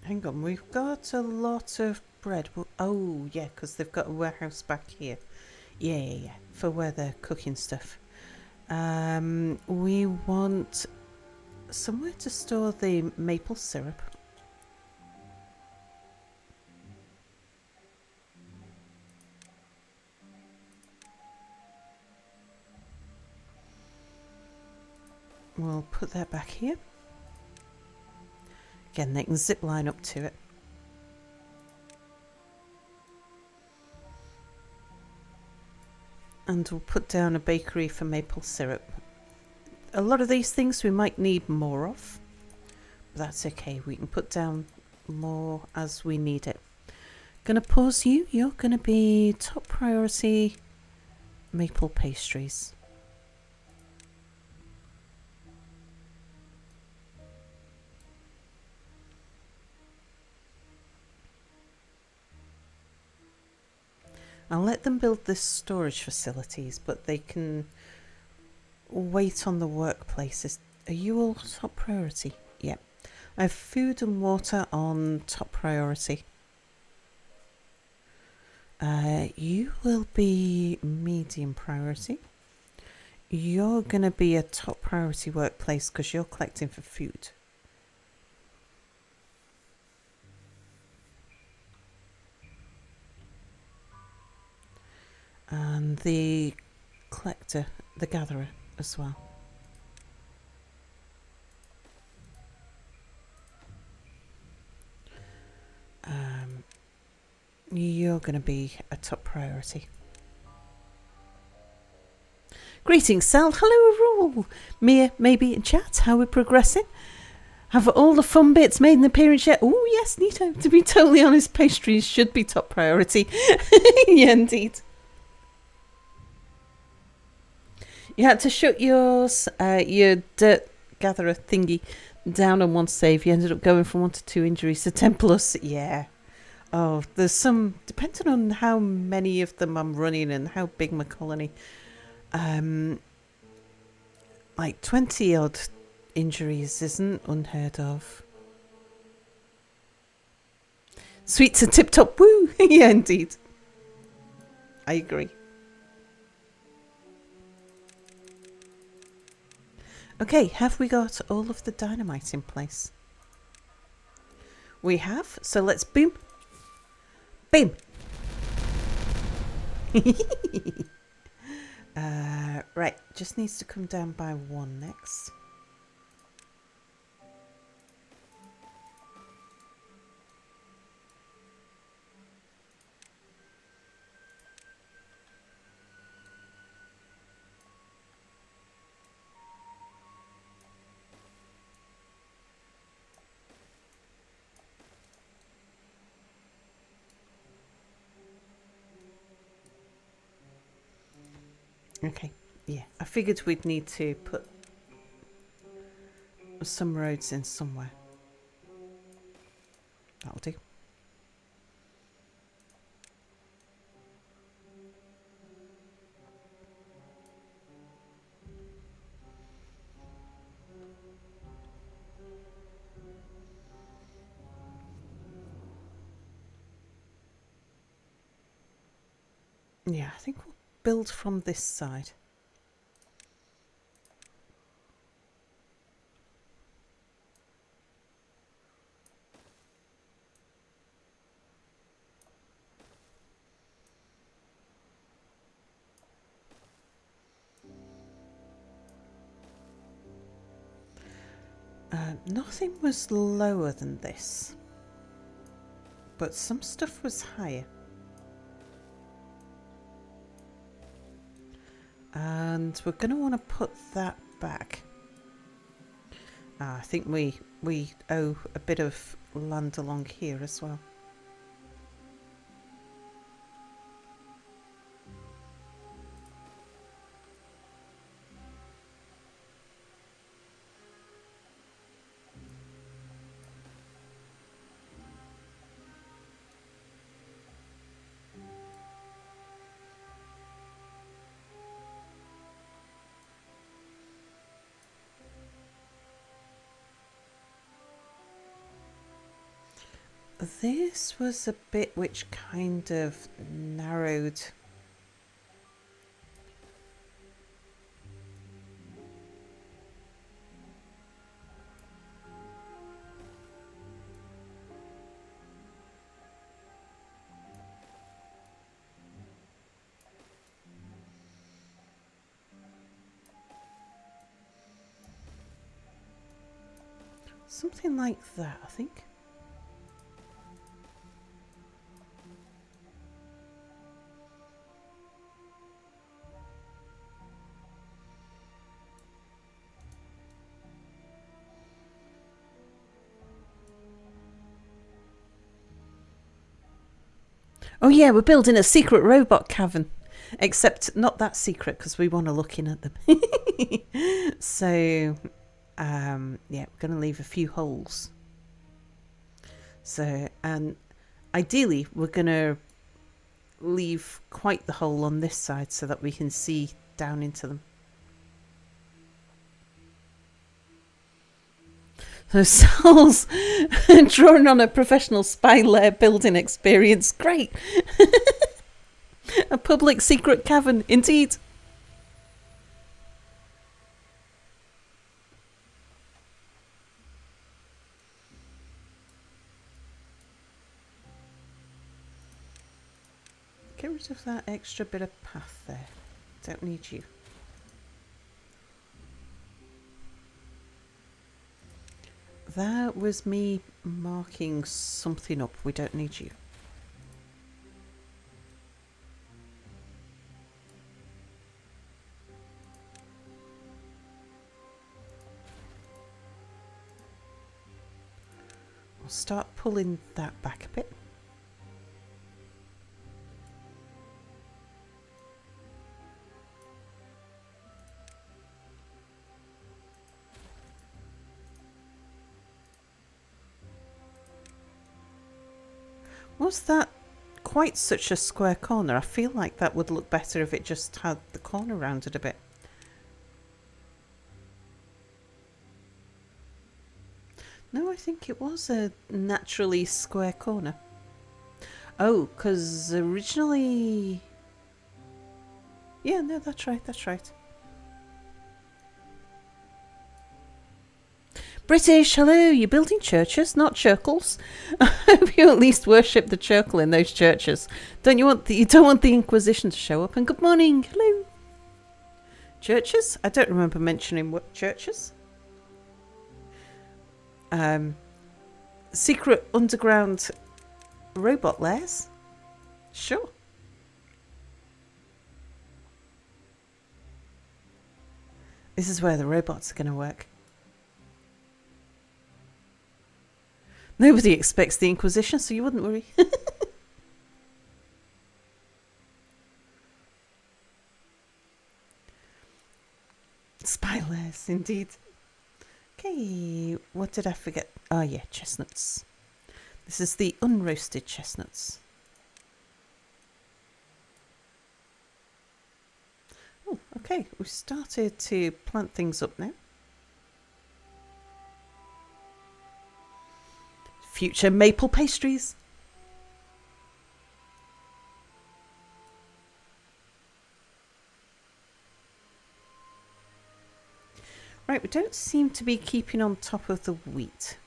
Hang on, we've got a lot of bread. Oh, yeah, because they've got a warehouse back here. Yeah, for where they're cooking stuff. We want somewhere to store the maple syrup. We'll put that back here. Again, they can zip line up to it. And we'll put down a bakery for maple syrup. A lot of these things we might need more of. But that's okay, we can put down more as we need it. Gonna pause you. You're gonna be top priority maple pastries. I'll let them build this storage facilities, but they can wait on the workplaces. Are you all top priority? Yep. I have food and water on top priority. You will be medium priority. You're going to be a top priority workplace because you're collecting for food. And the collector, the gatherer as well. You're going to be a top priority. Greetings, Sal. Hello, Aurora. Mia, maybe in chat. How we're progressing? Have all the fun bits made an appearance yet? Oh, yes, neato. To be totally honest, pastries should be top priority. Yeah, indeed. You had to shut your dirt gatherer thingy down on one save. You ended up going from 1 to 2 injuries to 10 plus. Yeah. Oh, there's some, depending on how many of them I'm running and how big my colony, like 20 odd injuries isn't unheard of. Sweets and tip top, woo! Yeah, indeed. I agree. Okay, have we got all of the dynamite in place? We have, so let's boom. Boom! Right, just needs to come down by 1 next. Okay, yeah, I figured we'd need to put some roads in somewhere. That'll do. Yeah, I think we'll build from this side. Nothing was lower than this, but some stuff was higher. And we're going to want to put that back. I think we owe a bit of land along here as well. This was a bit which kind of narrowed. Something like that, I think. Oh yeah, we're building a secret robot cavern. Except not that secret because we want to look in at them. So, yeah, we're going to leave a few holes. So, and ideally we're going to leave quite the hole on this side so that we can see down into them. So Sal's drawing on a professional spy lair building experience. Great. A public secret cavern, indeed. Get rid of that extra bit of path there. Don't need you. That was me marking something up. We don't need you. I'll start pulling that back a bit. Was that quite such a square corner? I feel like that would look better if it just had the corner rounded a bit. No, I think it was a naturally square corner. Oh, because originally... Yeah, no, that's right, that's right. British, hello, you're building churches, not churkles. I hope you at least worship the churkle in those churches. You don't want the Inquisition to show up. And good morning, hello. Churches? I don't remember mentioning what churches. Secret underground robot lairs? Sure. This is where the robots are going to work. Nobody expects the Inquisition, so you wouldn't worry. Spy lairs, indeed. Okay, what did I forget? Oh yeah, chestnuts. This is the unroasted chestnuts. Oh, okay, we've started to plant things up now. Future maple pastries. Right, we don't seem to be keeping on top of the wheat.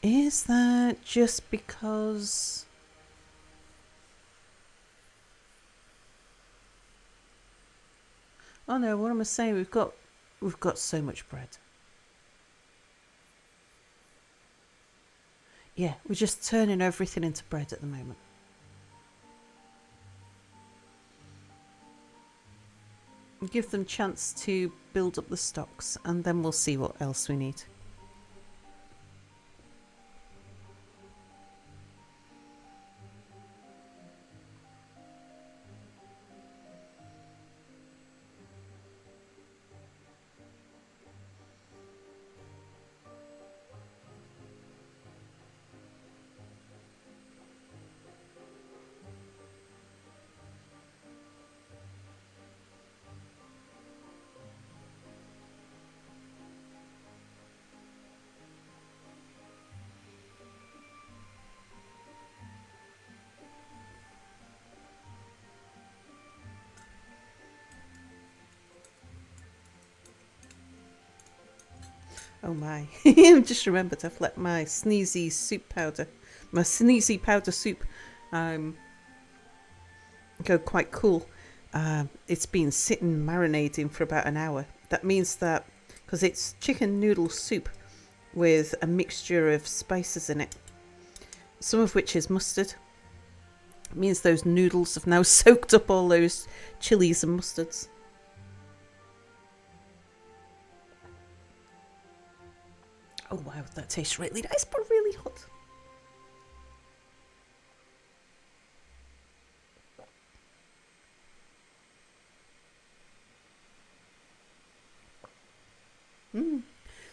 Is that just because... Oh no, what am I saying? We've got so much bread. Yeah, we're just turning everything into bread at the moment. Give them chance to build up the stocks and then we'll see what else we need. Oh my, I've just remembered I've let my sneezy powder soup go quite cool. It's been sitting marinating for about an hour. That means that, because it's chicken noodle soup with a mixture of spices in it, some of which is mustard, it means those noodles have now soaked up all those chilies and mustards. Oh wow, that tastes really nice, but really hot.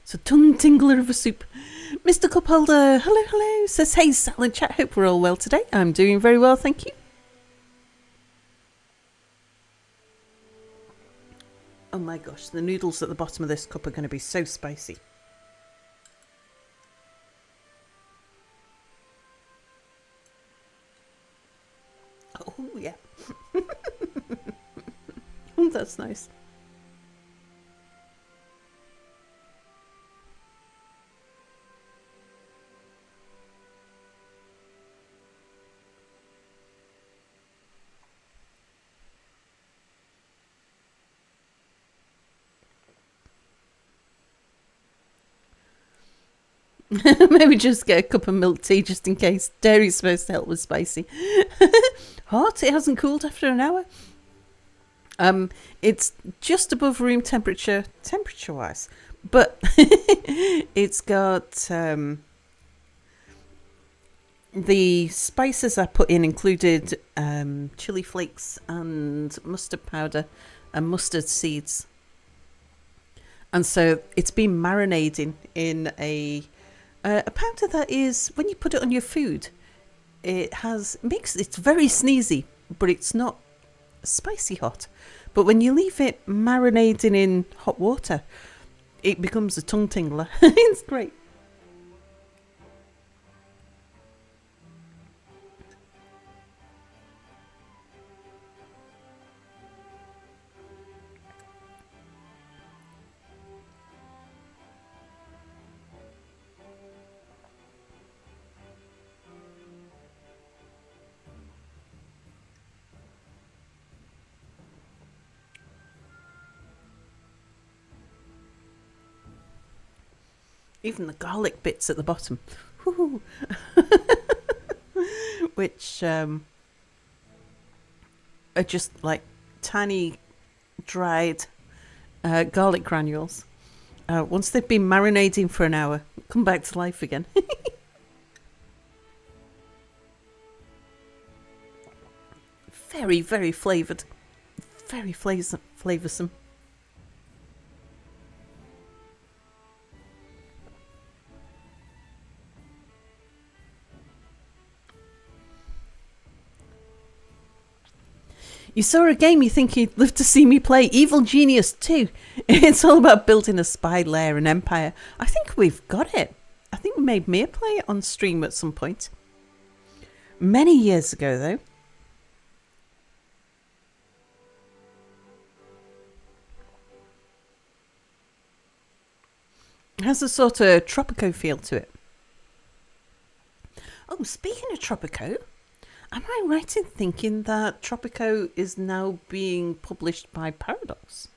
It's a tongue tingler of a soup. Mr. Cupholder, hello, hello, says, hey, Salad Chat, hope we're all well today. I'm doing very well, thank you. Oh my gosh, the noodles at the bottom of this cup are going to be so spicy. That's nice. Maybe just get a cup of milk tea just in case. Dairy's supposed to help with spicy. Hot? It hasn't cooled after an hour. It's just above room temperature, temperature-wise, but it's got the spices I put in included chili flakes and mustard powder and mustard seeds, and so it's been marinating in a powder that is, when you put it on your food, it's very sneezy, but it's not spicy hot. But when you leave it marinating in hot water, it becomes a tongue tingler. It's great. Even the garlic bits at the bottom. Which are just like tiny dried garlic granules. Once they've been marinating for an hour, come back to life again. Very, very flavoured. Very flavoursome. You saw a game you think you'd live to see me play, Evil Genius 2. It's all about building a spy lair and empire. I think we've got it. I think we made Mia play it on stream at some point. Many years ago, though. It has a sort of Tropico feel to it. Oh, speaking of Tropico, am I right in thinking that Tropico is now being published by Paradox?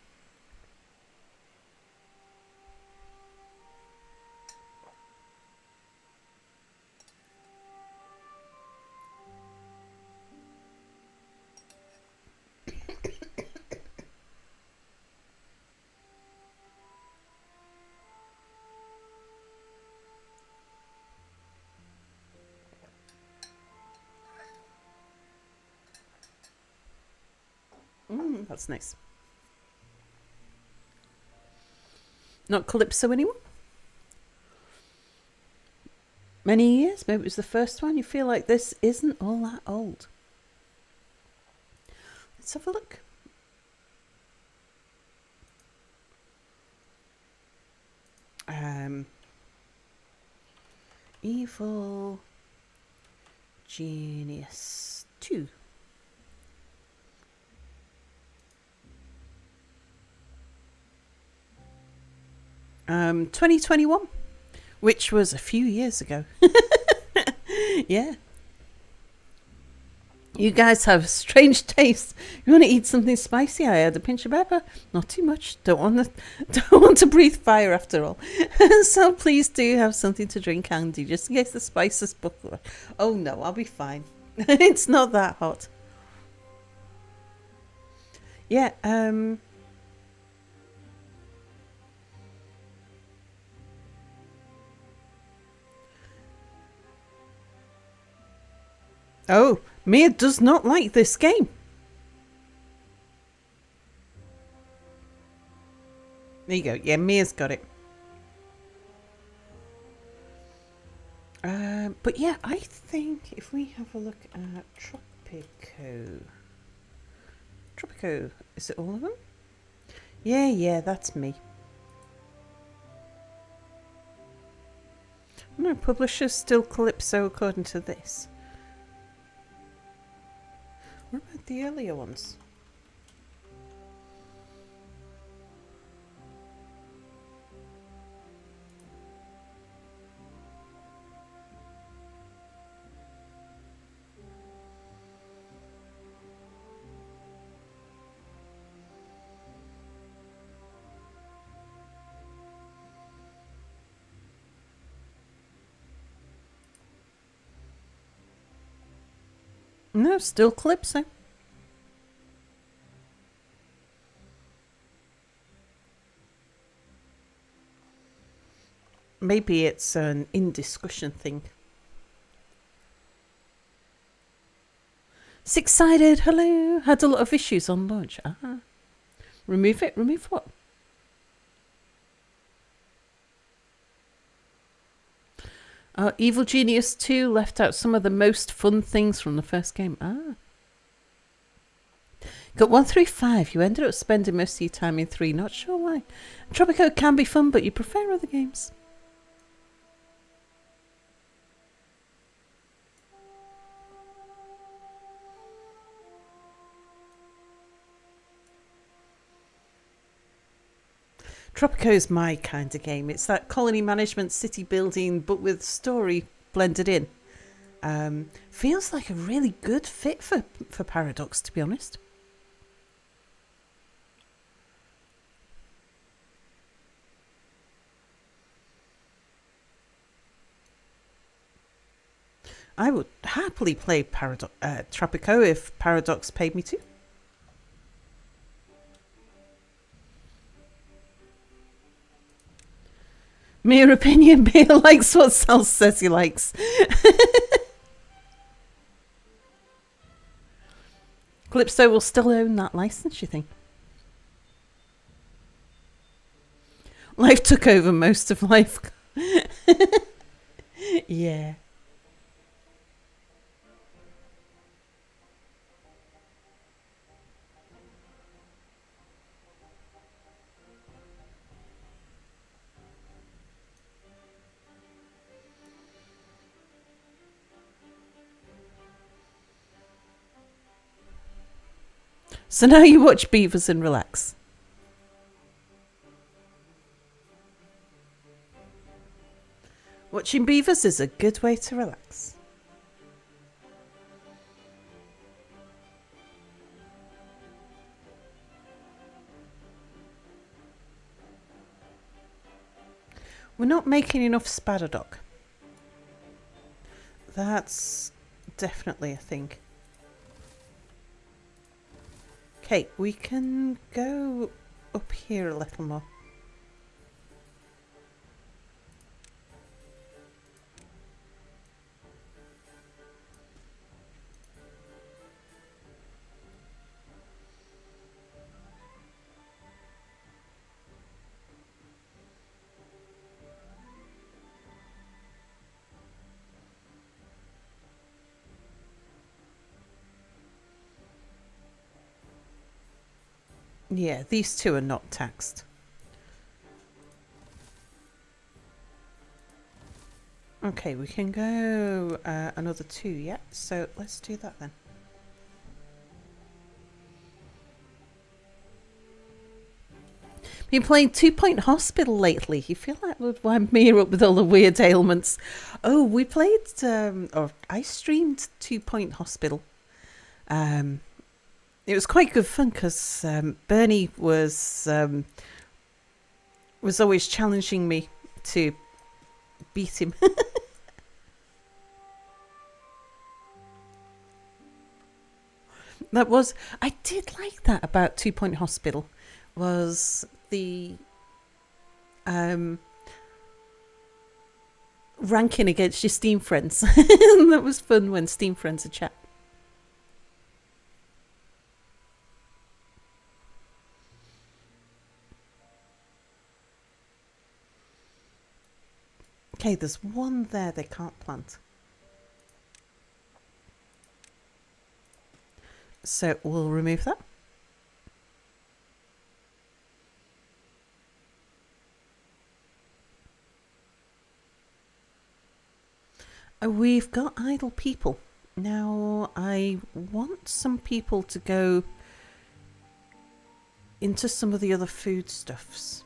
That's nice. Not Calypso anymore? Many years? Maybe it was the first one. You feel like this isn't all that old. Let's have a look. Evil Genius 2. 2021, which was a few years ago. Yeah. You guys have strange tastes. You want to eat something spicy? I add a pinch of pepper. Not too much. Don't want to breathe fire after all. So please do have something to drink handy, just in case the spices buckle. Oh no, I'll be fine. It's not that hot. Yeah. Oh, Mia does not like this game. There you go. Yeah, Mia's got it. But yeah, I think if we have a look at Tropico, is it all of them? Yeah, that's me. No, publisher's still Calypso according to this. What about the earlier ones? No, still Calypso. Maybe it's an in-discussion thing. Six-sided, hello. Had a lot of issues on launch. Remove it? Remove what? Evil Genius 2 left out some of the most fun things from the first game. Got 1 through 5. You ended up spending most of your time in 3. Not sure why. Tropico can be fun, but you prefer other games. Tropico is my kind of game. It's that colony management, city building, but with story blended in. Feels like a really good fit for Paradox, to be honest. I would happily play Tropico if Paradox paid me to. Mere opinion, Beer likes what Sal says he likes. Calypso will still own that license, you think? Life took over most of life. Yeah. So now you watch Beavers and relax. Watching Beavers is a good way to relax. We're not making enough Spadadoc. That's definitely a thing. Okay, we can go up here a little more. Yeah, these two are not taxed. Okay, we can go another 2, yeah? So let's do that then. Been playing 2 Point Hospital lately. You feel like would wind me up with all the weird ailments. Oh, we played, or I streamed 2 Point Hospital. It was quite good fun because Bernie was always challenging me to beat him. I did like that about 2 Point Hospital, was the ranking against your Steam friends. That was fun when Steam friends would chat. Okay, there's one there they can't plant. So we'll remove that. We've got idle people. Now I want some people to go into some of the other foodstuffs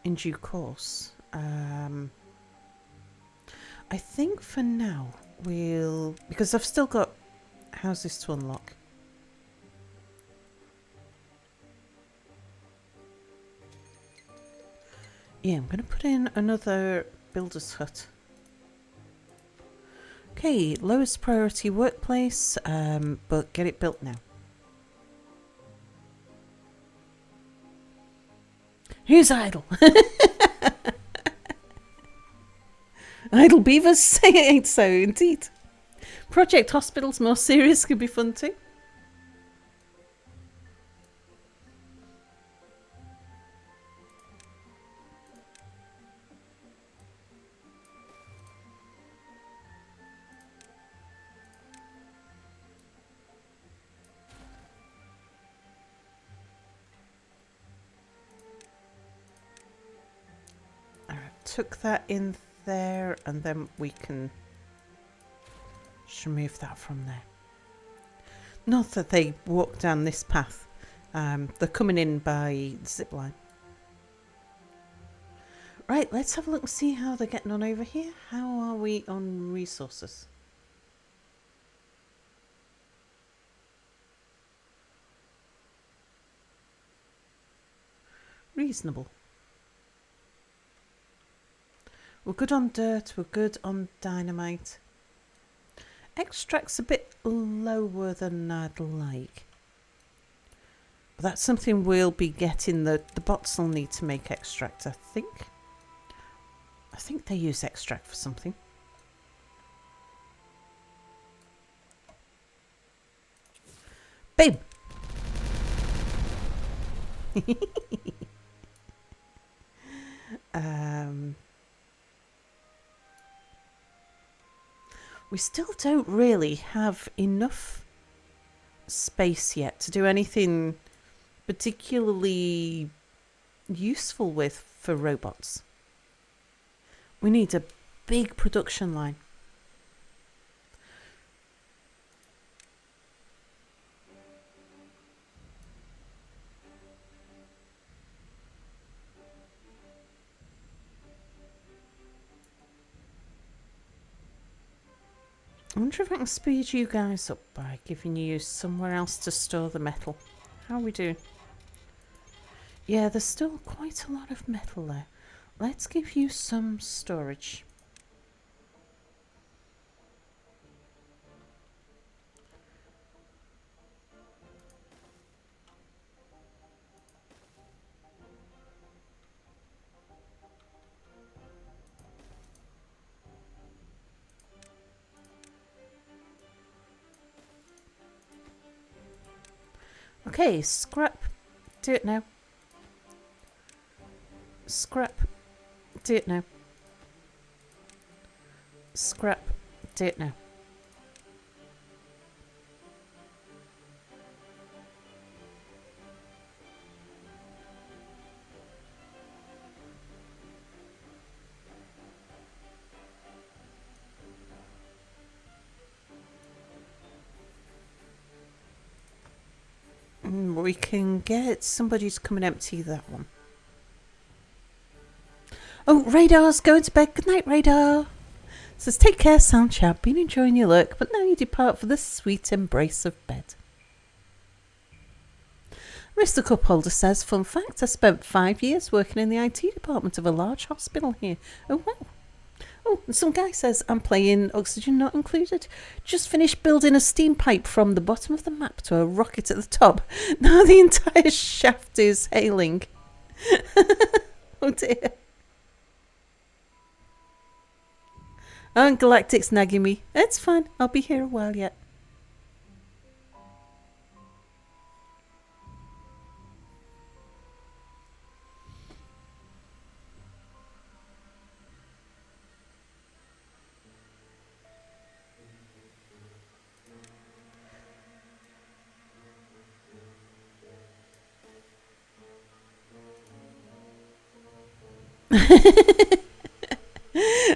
in due course. I think for now we'll, because I've still got houses to unlock. Yeah, I'm going to put in another builder's hut. Okay, lowest priority workplace, but get it built now. Who's idle? Idle beavers say it ain't so, indeed. Project hospitals more serious could be fun too. Alright, took that in there, and then we can just remove that from there. Not that they walk down this path. They're coming in by zipline. Right, let's have a look and see how they're getting on over here. How are we on resources? Reasonable. We're good on dirt, we're good on dynamite. Extract's a bit lower than I'd like. But that's something we'll be getting. The bots will need to make extract, I think. I think they use extract for something. Babe! We still don't really have enough space yet to do anything particularly useful with for robots. We need a big production line. I wonder if I can speed you guys up by giving you somewhere else to store the metal. How are we doing? Yeah, there's still quite a lot of metal there. Let's give you some storage. Okay, scrap. Do it now. Scrap. Do it now. Scrap. Do it now. We can get somebody to come and empty that one. Oh, Radar's going to bed. Good night, Radar. Says, take care, sound chap. Been enjoying your look, but now you depart for the sweet embrace of bed. Mr. Cupholder says, fun fact, I spent 5 years working in the IT department of a large hospital here. Oh, wow. Oh, and some guy says, I'm playing Oxygen Not Included. Just finished building a steam pipe from the bottom of the map to a rocket at the top. Now the entire shaft is hailing. Oh dear. Oh, Galactic's nagging me. It's fine. I'll be here a while yet.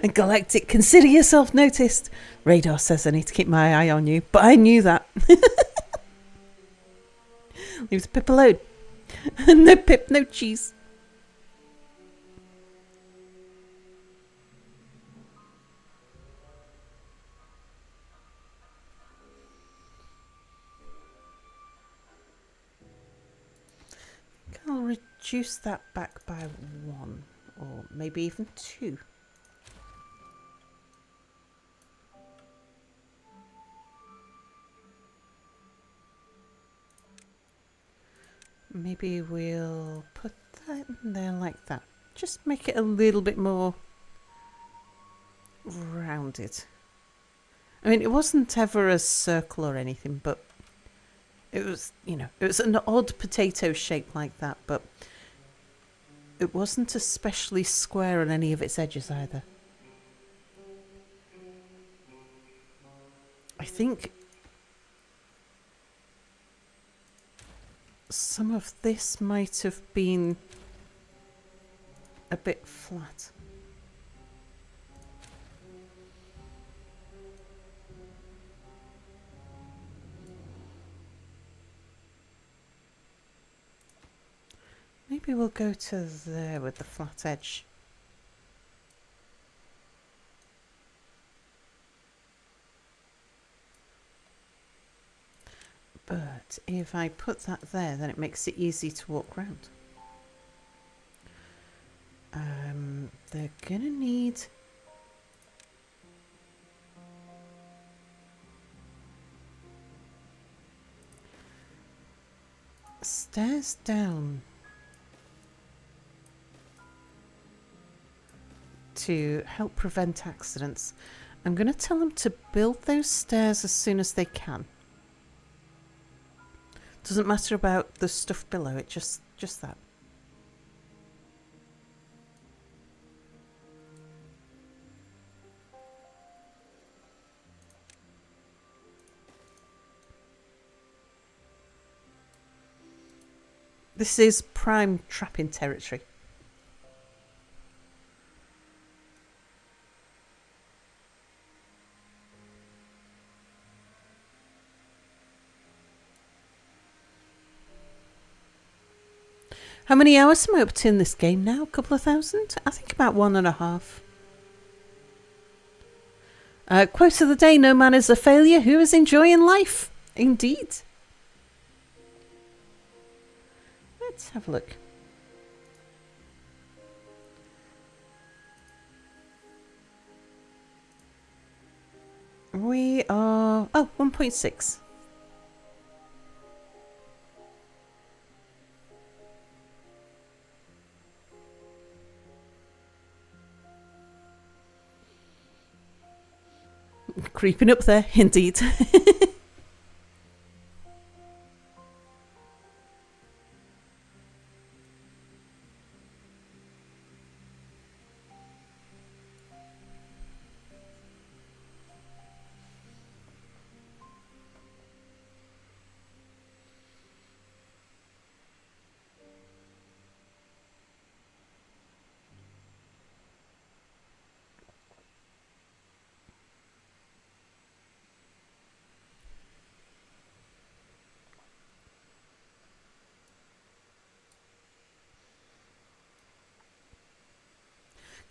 And Galactic, consider yourself noticed. Radar says I need to keep my eye on you, but I knew that. Leave the Pip alone. No Pip, no cheese. I'll reduce that back by 1, or maybe even 2. Maybe we'll put that in there like that. Just make it a little bit more rounded. I mean, it wasn't ever a circle or anything, but it was, it was an odd potato shape like that, but it wasn't especially square on any of its edges either. I think some of this might have been a bit flat. Maybe we'll go to there with the flat edge. But if I put that there, then it makes it easy to walk around. They're gonna need stairs down to help prevent accidents. I'm going to tell them to build those stairs as soon as they can. Doesn't matter about the stuff below it, just that. This is prime trapping territory. How many hours am I up to in this game now? A couple of thousand? I think about 1.5. Quote of the day, no man is a failure who is enjoying life. Indeed. Let's have a look. We are... 1.6. Creeping up there, indeed.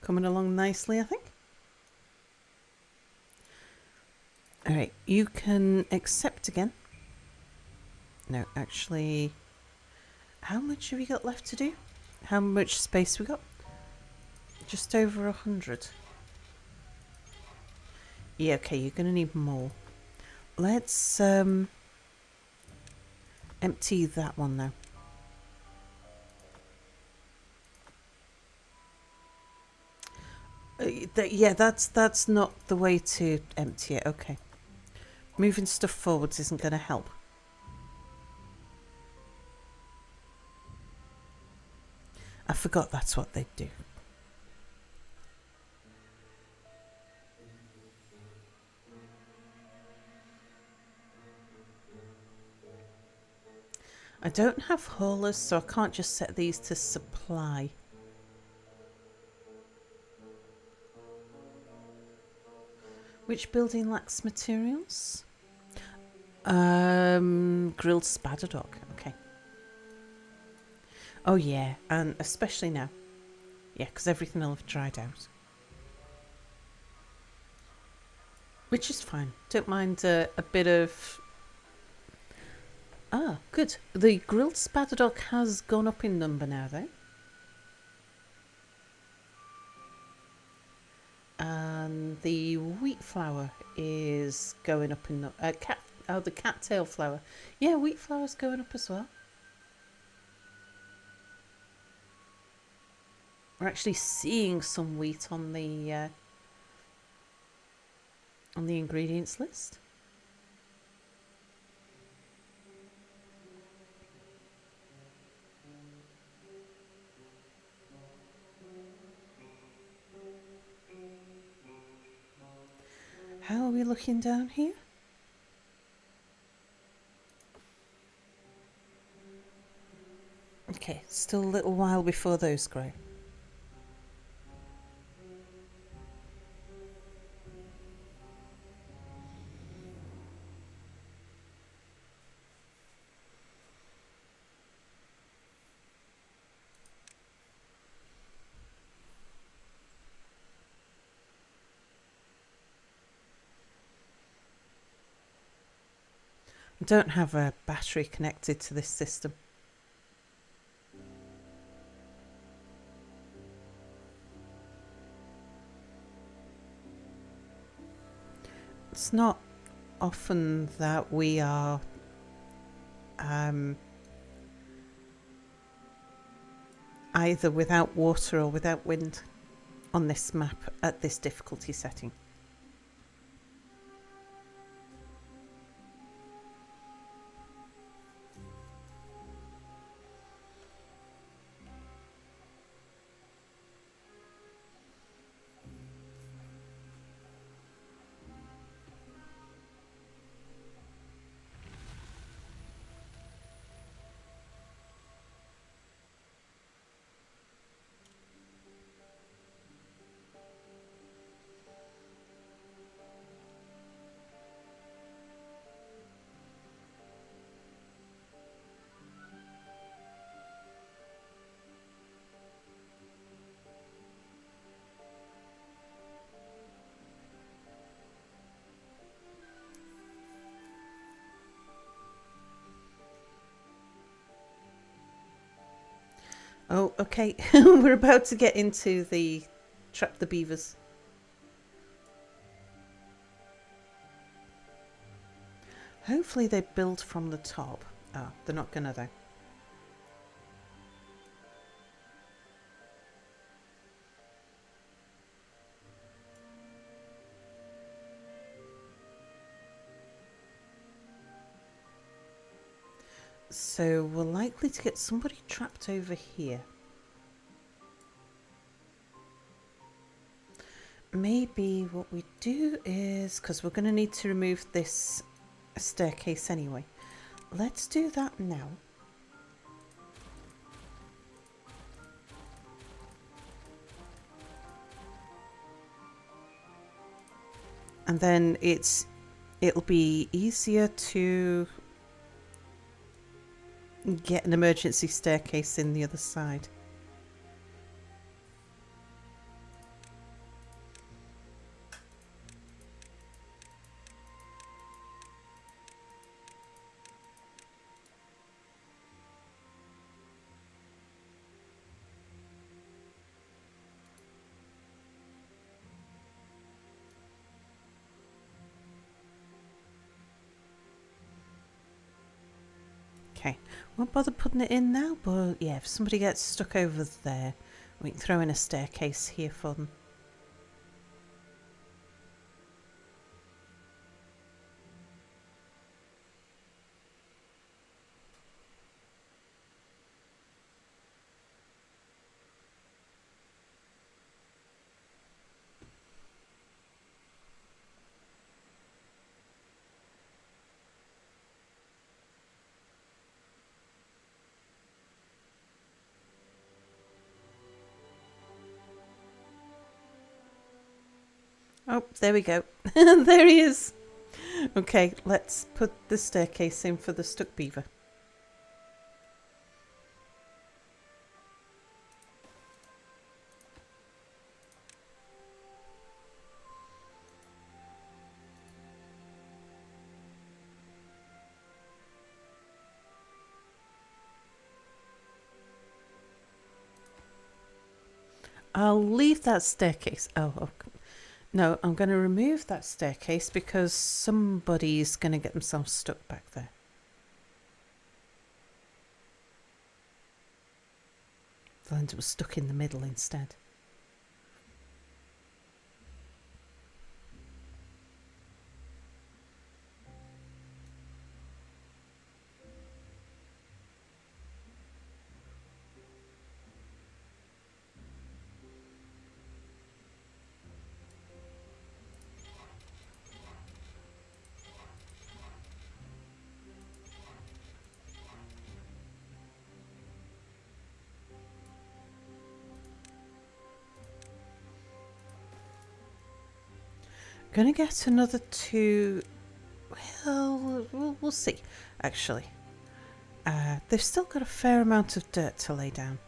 Coming along nicely, I think. Alright, you can accept again. No, actually, how much have we got left to do? How much space we got? Just over 100. Yeah, okay, you're going to need more. Let's empty that one now. Yeah, that's not the way to empty it. Okay. Moving stuff forwards isn't going to help. I forgot that's what they do. I don't have haulers, so I can't just set these to supply. Which building lacks materials? Grilled spadderdock. Okay. Oh yeah, and especially now. Yeah, because everything will have dried out. Which is fine. Don't mind a bit of... Ah, good. The grilled spadderdock has gone up in number now, though. And the wheat flour is going up in... the cattail flour. Yeah, wheat flour's going up as well. We're actually seeing some wheat on the ingredients list. How are we looking down here? Okay, still a little while before those grow. I don't have a battery connected to this system. It's not often that we are either without water or without wind on this map at this difficulty setting. Oh, okay. We're about to get into the trap the beavers. Hopefully they build from the top. Oh, they're not gonna though. So we're likely to get somebody trapped over here. Maybe what we do is, because we're going to need to remove this staircase anyway. Let's do that now. And then it'll be easier to get an emergency staircase in the other side. Okay, won't bother putting it in now, but yeah, if somebody gets stuck over there, we can throw in a staircase here for them. Oh, there we go. There he is. Okay, let's put the staircase in for the stuck beaver. I'll leave that staircase. Oh, no, I'm going to remove that staircase because somebody's going to get themselves stuck back there. Then it was stuck in the middle instead. Gonna get another 2. Well, we'll see, actually. They've still got a fair amount of dirt to lay down.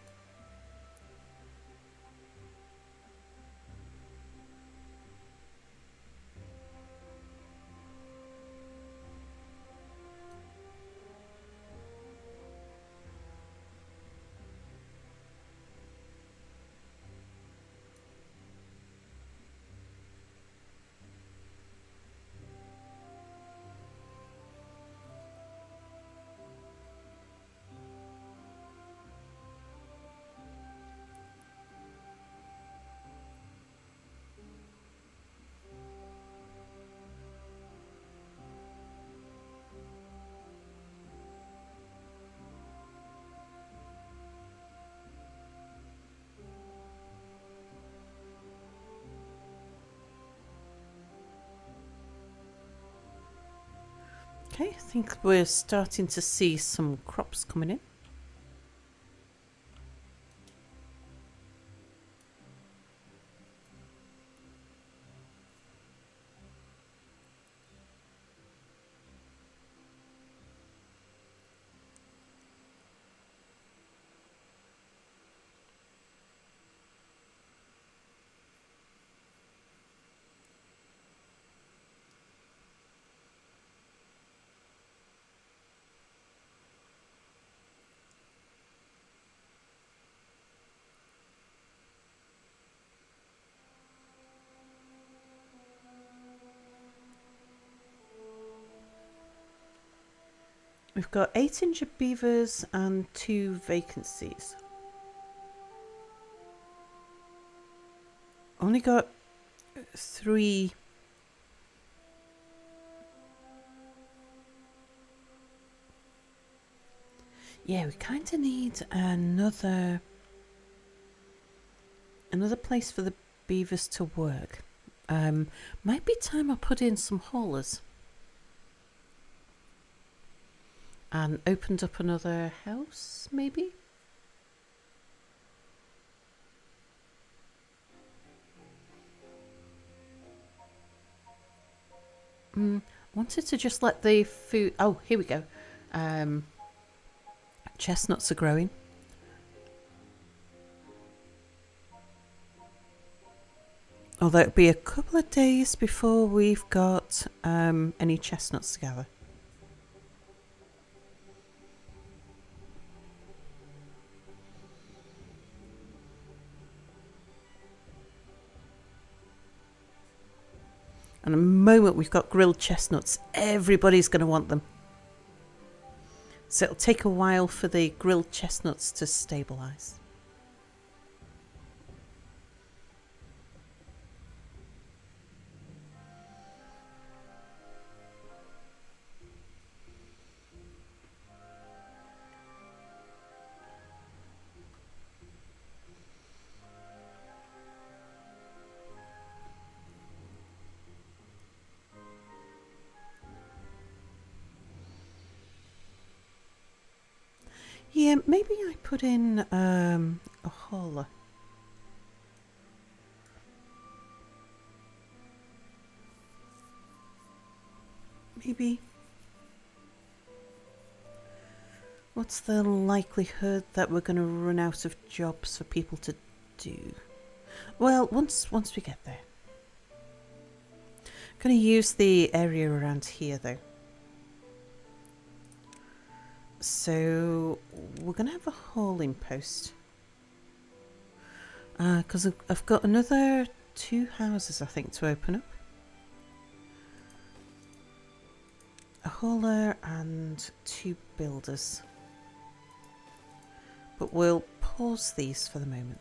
Okay, I think we're starting to see some crops coming in. We've got 8 injured beavers and 2 vacancies. Only got 3. Yeah, we kind of need another place for the beavers to work. Might be time I put in some haulers. And opened up another house, maybe? Wanted to just let the food... Oh, here we go. Chestnuts are growing. Although it'll be a couple of days before we've got any chestnuts together. And the moment we've got grilled chestnuts, everybody's going to want them. So it'll take a while for the grilled chestnuts to stabilise. Yeah, maybe I put in a hauler. Maybe. What's the likelihood that we're going to run out of jobs for people to do? Well, once we get there. I'm going to use the area around here though. So we're going to have a hauling post. Because I've got another 2 houses I think to open up. A hauler and 2 builders. But we'll pause these for the moment.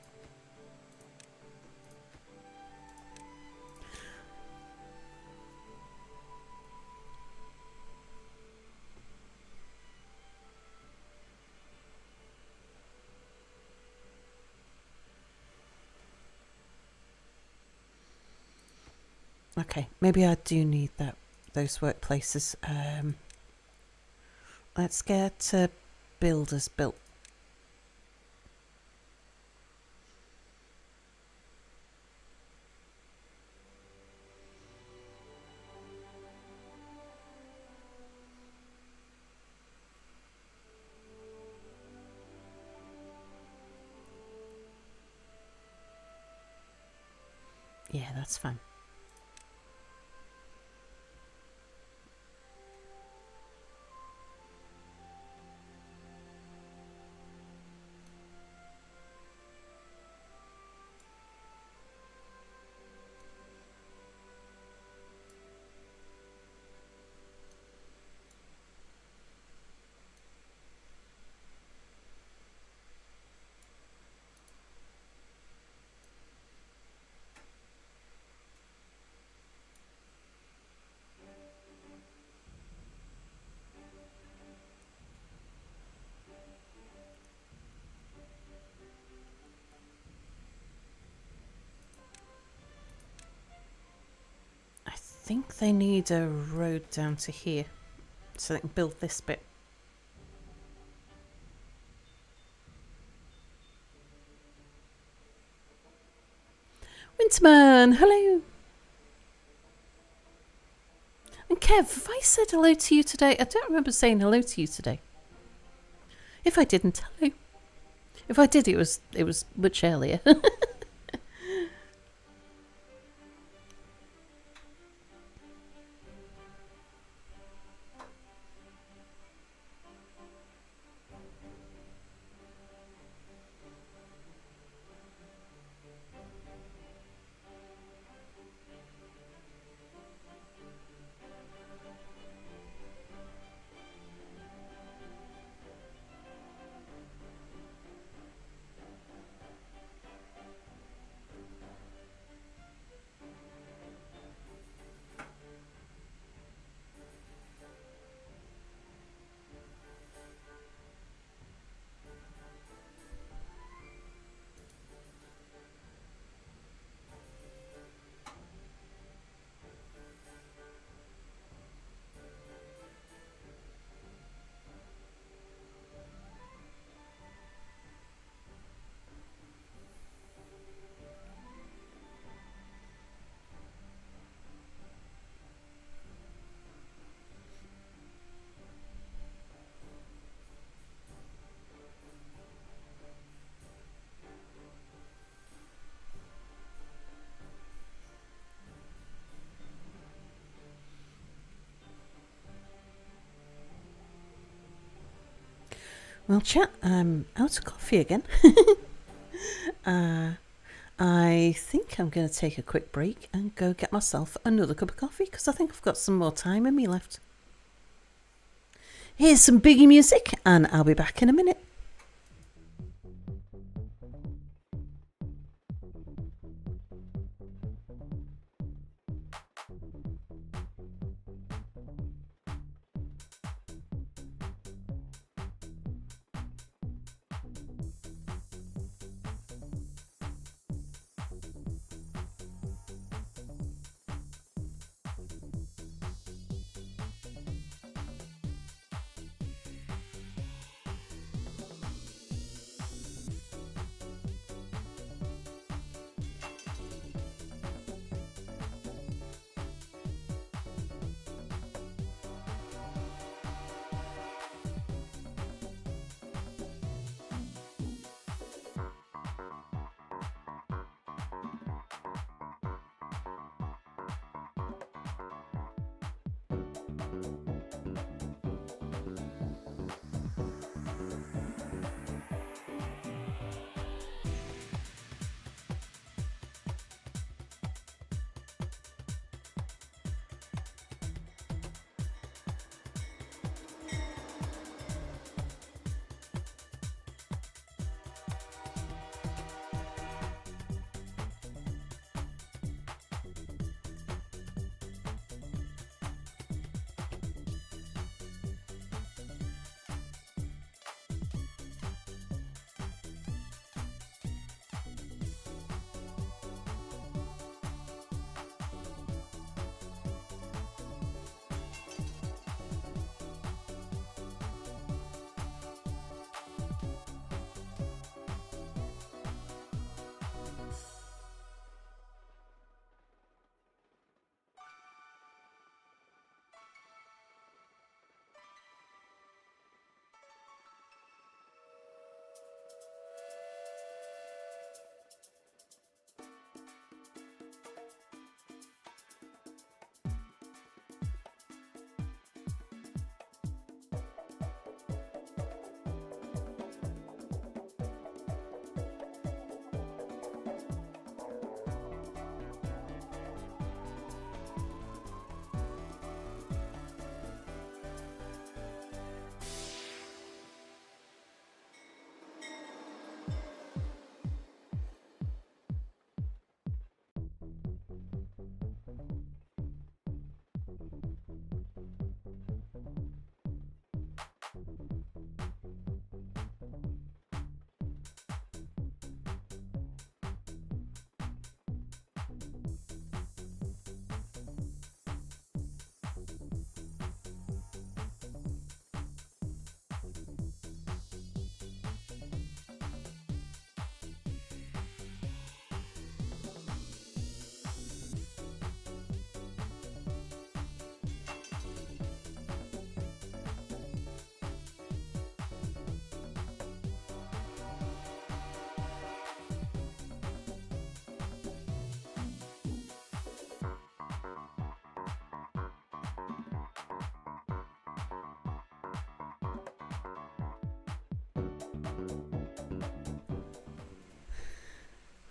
Okay, maybe I do need those workplaces. Let's get builders built. Yeah, that's fine. I think they need a road down to here so they can build this bit. Winterman, hello. And Kev, have I said hello to you today? I don't remember saying hello to you today. If I didn't, hello. If I did, it was much earlier. Well, chat, I'm out of coffee again. I think I'm going to take a quick break and go get myself another cup of coffee because I think I've got some more time in me left. Here's some Biggie music and I'll be back in a minute.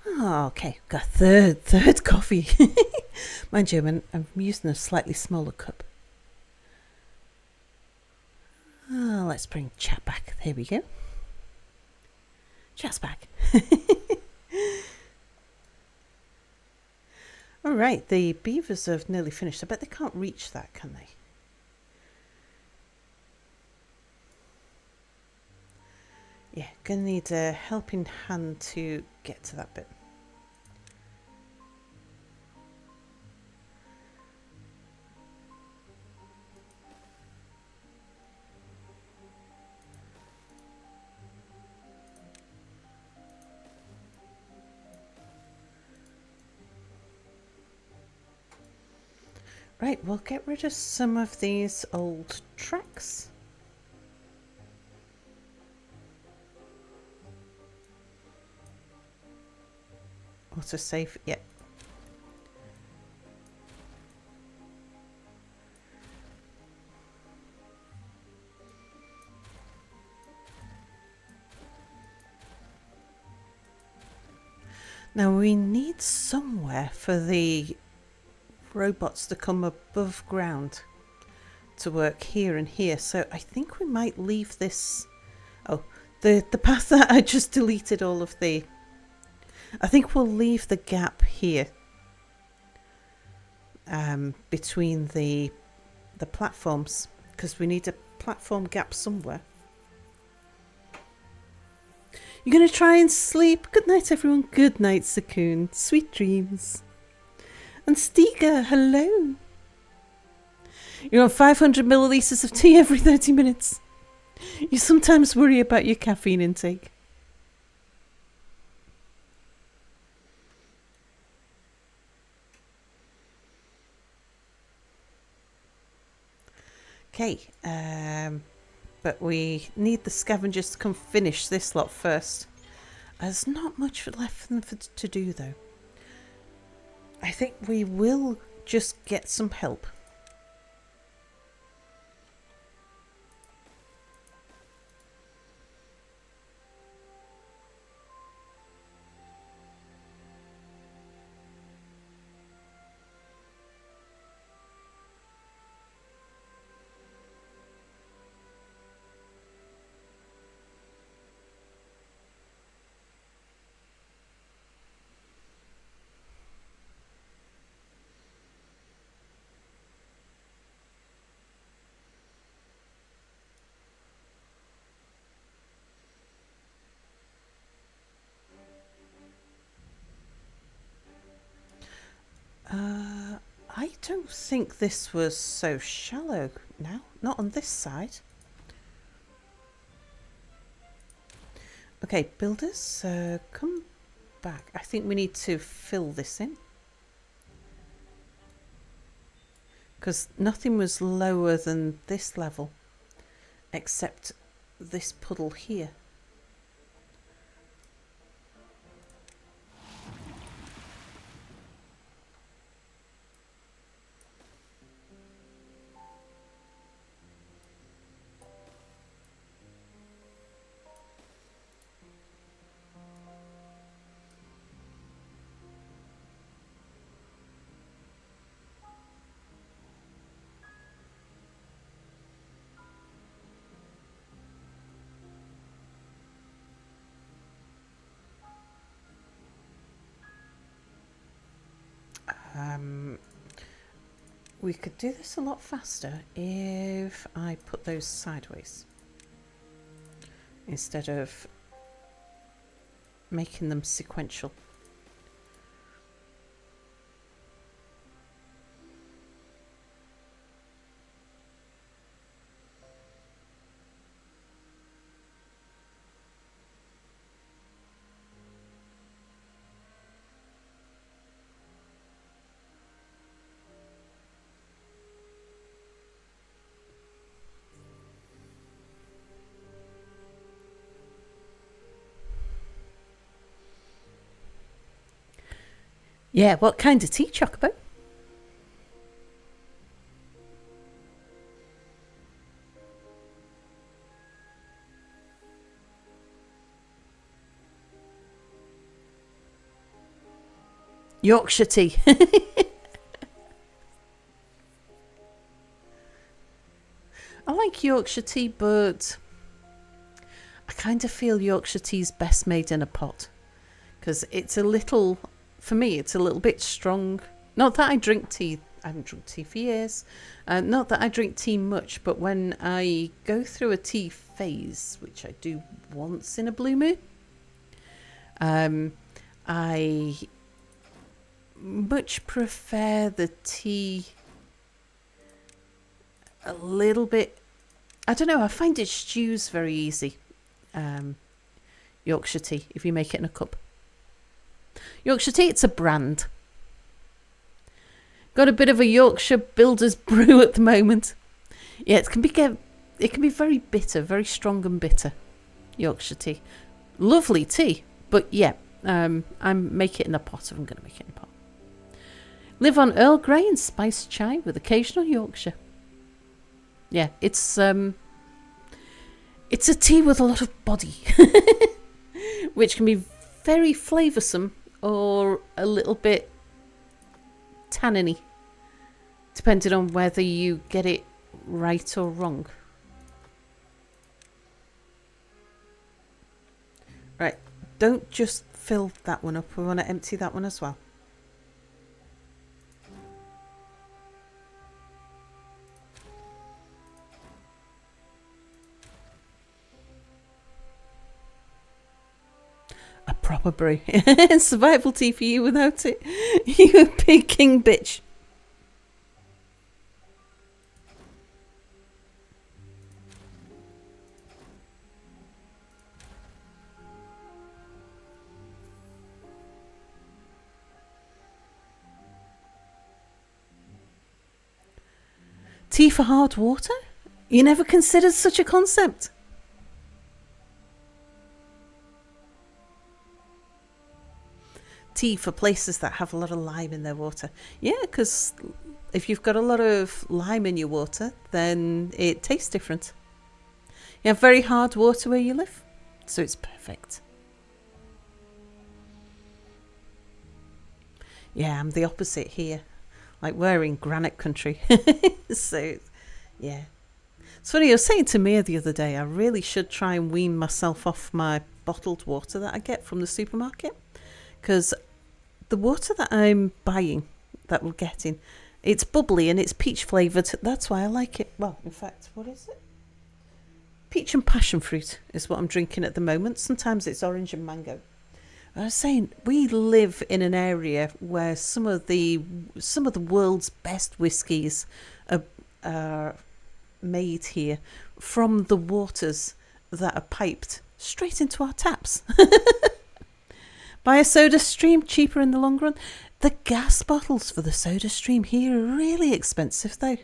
Oh, okay, got a third coffee. Mind you, I'm using a slightly smaller cup. Oh, let's bring chat back. There we go. Chat's back. All right, the beavers have nearly finished. I bet they can't reach that, can they? Yeah, gonna need a helping hand to get to that bit. Right, we'll get rid of some of these old tracks. Autosave, yep. Now we need somewhere for the robots to come above ground to work here and here. So I think we might leave this... Oh, the path that I just deleted all of the... I think we'll leave the gap here between the platforms, because we need a platform gap somewhere. You're going to try and sleep. Good night, everyone. Good night, Sakun. Sweet dreams. And Stiga, hello. You're on 500 millilitres of tea every 30 minutes. You sometimes worry about your caffeine intake. Okay, but we need the scavengers to come finish this lot first. There's not much left for them to do, though. I think we will just get some help. I don't think this was so shallow now. Not on this side. Okay, builders, come back. I think we need to fill this in. Because nothing was lower than this level. Except this puddle here. We could do this a lot faster if I put those sideways instead of making them sequential. Yeah, what kind of tea, Chocobo? Yorkshire tea. I like Yorkshire tea, but I kind of feel Yorkshire tea's best made in a pot. Because it's a little, for me, it's a little bit strong. Not that I drink tea. I haven't drunk tea for years. Not that I drink tea much, but when I go through a tea phase, which I do once in a blue moon, I much prefer the tea a little bit. I don't know, I find it stews very easy. Yorkshire tea, if you make it in a cup. Yorkshire tea, it's a brand. Got a bit of a Yorkshire Builder's Brew at the moment. Yeah, it can be very bitter, very strong and bitter. Yorkshire tea, lovely tea, but yeah, I'm make it in a pot. If I'm going to make it in a pot. Live on Earl Grey and spiced chai with occasional Yorkshire. Yeah, it's a tea with a lot of body, which can be very flavoursome or a little bit tanniny, depending on whether you get it right or wrong. Right, don't just fill that one up. We want to empty that one as well. A proper brew. Survival tea for you without it. You a big king bitch. Tea for hard water? You never considered such a concept? Tea for places that have a lot of lime in their water. Yeah, because if you've got a lot of lime in your water, then it tastes different. You have very hard water where you live, so it's perfect. Yeah, I'm the opposite here. Like, we're in granite country. So, yeah. It's funny, I was saying to Mia the other day, I really should try and wean myself off my bottled water that I get from the supermarket. Because the water that I'm buying, that we're getting, it's bubbly and it's peach flavoured. That's why I like it. Well, in fact, what is it? Peach and passion fruit is what I'm drinking at the moment. Sometimes it's orange and mango. I was saying, we live in an area where some of the world's best whiskies are made here from the waters that are piped straight into our taps. Buy a soda stream, cheaper in the long run. The gas bottles for the soda stream here are really expensive though.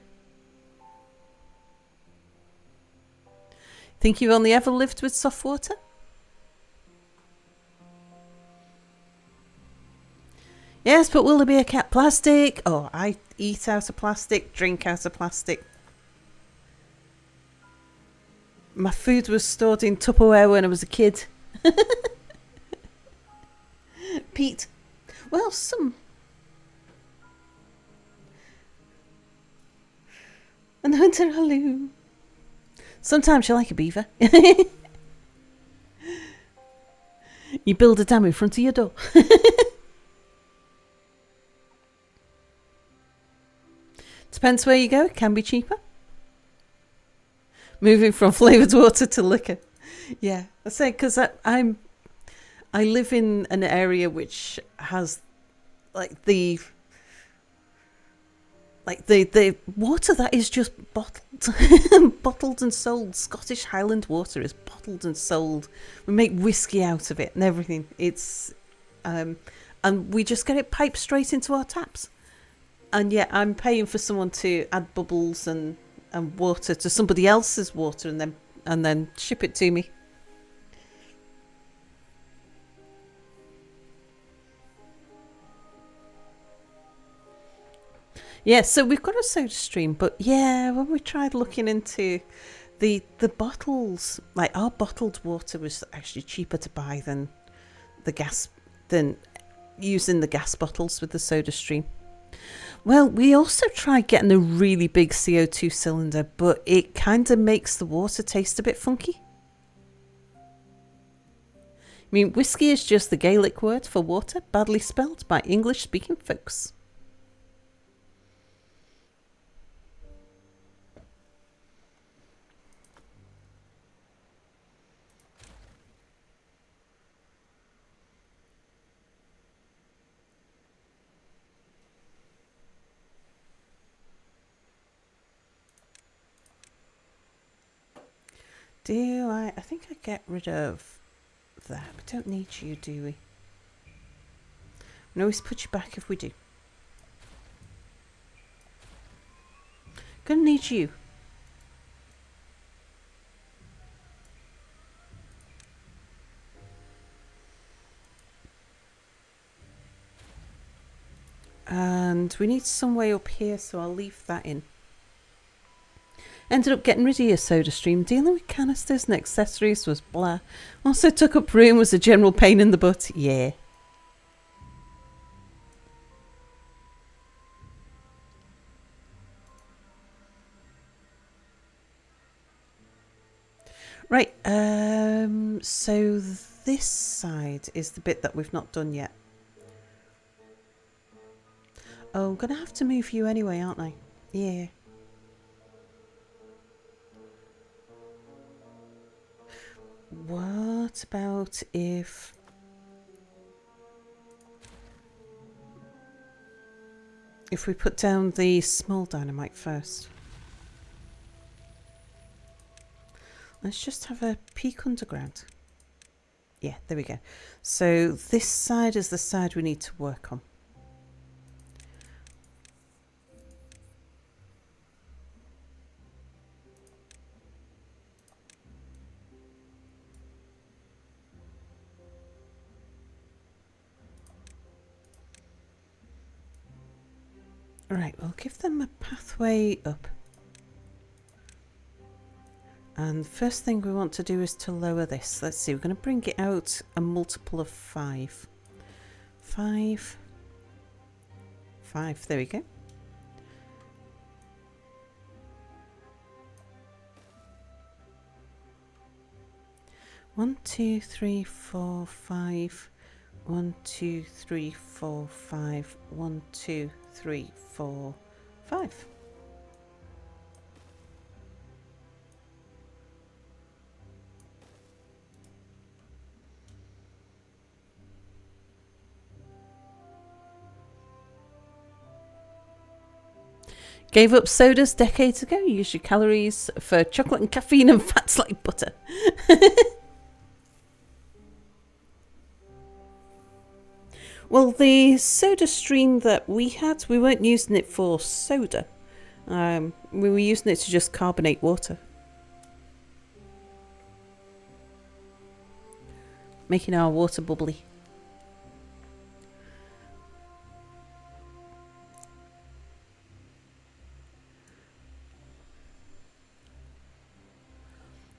Think you've only ever lived with soft water? Yes, but will there be a cat plastic? Oh, I eat out of plastic, drink out of plastic. My food was stored in Tupperware when I was a kid. Pete. Well, some. And hunter halloo. Sometimes you like a beaver. You build a dam in front of your door. Depends where you go. It can be cheaper. Moving from flavoured water to liquor. Yeah, I say because I live in an area which has like the water that is just bottled, bottled and sold. Scottish Highland water is bottled and sold. We make whiskey out of it and everything. It's and we just get it piped straight into our taps. And yet I'm paying for someone to add bubbles and water to somebody else's water and then ship it to me. Yeah, so we've got a soda stream, but yeah, when we tried looking into the bottles, like our bottled water was actually cheaper to buy than the gas, than using the gas bottles with the soda stream. Well, we also tried getting a really big CO2 cylinder, but it kind of makes the water taste a bit funky. I mean, whiskey is just the Gaelic word for water, badly spelled by English-speaking folks. I think I get rid of that. We don't need you, do we? We always put you back if we do. Gonna need you. And we need some way up here, so I'll leave that in. Ended up getting rid of your soda stream. Dealing with canisters and accessories was blah. Also took up room, was a general pain in the butt. Yeah. Right, so this side is the bit that we've not done yet. Oh, I'm going to have to move you anyway, aren't I? Yeah. What about if... if we put down the small dynamite first? Let's just have a peek underground. Yeah, there we go. So this side is the side we need to work on. Right, we'll give them a pathway up. And the first thing we want to do is to lower this. Let's see, we're going to bring it out a multiple of 5. 5. 5, there we go. One, 2, 3, 4, 5. 1, 2, 3, 4, 5. 1, 2, 3, 4, 5. Gave up sodas decades ago. Use your calories for chocolate and caffeine and fats like butter. Well, the soda stream that we had, we weren't using it for soda. We were using it to just carbonate water. Making our water bubbly.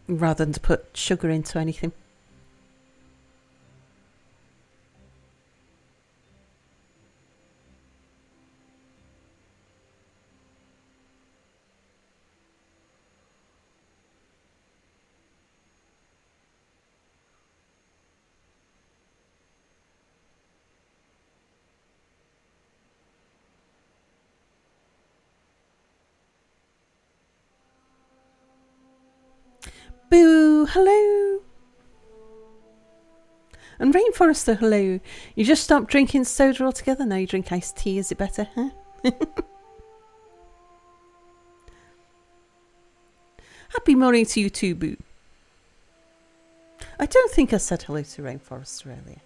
Rather than to put sugar into anything. Boo! Hello! And Rainforester, hello! You just stopped drinking soda altogether? Now you drink iced tea, is it better, huh? Happy morning to you too, Boo. I don't think I said hello to Rainforester earlier.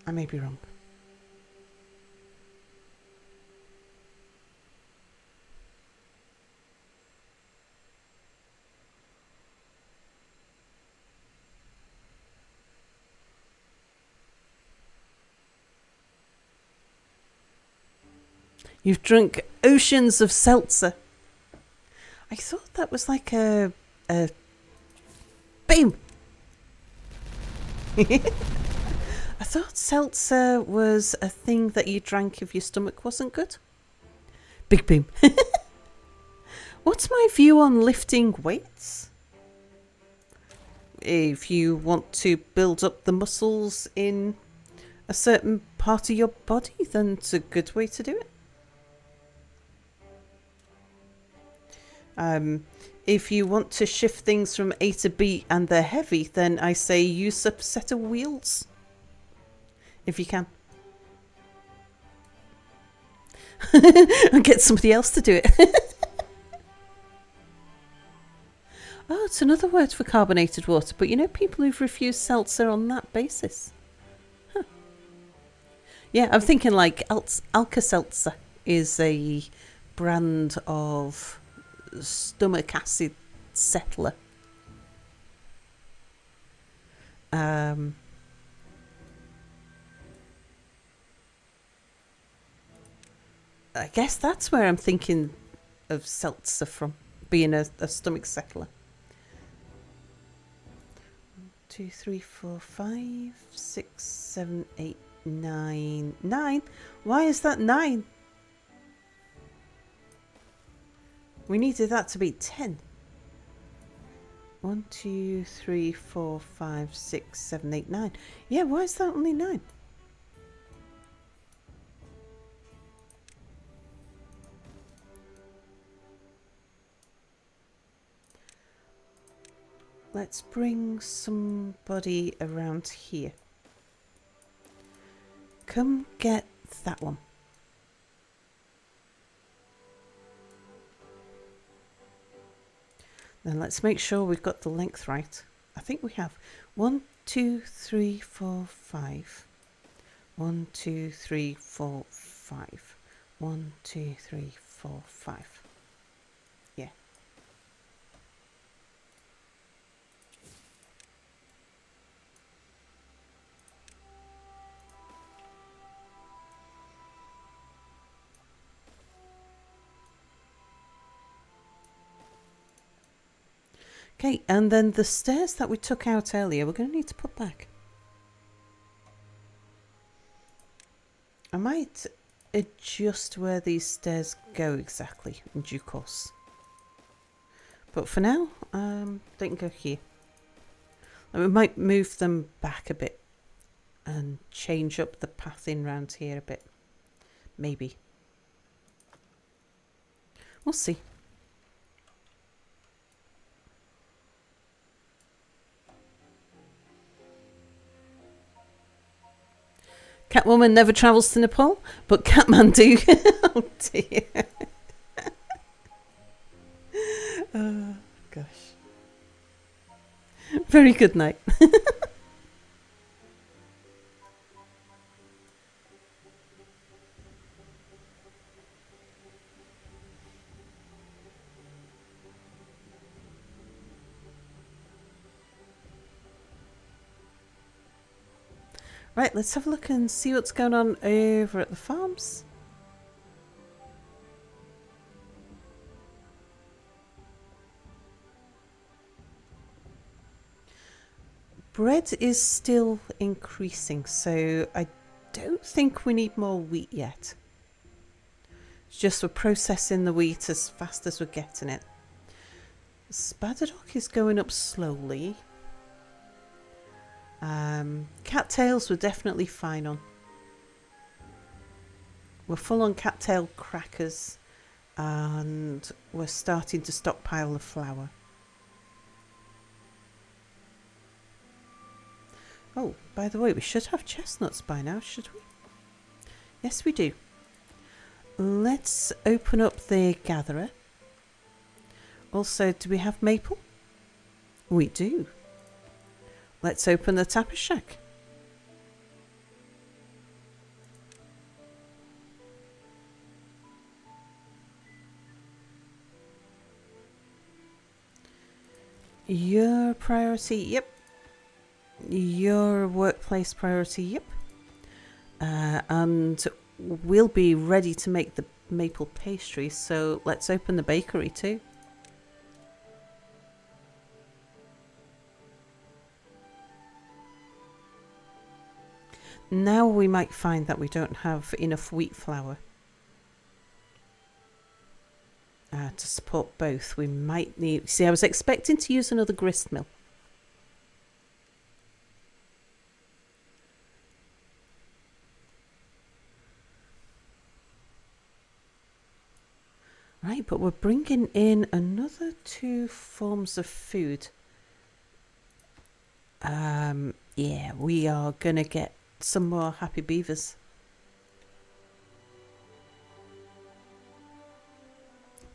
I may be wrong. You've drunk oceans of seltzer. I thought that was like a... Boom! thought seltzer was a thing that you drank if your stomach wasn't good. Big boom. What's my view on lifting weights? If you want to build up the muscles in a certain part of your body, then it's a good way to do it. If you want to shift things from A to B and they're heavy, then I say use a set of wheels. If you can. And get somebody else to do it. Oh, it's another word for carbonated water, but you know people who've refused seltzer on that basis. Huh. Yeah, I'm thinking like Alka-Seltzer is a brand of stomach acid settler. I guess that's where I'm thinking of seltzer from, being a stomach settler. 2, 3, 4, 5, 6, 7, 8, 9. 9? Why is that 9? We needed that to be 10. 1, 2, 3, 4, 5, 6, 7, 8, 9. Yeah, why is that only 9? Let's bring somebody around here. Come get that one. Then let's make sure we've got the length right. I think we have. 1, 2, 3, 4, 5. 1, 2, 3, 4, 5. 1, 2, 3, 4, 5. Yeah. Okay, and then the stairs that we took out earlier, we're going to need to put back. I might adjust where these stairs go exactly in due course. But for now, they can go here. And we might move them back a bit and change up the pathing round here a bit. Maybe. We'll see. Catwoman never travels to Nepal, but Catman do. Oh dear. Oh gosh. Very good night. Right, let's have a look and see what's going on over at the farms. Bread is still increasing, so I don't think we need more wheat yet. It's just we're processing the wheat as fast as we're getting it. Spadadock is going up slowly. Cattails we're definitely fine on. We're full on cattail crackers and we're starting to stockpile the flour. Oh, by the way, we should have chestnuts by now, should we? Yes, we do. Let's open up the gatherer. Also, do we have maple? We do. Let's open the tapper shack. Your priority, yep. Your workplace priority, yep. And we'll be ready to make the maple pastry, so let's open the bakery too. Now we might find that we don't have enough wheat flour to support both. We might need... See, I was expecting to use another grist mill. Right, but we're bringing in another 2 forms of food. Yeah, we are going to get some more happy beavers.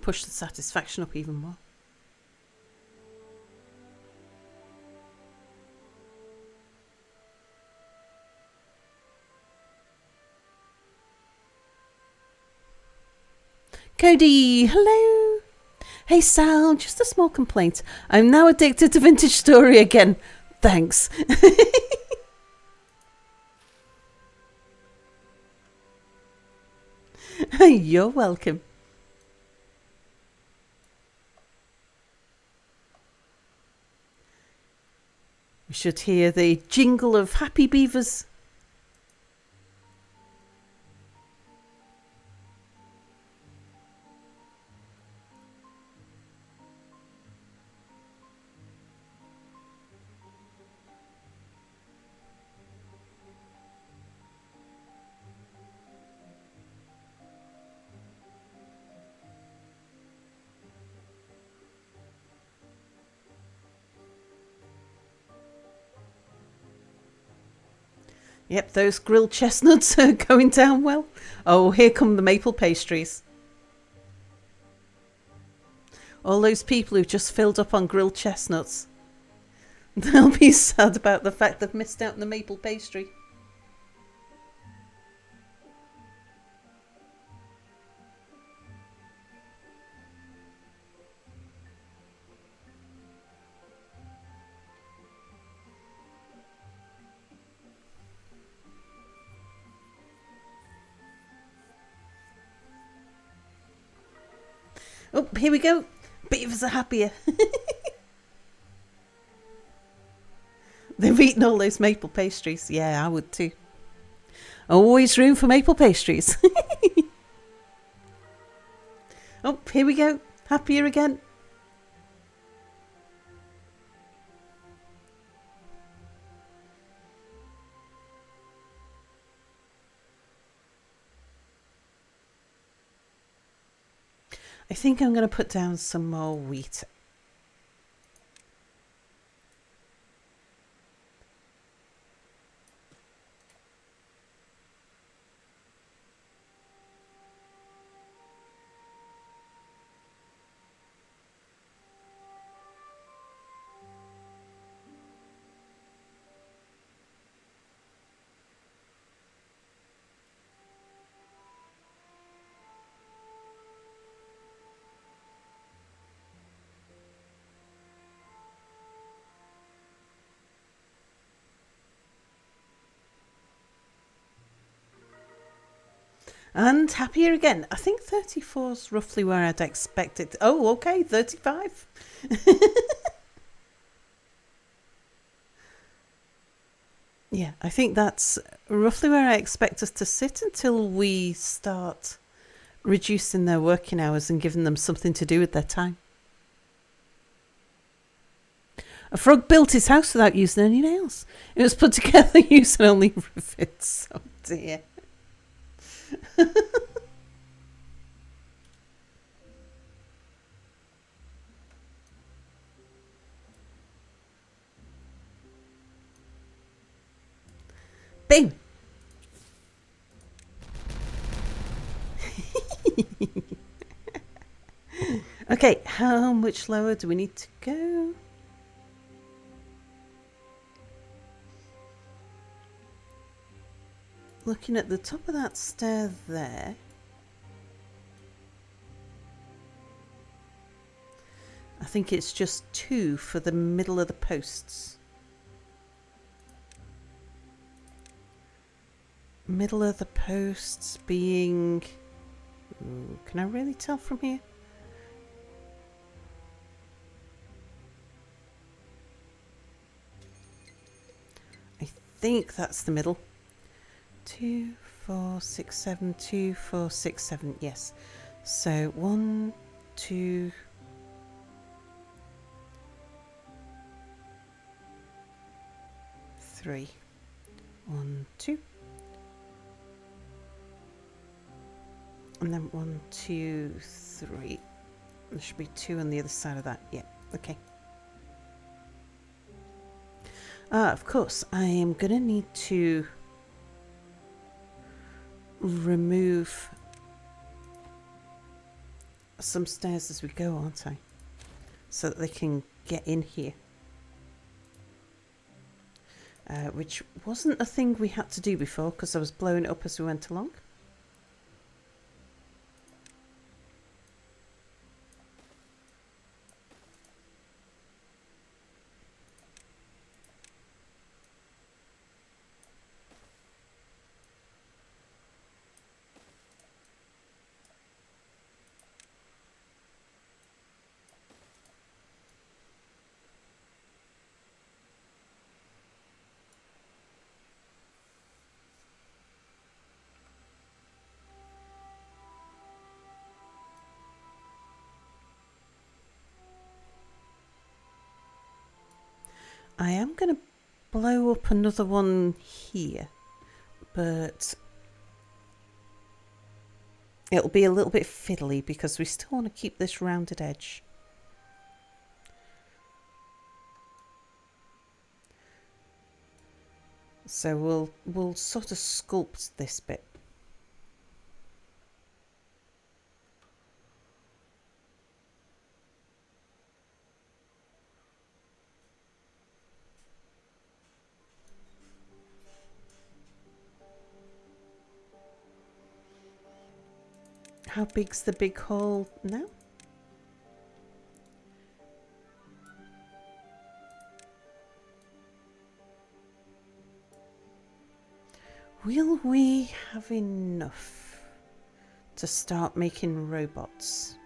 Push the satisfaction up even more. Cody, hello. Hey Sal, just a small complaint. I'm now addicted to Vintage Story again. Thanks. You're welcome. We should hear the jingle of happy beavers. Yep, those grilled chestnuts are going down well. Oh, here come the maple pastries. All those people who've just filled up on grilled chestnuts. They'll be sad about the fact they've missed out on the maple pastry. Oh, here we go. Beavers are happier. They've eaten all those maple pastries. Yeah, I would too. Always room for maple pastries. Oh, here we go. Happier again. I think I'm going to put down some more wheat. And happier again. I think 34 is roughly where I'd expect it. Oh, okay, 35. Yeah, I think that's roughly where I expect us to sit until we start reducing their working hours and giving them something to do with their time. A frog built his house without using any nails. It was put together using only rivets. Oh dear. Boom. Okay, how much lower do we need to go? Looking at the top of that stair there. I think it's just 2 for the middle of the posts. Middle of the posts being... Ooh, can I really tell from here? I think that's the middle. 2, 4, 6, 7, 2, 4, 6, 7. Yes. So 1, 2, 3. 1, 2. And then 1, 2, 3. There should be 2 on the other side of that. Yeah. Okay. Of course, I am going to need to remove some stairs as we go, aren't I? So that they can get in here. Which wasn't a thing we had to do before because I was blowing it up as we went along. I am going to blow up another one here, but it'll be a little bit fiddly because we still want to keep this rounded edge. So we'll sort of sculpt this bit. How big's the big hole now? Will we have enough to start making robots?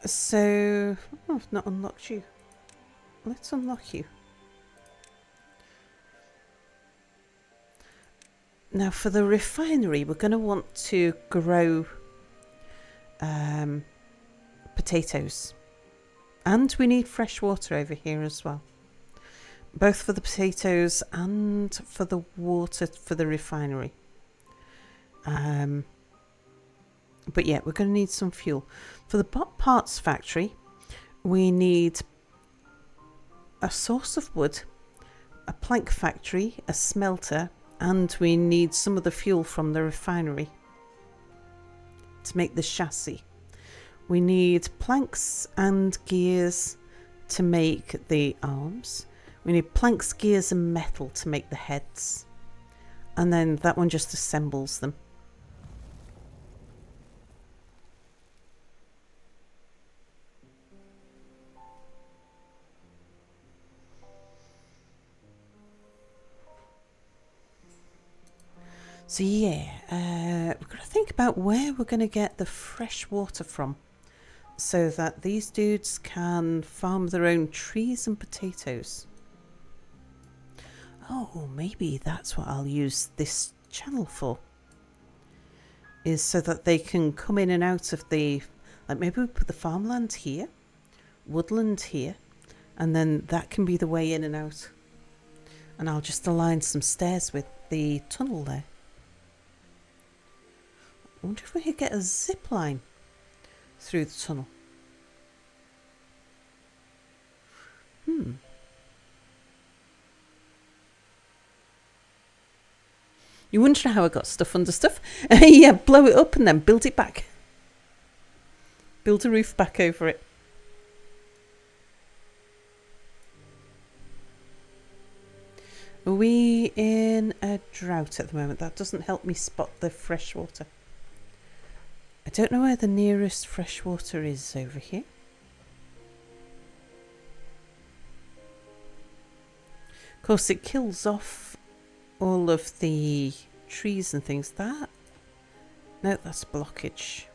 So, oh, I've not unlocked you. Let's unlock you. Now for the refinery, we're going to want to grow potatoes. And we need fresh water over here as well. Both for the potatoes and for the water for the refinery. But yeah, we're going to need some fuel. For the parts factory, we need a source of wood, a plank factory, a smelter, and we need some of the fuel from the refinery to make the chassis. We need planks and gears to make the arms. We need planks, gears and metal to make the heads. And then that one just assembles them. So yeah, we've got to think about where we're going to get the fresh water from so that these dudes can farm their own trees and potatoes. Oh, maybe that's what I'll use this channel for. Is so that they can come in and out of the... Like maybe we put the farmland here, woodland here, and then that can be the way in and out. And I'll just align some stairs with the tunnel there. I wonder if we could get a zip line through the tunnel. You wonder how I got stuff under stuff? Yeah, blow it up and then build it back. Build a roof back over it. Are we in a drought at the moment? That doesn't help me spot the fresh water. I don't know where the nearest fresh water is over here. Of course, it kills off all of the trees and things. That? No, that's blockage.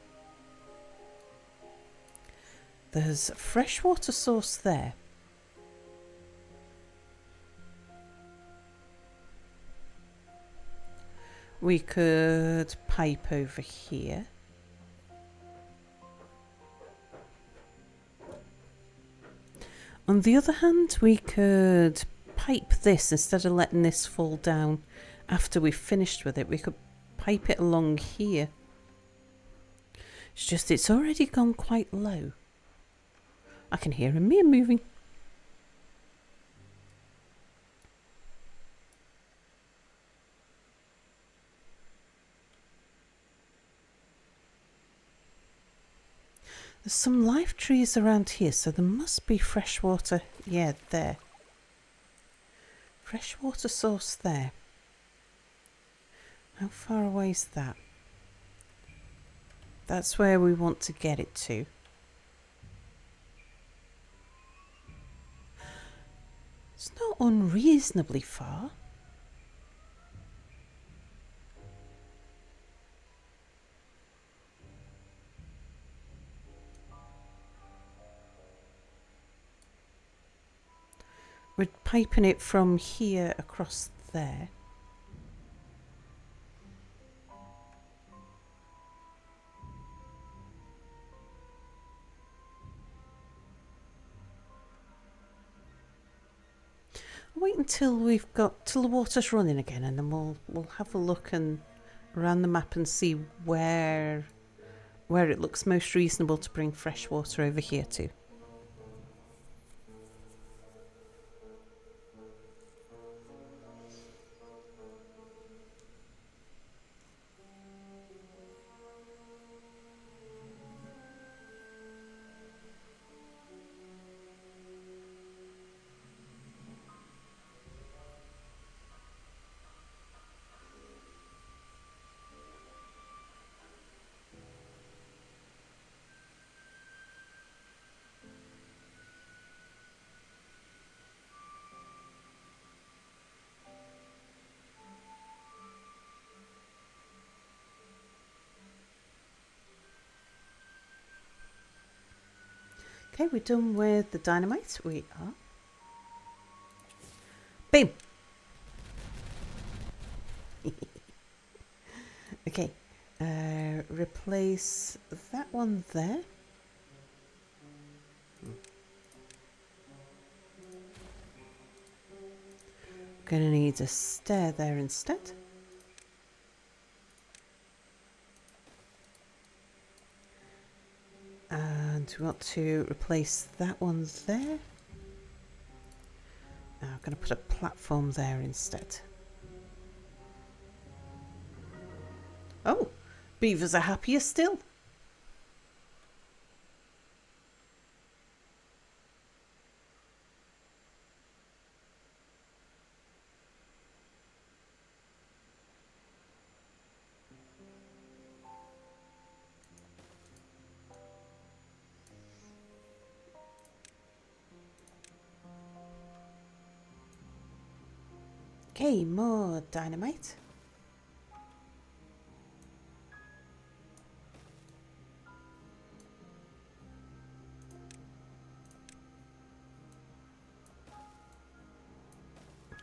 There's a freshwater source there. We could pipe over here. On the other hand, we could pipe this instead of letting this fall down after we've finished with it. We could pipe it along here. It's just it's already gone quite low. I can hear a mirror moving. There's some live trees around here, so there must be fresh water. Yeah, there. Freshwater source there. How far away is that? That's where we want to get it to. It's not unreasonably far. We're piping it from here across there. Wait until till the water's running again, and then we'll have a look and around the map and see where it looks most reasonable to bring fresh water over here to. Okay, we're done with the dynamite. We are. Boom! Okay, replace that one there. Gonna need a stair there instead. And we want to replace that one there. Now I'm going to put a platform there instead. Oh, beavers are happier still. Okay, more dynamite.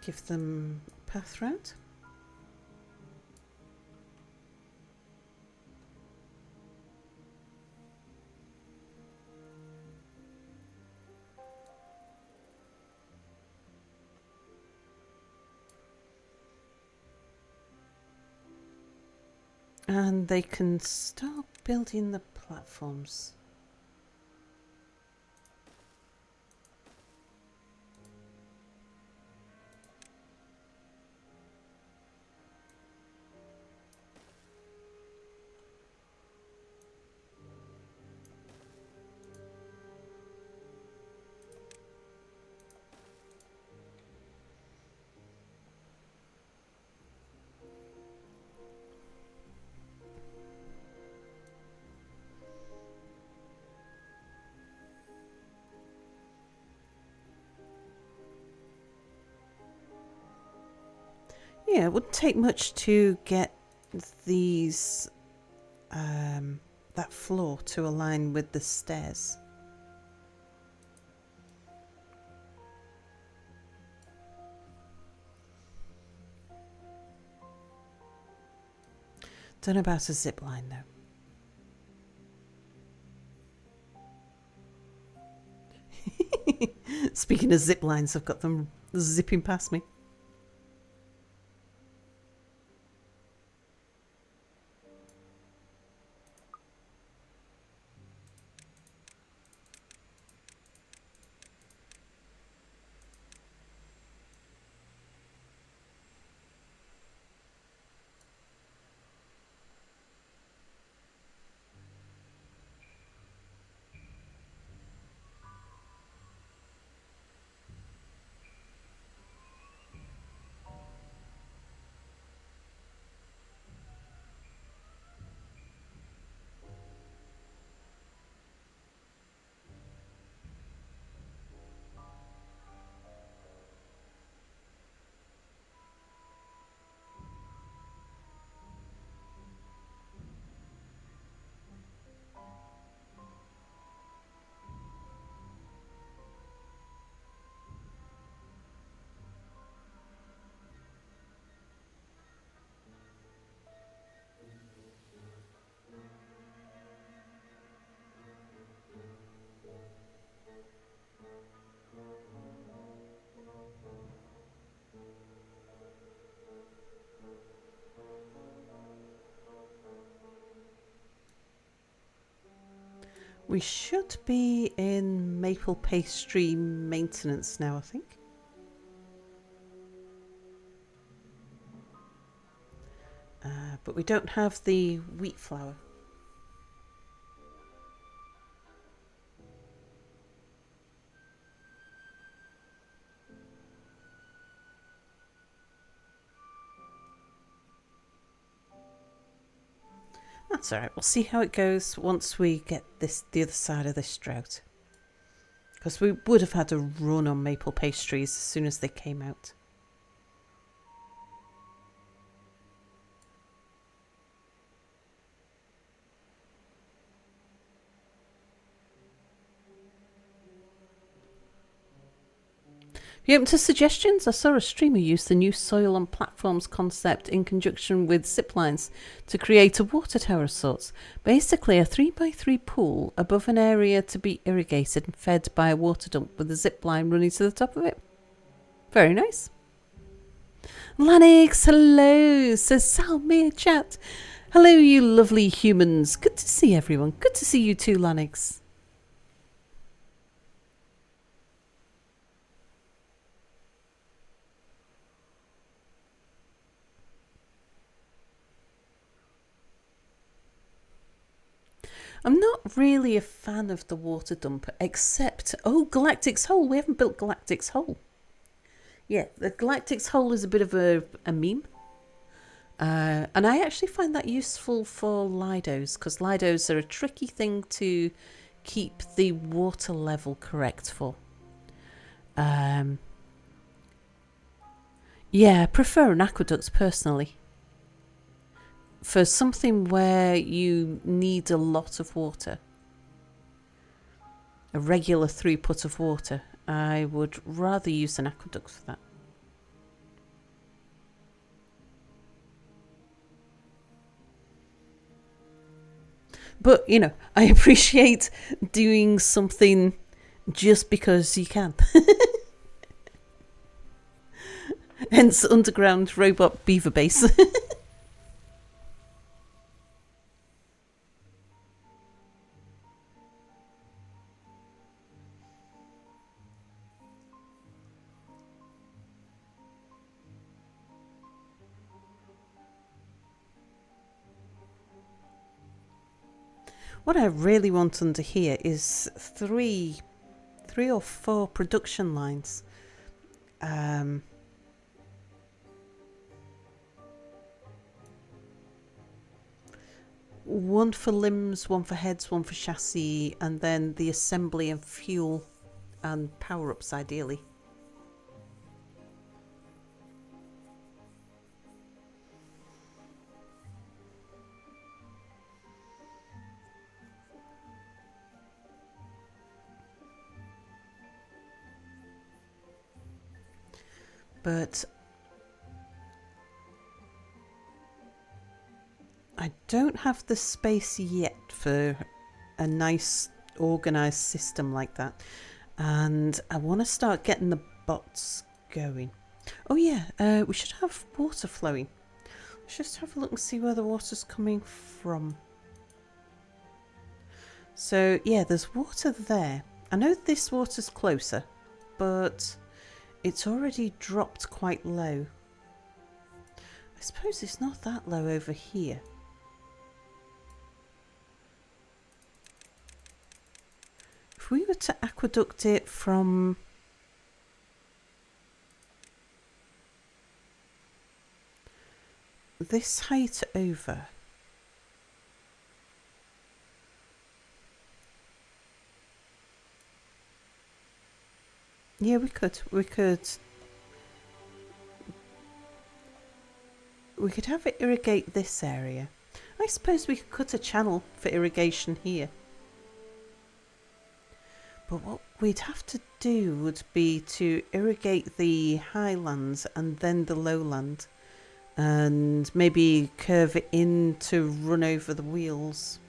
Give them a path round. And they can start building the platforms. Yeah, it wouldn't take much to get these that floor to align with the stairs. Don't know about a zip line though. Speaking of zip lines, I've got them zipping past me. We should be in maple pastry maintenance now, I think. But we don't have the wheat flour. That's alright, we'll see how it goes once we get the other side of this drought. Because we would have had a run on maple pastries as soon as they came out. Are you open to suggestions? I saw a streamer use the new soil and platforms concept in conjunction with Ziplines to create a water tower of sorts. Basically a 3x3 pool above an area to be irrigated and fed by a water dump with a zipline running to the top of it. Very nice. Lanix, hello, says Salmir chat. Hello, you lovely humans. Good to see everyone. Good to see you too, Lanix. I'm not really a fan of the water dump, except... Oh, Galactic's Hole. We haven't built Galactic's Hole. Yeah, the Galactic's Hole is a bit of a meme. And I actually find that useful for Lidos, because Lidos are a tricky thing to keep the water level correct for. Yeah, I prefer an aqueduct personally. For something where you need a lot of water, a regular throughput of water, I would rather use an aqueduct for that. But, you know, I appreciate doing something just because you can. Hence underground robot beaver base. What I really want under here is three or four production lines. One for limbs, one for heads, one for chassis, and then the assembly and fuel and power-ups ideally. But I don't have the space yet for a nice organised system like that. And I want to start getting the bots going. Oh yeah, we should have water flowing. Let's just have a look and see where the water's coming from. So yeah, there's water there. I know this water's closer, but it's already dropped quite low. I suppose it's not that low over here. If we were to aqueduct it from this height over, yeah, we could have it irrigate this area. I suppose we could cut a channel for irrigation here. But what we'd have to do would be to irrigate the highlands and then the lowland, and maybe curve it in to run over the wheels.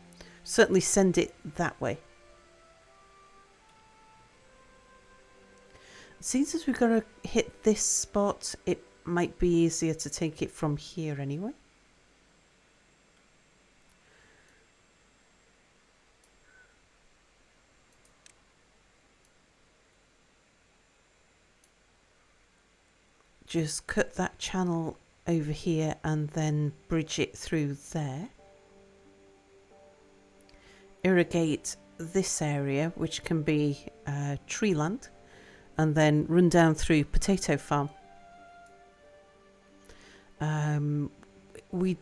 Certainly send it that way. It seems as we've got to hit this spot, it might be easier to take it from here anyway. Just cut that channel over here and then bridge it through there. Irrigate this area, which can be tree land, and then run down through potato farm. We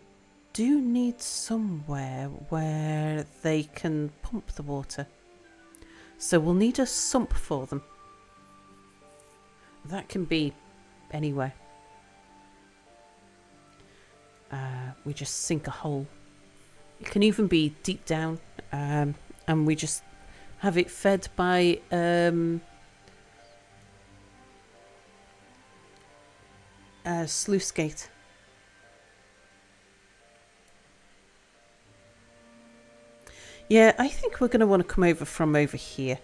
do need somewhere where they can pump the water, so we'll need a sump for them. That can be anywhere. We just sink a hole. It can even be deep down, and we just have it fed by a sluice gate. Yeah, I think we're going to want to come over from over here.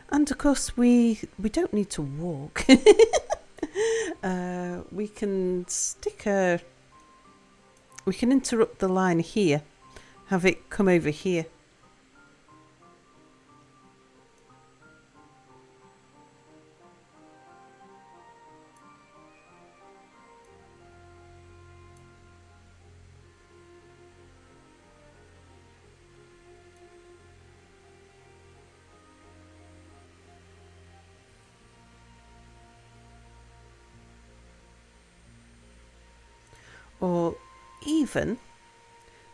And of course we don't need to walk. We can we can interrupt the line here, have it come over here. Or even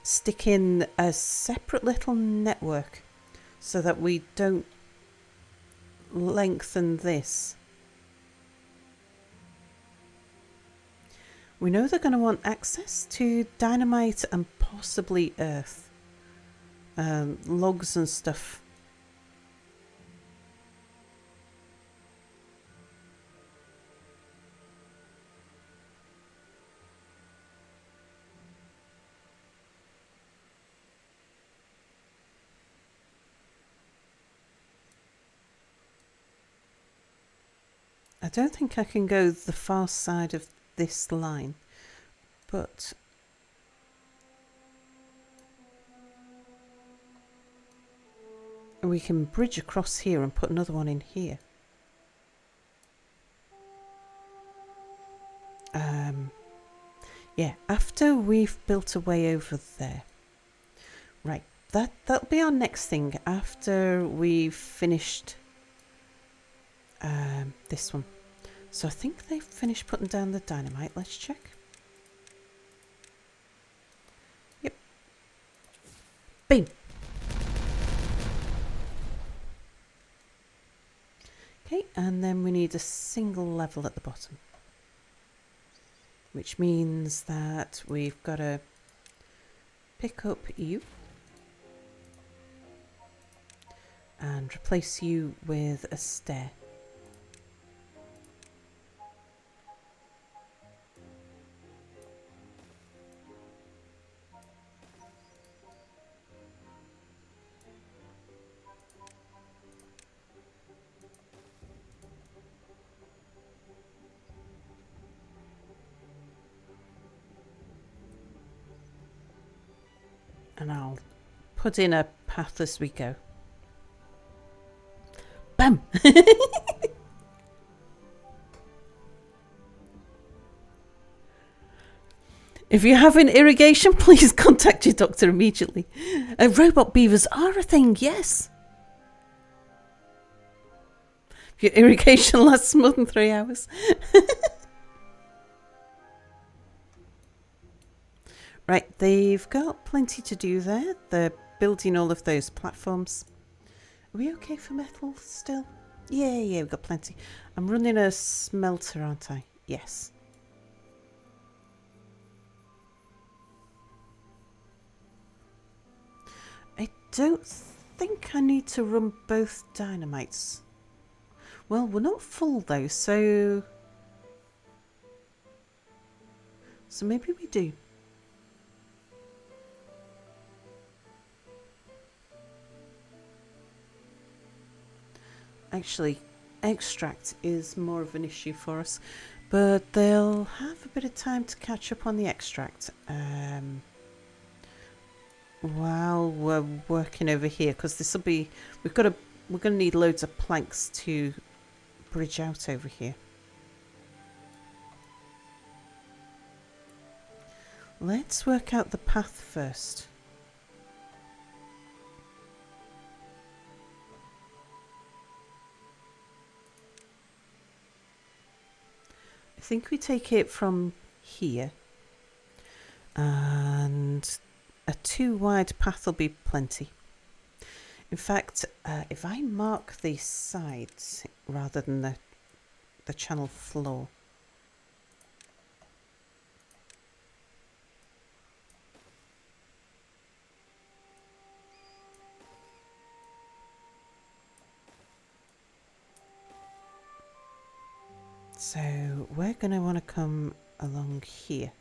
stick in a separate little network so that we don't lengthen this. We know they're going to want access to dynamite and possibly earth, logs and stuff. I don't think I can go the far side of this line, but we can bridge across here and put another one in here. Yeah, after we've built a way over there. Right, that'll be our next thing after we've finished this one. So I think they've finished putting down the dynamite. Let's check. Yep. Boom. Okay, and then we need a single level at the bottom, which means that we've got to pick up you, and replace you with a stair. And I'll put in a path as we go. Bam! If you're having irrigation, please contact your doctor immediately. Robot beavers are a thing, yes. If your irrigation lasts more than 3 hours. Right, they've got plenty to do there. They're building all of those platforms. Are we okay for metal still? Yeah, we've got plenty. I'm running a smelter, aren't I? Yes. I don't think I need to run both dynamites. Well, we're not full though, so maybe we do. Actually, extract is more of an issue for us, but they'll have a bit of time to catch up on the extract while we're working over here, because this will be we're going to need loads of planks to bridge out over here. Let's work out the path first. I think we take it from here, and a 2 wide path will be plenty. In fact, if I mark these sides rather than the channel floor, so we're going to want to come along here.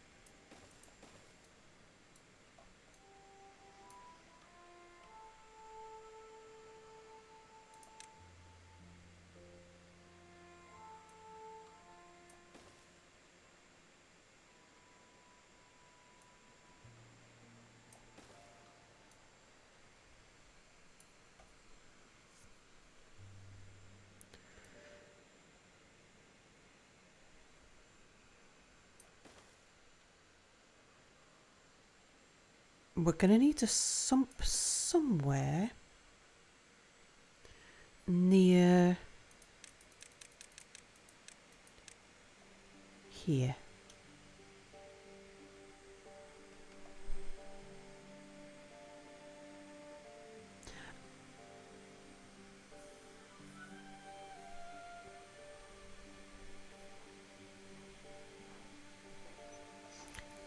We're going to need a sump somewhere near here.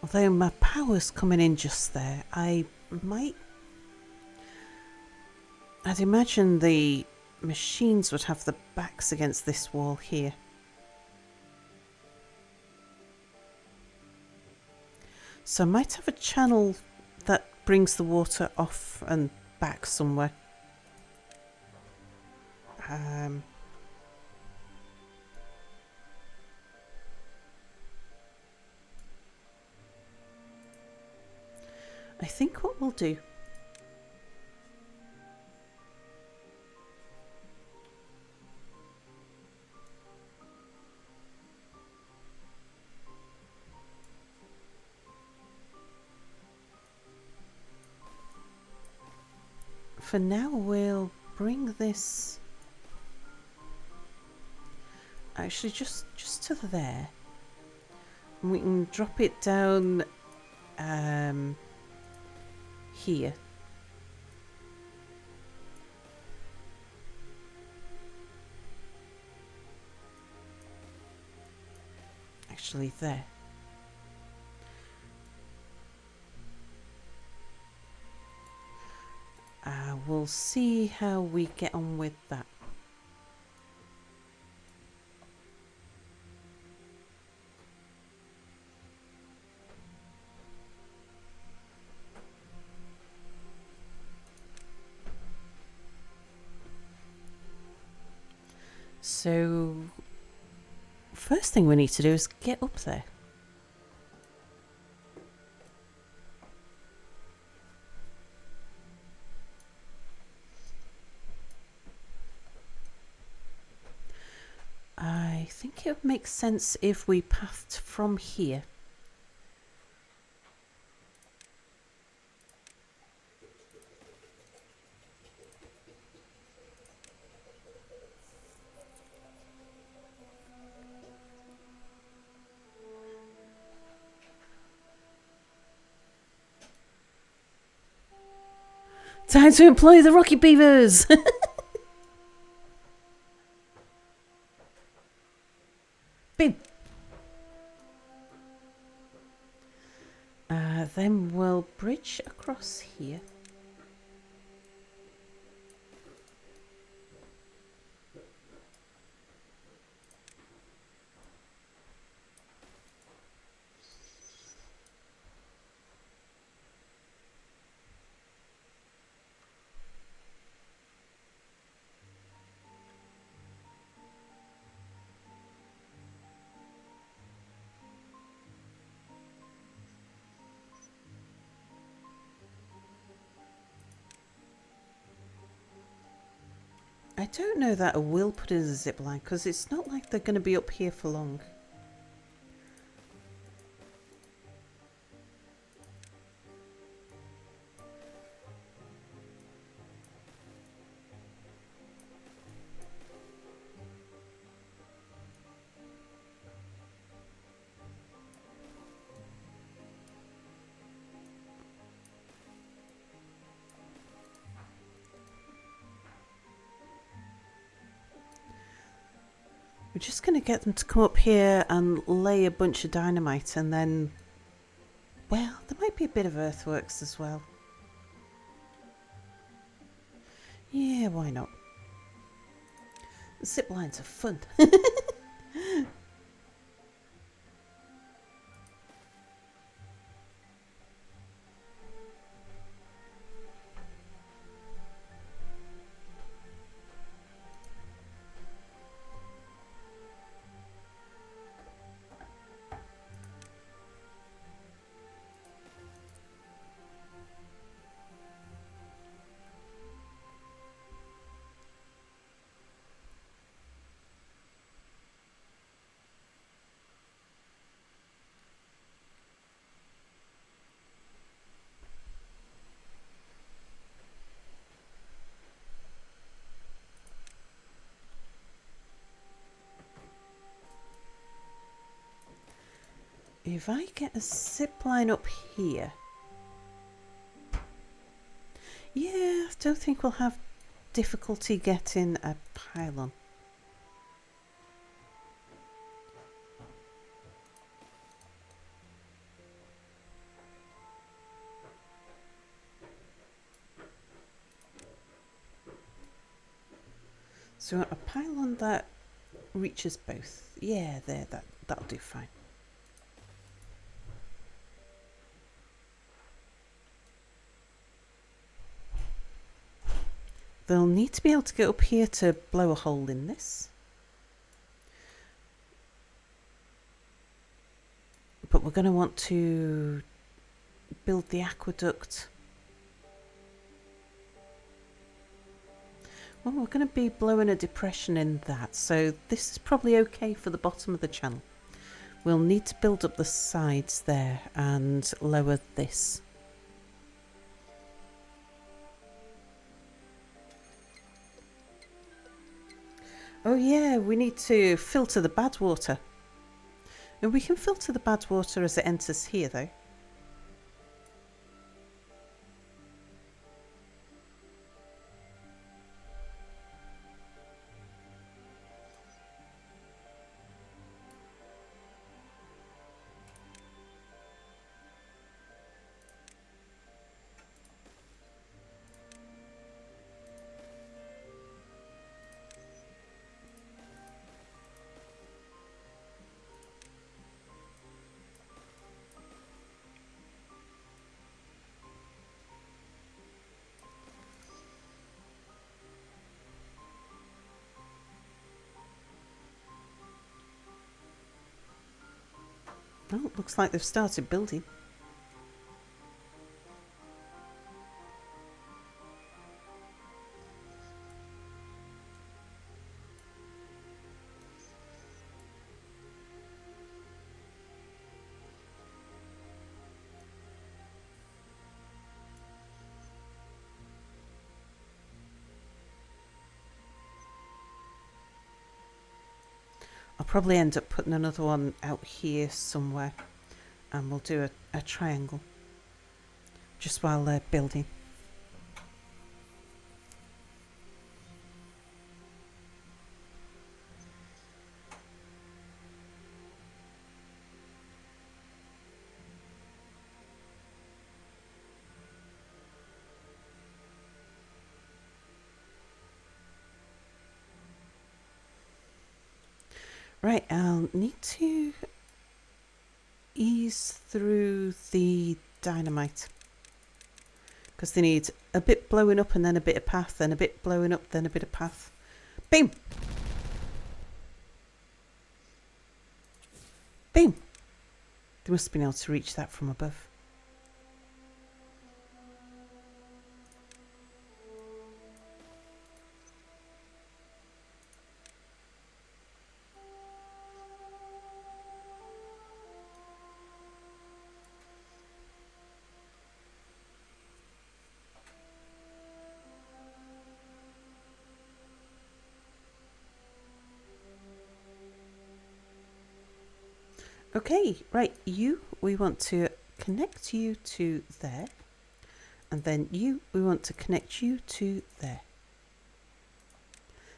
Although my power's coming in just there, I'd imagine the machines would have the backs against this wall here. So I might have a channel that brings the water off and back somewhere. I think what we'll do for now, we'll bring this actually just to there, and we can drop it down here. Actually there. We'll we'll see how we get on with that. So, first thing we need to do is get up there. I think it would make sense if we pathed from here. Time to employ the rocket beavers! Bim! Then we'll bridge across here. I don't know that I will put in a zipline because it's not like they're going to be up here for long. We're just going to get them to come up here and lay a bunch of dynamite and then, well, there might be a bit of earthworks as well. Yeah, why not? The zip lines are fun. If I get a zip line up here, yeah, I don't think we'll have difficulty getting a pylon. So a pylon that reaches both. Yeah, there, that'll do fine. They'll need to be able to get up here to blow a hole in this. But we're going to want to build the aqueduct. Well, we're going to be blowing a depression in that, so this is probably okay for the bottom of the channel. We'll need to build up the sides there and lower this. Oh yeah, we need to filter the bad water. And we can filter the bad water as it enters here though. Oh, looks like they've started building. I'll probably end up putting another one out here somewhere, and we'll do a triangle just while they're building. Right, I'll need to ease through the dynamite because they need a bit blowing up and then a bit of path, then a bit blowing up, then a bit of path. Boom! Boom! They must have been able to reach that from above. Okay, right, we want to connect you to there, and then we want to connect you to there.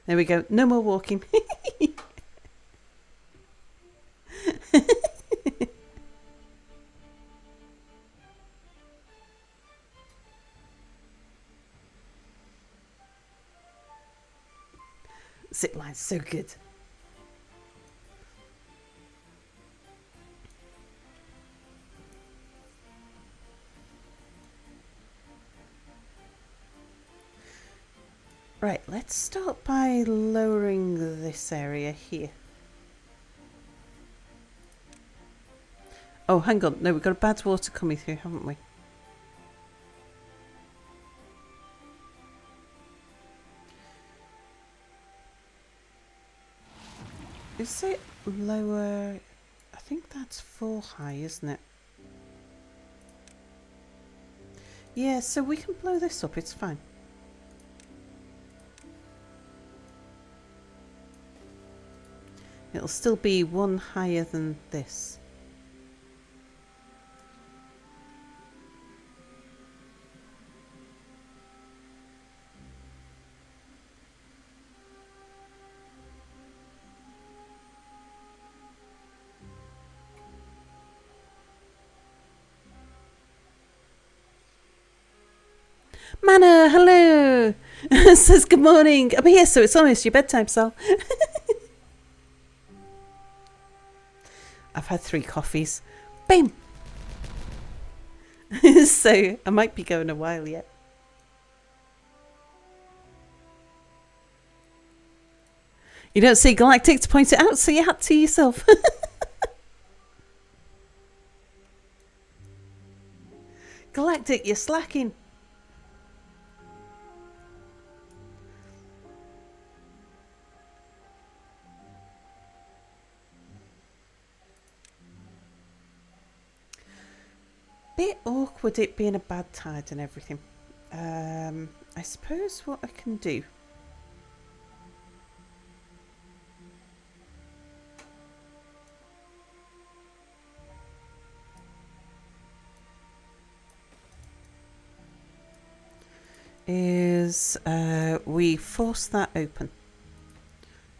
There we go, no more walking. Ziplines, so good. Right, let's start by lowering this area here. Oh, hang on. No, we've got a bad water coming through, haven't we? Is it lower? I think that's 4 high, isn't it? Yeah, so we can blow this up. It's fine. It'll still be 1 higher than this. Mana, hello! Says good morning. I'm here, so it's almost your bedtime, Sal. I've had 3 coffees. Boom! So I might be going a while yet. You don't see Galactic to point it out, so you had to yourself. Galactic, you're slacking. Bit awkward it being a bad tide and everything. I suppose what I can do is we force that open.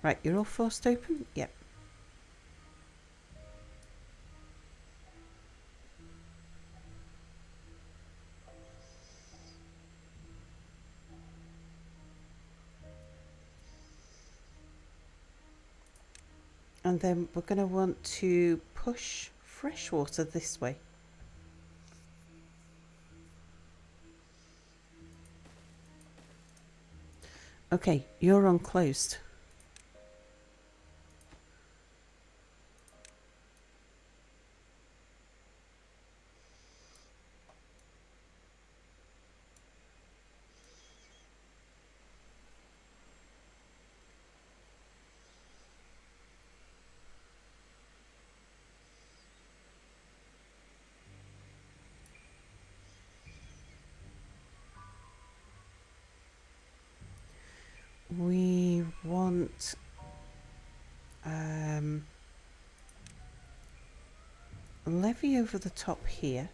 Right, you're all forced open? Yep. And then we're going to want to push fresh water this way. Okay, you're on closed. we want levee over the top here.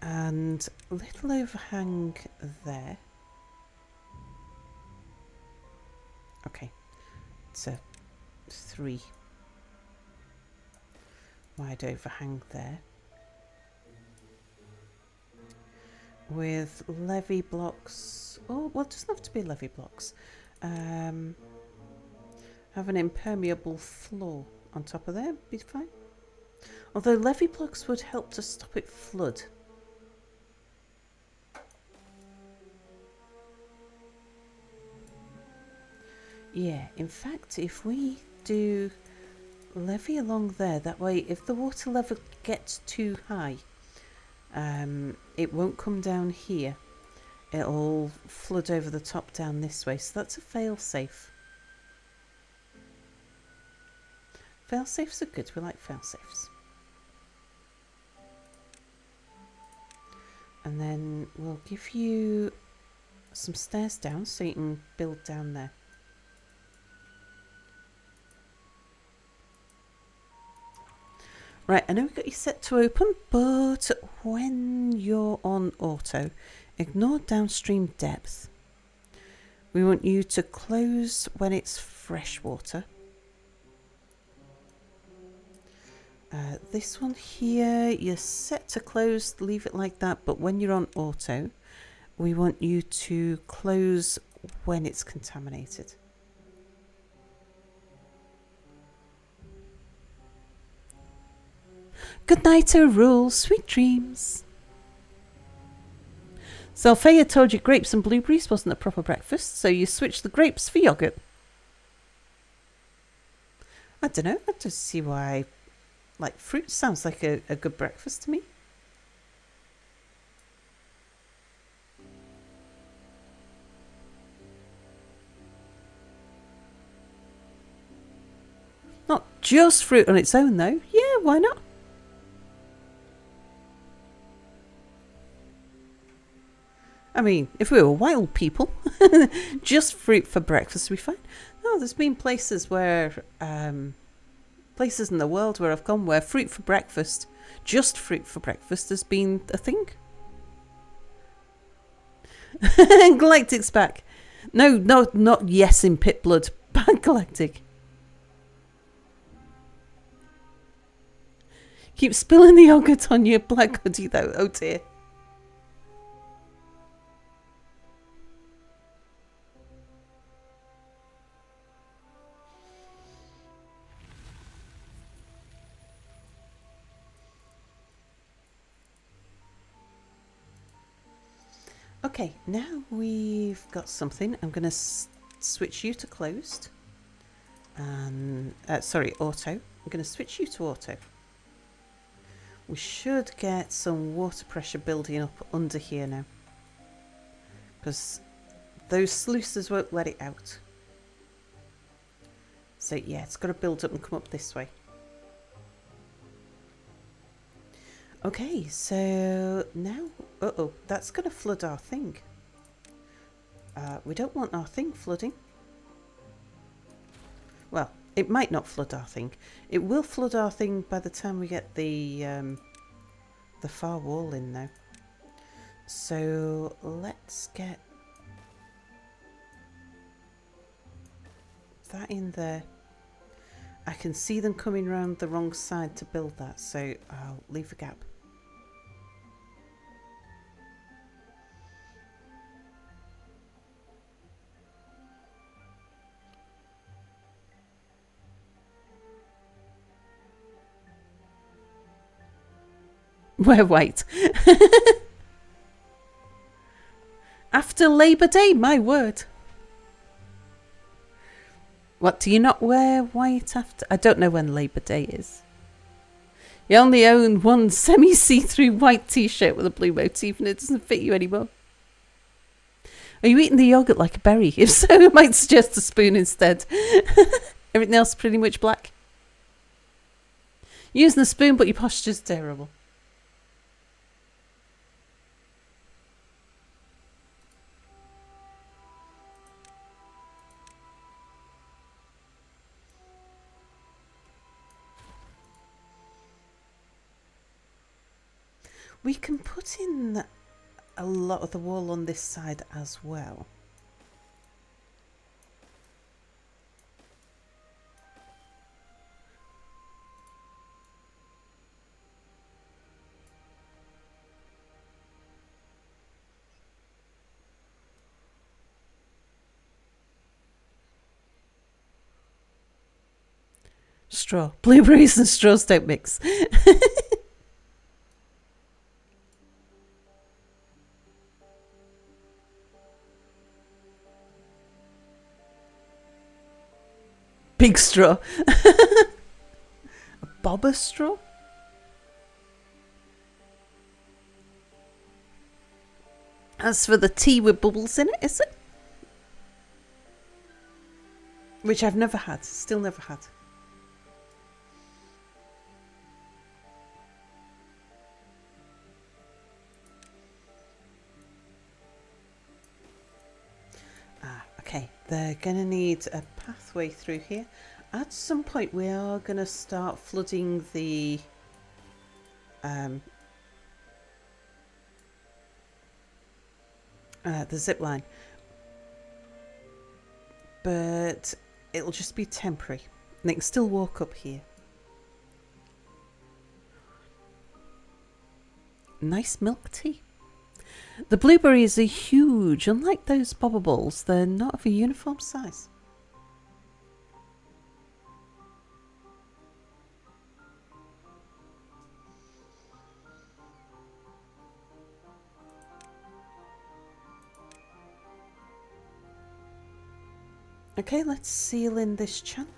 And a little overhang there. Okay, so 3 wide overhang there. With levee blocks, oh, well, it doesn't have to be levee blocks. Have an impermeable floor on top of there, be fine. Although levee blocks would help to stop it flood. Yeah, in fact, if we do levee along there, that way if the water level gets too high, it won't come down here. It'll flood over the top down this way. So that's a fail-safe. Fail-safes are good. We like fail-safes. And then we'll give you some stairs down so you can build down there. Right, I know we've got you set to open, but when you're on auto, ignore downstream depth. We want you to close when it's fresh water. This one here, you're set to close, leave it like that, but when you're on auto, we want you to close when it's contaminated. Good night, Rule. Sweet dreams. So Althea told you grapes and blueberries wasn't a proper breakfast, so you switched the grapes for yoghurt. I don't know. I don't see why. Like, fruit sounds like a good breakfast to me. Not just fruit on its own, though. Yeah, why not? I mean, if we were wild people, just fruit for breakfast would be fine. No, there's been places where, places in the world where I've gone where fruit for breakfast, just fruit for breakfast has been a thing. Galactic's back. No, not yes in pit blood. Bad Galactic. Keep spilling the yogurt on your black hoodie though, oh dear. Okay, now we've got something. I'm going to switch you to closed. And sorry, auto. I'm going to switch you to auto. We should get some water pressure building up under here now. Because those sluices won't let it out. So yeah, it's got to build up and come up this way. Okay, so now, that's going to flood our thing. We don't want our thing flooding. Well, it might not flood our thing. It will flood our thing by the time we get the far wall in now. So let's get that in there. I can see them coming around the wrong side to build that, so I'll leave a gap. We're white. After Labour Day, my word. What, do you not wear white after? I don't know when Labour Day is. You only own one semi-see-through white t-shirt with a blue motif and it doesn't fit you anymore. Are you eating the yoghurt like a berry? If so, I might suggest a spoon instead. Everything else pretty much black. You're using the spoon, but your posture's terrible. We can put in a lot of the wall on this side as well. Straw. Blueberries and straws don't mix. Big straw. A bobber straw? As for the tea with bubbles in it, is it? Which I've never had. Still never had. Okay, they're going to need a pathway through here. At some point we are going to start flooding the zip line. But it'll just be temporary. And they can still walk up here. Nice milk tea. The blueberries are huge. Unlike those bobber balls, they're not of a uniform size. Okay, let's seal in this channel.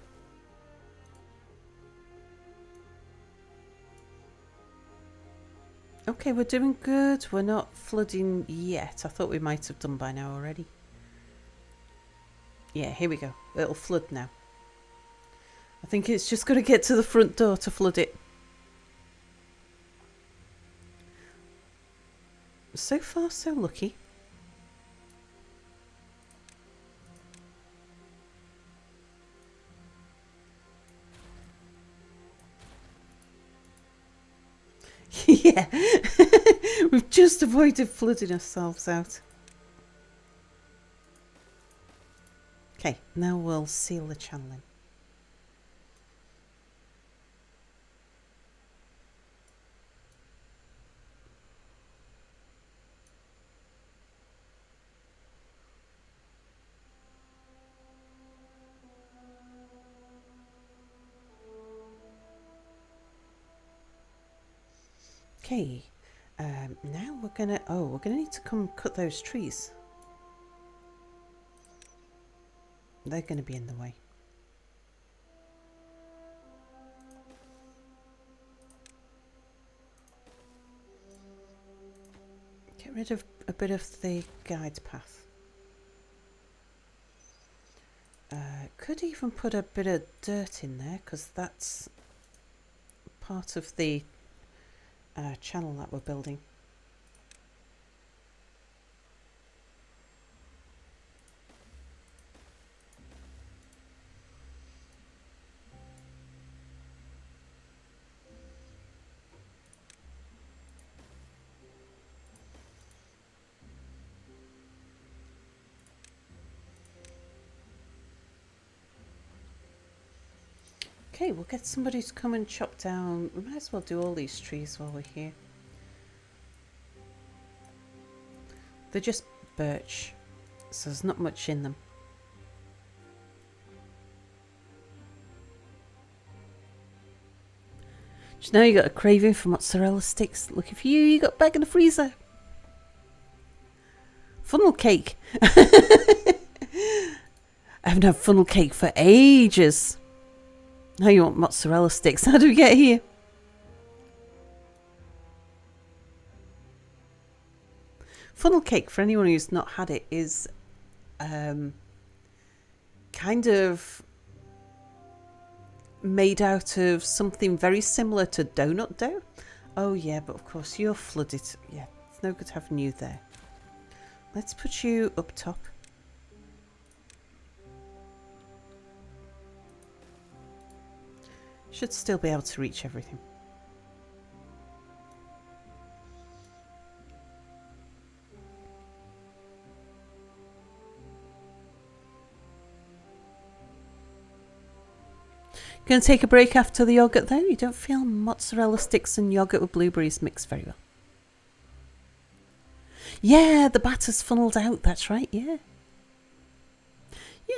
Okay, we're doing good. We're not flooding yet. I thought we might have done by now already. Yeah, here we go. It'll flood now. I think it's just got to get to the front door to flood it. So far, so lucky. Yeah, we've just avoided flooding ourselves out. Okay, now we'll seal the channel in. Okay, now we're gonna need to come cut those trees. They're gonna be in the way. Get rid of a bit of the guide path. Could even put a bit of dirt in there because that's part of the channel that we're building. Okay, we'll get somebody to come and chop down. We might as well do all these trees while we're here. They're just birch, so there's not much in them. Just now you got a craving for mozzarella sticks. Looking for you, you got back in the freezer. Funnel cake. I haven't had funnel cake for ages. Now you want mozzarella sticks. How do we get here? Funnel cake, for anyone who's not had it, is kind of made out of something very similar to donut dough. Oh yeah, but of course you're flooded. Yeah, it's no good having you there. Let's put you up top. Should still be able to reach everything. Going to take a break after the yogurt though. You don't feel mozzarella sticks and yogurt with blueberries mix very well. Yeah, the batter's funneled out. That's right, yeah.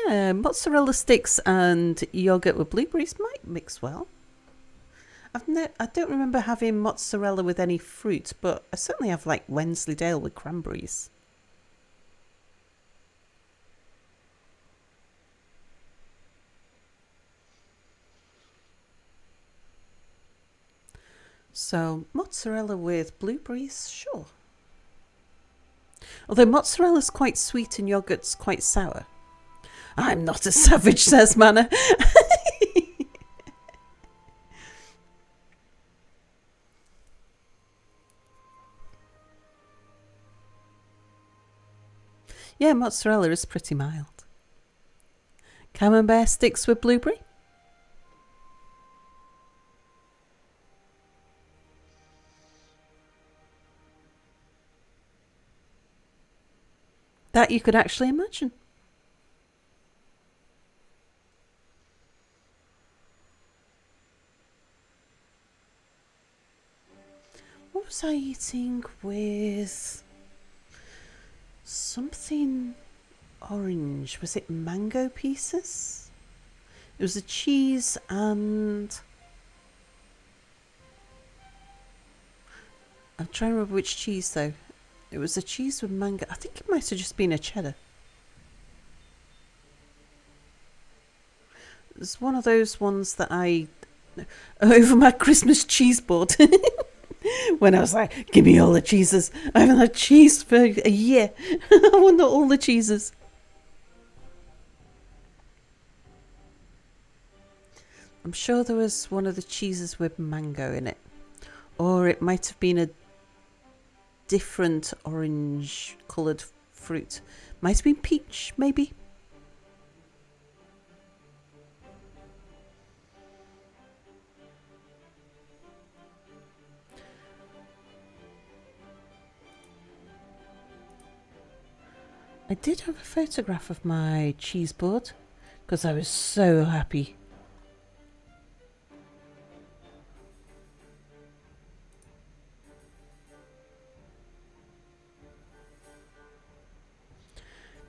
Yeah, mozzarella sticks and yogurt with blueberries might mix well. I don't remember having mozzarella with any fruit, but I certainly have like Wensleydale with cranberries. So, mozzarella with blueberries, sure. Although mozzarella's quite sweet and yogurt's quite sour. I'm not a savage, says Manna. Yeah, mozzarella is pretty mild. Camembert sticks with blueberry? That you could actually imagine. What was I eating with? Something orange. Was it mango pieces? It was a cheese and... I'm trying to remember which cheese though. It was a cheese with mango. I think it might have just been a cheddar. It's one of those ones that I... over my Christmas cheese board. When I was like, give me all the cheeses. I haven't had cheese for a year. I want all the cheeses. I'm sure there was one of the cheeses with mango in it. Or it might have been a different orange coloured fruit. Might have been peach, maybe. I did have a photograph of my cheese board because I was so happy.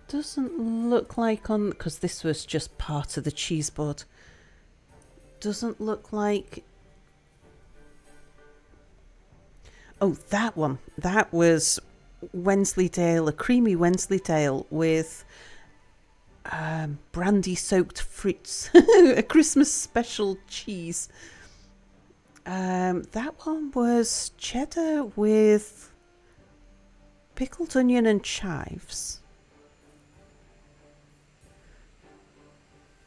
Doesn't look like on, because this was just part of the cheese board. Doesn't look like... Oh, that one. That was Wensleydale, a creamy Wensleydale with brandy soaked fruits. A Christmas special cheese. That one was cheddar with pickled onion and chives.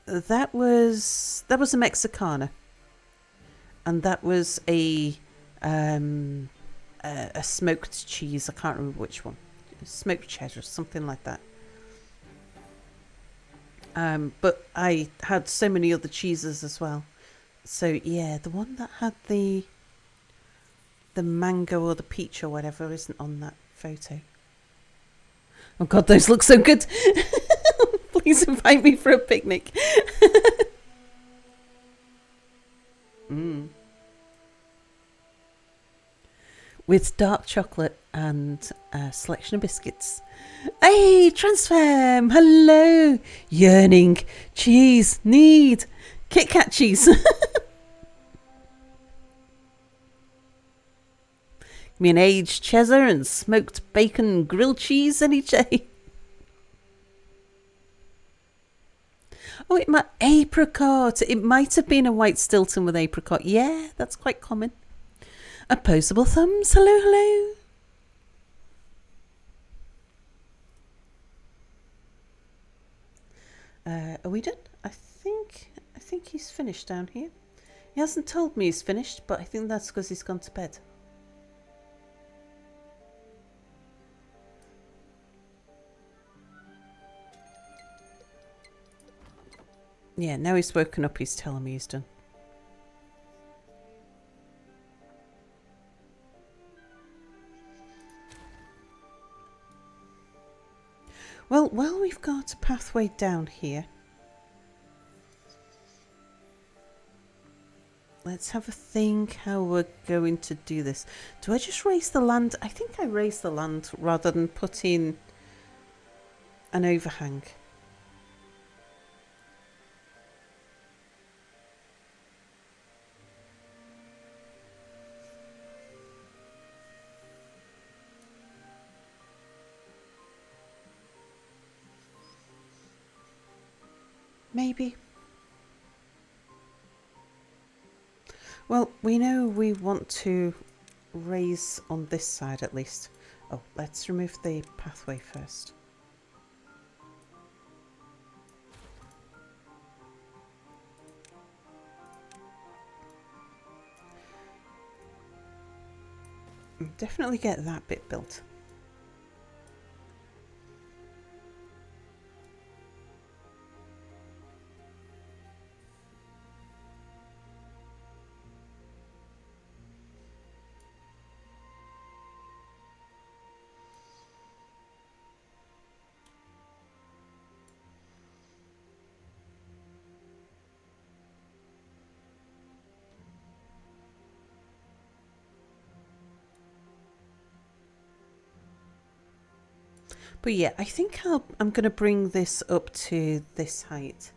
That was a Mexicana, and that was a smoked cheese. I can't remember which one. Smoked cheddar, something like that. But I had so many other cheeses as well. So yeah, the one that had the mango or the peach or whatever isn't on that photo. Oh God, those look so good. Please invite me for a picnic. With dark chocolate and a selection of biscuits. Hey, Transfam! Hello! Yearning, cheese, need, Kit Kat cheese. Give me an aged cheddar and smoked bacon grilled cheese any day. Oh, it might apricot. It might have been a white Stilton with apricot. Yeah, that's quite common. Opposable thumbs. Hello, hello. Are we done? I think he's finished down here. He hasn't told me he's finished, but I think that's because he's gone to bed. Yeah, now he's woken up, he's telling me he's done. Well, while we've got a pathway down here, let's have a think how we're going to do this. Do I just raise the land? I think I raise the land rather than put in an overhang. Maybe. Well, we know we want to raise on this side at least. Oh, let's remove the pathway first. Definitely get that bit built. But yeah, I think I'm going to bring this up to this height.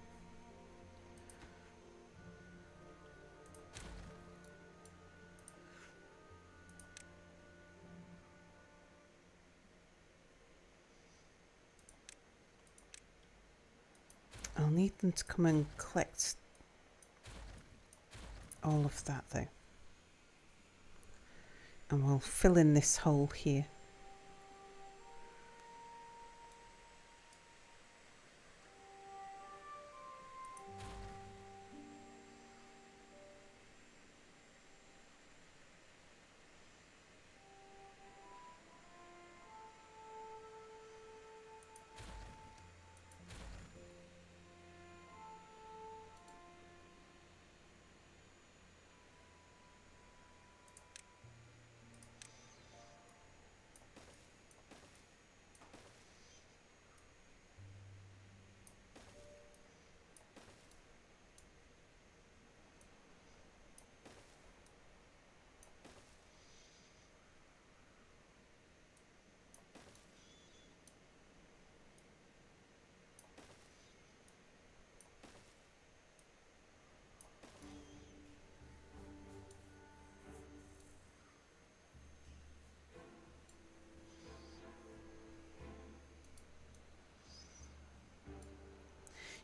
I'll need them to come and collect all of that though. And we'll fill in this hole here.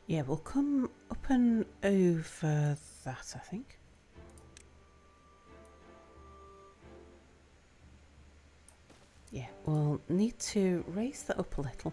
Yeah, we'll come up and over that, I think. Yeah, we'll need to raise that up a little.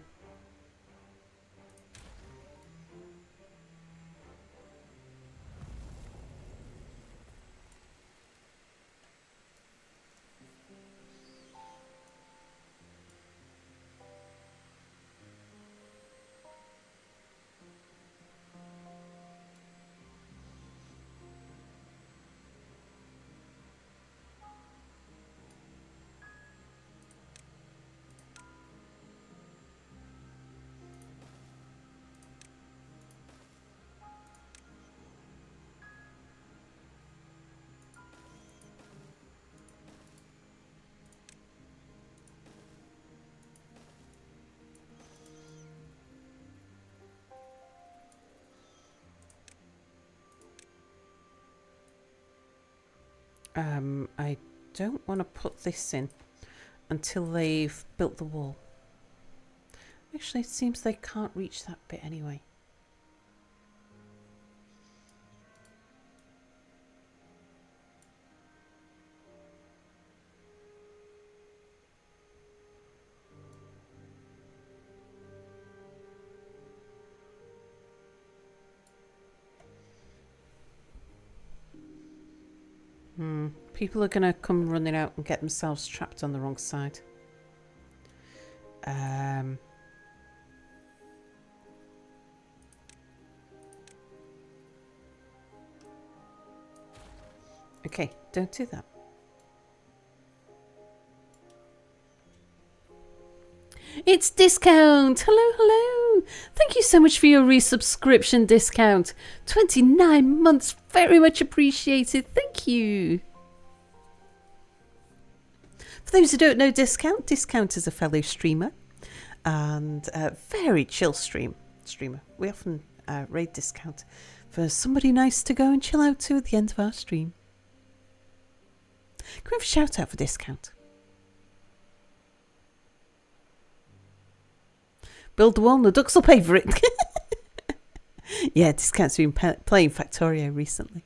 I don't want to put this in until they've built the wall. Actually, it seems they can't reach that bit anyway. People are going to come running out and get themselves trapped on the wrong side. Okay, don't do that. It's Discount! Hello, hello! Thank you so much for your resubscription, Discount. 29 months, very much appreciated. Thank you. For those who don't know Discount is a fellow streamer and a very chill streamer. We often raid Discount for somebody nice to go and chill out to at the end of our stream. Can we have a shout out for Discount? Build the wall and the ducks will pay for it. Yeah, Discount's been playing Factorio recently.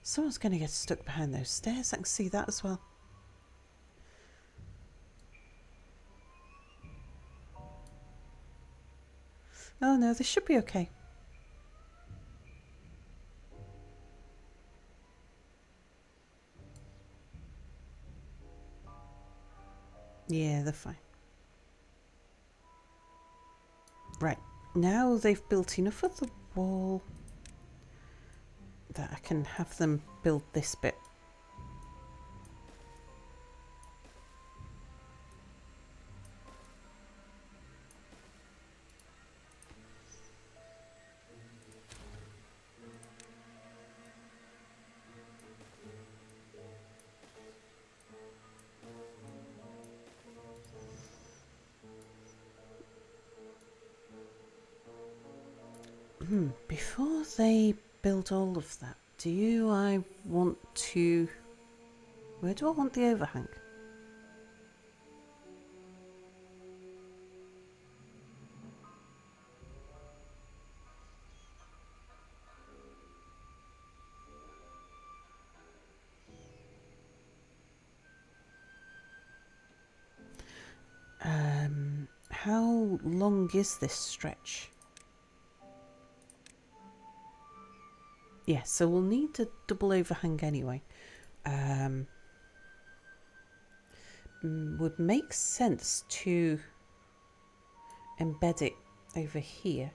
Someone's going to get stuck behind those stairs. I can see that as well. Oh no, this should be okay. Yeah, they're fine. Right, now they've built enough of the wall that I can have them build this bit. Before they build all of that, I want to... Where do I want the overhang? How long is this stretch? Yeah, so we'll need a double overhang anyway. Would make sense to embed it over here.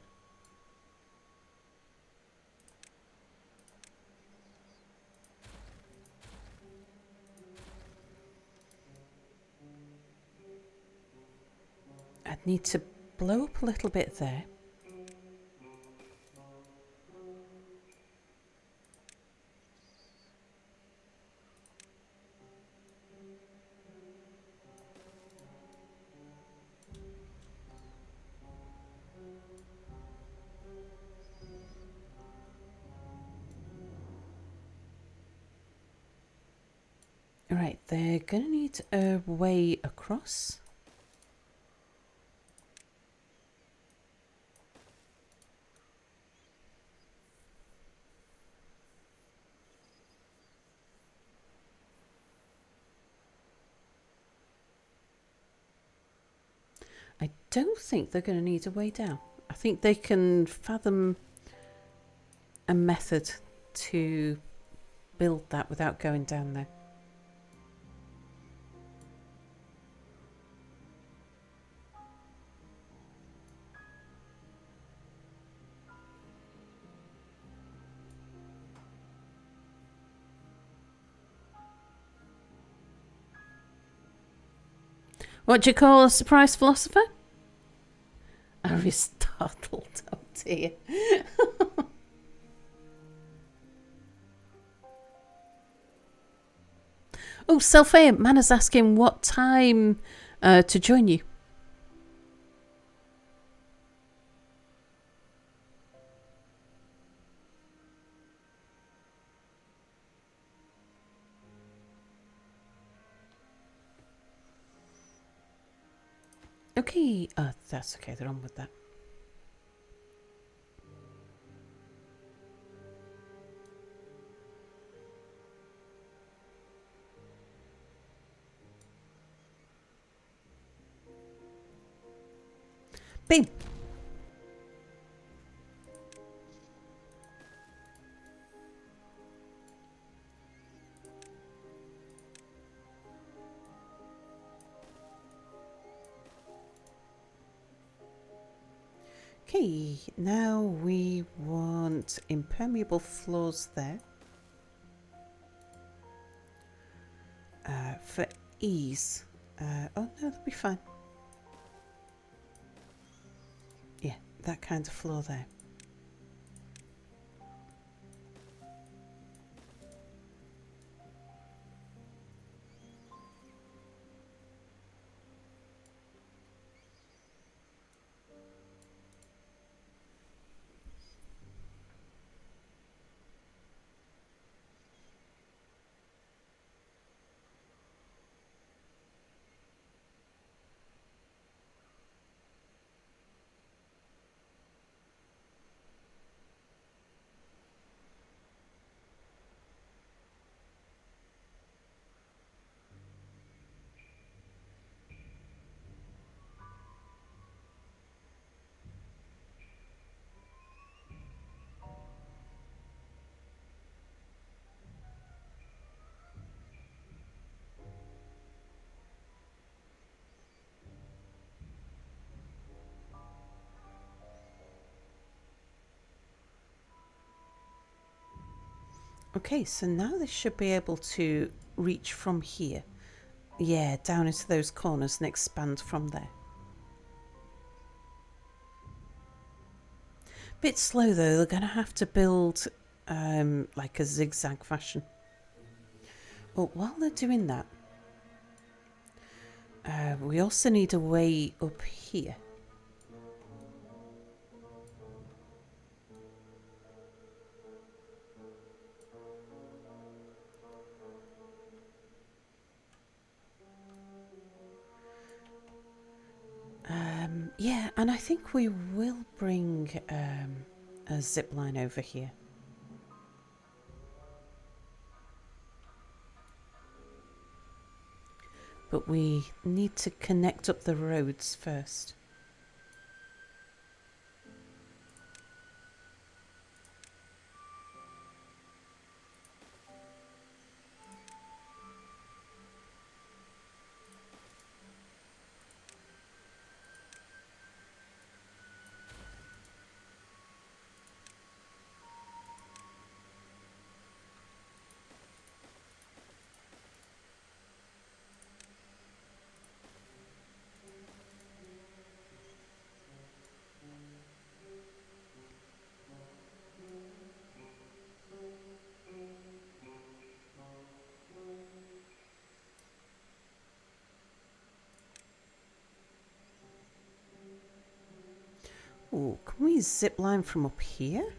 I'd need to blow up a little bit there. Right, they're going to need a way across. I don't think they're going to need a way down. I think they can fathom a method to build that without going down there. What do you call a surprise philosopher? Aristotle, oh dear. Oh, Selfie, Mana's asking what time to join you. Okay, that's okay, they're on with that. Beam. Okay, now we want impermeable floors there. For ease. Oh no, that'll be fine. Yeah, that kind of floor there. Okay, so now this should be able to reach from here. Yeah, down into those corners and expand from there. Bit slow though, they're going to have to build like a zigzag fashion. Well, while they're doing that, we also need a way up here. Yeah, and I think we will bring a zip line over here. But we need to connect up the roads first. Oh, can we zip line from up here?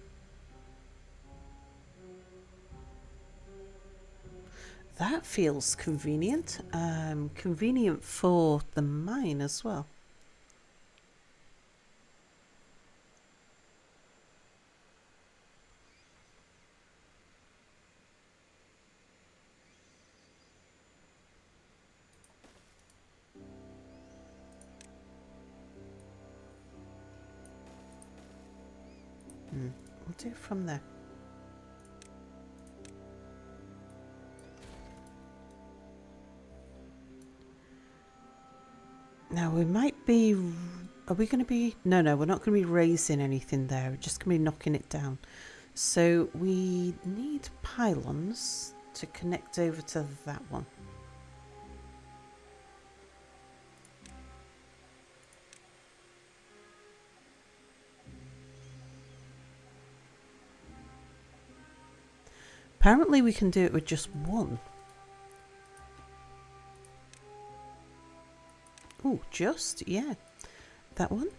That feels convenient. Convenient for the mine as well. We'll do it from there. Now we might be... Are we going to be... No, we're not going to be raising anything there. We're just going to be knocking it down. So we need pylons to connect over to that one. Apparently we can do it with just one. Oh, just, yeah. That one.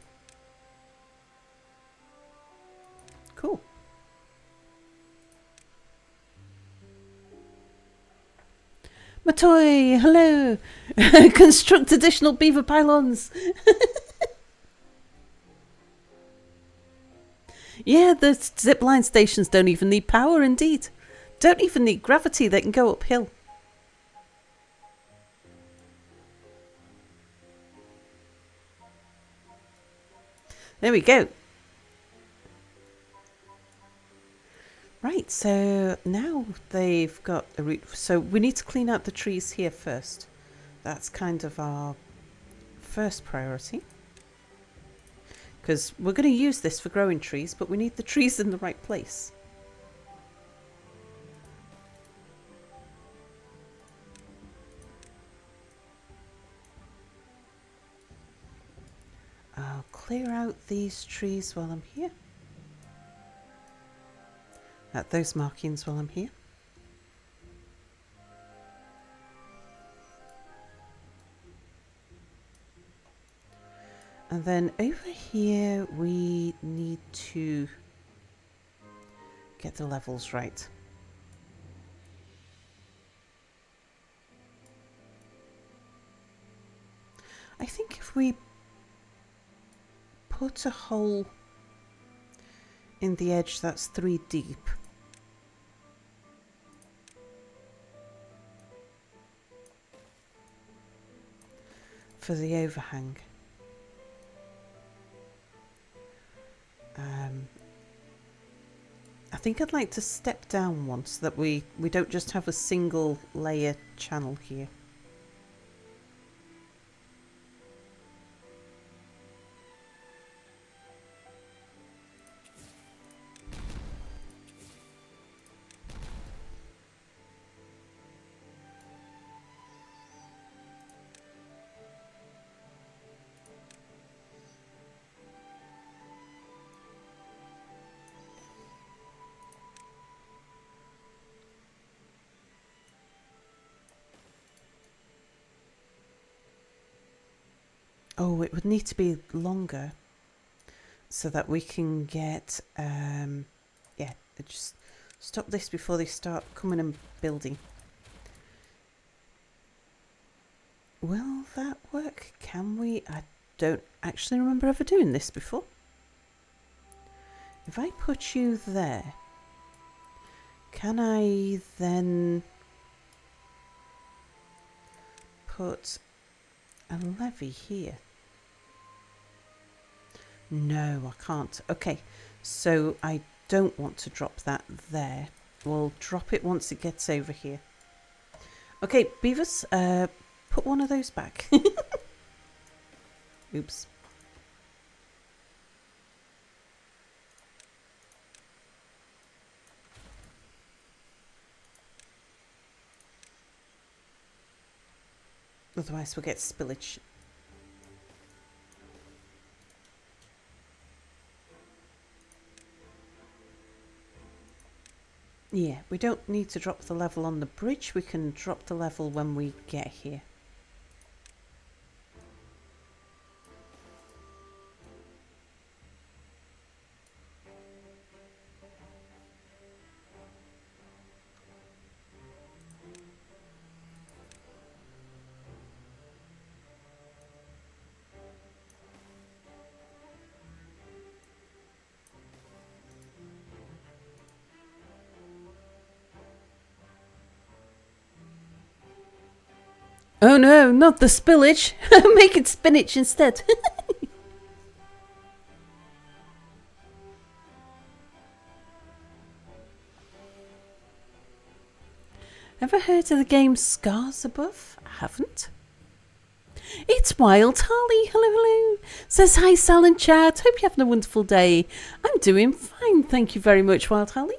Cool. Matoy, hello. Construct additional beaver pylons. Yeah, the zipline stations don't even need power, indeed. Don't even need gravity, they can go uphill. There we go. Right, so now they've got a root. So we need to clean out the trees here first. That's kind of our first priority. Because we're going to use this for growing trees, but we need the trees in the right place. I'll clear out these trees while I'm here. At those markings while I'm here. And then over here we need to get the levels right. I think if we put a hole in the edge that's 3 deep, for the overhang. I think I'd like to step down one so that we don't just have a single layer channel here. Oh, it would need to be longer so that we can get, yeah, just stop this before they start coming and building. Will that work? Can we? I don't actually remember ever doing this before. If I put you there, can I then put a levee here? No, I can't. Okay, so I don't want to drop that there. We'll drop it once it gets over here. Okay, beavers, put one of those back. Oops. Otherwise we'll get spillage. Yeah, we don't need to drop the level on the bridge. We can drop the level when we get here. Oh no, not the spillage. Make it spinach instead. Ever heard of the game Scars Above? I haven't. It's Wild Holly. Hello, hello. Says hi, Sal and Chad. Hope you're having a wonderful day. I'm doing fine. Thank you very much, Wild Holly.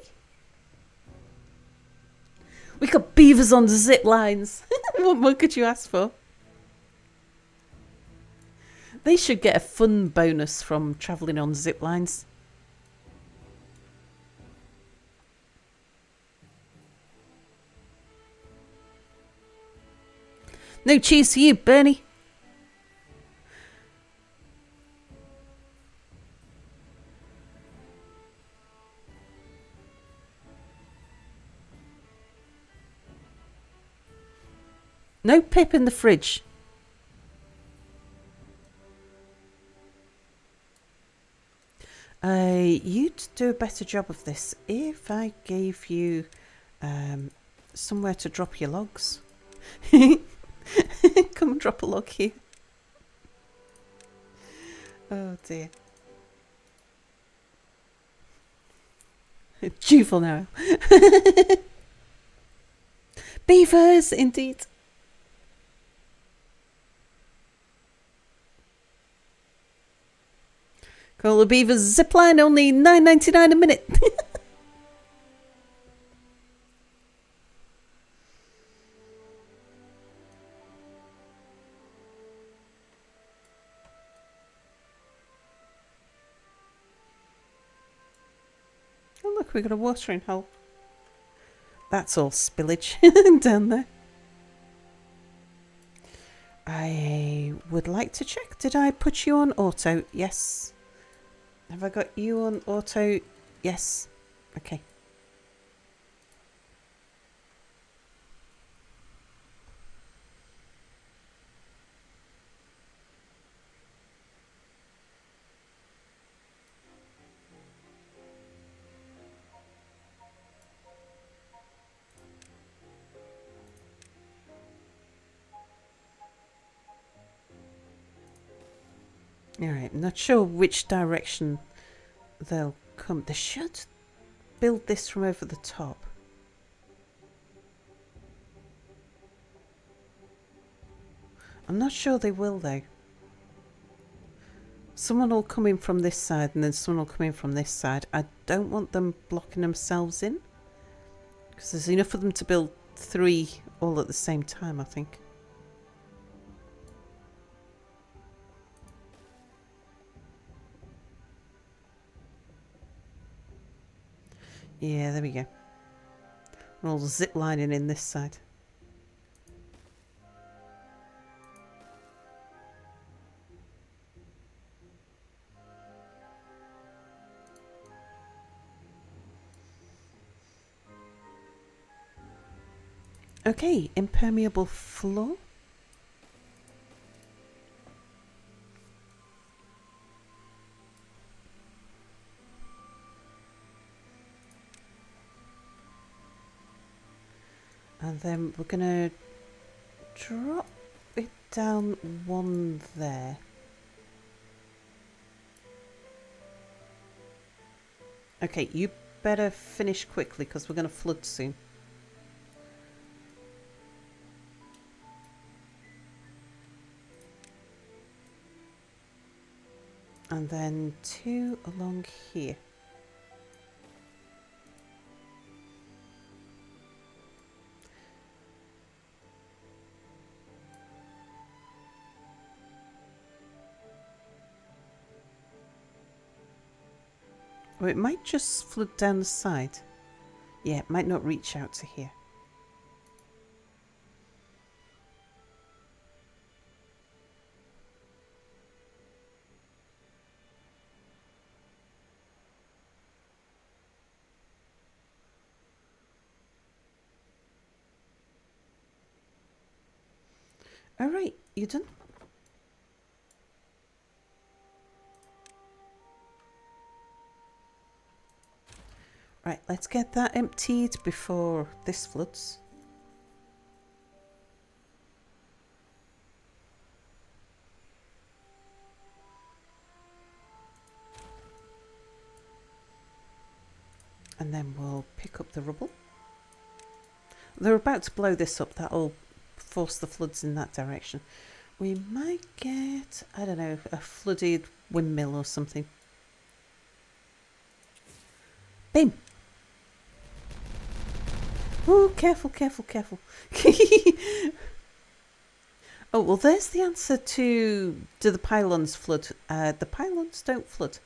We got beavers on the zip lines. What more could you ask for? They should get a fun bonus from travelling on zip lines. No cheese for you, Bernie. No pip in the fridge. You'd do a better job of this if I gave you somewhere to drop your logs. Come and drop a log here. Oh dear. Juvenile. Beavers, indeed. Call the beavers zipline, only $9.99 a minute. Oh look, we got a watering hole. That's all spillage down there. I would like to check. Did I put you on auto? Yes. Have I got you on auto? Yes. Okay. Alright, I'm not sure which direction they'll come. They should build this from over the top. I'm not sure they will though. Someone will come in from this side and then someone will come in from this side. I don't want them blocking themselves in, because there's enough of them to build 3 all at the same time, I think. Yeah, there we go. We're all zip lining in this side. Okay, impermeable floor. And then we're going to drop it down 1 there. Okay, you better finish quickly because we're going to flood soon. And then 2 along here. Or it might just flood down the side. Yeah, it might not reach out to here. Alright, you done? Right, let's get that emptied before this floods. And then we'll pick up the rubble. They're about to blow this up. That'll force the floods in that direction. We might get, I don't know, a flooded windmill or something. Bim! Oh, careful, careful, careful. Oh, well, there's the answer to do the pylons flood? The pylons don't flood.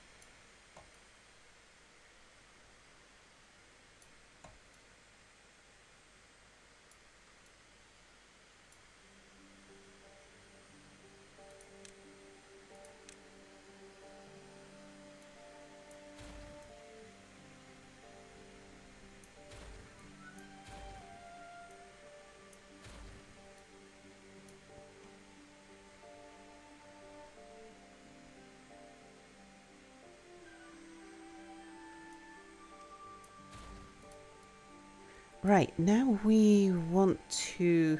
Right, now we're going to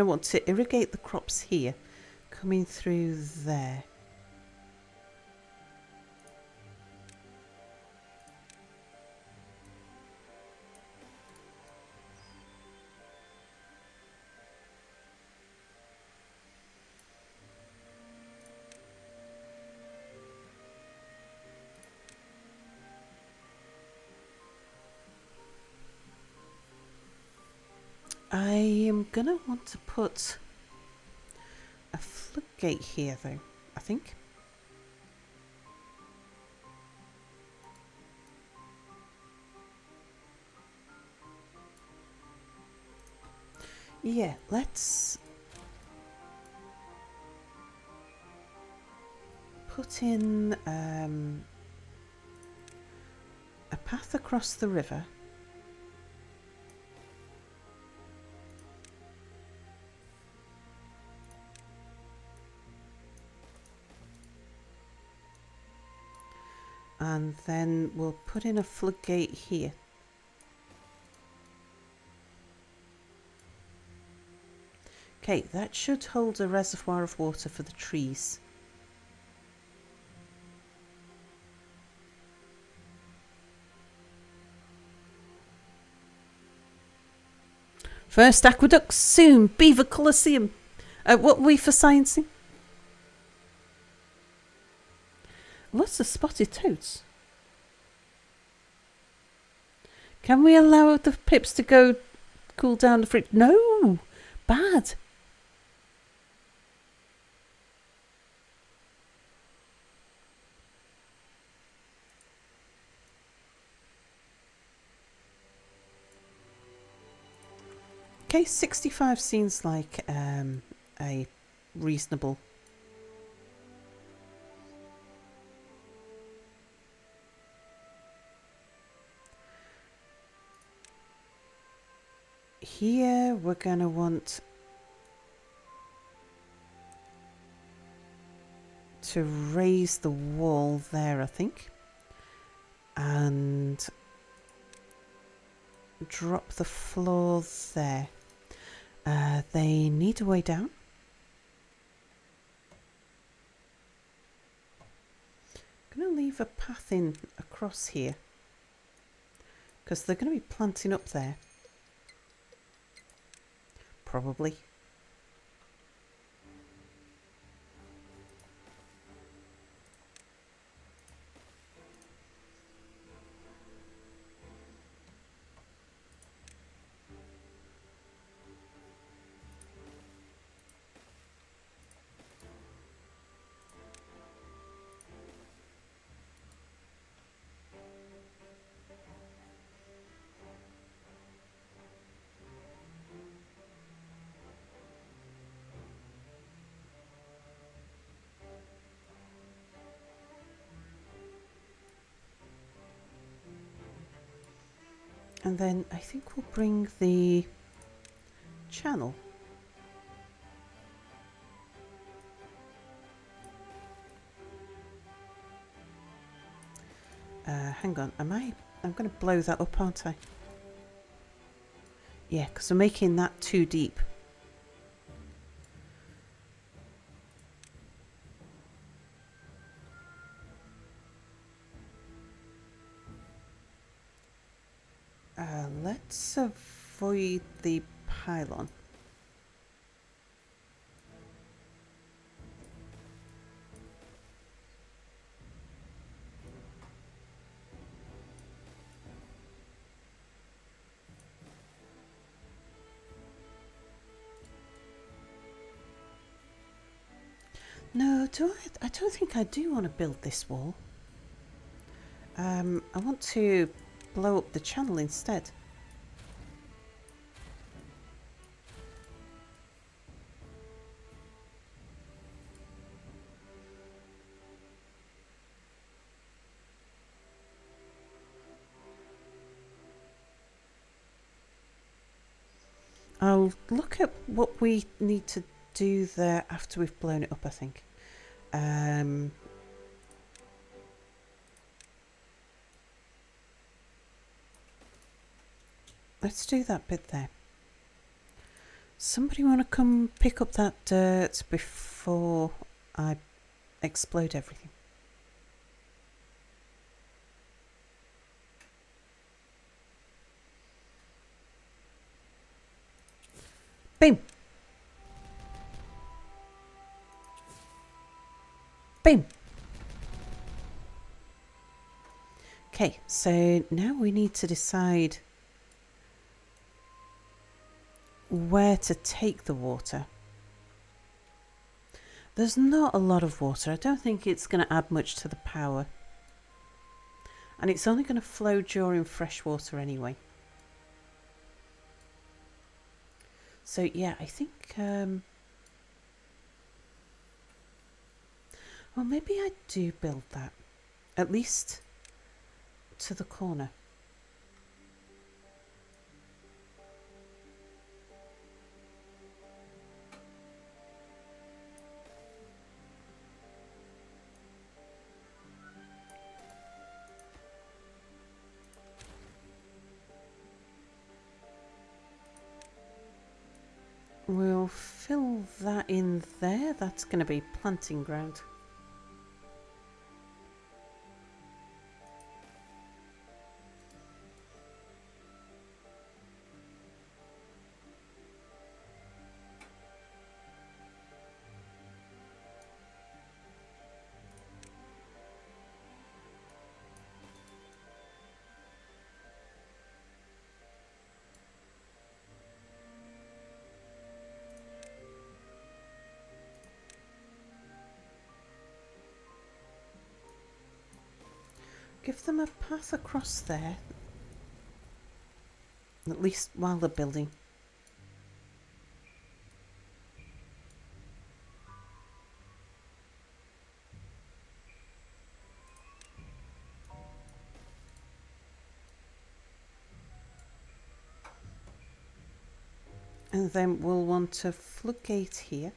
want to irrigate the crops here, coming through there. I am going to want to put a floodgate here, though, I think. Yeah, let's put in a path across the river. And then we'll put in a floodgate here. Okay, that should hold a reservoir of water for the trees. First aqueduct soon. Beaver Colosseum. What were we for sciencing? Lots of spotted toads. Can we allow the pips to go cool down the fridge? No! Bad. Okay, 65 seems like a reasonable. Here we're going to want to raise the wall there, I think, and drop the floor there. They need a way down. I'm going to leave a path in across here because they're going to be planting up there. Probably. And then I think we'll bring the channel. Hang on, I'm going to blow that up, aren't I? Yeah, because I'm making that too deep. Let's avoid the pylon. No, I don't think I do want to build this wall. I want to blow up the channel instead. I'll look at what we need to do there after we've blown it up, I think. Let's do that bit there. Somebody want to come pick up that dirt before I explode everything? Boom. Boom. Okay, so now we need to decide where to take the water. There's not a lot of water. I don't think it's going to add much to the power. And it's only going to flow during fresh water anyway. So yeah, I think... well, maybe I do build that. At least to the corner. We'll fill that in there. That's going to be planting ground. Give them a path across there. At least while they're building. And then we'll want a floodgate here.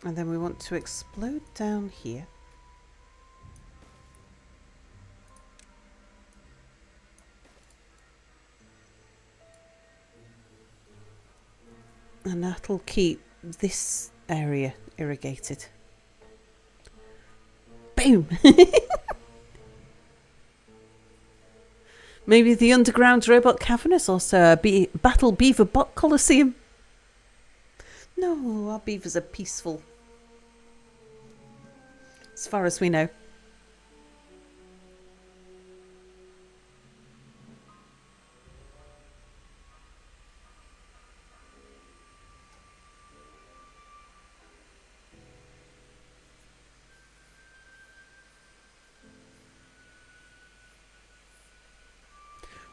And then we want to explode down here. And that'll keep this area irrigated. Boom! Maybe the underground robot cavern is also a battle beaver bot coliseum. No, our beavers are peaceful. As far as we know.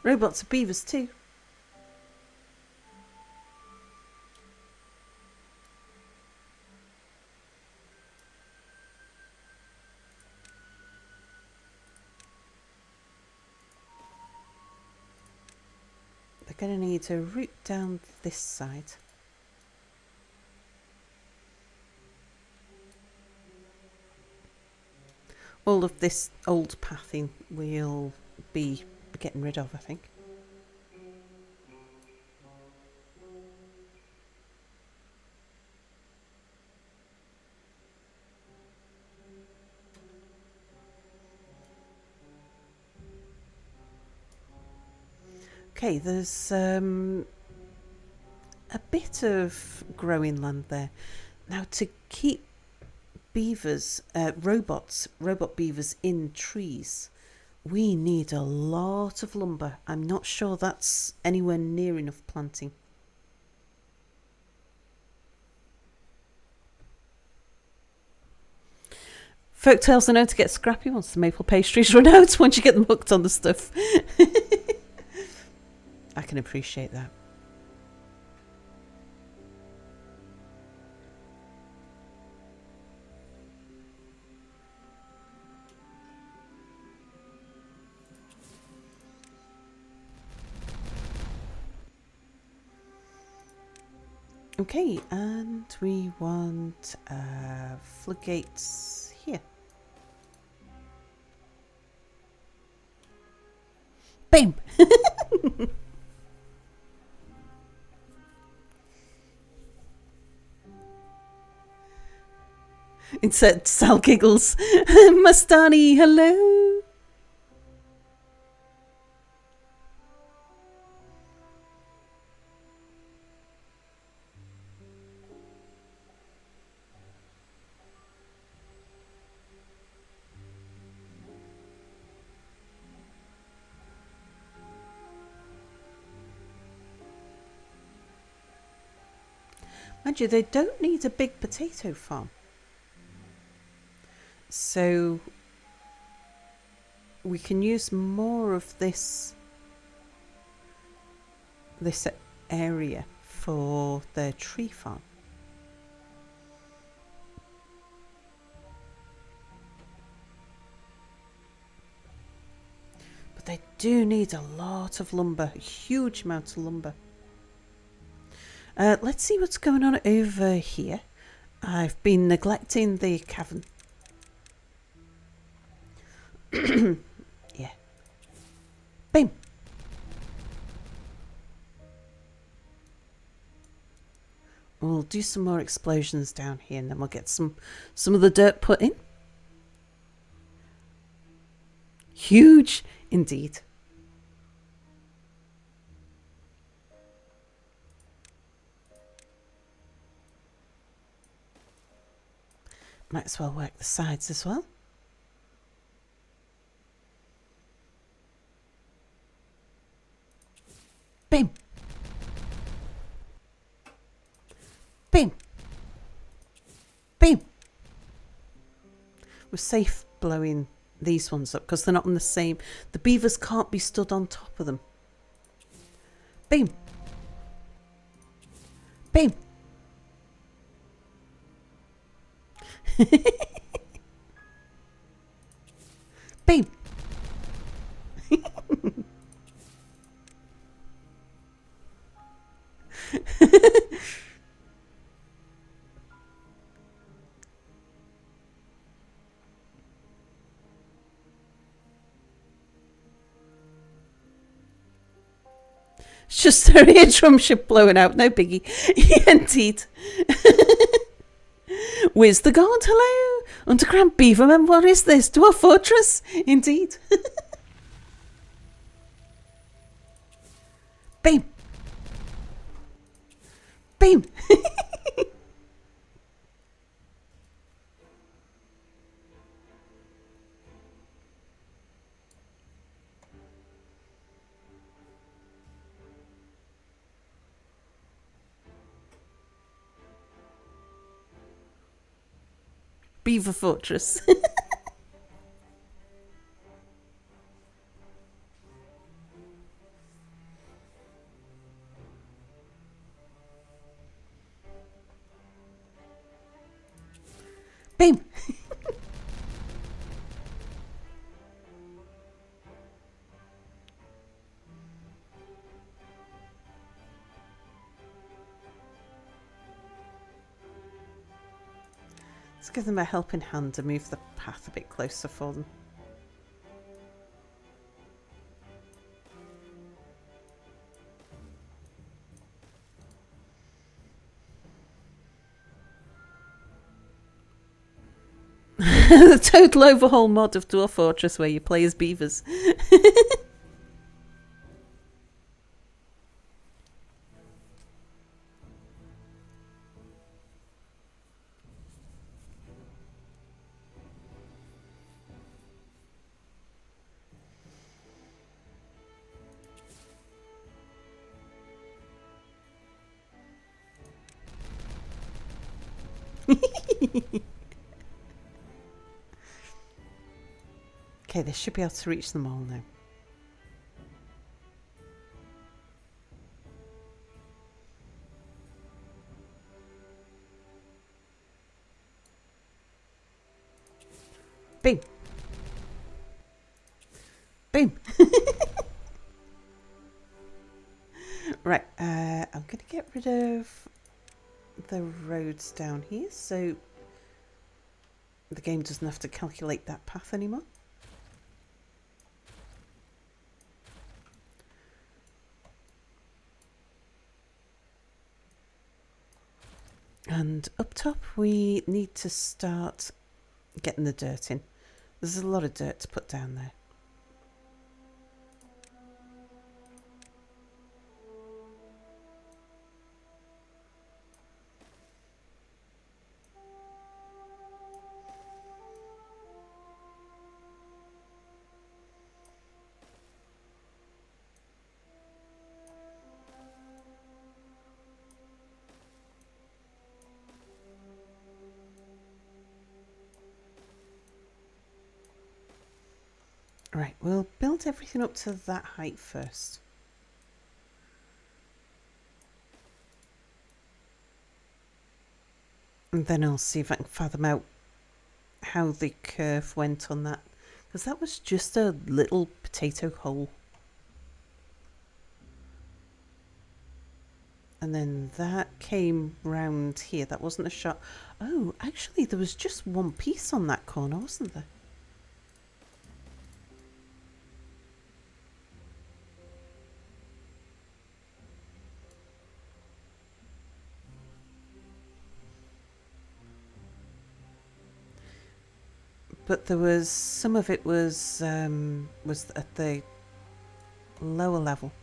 Robots are beavers too. They're going to need to root down this side. All of this old pathing we'll be getting rid of, I think. Okay, there's a bit of growing land there. Now to keep beavers, robot beavers in trees, we need a lot of lumber. I'm not sure that's anywhere near enough planting. Folktales are known to get scrappy once the maple pastries run out, once you get them hooked on the stuff. I can appreciate that. Okay, and we want floodgates here. Boom! Insert Sal giggles. Mastani, hello! Mind you, they don't need a big potato farm. So we can use more of this area for their tree farm. But they do need a lot of lumber, a huge amount of lumber. Let's see what's going on over here. I've been neglecting the cavern. Yeah. Bam. We'll do some more explosions down here and then we'll get some of the dirt put in. Huge indeed. Might as well work the sides as well. Bam. Bam. Bam. We're safe blowing these ones up because they're not on the same. The beavers can't be stood on top of them. Bam. Bam. Bam. It's just their eardrum ship blowing out, no biggie. Indeed. Where's the god? Hello? Underground Beaverman, what is this? Dwarf Fortress? Indeed. Beam. Beam. Beaver Fortress. Beam. Let's give them a helping hand to move the path a bit closer for them. The total overhaul mod of Dwarf Fortress where you play as beavers. Okay, they should be able to reach them all now. Boom. Boom. Right, I'm going to get rid of the roads down here so the game doesn't have to calculate that path anymore. And up top we need to start getting the dirt in. There's a lot of dirt to put down there. Right, we'll build everything up to that height first. And then I'll see if I can fathom out how the curve went on that. Because that was just a little potato hole. And then that came round here. That wasn't a shot. Oh, actually, there was just one piece on that corner, wasn't there? But there was some of it was at the lower level.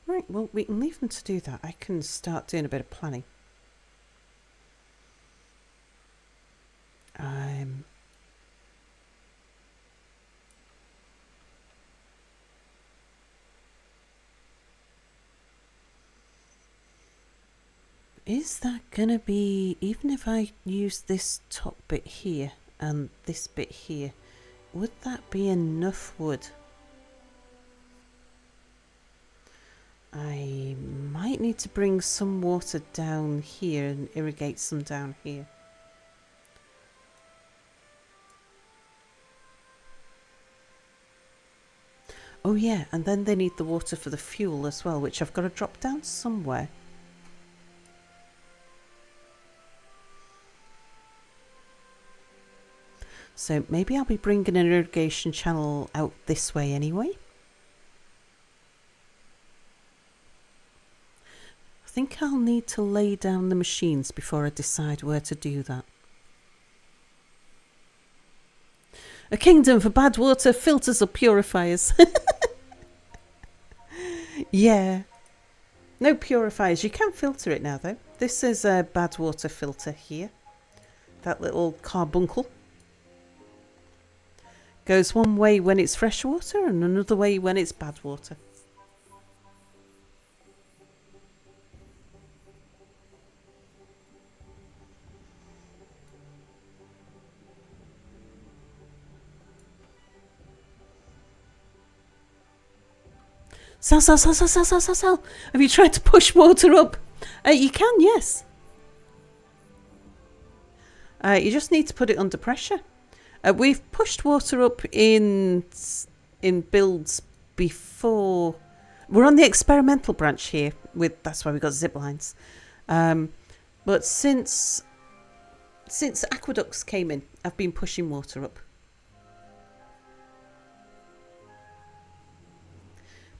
Right, well, we can leave them to do that. I can start doing a bit of planning. Is that going to be, even if I use this top bit here and this bit here, would that be enough wood? I might need to bring some water down here and irrigate some down here. Oh yeah, and then they need the water for the fuel as well, which I've got to drop down somewhere. So maybe I'll be bringing an irrigation channel out this way anyway. I think I'll need to lay down the machines before I decide where to do that. A kingdom for bad water filters or purifiers. Yeah. No purifiers. You can filter it now though. This is a bad water filter here. That little carbuncle. Goes one way when it's fresh water and another way when it's bad water. Sal. Have you tried to push water up? You can, yes. You just need to put it under pressure. We've pushed water up in builds before. We're on the experimental branch here. That's why we got ziplines. But since aqueducts came in, I've been pushing water up.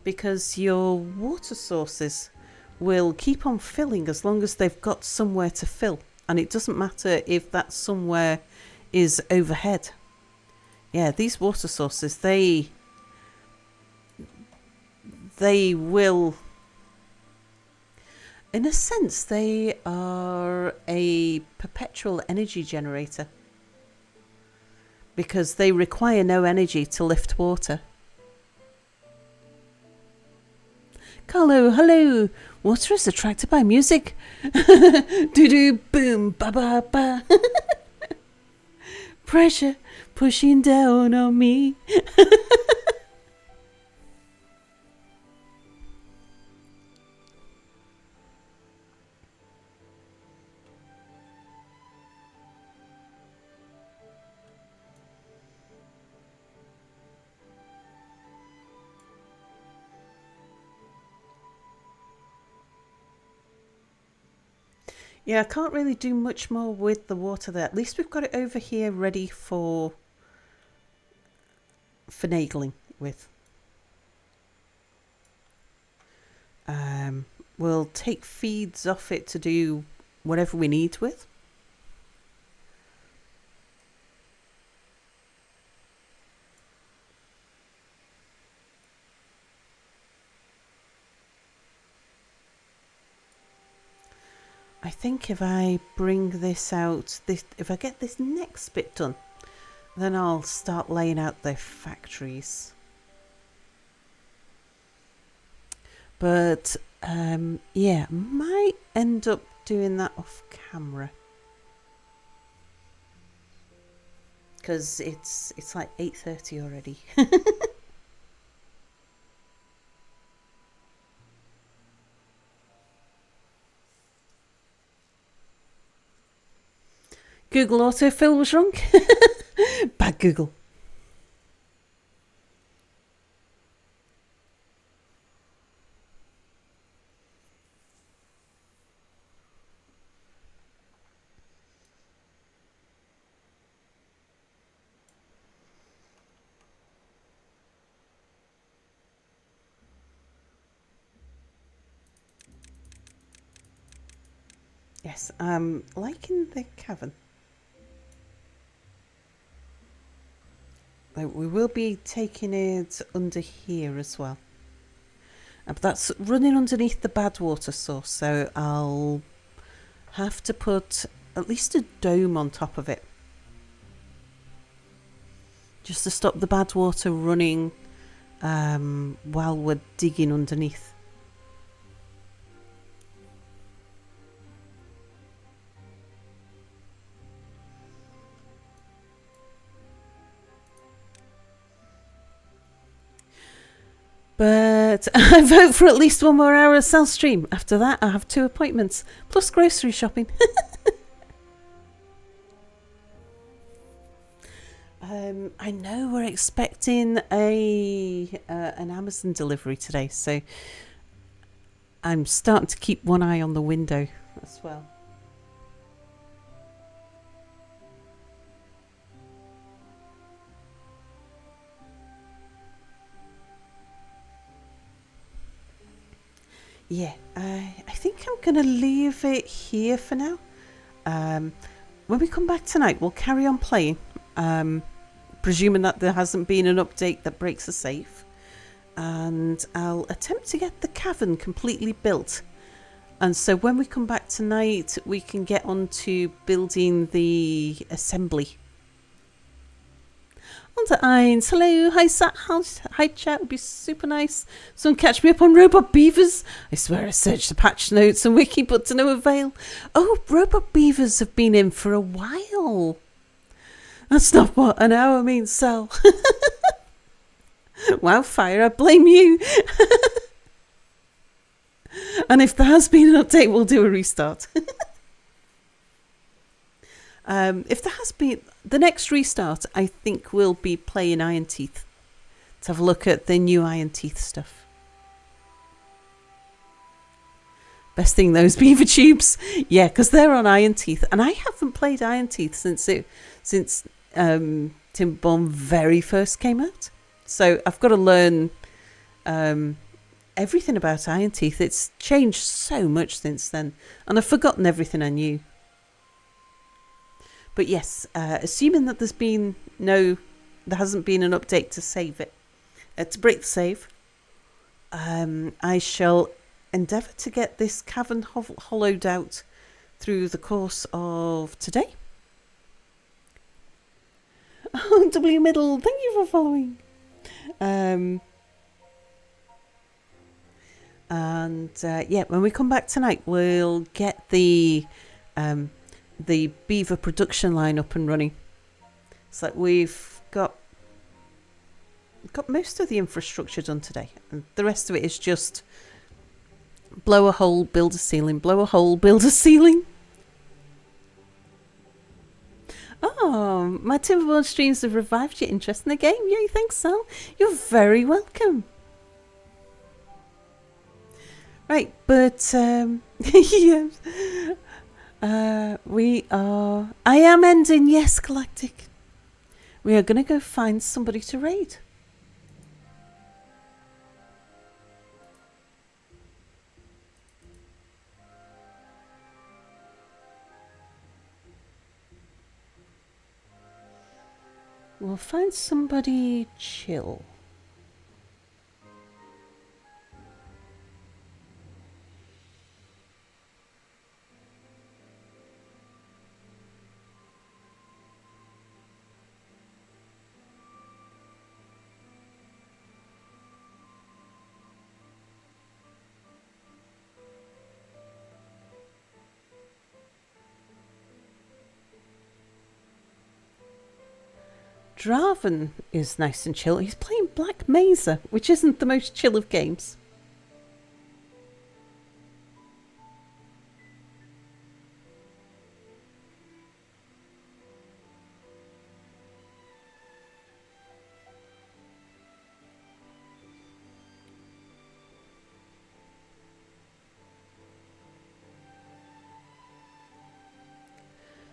Because your water sources will keep on filling as long as they've got somewhere to fill. And it doesn't matter if that somewhere is overhead. Yeah, these water sources, they will, in a sense, they are a perpetual energy generator. Because they require no energy to lift water. Carlo, hello. Water is attracted by music. Do-do, boom, ba-ba-ba. Pressure pushing down on me. Yeah, I can't really do much more with the water there. At least we've got it over here ready for finagling with. We'll take feeds off it to do whatever we need with. I think if I bring this out, if I get this next bit done, then I'll start laying out the factories. But yeah, might end up doing that off camera. Because it's like 8:30 already. Google autofill was wrong. Bad Google. Yes, I'm liking the cavern. We will be taking it under here as well. But that's running underneath the bad water source, so I'll have to put at least a dome on top of it. Just to stop the bad water running while we're digging underneath. But I vote for at least 1 more hour of cell stream. After that, I have 2 appointments, plus grocery shopping. I know we're expecting an Amazon delivery today, so I'm starting to keep one eye on the window as well. Yeah, I think I'm going to leave it here for now. When we come back tonight, we'll carry on playing, presuming that there hasn't been an update that breaks a save. And I'll attempt to get the cavern completely built. And so when we come back tonight, we can get on to building the assembly. On to Eins. Hello. Hi, Sat. Hi, chat. Would be super nice. Someone catch me up on robot beavers. I swear I searched the patch notes and wiki, but to no avail. Oh, robot beavers have been in for a while. That's not what an hour means, Sal. Wow, Fire, I blame you. And if there has been an update, we'll do a restart. If there has been the next restart, I think we'll be playing Iron Teeth to have a look at the new Iron Teeth stuff. Best thing, those beaver tubes, yeah, because they're on Iron Teeth, and I haven't played Iron Teeth since Tim Bomb very first came out. So I've got to learn everything about Iron Teeth. It's changed so much since then, and I've forgotten everything I knew. But yes, assuming that there hasn't been an update to save it, to break the save, I shall endeavour to get this cavern hollowed out through the course of today. Oh, W Middle, thank you for following. And yeah, when we come back tonight, we'll get the beaver production line up and running. It's like we've got most of the infrastructure done today, and the rest of it is just blow a hole, build a ceiling, blow a hole, build a ceiling. Oh, my Timberborn streams have revived your interest in the game. Yay, thanks, Sal. You're very welcome. Right, but yeah, we are. I am ending. Yes, Galactic. We are going to go find somebody to raid. We'll find somebody chill. Draven is nice and chill. He's playing Black Mesa, which isn't the most chill of games.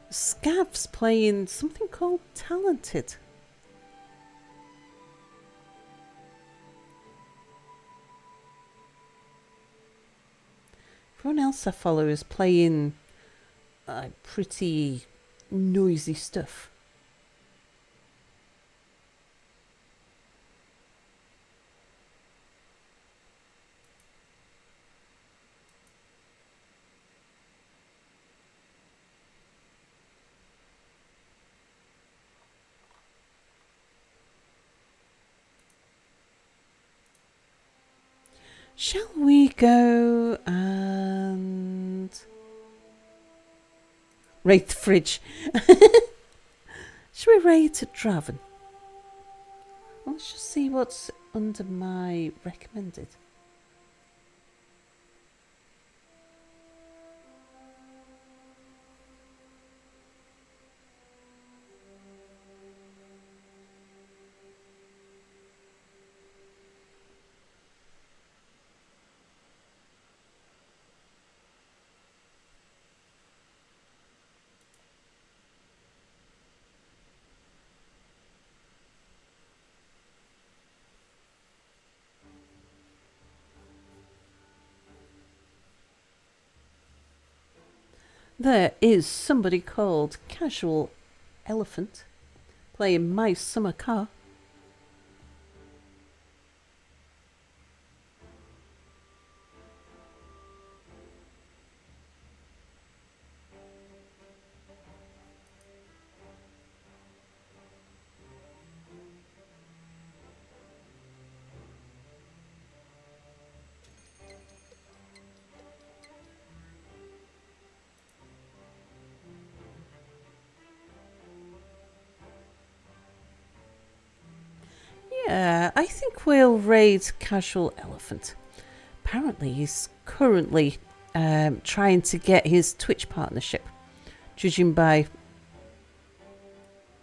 Scav's playing something called Talented. Everyone else I follow is playing pretty noisy stuff. Shall we go and raid the fridge? Shall we raid Draven? Let's just see what's under my recommended. There is somebody called Casual Elephant playing My Summer Car. Yeah, I think we'll raid Casual Elephant. Apparently, he's currently trying to get his Twitch partnership, judging by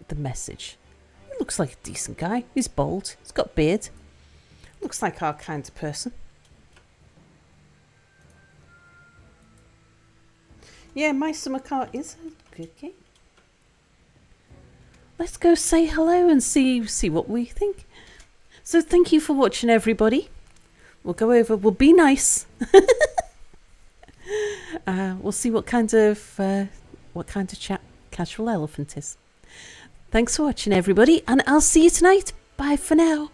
the message. He looks like a decent guy. He's bald. He's got a beard. Looks like our kind of person. Yeah, My Summer Car is a good game. Let's go say hello and see what we think. So thank you for watching, everybody. We'll go over. We'll be nice. We'll see what kind of chat Casual Elephant is. Thanks for watching, everybody, and I'll see you tonight. Bye for now.